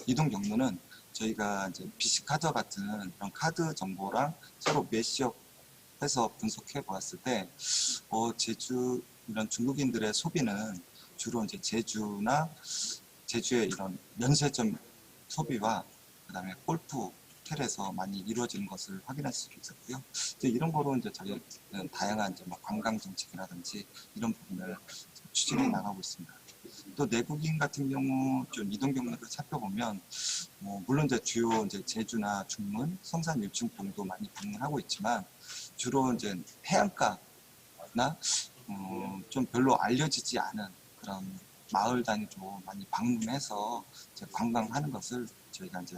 Speaker 9: 이동 경로는 저희가 이제 BC카드 같은 그런 카드 정보랑 서로 매시업해서 분석해 보았을 때, 제주 이런 중국인들의 소비는 주로 이제 제주의 이런 면세점 소비와 그다음에 골프 호텔에서 많이 이루어지는 것을 확인할 수 있었고요. 이제 이런 거로 이제 저희는 다양한 이제 관광 정책이라든지 이런 부분을 추진해 나가고 있습니다. 또 내국인 같은 경우 좀 이동 경로를 살펴보면, 물론 이제 주요 이제 제주나 중문, 성산 일중 등도 많이 방문하고 있지만, 주로 이제 해안가나 좀 별로 알려지지 않은 그런 마을 단위로 많이 방문해서 이제 관광하는 것을 저희가 이제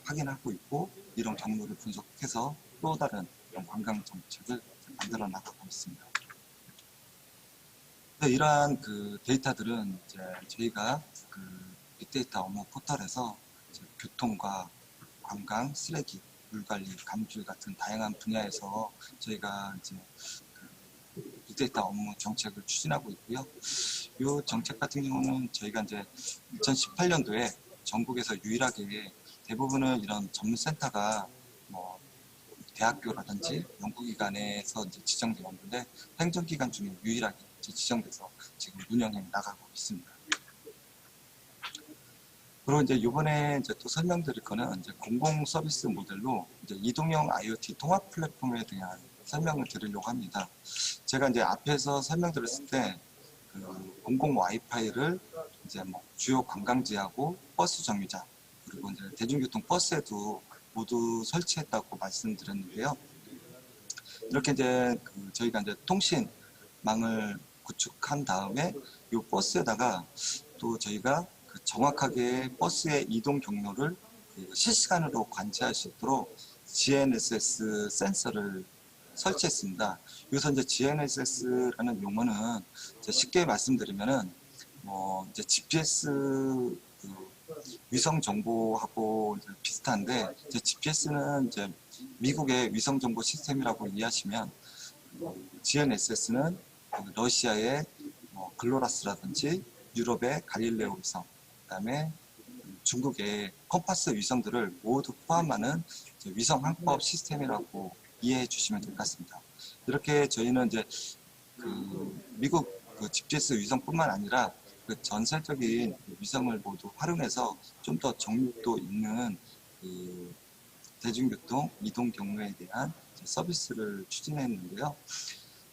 Speaker 9: 확인하고 있고, 이런 경로를 분석해서 또 다른 이런 관광 정책을 만들어 나가고 있습니다. 이러한 데이터들은 이제 저희가 빅데이터 업무 포털에서 이제 교통과 관광, 쓰레기, 물관리, 감귤 같은 다양한 분야에서 저희가 이제 빅데이터 업무 정책을 추진하고 있고요. 이 정책 같은 경우는 저희가 이제 2018년도에 전국에서 유일하게 대부분은 이런 전문센터가 대학교라든지 연구기관에서 이제 지정되었는데, 행정기관 중에 유일하게 지정돼서 지금 운영해 나가고 있습니다. 그리고 이제 이번에 이제 또 설명드릴 거는 이제 공공 서비스 모델로 이제 이동형 IoT 통합 플랫폼에 대한 설명을 드리려고 합니다. 제가 이제 앞에서 설명드렸을 때 공공 와이파이를 이제 주요 관광지하고 버스 정류장 그리고 이제 대중교통 버스에도 모두 설치했다고 말씀드렸는데요. 이렇게 이제 저희가 이제 통신망을 구축한 다음에 이 버스에다가 또 저희가 정확하게 버스의 이동 경로를 실시간으로 관찰할 수 있도록 GNSS 센서를 설치했습니다. 여기서 이제 GNSS라는 용어는 이제 쉽게 말씀드리면은 이제 GPS 위성 정보하고 이제 비슷한데, 이제 GPS는 이제 미국의 위성 정보 시스템이라고 이해하시면, GNSS는 러시아의 글로라스라든지 유럽의 갈릴레오 위성, 그다음에 중국의 컴파스 위성들을 모두 포함하는 위성 항법 시스템이라고 이해해 주시면 될 것 같습니다. 이렇게 저희는 이제 미국 GPS 위성뿐만 아니라 전설적인 위성을 모두 활용해서 좀 더 정밀도 있는 대중교통 이동 경로에 대한 서비스를 추진했는데요.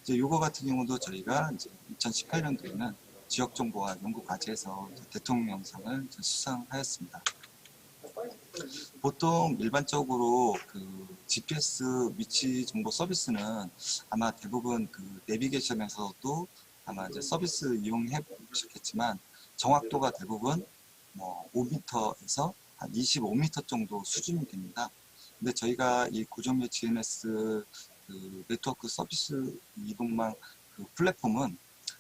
Speaker 9: 이제 요거 같은 경우도 저희가 이제 2018년도에는 지역정보와 연구과제에서 대통령상을 수상하였습니다. 보통 일반적으로 GPS 위치 정보 서비스는 아마 대부분 내비게이션에서도 아마 이제 서비스 이용해 보셨겠지만, 정확도가 대부분 5m에서 한 25m 정도 수준이 됩니다. 근데 저희가 이 고정밀 GNS 네트워크 서비스 이동망 플랫폼은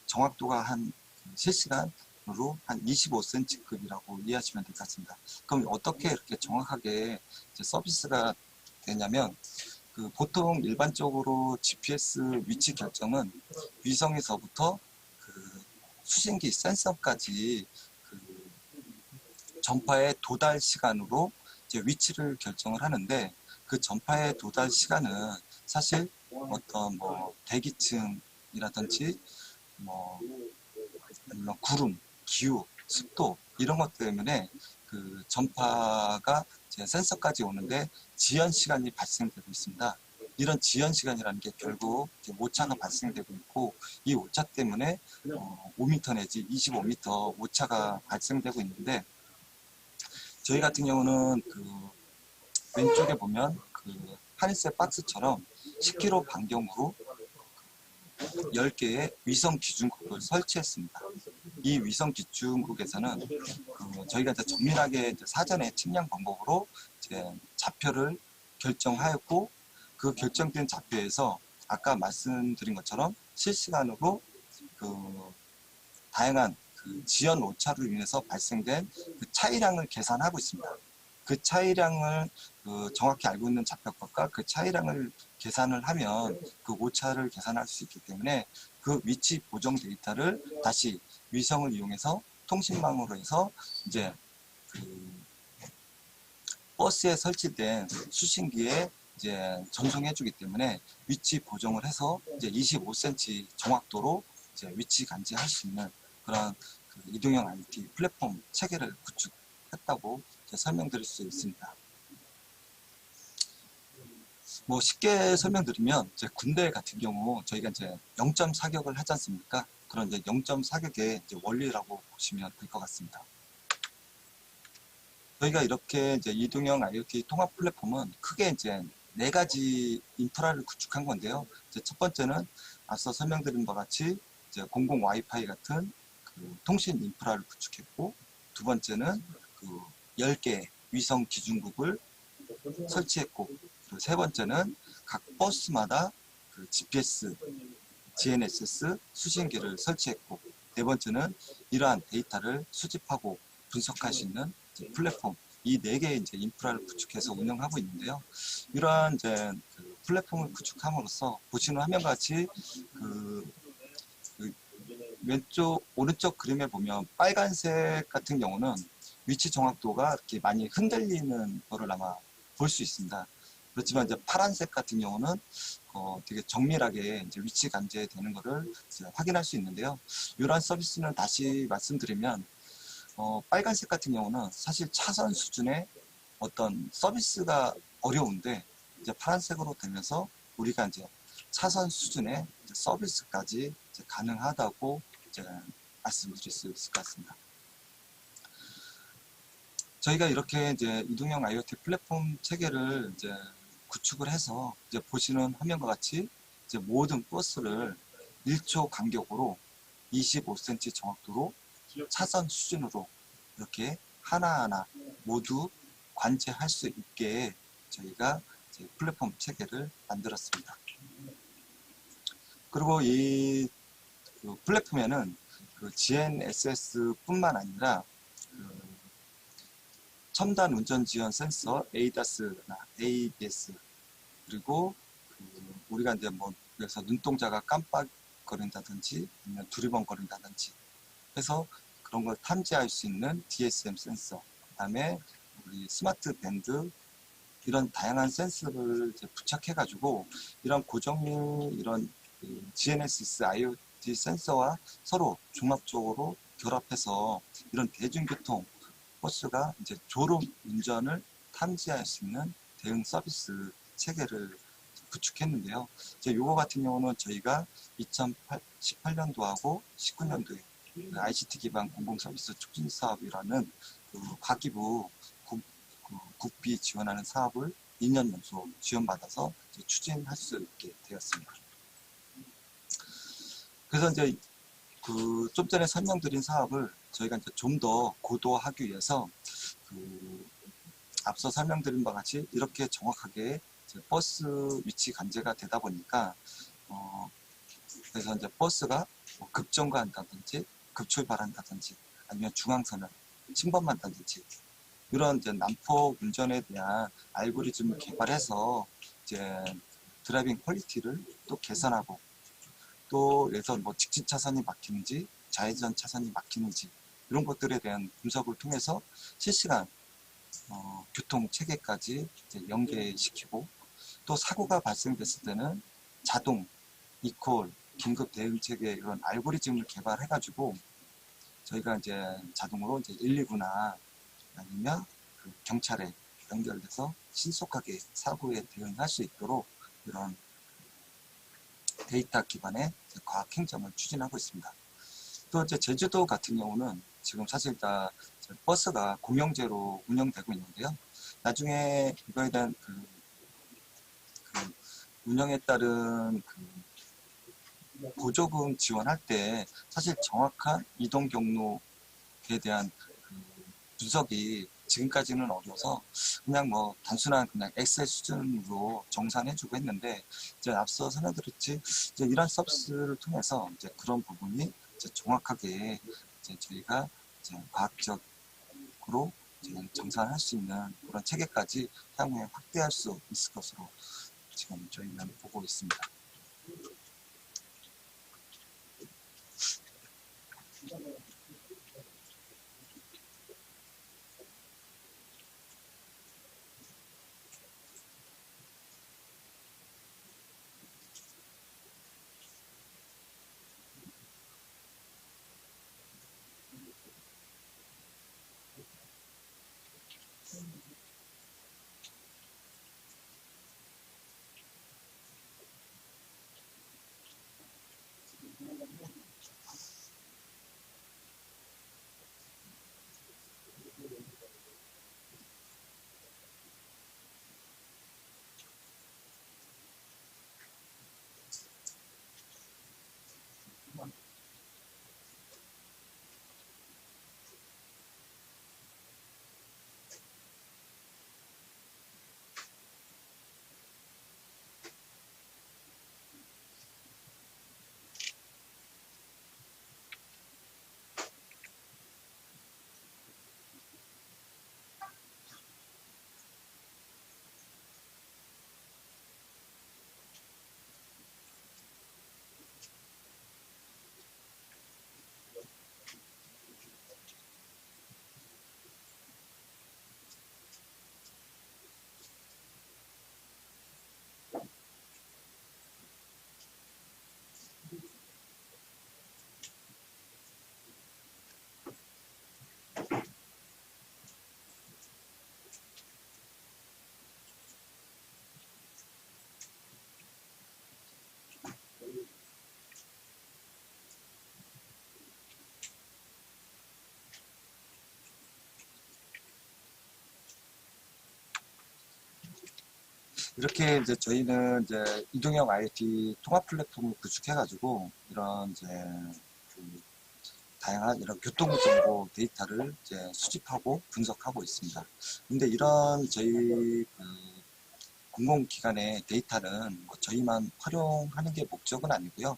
Speaker 9: 정확도가 한 실시간으로 한 25cm급이라고 이해하시면 될 것 같습니다. 그럼 어떻게 이렇게 정확하게 이제 서비스가 되냐면, 보통 일반적으로 GPS 위치 결정은 위성에서부터 수신기 센서까지 전파의 도달 시간으로 이제 위치를 결정을 하는데, 그 전파의 도달 시간은 사실 어떤 뭐 대기층이라든지 뭐 구름, 기후, 습도 이런 것 때문에 그 전파가 제 센서까지 오는데 지연 시간이 발생되고 있습니다. 이런 지연 시간이라는 게 결국 오차가 발생되고 있고, 이 오차 때문에 5m 내지 25m 오차가 발생되고 있는데, 저희 같은 경우는 그 왼쪽에 보면 그 하늘색 박스처럼 10km 반경으로 10개의 위성 기준국을 설치했습니다. 이 위성 기준국에서는 저희가 이제 정밀하게 이제 사전에 측량 방법으로 이제 좌표를 결정하였고, 그 결정된 좌표에서 아까 말씀드린 것처럼 실시간으로 그 다양한 그 지연 오차로 인해서 발생된 그 차이량을 계산하고 있습니다. 그 차이량을 정확히 알고 있는 좌표값과 그 차이량을 계산을 하면 그 오차를 계산할 수 있기 때문에 그 위치 보정 데이터를 다시 위성을 이용해서 통신망으로 해서 이제 그 버스에 설치된 수신기에 이제 전송해 주기 때문에 위치 보정을 해서 이제 25cm 정확도로 이제 위치 감지할 수 있는 그런 그 이동형 IoT 플랫폼 체계를 구축했다고 설명드릴 수 있습니다. 뭐 쉽게 설명드리면 이제 군대 같은 경우 저희가 이제 0점 사격을 하지 않습니까? 그런 이제 0점 사격의 이제 원리라고 보시면 될 것 같습니다. 저희가 이렇게 이제 이동형 IoT 통합 플랫폼은 크게 이제 4가지 인프라를 구축한 건데요. 이제 첫 번째는 앞서 설명드린 바와 같이 이제 공공 와이파이 같은 그 통신 인프라를 구축했고, 두 번째는 그 10개의 위성 기준국을 설치했고, 그리고 세 번째는 각 버스마다 그 GPS, GNSS 수신기를 설치했고, 네 번째는 이러한 데이터를 수집하고 분석할 수 있는 플랫폼, 이 4개의 이제 인프라를 구축해서 운영하고 있는데요. 이러한 이제 그 플랫폼을 구축함으로써 보시는 화면과 같이 그 왼쪽, 오른쪽 그림에 보면 빨간색 같은 경우는 위치 정확도가 이렇게 많이 흔들리는 거를 아마 볼 수 있습니다. 그렇지만 이제 파란색 같은 경우는 되게 정밀하게 이제 위치 감지되는 거를 이제 확인할 수 있는데요. 이러한 서비스는 다시 말씀드리면 빨간색 같은 경우는 사실 차선 수준의 어떤 서비스가 어려운데, 이제 파란색으로 되면서 우리가 이제 차선 수준의 이제 서비스까지 이제 가능하다고 이제 말씀드릴 수 있을 것 같습니다. 저희가 이렇게 이제 이동형 IoT 플랫폼 체계를 이제 구축을 해서 이제 보시는 화면과 같이 이제 모든 버스를 1초 간격으로 25cm 정확도로 차선 수준으로 이렇게 하나하나 모두 관제할 수 있게 저희가 이제 플랫폼 체계를 만들었습니다. 그리고 이 그 플랫폼에는 그 GNSS 뿐만 아니라 그 첨단 운전 지원 센서 ADAS나 ABS, 그리고 그 우리가 이제 뭐 그래서 눈동자가 깜빡거린다든지 아니면 두리번거린다든지 해서 그런 걸 탐지할 수 있는 DSM 센서, 그다음에 우리 스마트 밴드, 이런 다양한 센서를 이제 부착해 가지고 이런 고정률, 이런 GNSS IoT 센서와 서로 종합적으로 결합해서 이런 대중교통 버스가 이제 졸음 운전을 탐지할 수 있는 대응 서비스 체계를 구축했는데요. 이제 요거 같은 경우는 저희가 2018년도하고 19년도에 ICT 기반 공공 서비스 촉진 사업이라는 그 과기부 국비 지원하는 사업을 2년 연속 지원받아서 추진할 수 있게 되었습니다. 그래서 이제 그 좀 전에 설명드린 사업을 저희가 이제 좀 더 고도화하기 위해서 그 앞서 설명드린 바와 같이 이렇게 정확하게 이제 버스 위치 감지가 되다 보니까 그래서 이제 버스가 뭐 급정거한다든지 급출발한다든지 아니면 중앙선을 침범한다든지 이런 이제 난폭 운전에 대한 알고리즘을 개발해서 이제 드라이빙 퀄리티를 또 개선하고, 또 그래서 뭐 직진 차선이 막히는지 좌회전 차선이 막히는지 이런 것들에 대한 분석을 통해서 실시간 교통 체계까지 이제 연계시키고, 또 사고가 발생됐을 때는 자동, 이콜, 긴급 대응체계 이런 알고리즘을 개발해가지고 저희가 이제 자동으로 이제 119나 아니면 그 경찰에 연결돼서 신속하게 사고에 대응할 수 있도록 이런 데이터 기반의 과학 행정을 추진하고 있습니다. 또 이제 제주도 같은 경우는 지금 사실 다 버스가 공영제로 운영되고 있는데요. 나중에 이거에 대한 그 운영에 따른 보조금 지원할 때 사실 정확한 이동 경로에 대한 분석이 지금까지는 어려워서 그냥 뭐 단순한 그냥 엑셀 수준으로 정산해주고 했는데 이제 앞서 설명드렸지 이제 이런 서비스를 통해서 이제 그런 부분이 이제 정확하게 이제 저희가 이제 과학적으로 이제 정산할 수 있는 그런 체계까지 향후에 확대할 수 있을 것으로 지금 저희는 보고 있습니다. 이렇게 이제 저희는 이제 이동형 IoT 통합 플랫폼을 구축해가지고 이런 이제 다양한 이런 교통 정보 데이터를 이제 수집하고 분석하고 있습니다. 근데 이런 저희 공공기관의 데이터는 뭐 저희만 활용하는 게 목적은 아니고요.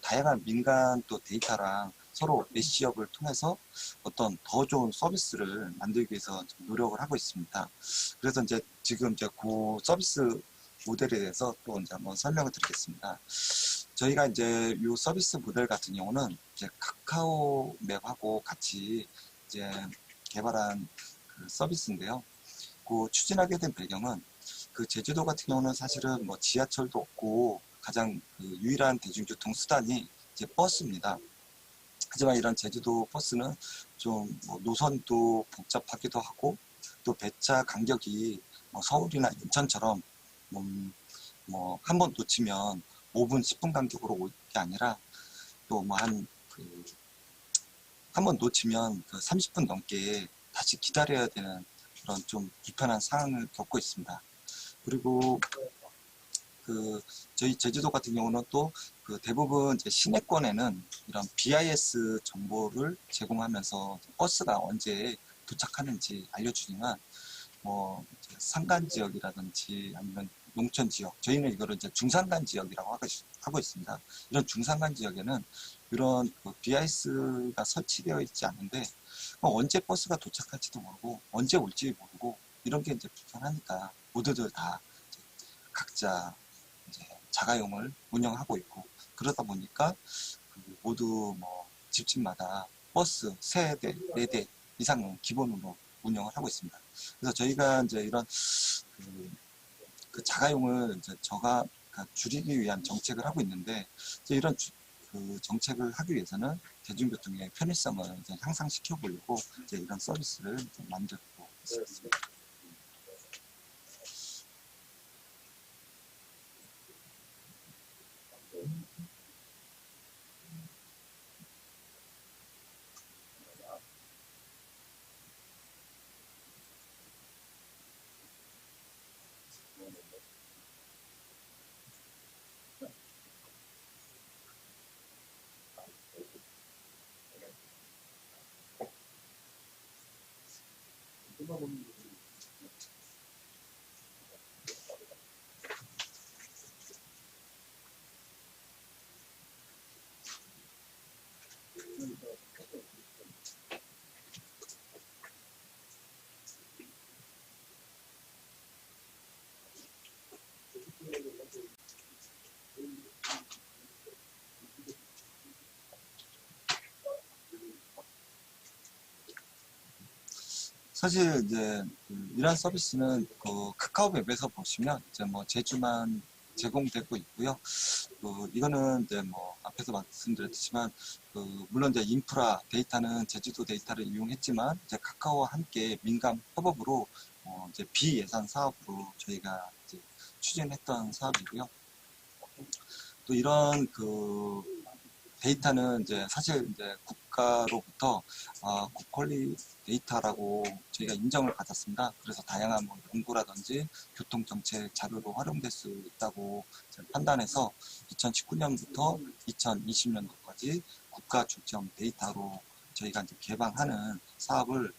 Speaker 9: 다양한 민간 또 데이터랑 서로 매시업을 통해서 어떤 더 좋은 서비스를 만들기 위해서 노력을 하고 있습니다. 그래서 이제 지금 이제 그 서비스 모델에 대해서 또 이제 한번 설명을 드리겠습니다. 저희가 이제 이 서비스 모델 같은 경우는 이제 카카오 맵하고 같이 이제 개발한 서비스인데요. 추진하게 된 배경은 제주도 같은 경우는 사실은 뭐 지하철도 없고 가장 유일한 대중교통 수단이 이제 버스입니다. 하지만 이런 제주도 버스는 좀 뭐 노선도 복잡하기도 하고 또 배차 간격이 뭐 서울이나 인천처럼 뭐 한 번 놓치면 5분, 10분 간격으로 올 게 아니라 또 뭐 한 번 놓치면 30분 넘게 다시 기다려야 되는 그런 좀 불편한 상황을 겪고 있습니다. 그리고 저희 제주도 같은 경우는 또 대부분 이제 시내권에는 이런 BIS 정보를 제공하면서 버스가 언제 도착하는지 알려주지만 뭐 산간 지역이라든지 아니면 농촌 지역, 저희는 이거를 이제 중산간 지역이라고 하고 있습니다. 이런 중산간 지역에는 이런 BIS가 설치되어 있지 않은데 언제 버스가 도착할지도 모르고 언제 올지 모르고 이런 게 이제 불편하니까 모두들 다 각자 이제 자가용을 운영하고 있고 그러다 보니까 모두 뭐 집집마다 버스 3대, 4대 이상은 기본으로 운영을 하고 있습니다. 그래서 저희가 이제 이런 자가용을 이제 그러니까 줄이기 위한 정책을 하고 있는데 이제 이런 그 정책을 하기 위해서는 대중교통의 편의성을 이제 향상시켜 보려고 이제 이런 서비스를 이제 만들고 있습니다. 사실 이제 이런 서비스는 그 카카오맵에서 보시면 이제 뭐 제주만 제공되고 있고요. 이거는 이제 뭐 앞에서 말씀드렸지만 물론 이제 인프라 데이터는 제주도 데이터를 이용했지만 이제 카카오와 함께 민감 협업으로 이제 비예산 사업으로 저희가 이제 추진했던 사업이고요. 또 이런 데이터는 이제 사실 이제 국가로부터 고퀄리 데이터라고 저희가 인정을 받았습니다. 그래서 다양한 뭐 연구라든지 교통정책 자료로 활용될 수 있다고 판단해서 2019년부터 2020년도까지 국가 중점 데이터로 저희가 이제 개방하는 사업을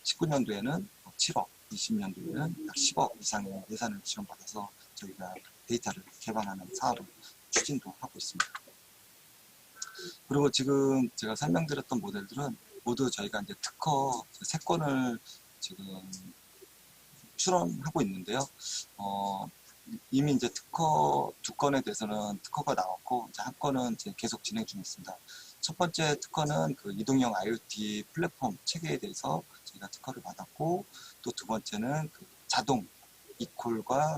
Speaker 9: 19년도에는 7억, 20년도에는 약 10억 이상의 예산을 지원받아서 저희가 데이터를 개방하는 사업을 추진도 하고 있습니다. 그리고 지금 제가 설명드렸던 모델들은 모두 저희가 이제 특허 3건을 지금 출원하고 있는데요. 이미 이제 특허 2건에 대해서는 특허가 나왔고, 이제 1건은 이제 계속 진행 중에 있습니다. 첫 번째 특허는 그 이동형 IoT 플랫폼 체계에 대해서 저희가 특허를 받았고, 또 두 번째는 그 자동 이콜과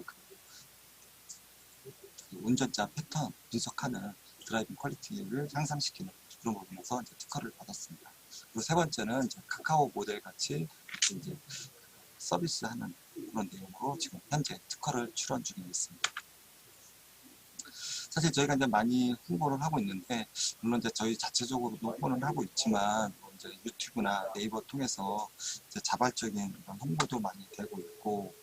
Speaker 9: 운전자 패턴 분석하는 드라이빙 퀄리티를 향상시키는 그런 부분에서 이제 특허를 받았습니다. 그리고 세 번째는 이제 카카오 모델 같이 이제 서비스하는 그런 내용으로 지금 현재 특허를 출원 중에 있습니다. 사실 저희가 이제 많이 홍보를 하고 있는데, 물론 이제 저희 자체적으로도 홍보는 하고 있지만, 이제 유튜브나 네이버 통해서 이제 자발적인 그런 홍보도 많이 되고 있고,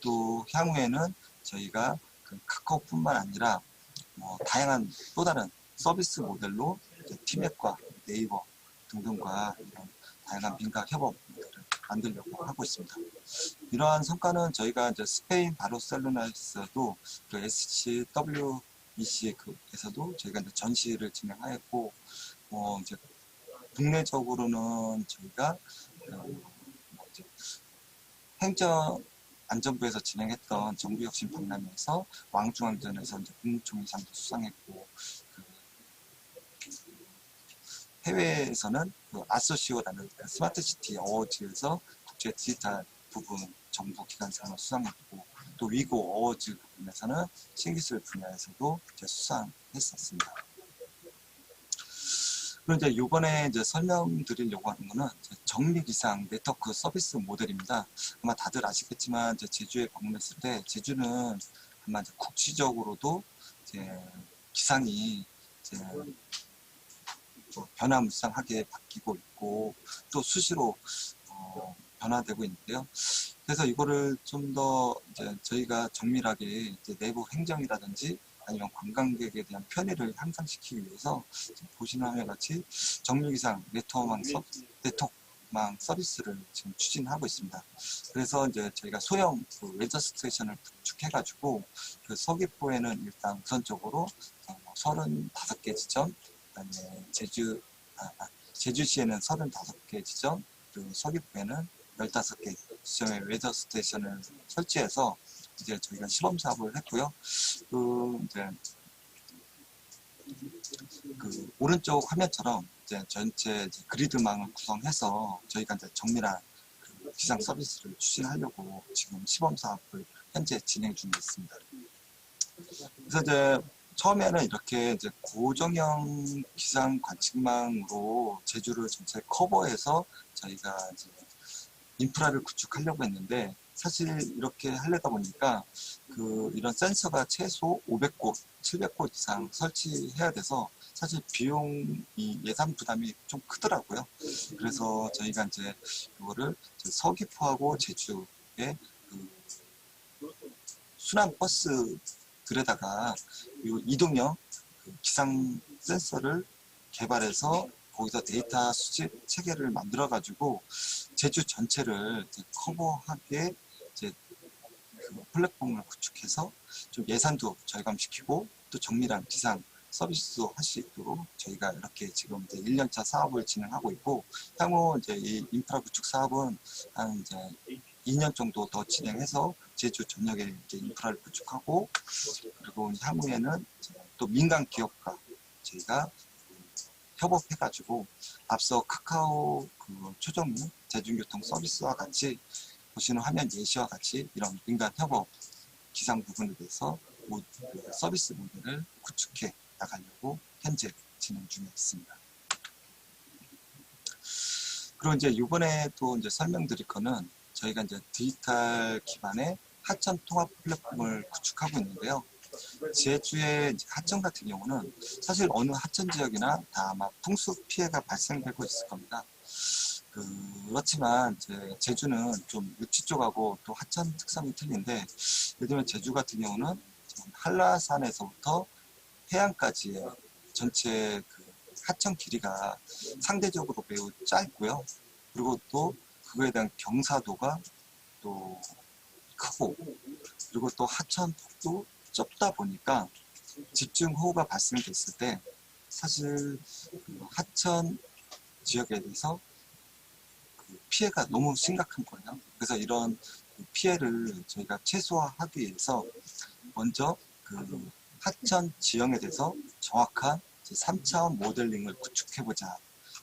Speaker 9: 또 향후에는 저희가 그 카카오뿐만 아니라 다양한 또 다른 서비스 모델로 티맵과 네이버 등등과 이런 다양한 민간 협업 모델을 만들려고 하고 있습니다. 이러한 성과는 저희가 이제 스페인 바르셀로나에서도 그 SCWEC에서도 저희가 이제 전시를 진행하였고, 이제 국내적으로는 저희가 이제 행정 안전부에서 진행했던 정부혁신 박람회에서 왕중왕전에서 이제 국무총리상도 수상했고, 해외에서는 아소시오라는 스마트시티 어워즈에서 국제 디지털 부분 정부 기관상을 수상했고, 또 위고 어워즈 부분에서는 신기술 분야에서도 이제 수상했었습니다. 그리고 이제 이번에 이제 설명드리려고 하는 거는 정밀기상 네트워크 서비스 모델입니다. 아마 다들 아시겠지만 이제 제주에 방문했을 때 제주는 아마 이제 국지적으로도 이제 기상이 이제 변화무쌍하게 바뀌고 있고, 또 수시로 변화되고 있는데요. 그래서 이거를 좀 더 이제 저희가 정밀하게 이제 내부 행정이라든지 아니면 관광객에 대한 편의를 향상시키기 위해서 보시는 바와 같이 정밀기상 네트워크망 서비스를 지금 추진하고 있습니다. 그래서 이제 저희가 소형 웨더 스테이션을 구축해가지고 그 서귀포에는 일단 우선적으로 35개 지점, 그다음에 제주시에는 35개 지점, 그리고 서귀포에는 15개 지점의 웨더 스테이션을 설치해서 이제 저희가 시범 사업을 했고요. 이제 오른쪽 화면처럼 이제 전체 이제 그리드망을 구성해서 저희가 이제 정밀한 기상 서비스를 추진하려고 지금 시범 사업을 현재 진행 중에 있습니다. 그래서 이제 처음에는 이렇게 이제 고정형 기상 관측망으로 제주를 전체 커버해서 저희가 이제 인프라를 구축하려고 했는데, 사실 이렇게 하려다 보니까 이런 센서가 최소 500곳, 700곳 이상 설치해야 돼서 사실 비용이 예산 부담이 좀 크더라고요. 그래서 저희가 이제 이거를 서귀포하고 제주에 순환 버스들에다가 이동형 기상 센서를 개발해서 거기서 데이터 수집 체계를 만들어 가지고 제주 전체를 이제 커버하게 이제 플랫폼을 구축해서 좀 예산도 절감시키고 또 정밀한 기상 서비스도 할 수 있도록 저희가 이렇게 지금 이제 1년차 사업을 진행하고 있고, 향후 이제 이 인프라 구축 사업은 한 이제 2년 정도 더 진행해서 제주 전역에 이제 인프라를 구축하고, 그리고 향후에는 또 민간 기업과 저희가 협업해가지고 앞서 카카오 초정문 대중교통 서비스와 같이 보시는 화면 예시와 같이 이런 민간 협업 기상 부분에 대해서 서비스 모델을 구축해 나가려고 현재 진행 중에 있습니다. 그리고 이제 이번에 또 이제 설명드릴 거는 저희가 이제 디지털 기반의 하천 통합 플랫폼을 구축하고 있는데요. 제주의 이제 하천 같은 경우는 사실 어느 하천 지역이나 다 아마 풍수 피해가 발생되고 있을 겁니다. 그렇지만 이제 제주는 좀 육지 쪽하고 또 하천 특성이 틀린데, 예를 들면 제주 같은 경우는 한라산에서부터 해안까지의 전체 하천 길이가 상대적으로 매우 짧고요. 그리고 또 그거에 대한 경사도가 또 크고, 그리고 또 하천 폭도 좁다 보니까 집중호우가 발생됐을 때 사실 하천 지역에 대해서 피해가 너무 심각한 거예요. 그래서 이런 피해를 저희가 최소화하기 위해서 먼저 하천 지형에 대해서 정확한 3차원 모델링을 구축해보자.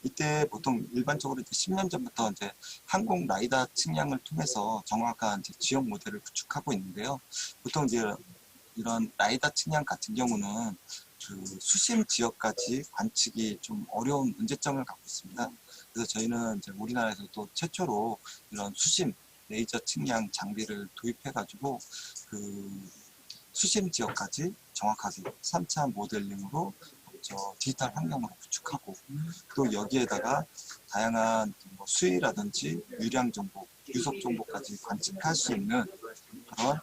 Speaker 9: 이때 보통 일반적으로 이제 10년 전부터 이제 항공 라이다 측량을 통해서 정확한 이제 지형 모델을 구축하고 있는데요. 보통 이제 이런 라이다 측량 같은 경우는 수심 지역까지 관측이 좀 어려운 문제점을 갖고 있습니다. 그래서 저희는 이제 우리나라에서 또 최초로 이런 수심 레이저 측량 장비를 도입해가지고 수심 지역까지 정확하게 3차 모델링으로 디지털 환경으로 구축하고, 또 여기에다가 다양한 수위라든지 유량 정보, 유속 정보까지 관측할 수 있는 그런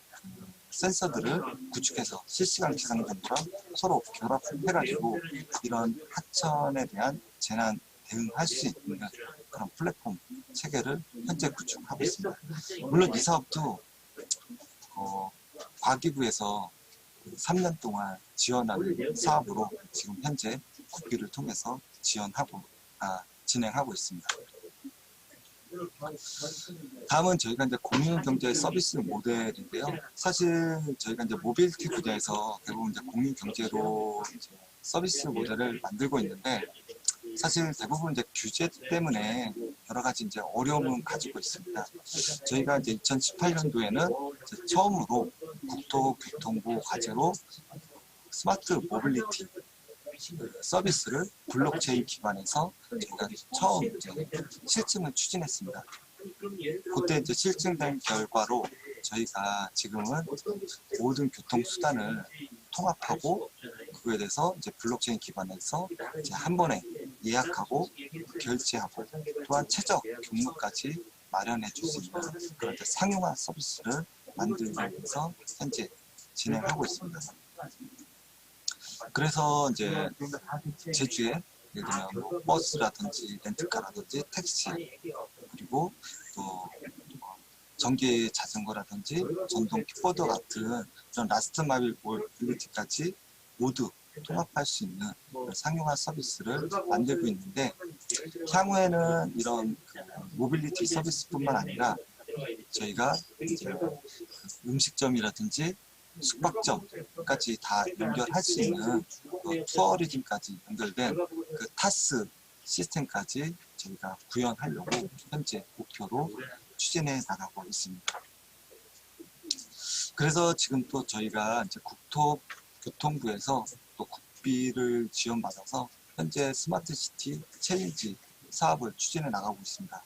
Speaker 9: 센서들을 구축해서 실시간 기상 정보랑 서로 결합해가지고 이런 하천에 대한 재난 대응할 수 있는 그런 플랫폼 체계를 현재 구축하고 있습니다. 물론 이 사업도 과기부에서 3년 동안 지원하는 사업으로 지금 현재 국비를 통해서 진행하고 있습니다. 다음은 저희가 이제 공유경제 서비스 모델인데요. 사실 저희가 이제 모빌리티 분야에서 대부분 이제 공유경제로 이제 서비스 모델을 만들고 있는데, 사실 대부분 이제 규제 때문에 여러 가지 이제 어려움은 가지고 있습니다. 저희가 이제 2018년도에는 처음으로 국토교통부 과제로 스마트 모빌리티 서비스를 블록체인 기반에서 저희가 처음 이제 실증을 추진했습니다. 그때 이제 실증된 결과로 저희가 지금은 모든 교통수단을 통합하고 그거에 대해서 이제 블록체인 기반에서 이제 한 번에 예약하고 결제하고 또한 최적 경로까지 마련해 줄 수 있는 그런 상용화 서비스를 만들기 위해서 현재 진행하고 있습니다. 그래서 이제 제주에 예를 들면 뭐 버스라든지 렌트카라든지 택시, 그리고 또 전기 자전거라든지 전동 킥보드 같은 그런 라스트 마일 모빌리티까지 모두 통합할 수 있는 상용화 서비스를 만들고 있는데, 향후에는 이런 모빌리티 서비스뿐만 아니라 저희가 이제 음식점이라든지 숙박점까지 다 연결할 수 있는 투어리즘까지 연결된 타스 시스템까지 저희가 구현하려고 현재 목표로 추진해 나가고 있습니다. 그래서 지금 또 저희가 이제 국토교통부에서 또 국비를 지원받아서 현재 스마트시티 챌린지 사업을 추진해 나가고 있습니다.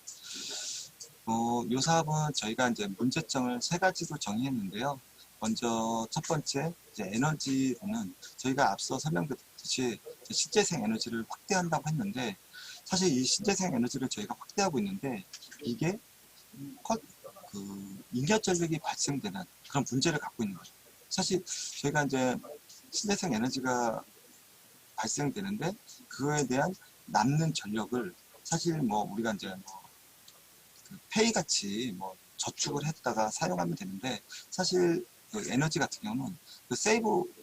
Speaker 9: 이 사업은 저희가 이제 문제점을 3가지로 정의했는데요. 먼저 첫 번째 이제 에너지로는 저희가 앞서 설명드렸듯이 신재생 에너지를 확대한다고 했는데, 사실 이 신재생 에너지를 저희가 확대하고 있는데 이게 잉여 전력이 발생되는 그런 문제를 갖고 있는 거죠. 사실 저희가 이제 신재생 에너지가 발생되는데 그거에 대한 남는 전력을 사실 뭐 우리가 이제 그 페이같이 저축을 했다가 사용하면 되는데, 사실 그 에너지 같은 경우는 그 세이브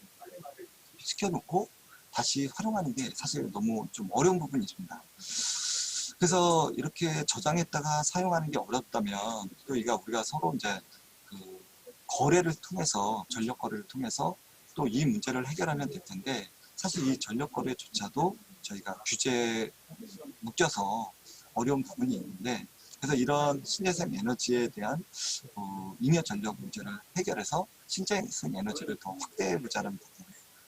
Speaker 9: 시켜놓고 다시 활용하는 게 사실 너무 좀 어려운 부분이 있습니다. 그래서 이렇게 저장했다가 사용하는 게 어렵다면 또 우리가 서로 이제 그 거래를 통해서, 전력 거래를 통해서 또 이 문제를 해결하면 될 텐데, 사실 이 전력 거래조차도 저희가 규제에 묶여서 어려운 부분이 있는데, 그래서 이런 신재생 에너지에 대한 잉여 전력 문제를 해결해서 신재생 에너지를 더 확대해보자는 부분.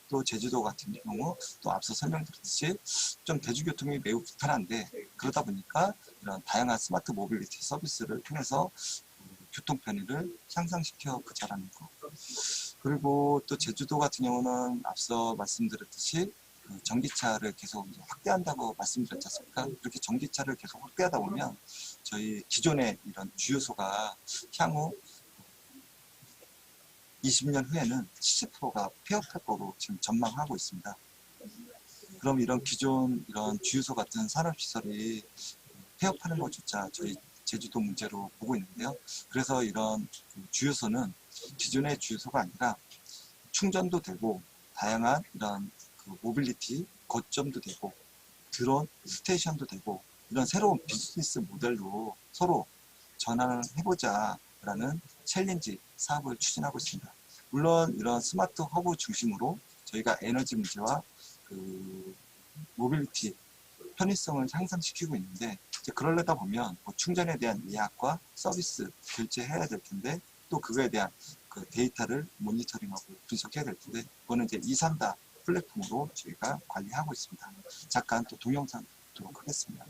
Speaker 9: 또 제주도 같은 경우 또 앞서 설명드렸듯이 좀 대중교통이 매우 불편한데, 그러다 보니까 이런 다양한 스마트 모빌리티 서비스를 통해서 교통 편의를 향상시켜 보자라는 거. 그리고 또 제주도 같은 경우는 앞서 말씀드렸듯이 그 전기차를 계속 확대한다고 말씀드렸지 않습니까? 그렇게 전기차를 계속 확대하다 보면 저희 기존의 이런 주유소가 향후 20년 후에는 70%가 폐업할 거로 지금 전망하고 있습니다. 그럼 이런 기존 이런 주유소 같은 산업시설이 폐업하는 것조차 저희 제주도 문제로 보고 있는데요. 그래서 이런 주유소는 기존의 주유소가 아니라 충전도 되고 다양한 이런 그 모빌리티 거점도 되고 드론 스테이션도 되고 이런 새로운 비즈니스 모델로 서로 전환을 해보자라는 챌린지 사업을 추진하고 있습니다. 물론 이런 스마트 허브 중심으로 저희가 에너지 문제와 그 모빌리티 편의성을 향상시키고 있는데, 이제 그러려다 보면 충전에 대한 예약과 서비스 결제해야 될 텐데, 또 그거에 대한 그 데이터를 모니터링하고 분석해야 될 텐데, 그거는 이제 2,3다 플랫폼으로 저희가 관리하고 있습니다. 잠깐 또 동영상 보도록 하겠습니다.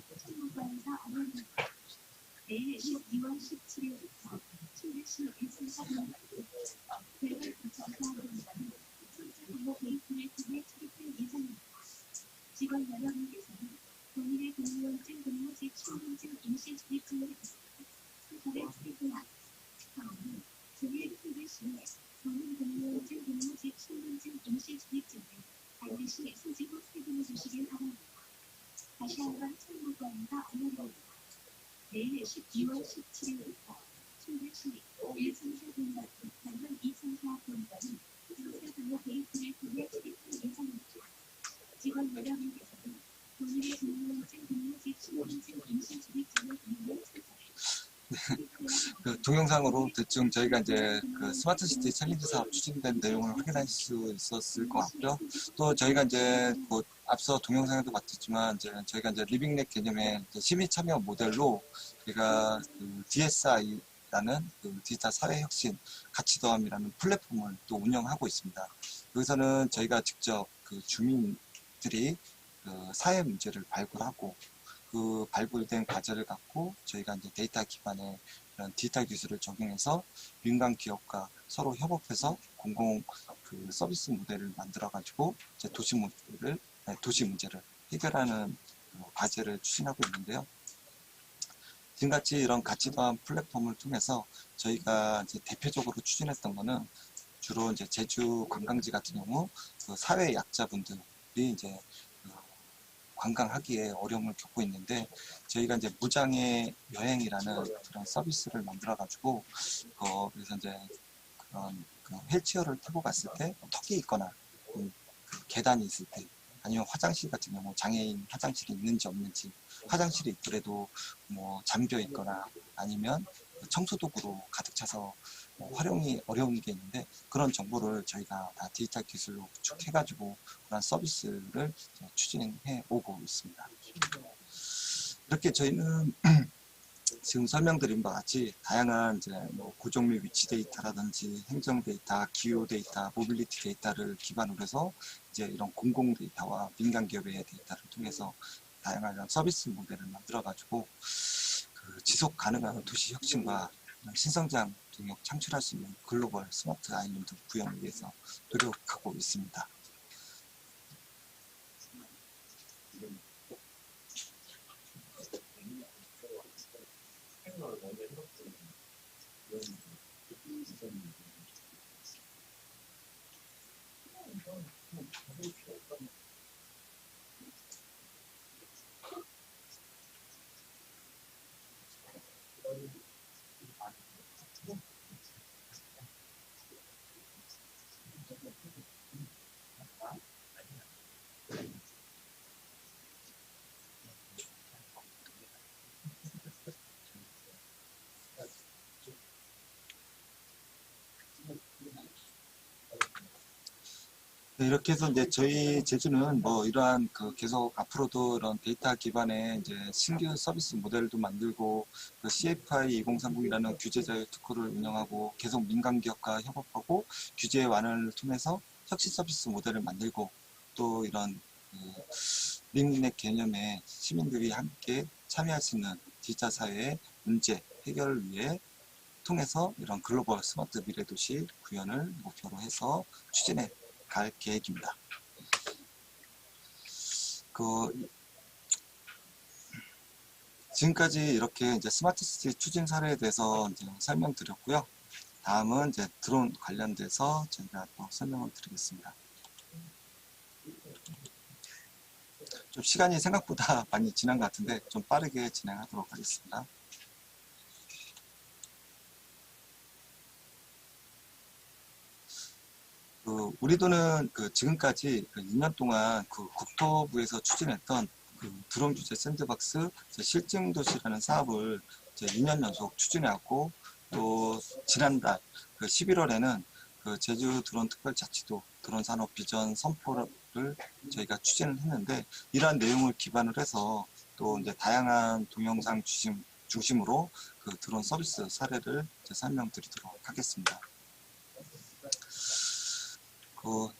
Speaker 10: 초청강사 내일 12월 17일부터 7시 1분까지 대외 도시과학연구원은 선제본목 게이트를 통해 출입할 예정입니다. 직원 여러분께서는 본인의 공무원증 근무지 신분증 임시 출입증을 선거에 출입하여 다음은 종일 표기 시에 본인 공무원증 근무지 신분증 임시 출입증을 반드시 수집 후 퇴근해 주시길 바랍니다. 다시 한번 참고과가 알려드립니다. 내일 12월 17일부터 충분시 134번과 방금 234번과는 상사방어 게이트를 통해 출입할 예정입니다. 직원 여러분께서는 본인의 근무원증 근무지 신분증 임시 주립증을 있는
Speaker 9: 그 동영상으로 대충 저희가 이제 그 스마트시티 챌린지 사업 추진된 내용을 확인할 수 있었을 것 같고요. 또 저희가 이제 뭐 앞서 동영상에도 봤지만 이제 저희가 이제 리빙넷 개념의 시민 참여 모델로 저희가 그 DSI라는 그 디지털 사회 혁신 가치 더함이라는 플랫폼을 또 운영하고 있습니다. 여기서는 저희가 직접 그 주민들이 그 사회 문제를 발굴하고 그 발굴된 과제를 갖고 저희가 이제 데이터 기반의 이런 디지털 기술을 적용해서 민간 기업과 서로 협업해서 공공 그 서비스 모델을 만들어 가지고 이제 도시 문제를 해결하는 과제를 추진하고 있는데요. 지금같이 이런 가치 더한 플랫폼을 통해서 저희가 이제 대표적으로 추진했던 거는 주로 이제 제주 관광지 같은 경우 그 사회 약자분들이 이제 관광하기에 어려움을 겪고 있는데 저희가 이제 무장애 여행이라는 그런 서비스를 만들어 가지고 그래서 이제 그런 그 휠체어를 타고 갔을 때 턱이 있거나 그 계단이 있을 때 아니면 화장실 같은 경우 장애인 화장실이 있는지 없는지 화장실이 있더라도 뭐 잠겨 있거나 아니면 청소도구로 가득 차서 활용이 어려운 게 있는데 그런 정보를 저희가 다 디지털 기술로 구축해가지고 그런 서비스를 추진해 오고 있습니다. 이렇게 저희는 지금 설명드린 바와 같이 다양한 이제 뭐 고정 및 위치 데이터라든지 행정 데이터, 기후 데이터, 모빌리티 데이터를 기반으로 해서 이제 이런 공공 데이터와 민간 기업의 데이터를 통해서 다양한 이런 서비스 모델을 만들어가지고 그 지속 가능한 도시 혁신과 신성장 동력 창출할 수 있는 글로벌 스마트 아일랜드 구현을 위해서 노력하고 있습니다. 네, 이렇게 해서 이제 저희 제주는 뭐 이러한 그 계속 앞으로도 이런 데이터 기반의 이제 신규 서비스 모델도 만들고 그 CFI 2030이라는 규제 자유 특허를 운영하고 계속 민간 기업과 협업하고 규제 완화를 통해서 혁신 서비스 모델을 만들고 또 이런 그 링넷 개념의 시민들이 함께 참여할 수 있는 디지털 사회의 문제 해결을 위해 통해서 이런 글로벌 스마트 미래 도시 구현을 목표로 해서 추진해 갈 계획입니다. 지금까지 이렇게 이제 스마트시티 추진 사례에 대해서 이제 설명드렸고요. 다음은 이제 드론 관련돼서 저희가 또 설명을 드리겠습니다. 좀 시간이 생각보다 많이 지난 것 같은데 좀 빠르게 진행하도록 하겠습니다. 우리도는 지금까지 2년 동안 국토부에서 추진했던 드론 규제 샌드박스 실증 도시라는 사업을 2년 연속 추진해왔고 또 지난달 11월에는 제주 드론 특별자치도 드론 산업 비전 선포를 저희가 추진을 했는데 이러한 내용을 기반으로 해서 또 이제 다양한 동영상 중심으로 드론 서비스 사례를 설명드리도록 하겠습니다.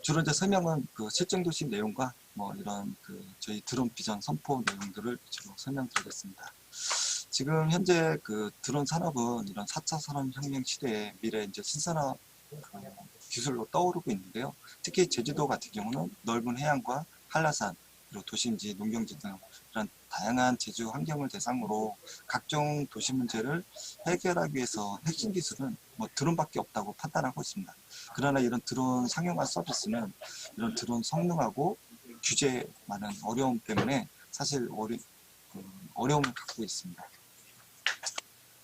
Speaker 9: 주로 이제 설명은 실증 도시 내용과 뭐 이런 저희 드론 비전 선포 내용들을 주로 설명드리겠습니다. 지금 현재 드론 산업은 이런 4차 산업혁명 시대의 미래 이제 신산업 기술로 떠오르고 있는데요. 특히 제주도 같은 경우는 넓은 해안과 한라산, 그리고 도심지, 농경지 등 이런 다양한 제주 환경을 대상으로 각종 도시 문제를 해결하기 위해서 핵심 기술은 뭐 드론밖에 없다고 판단하고 있습니다. 그러나 이런 드론 상용화 서비스는 이런 드론 성능하고 규제에 많은 어려움 때문에 사실 어려움을 갖고 있습니다.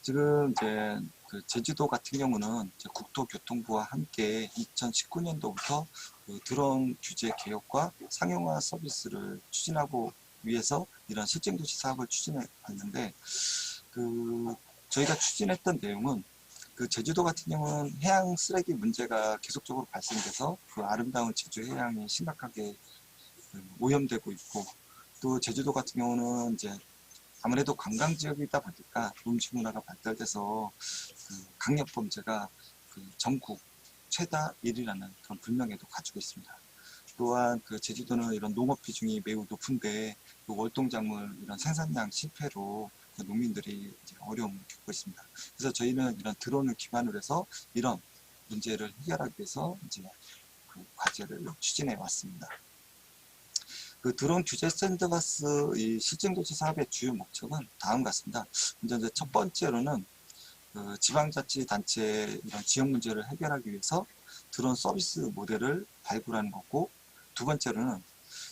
Speaker 9: 지금 이제 그 제주도 같은 경우는 이제 국토교통부와 함께 2019년도부터 그 드론 규제 개혁과 상용화 서비스를 추진하고 위해서 이런 실증도시 사업을 추진해 왔는데, 그 저희가 추진했던 내용은 그 제주도 같은 경우는 해양 쓰레기 문제가 계속적으로 발생돼서 그 아름다운 제주 해양이 심각하게 오염되고 있고, 또 제주도 같은 경우는 이제 아무래도 관광 지역이다 보니까 음식 문화가 발달돼서 그 강력 범죄가 그 전국 최다 1위라는 그런 불명예도 가지고 있습니다. 또한 그 제주도는 이런 농업 비중이 매우 높은데 그 월동작물 이런 생산량 실패로 그 농민들이 이제 어려움을 겪고 있습니다. 그래서 저희는 이런 드론을 기반으로 해서 이런 문제를 해결하기 위해서 이제 그 과제를 추진해 왔습니다. 그 드론 규제 샌드박스 이 실증도시 사업의 주요 목적은 다음과 같습니다. 먼저 첫 번째로는 그 지방자치단체의 이런 지역 문제를 해결하기 위해서 드론 서비스 모델을 발굴하는 거고, 두 번째로는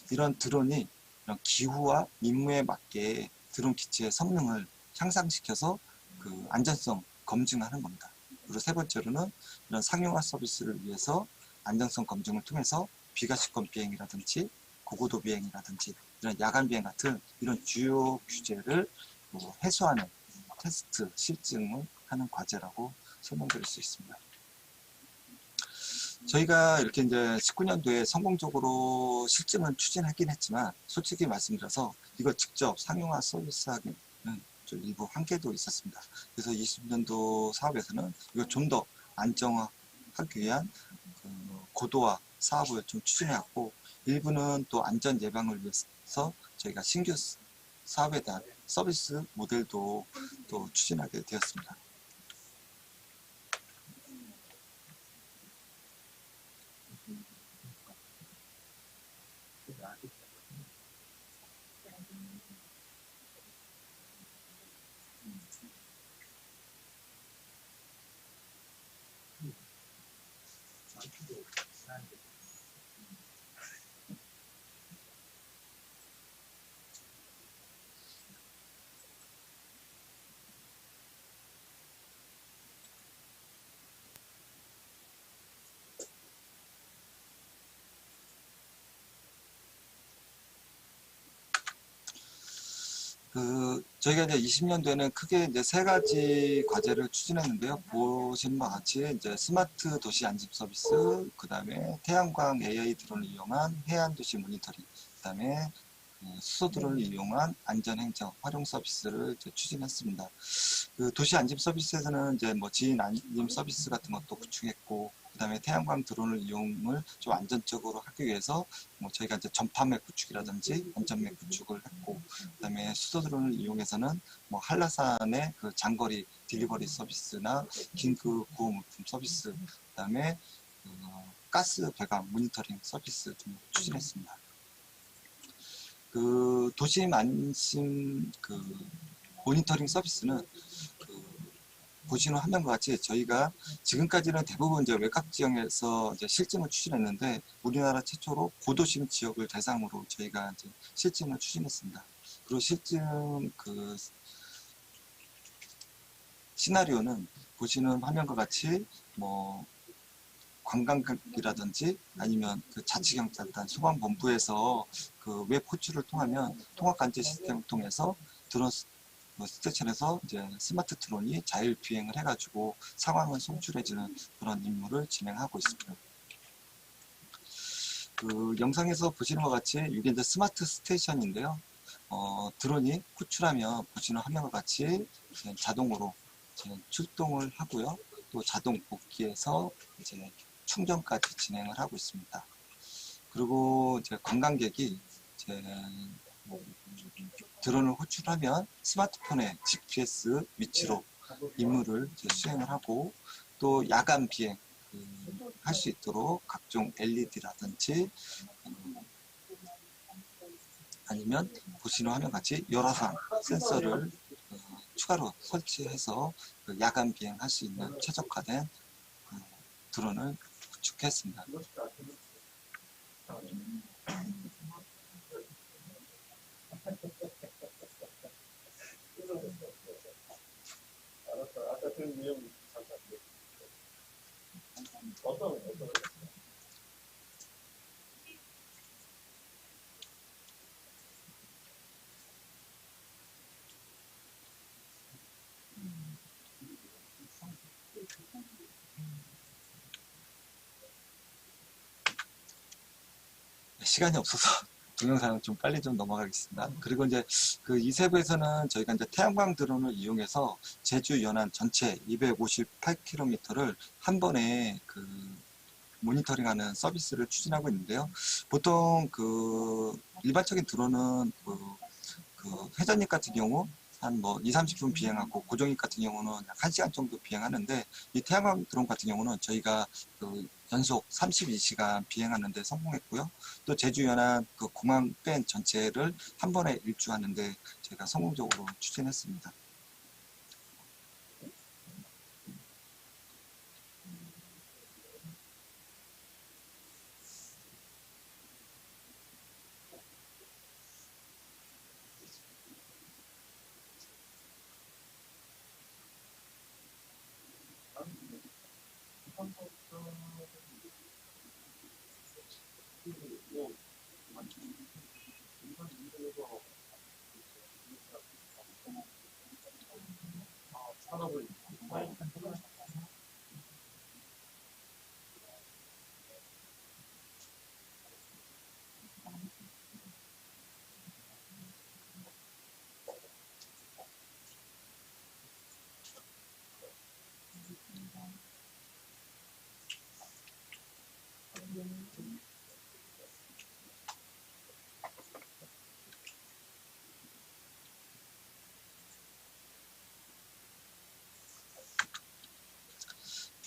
Speaker 9: 이런 드론이 이런 기후와 임무에 맞게 드론 기체의 성능을 향상시켜서 그 안전성 검증하는 겁니다. 그리고 세 번째로는 이런 상용화 서비스를 위해서 안전성 검증을 통해서 비과시권 비행이라든지 고고도 비행이라든지 이런 야간 비행 같은 이런 주요 규제를 해소하는 테스트, 실증을 하는 과제라고 설명드릴 수 있습니다. 저희가 이렇게 이제 19년도에 성공적으로 실증을 추진하긴 했지만, 솔직히 말씀드려서 이걸 직접 상용화 서비스하기는 좀 일부 한계도 있었습니다. 그래서 20년도 사업에서는 이걸 좀 더 안정화하기 위한 그 고도화 사업을 좀 추진해왔고, 일부는 또 안전 예방을 위해서 저희가 신규 사업에 대한 서비스 모델도 또 추진하게 되었습니다. 저희가 이제 20년도에는 크게 이제 세 가지 과제를 추진했는데요. 보시는 바와 같이 이제 스마트 도시 안집 서비스, 그 다음에 태양광 AI 드론을 이용한 해안 도시 모니터링, 그 다음에 수소 드론을 이용한 안전행정 활용 서비스를 이제 추진했습니다. 그 도시 안집 서비스에서는 이제 뭐 지인 안림 서비스 같은 것도 구축했고, 그 다음에 태양광 드론을 이용을 좀 안전적으로 하기 위해서 뭐 저희가 이제 전파맥 구축이라든지 안전맥 구축을 했고, 그 다음에 수소 드론을 이용해서는 뭐 한라산의 그 장거리 딜리버리 서비스나 긴급 구호 물품 서비스, 그 다음에 가스 배관 모니터링 서비스 등 추진했습니다. 그 도심 안심 그 모니터링 서비스는 보시는 화면과 같이 저희가 지금까지는 대부분 이제 외곽 지역에서 이제 실증을 추진했는데, 우리나라 최초로 고도심 지역을 대상으로 저희가 이제 실증을 추진했습니다. 그리고 실증 그 시나리오는 보시는 화면과 같이 뭐 관광객이라든지 아니면 그 자치경찰단 소방본부에서 그 웹 호출을 통하면 통합관제 시스템을 통해서 드론 스테이션에서 이제 스마트 드론이 자율 비행을 해가지고 상황을 송출해주는 그런 임무를 진행하고 있습니다. 그 영상에서 보시는 것 같이 이게 이제 스마트 스테이션인데요. 드론이 호출하면 보시는 화면과 같이 자동으로 출동을 하고요. 또 자동 복귀해서 이제 충전까지 진행을 하고 있습니다. 그리고 이제 관광객이 이제 드론을 호출하면 스마트폰의 GPS 위치로 임무를 수행을 하고, 또 야간 비행 할 수 있도록 각종 LED라든지 아니면 보시는 화면 같이 열화상 센서를 추가로 설치해서 야간 비행할 수 있는 최적화된 드론을 구축했습니다. 시간이 없어서 동영상을 좀 빨리 좀 넘어가겠습니다. 그리고 이제 그 이세부에서는 저희가 이제 태양광 드론을 이용해서 제주 연안 전체 258km를 한 번에 그 모니터링하는 서비스를 추진하고 있는데요. 보통 그 일반적인 드론은 그 회전익 같은 경우 한 뭐 2~30분 비행하고 고정익 같은 경우는 약 1시간 정도 비행하는데, 이 태양광 드론 같은 경우는 저희가 그 연속 32시간 비행하는데 성공했고요. 또 제주 연안 그 공항 밴 전체를 한 번에 일주하는데 저희가 성공적으로 추진했습니다.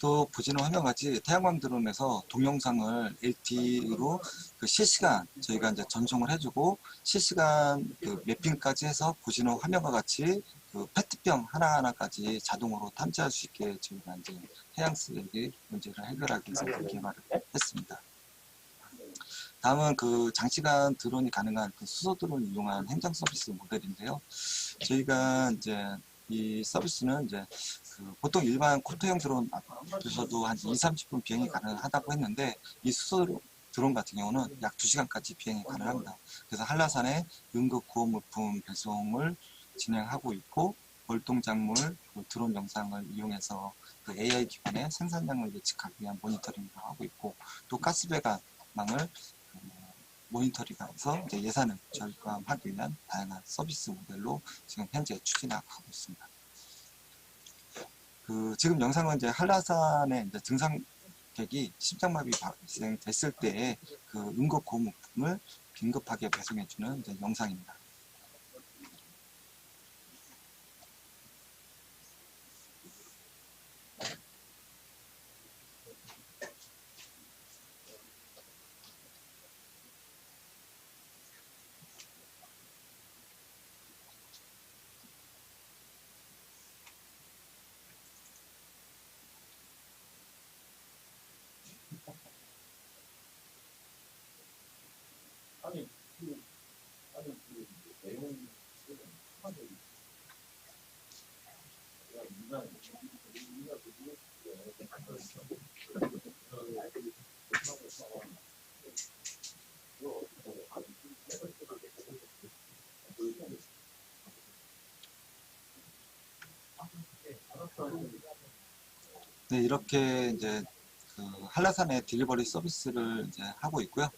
Speaker 9: 또 보시는 화면같이 태양광 드론에서 동영상을 LTE로 그 실시간 저희가 이제 전송을 해주고, 실시간 그 매핑까지 해서 보시는 화면과 같이 그 페트병 하나하나까지 자동으로 탐지할 수 있게 저희가 이제 해양 쓰레기 문제를 해결하기 위해서 개발을 했습니다. 다음은 그 장시간 드론이 가능한 그 수소 드론을 이용한 행정 서비스 모델인데요. 저희가 이제 이 서비스는 이제 그 보통 일반 코트형 드론에서도 한 2~30분 비행이 가능하다고 했는데, 이 수소 드론 같은 경우는 약 2시간까지 비행이 가능합니다. 그래서 한라산에 응급 구호 물품 배송을 진행하고 있고, 월동작물 그 드론 영상을 이용해서 그 AI 기반의 생산량을 예측하기 위한 모니터링을 하고 있고, 또 가스배관망을 모니터링하면서 이제 예산을 절감하기 위한 다양한 서비스 모델로 지금 현재 추진하고 있습니다. 그 지금 영상은 이제 한라산에 이제 등산객이 심장마비 발생됐을 때에 그 응급 구호물품을 긴급하게 배송해주는 이제 영상입니다. 네, 이렇게 이제 그 한라산의 딜리버리 서비스를 이제 하고 있고요.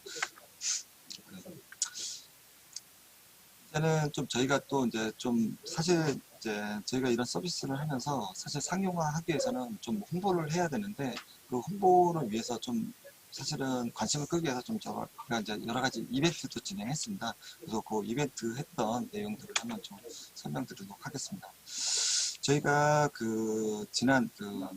Speaker 9: 이제는 좀 저희가 또 이제 좀 사실 이제 저희가 이런 서비스를 하면서 사실 상용화하기 위해서는 좀 홍보를 해야 되는데, 그 홍보를 위해서 좀 사실은 관심을 끌기 위해서 좀 저희가 이제 여러 가지 이벤트도 진행했습니다. 그래서 그 이벤트 했던 내용들을 한번 좀 설명드리도록 하겠습니다. 저희가 그 지난 그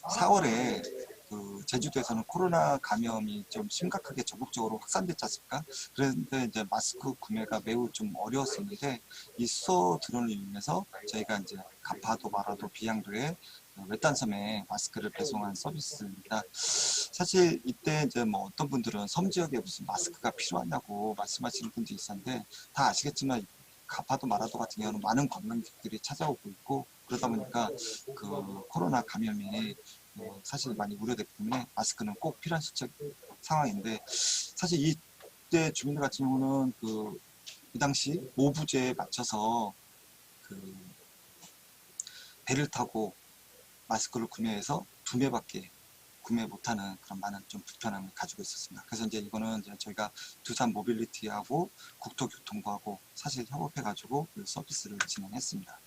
Speaker 9: 4월에 그 제주도에서는 코로나 감염이 좀 심각하게 전국적으로 확산됐지 않습니까? 그런데 이제 마스크 구매가 매우 좀 어려웠었는데, 이 수소 드론을 이용해서 저희가 이제 가파도 마라도 비양도에 외딴섬에 마스크를 배송한 서비스입니다. 사실 이때 이제 뭐 어떤 분들은 섬 지역에 무슨 마스크가 필요하냐고 말씀하시는 분들이 있었는데, 다 아시겠지만 가파도 마라도 같은 경우는 많은 관광객들이 찾아오고 있고, 그러다 보니까 그 코로나 감염이 사실 많이 우려되기 때문에 마스크는 꼭 필요한 상황인데, 사실 이때 주민들 같은 경우는 이 당시 오부제에 맞춰서 그 배를 타고 마스크를 구매해서 2매밖에 구매 못하는 그런 많은 좀 불편함을 가지고 있었습니다. 그래서 이제 이거는 이제 저희가 두산 모빌리티하고 국토교통부하고 사실 협업해가지고 그 서비스를 진행했습니다.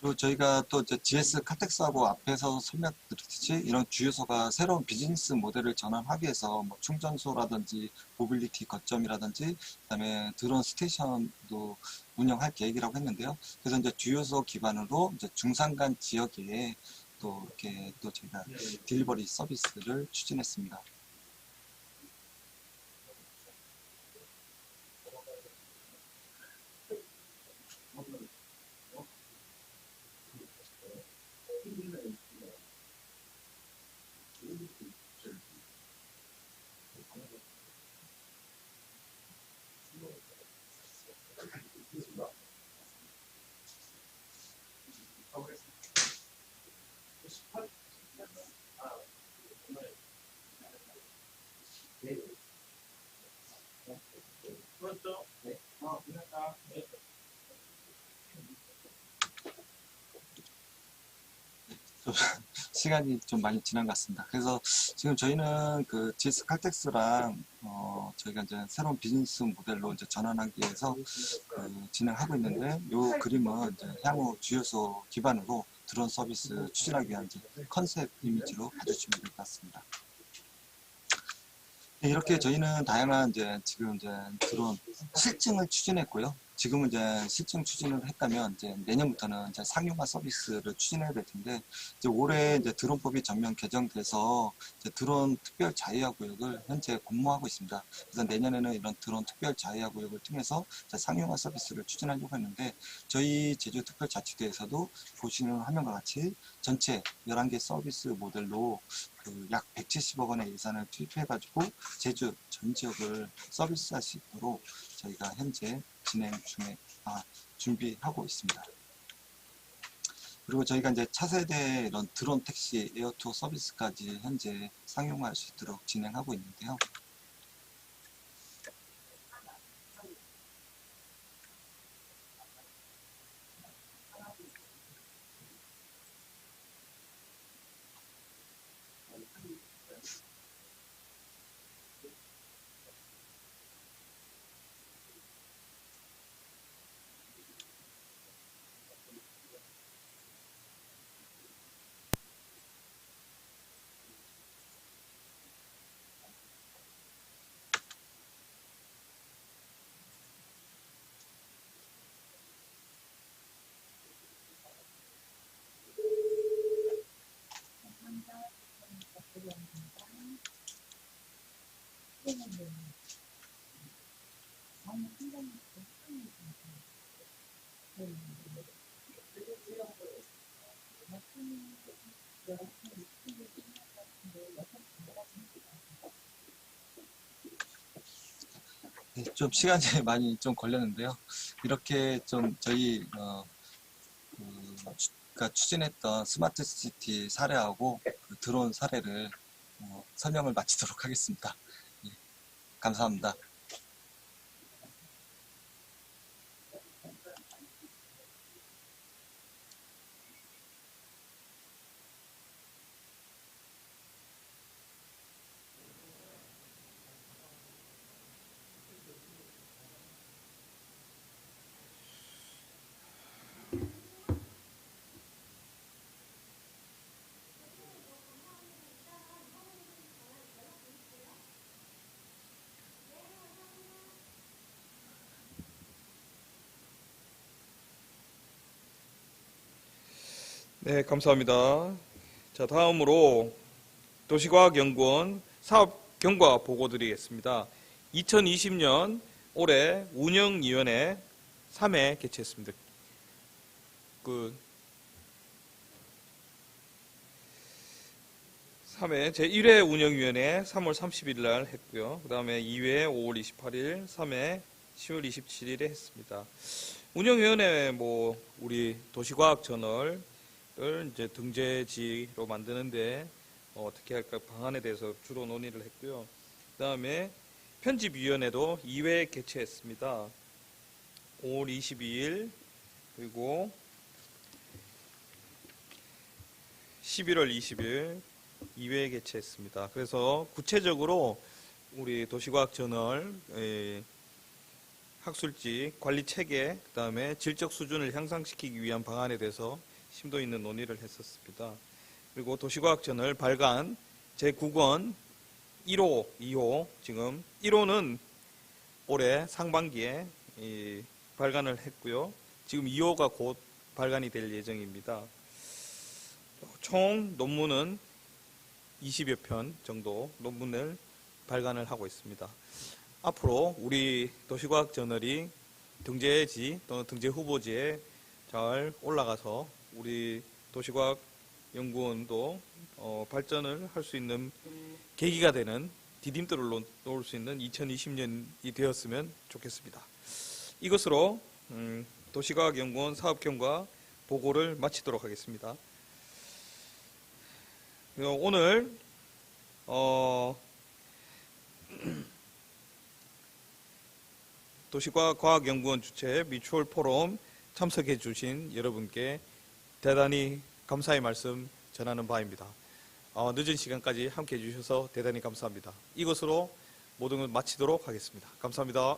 Speaker 9: 그리고 저희가 또 이제 GS 칼텍스하고 앞에서 설명드렸듯이 이런 주유소가 새로운 비즈니스 모델을 전환하기 위해서 뭐 충전소라든지 모빌리티 거점이라든지 그다음에 드론 스테이션도 운영할 계획이라고 했는데요. 그래서 이제 주유소 기반으로 이제 중산간 지역에 또 이렇게 또 저희가 딜리버리 서비스를 추진했습니다. 시간이 좀 많이 지난 것 같습니다. 그래서 지금 저희는 그 GS 칼텍스랑 저희가 이제 새로운 비즈니스 모델로 이제 전환하기 위해서 진행하고 있는데, 이 그림은 이제 향후 주유소 기반으로 드론 서비스 추진하기 위한 이제 컨셉 이미지로 봐주시면 될 것 같습니다. 네, 이렇게 저희는 다양한 지금 드론 실증을 추진했고요. 지금은 이제 실증 추진을 했다면 이제 내년부터는 이제 상용화 서비스를 추진해야 될 텐데, 이제 올해 이제 드론법이 전면 개정돼서 이제 드론 특별 자유화 구역을 현재 공모하고 있습니다. 그래서 내년에는 이런 드론 특별 자유화 구역을 통해서 이제 상용화 서비스를 추진하려고 했는데, 저희 제주특별자치도에서도 보시는 화면과 같이 전체 11개 서비스 모델로 약 170억 원의 예산을 투입해가지고 제주 전 지역을 서비스할 수 있도록 저희가 현재 준비하고 있습니다. 그리고 저희가 이제 차세대 이런 드론 택시 에어투어 서비스까지 현재 상용화할 수 있도록 진행하고 있는데요. 네, 좀 시간이 많이 좀 걸렸는데요. 이렇게 좀 저희 추진했던 스마트시티 사례하고 드론 사례를 설명을 마치도록 하겠습니다. 예, 감사합니다.
Speaker 8: 네, 감사합니다. 자, 다음으로 도시과학연구원 사업 경과 보고 드리겠습니다. 2020년 올해 운영위원회 3회 개최했습니다. 그 3회 제1회 운영위원회 3월 30일 날 했고요. 그 다음에 2회 5월 28일, 3회 10월 27일에 했습니다. 운영위원회 우리 도시과학 저널을 이제 등재지로 만드는데 어떻게 할까 방안에 대해서 주로 논의를 했고요. 그 다음에 편집위원회도 2회 개최했습니다. 5월 22일 그리고 11월 20일 2회 개최했습니다. 그래서 구체적으로 우리 도시과학 저널 학술지 관리 체계 그 다음에 질적 수준을 향상시키기 위한 방안에 대해서 심도 있는 논의를 했었습니다. 그리고 도시과학 저널 발간 제9권 1호, 2호 지금 1호는 올해 상반기에 발간을 했고요. 지금 2호가 곧 발간이 될 예정입니다. 총 논문은 20여 편 정도 논문을 발간을 하고 있습니다. 앞으로 우리 도시과학 저널이 등재지 또는 등재 후보지에 잘 올라가서 우리 도시과학 연구원도 발전을 할 수 있는 계기가 되는 디딤돌을 놓을 수 있는 2020년이 되었으면 좋겠습니다. 이것으로 도시과학연구원 사업경과 보고를 마치도록 하겠습니다. 오늘 도시과학연구원 주최 미추홀포럼 참석해 주신 여러분께 대단히 감사의 말씀 전하는 바입니다. 늦은 시간까지 함께해 주셔서 대단히 감사합니다. 이것으로 모든 걸 마치도록 하겠습니다. 감사합니다.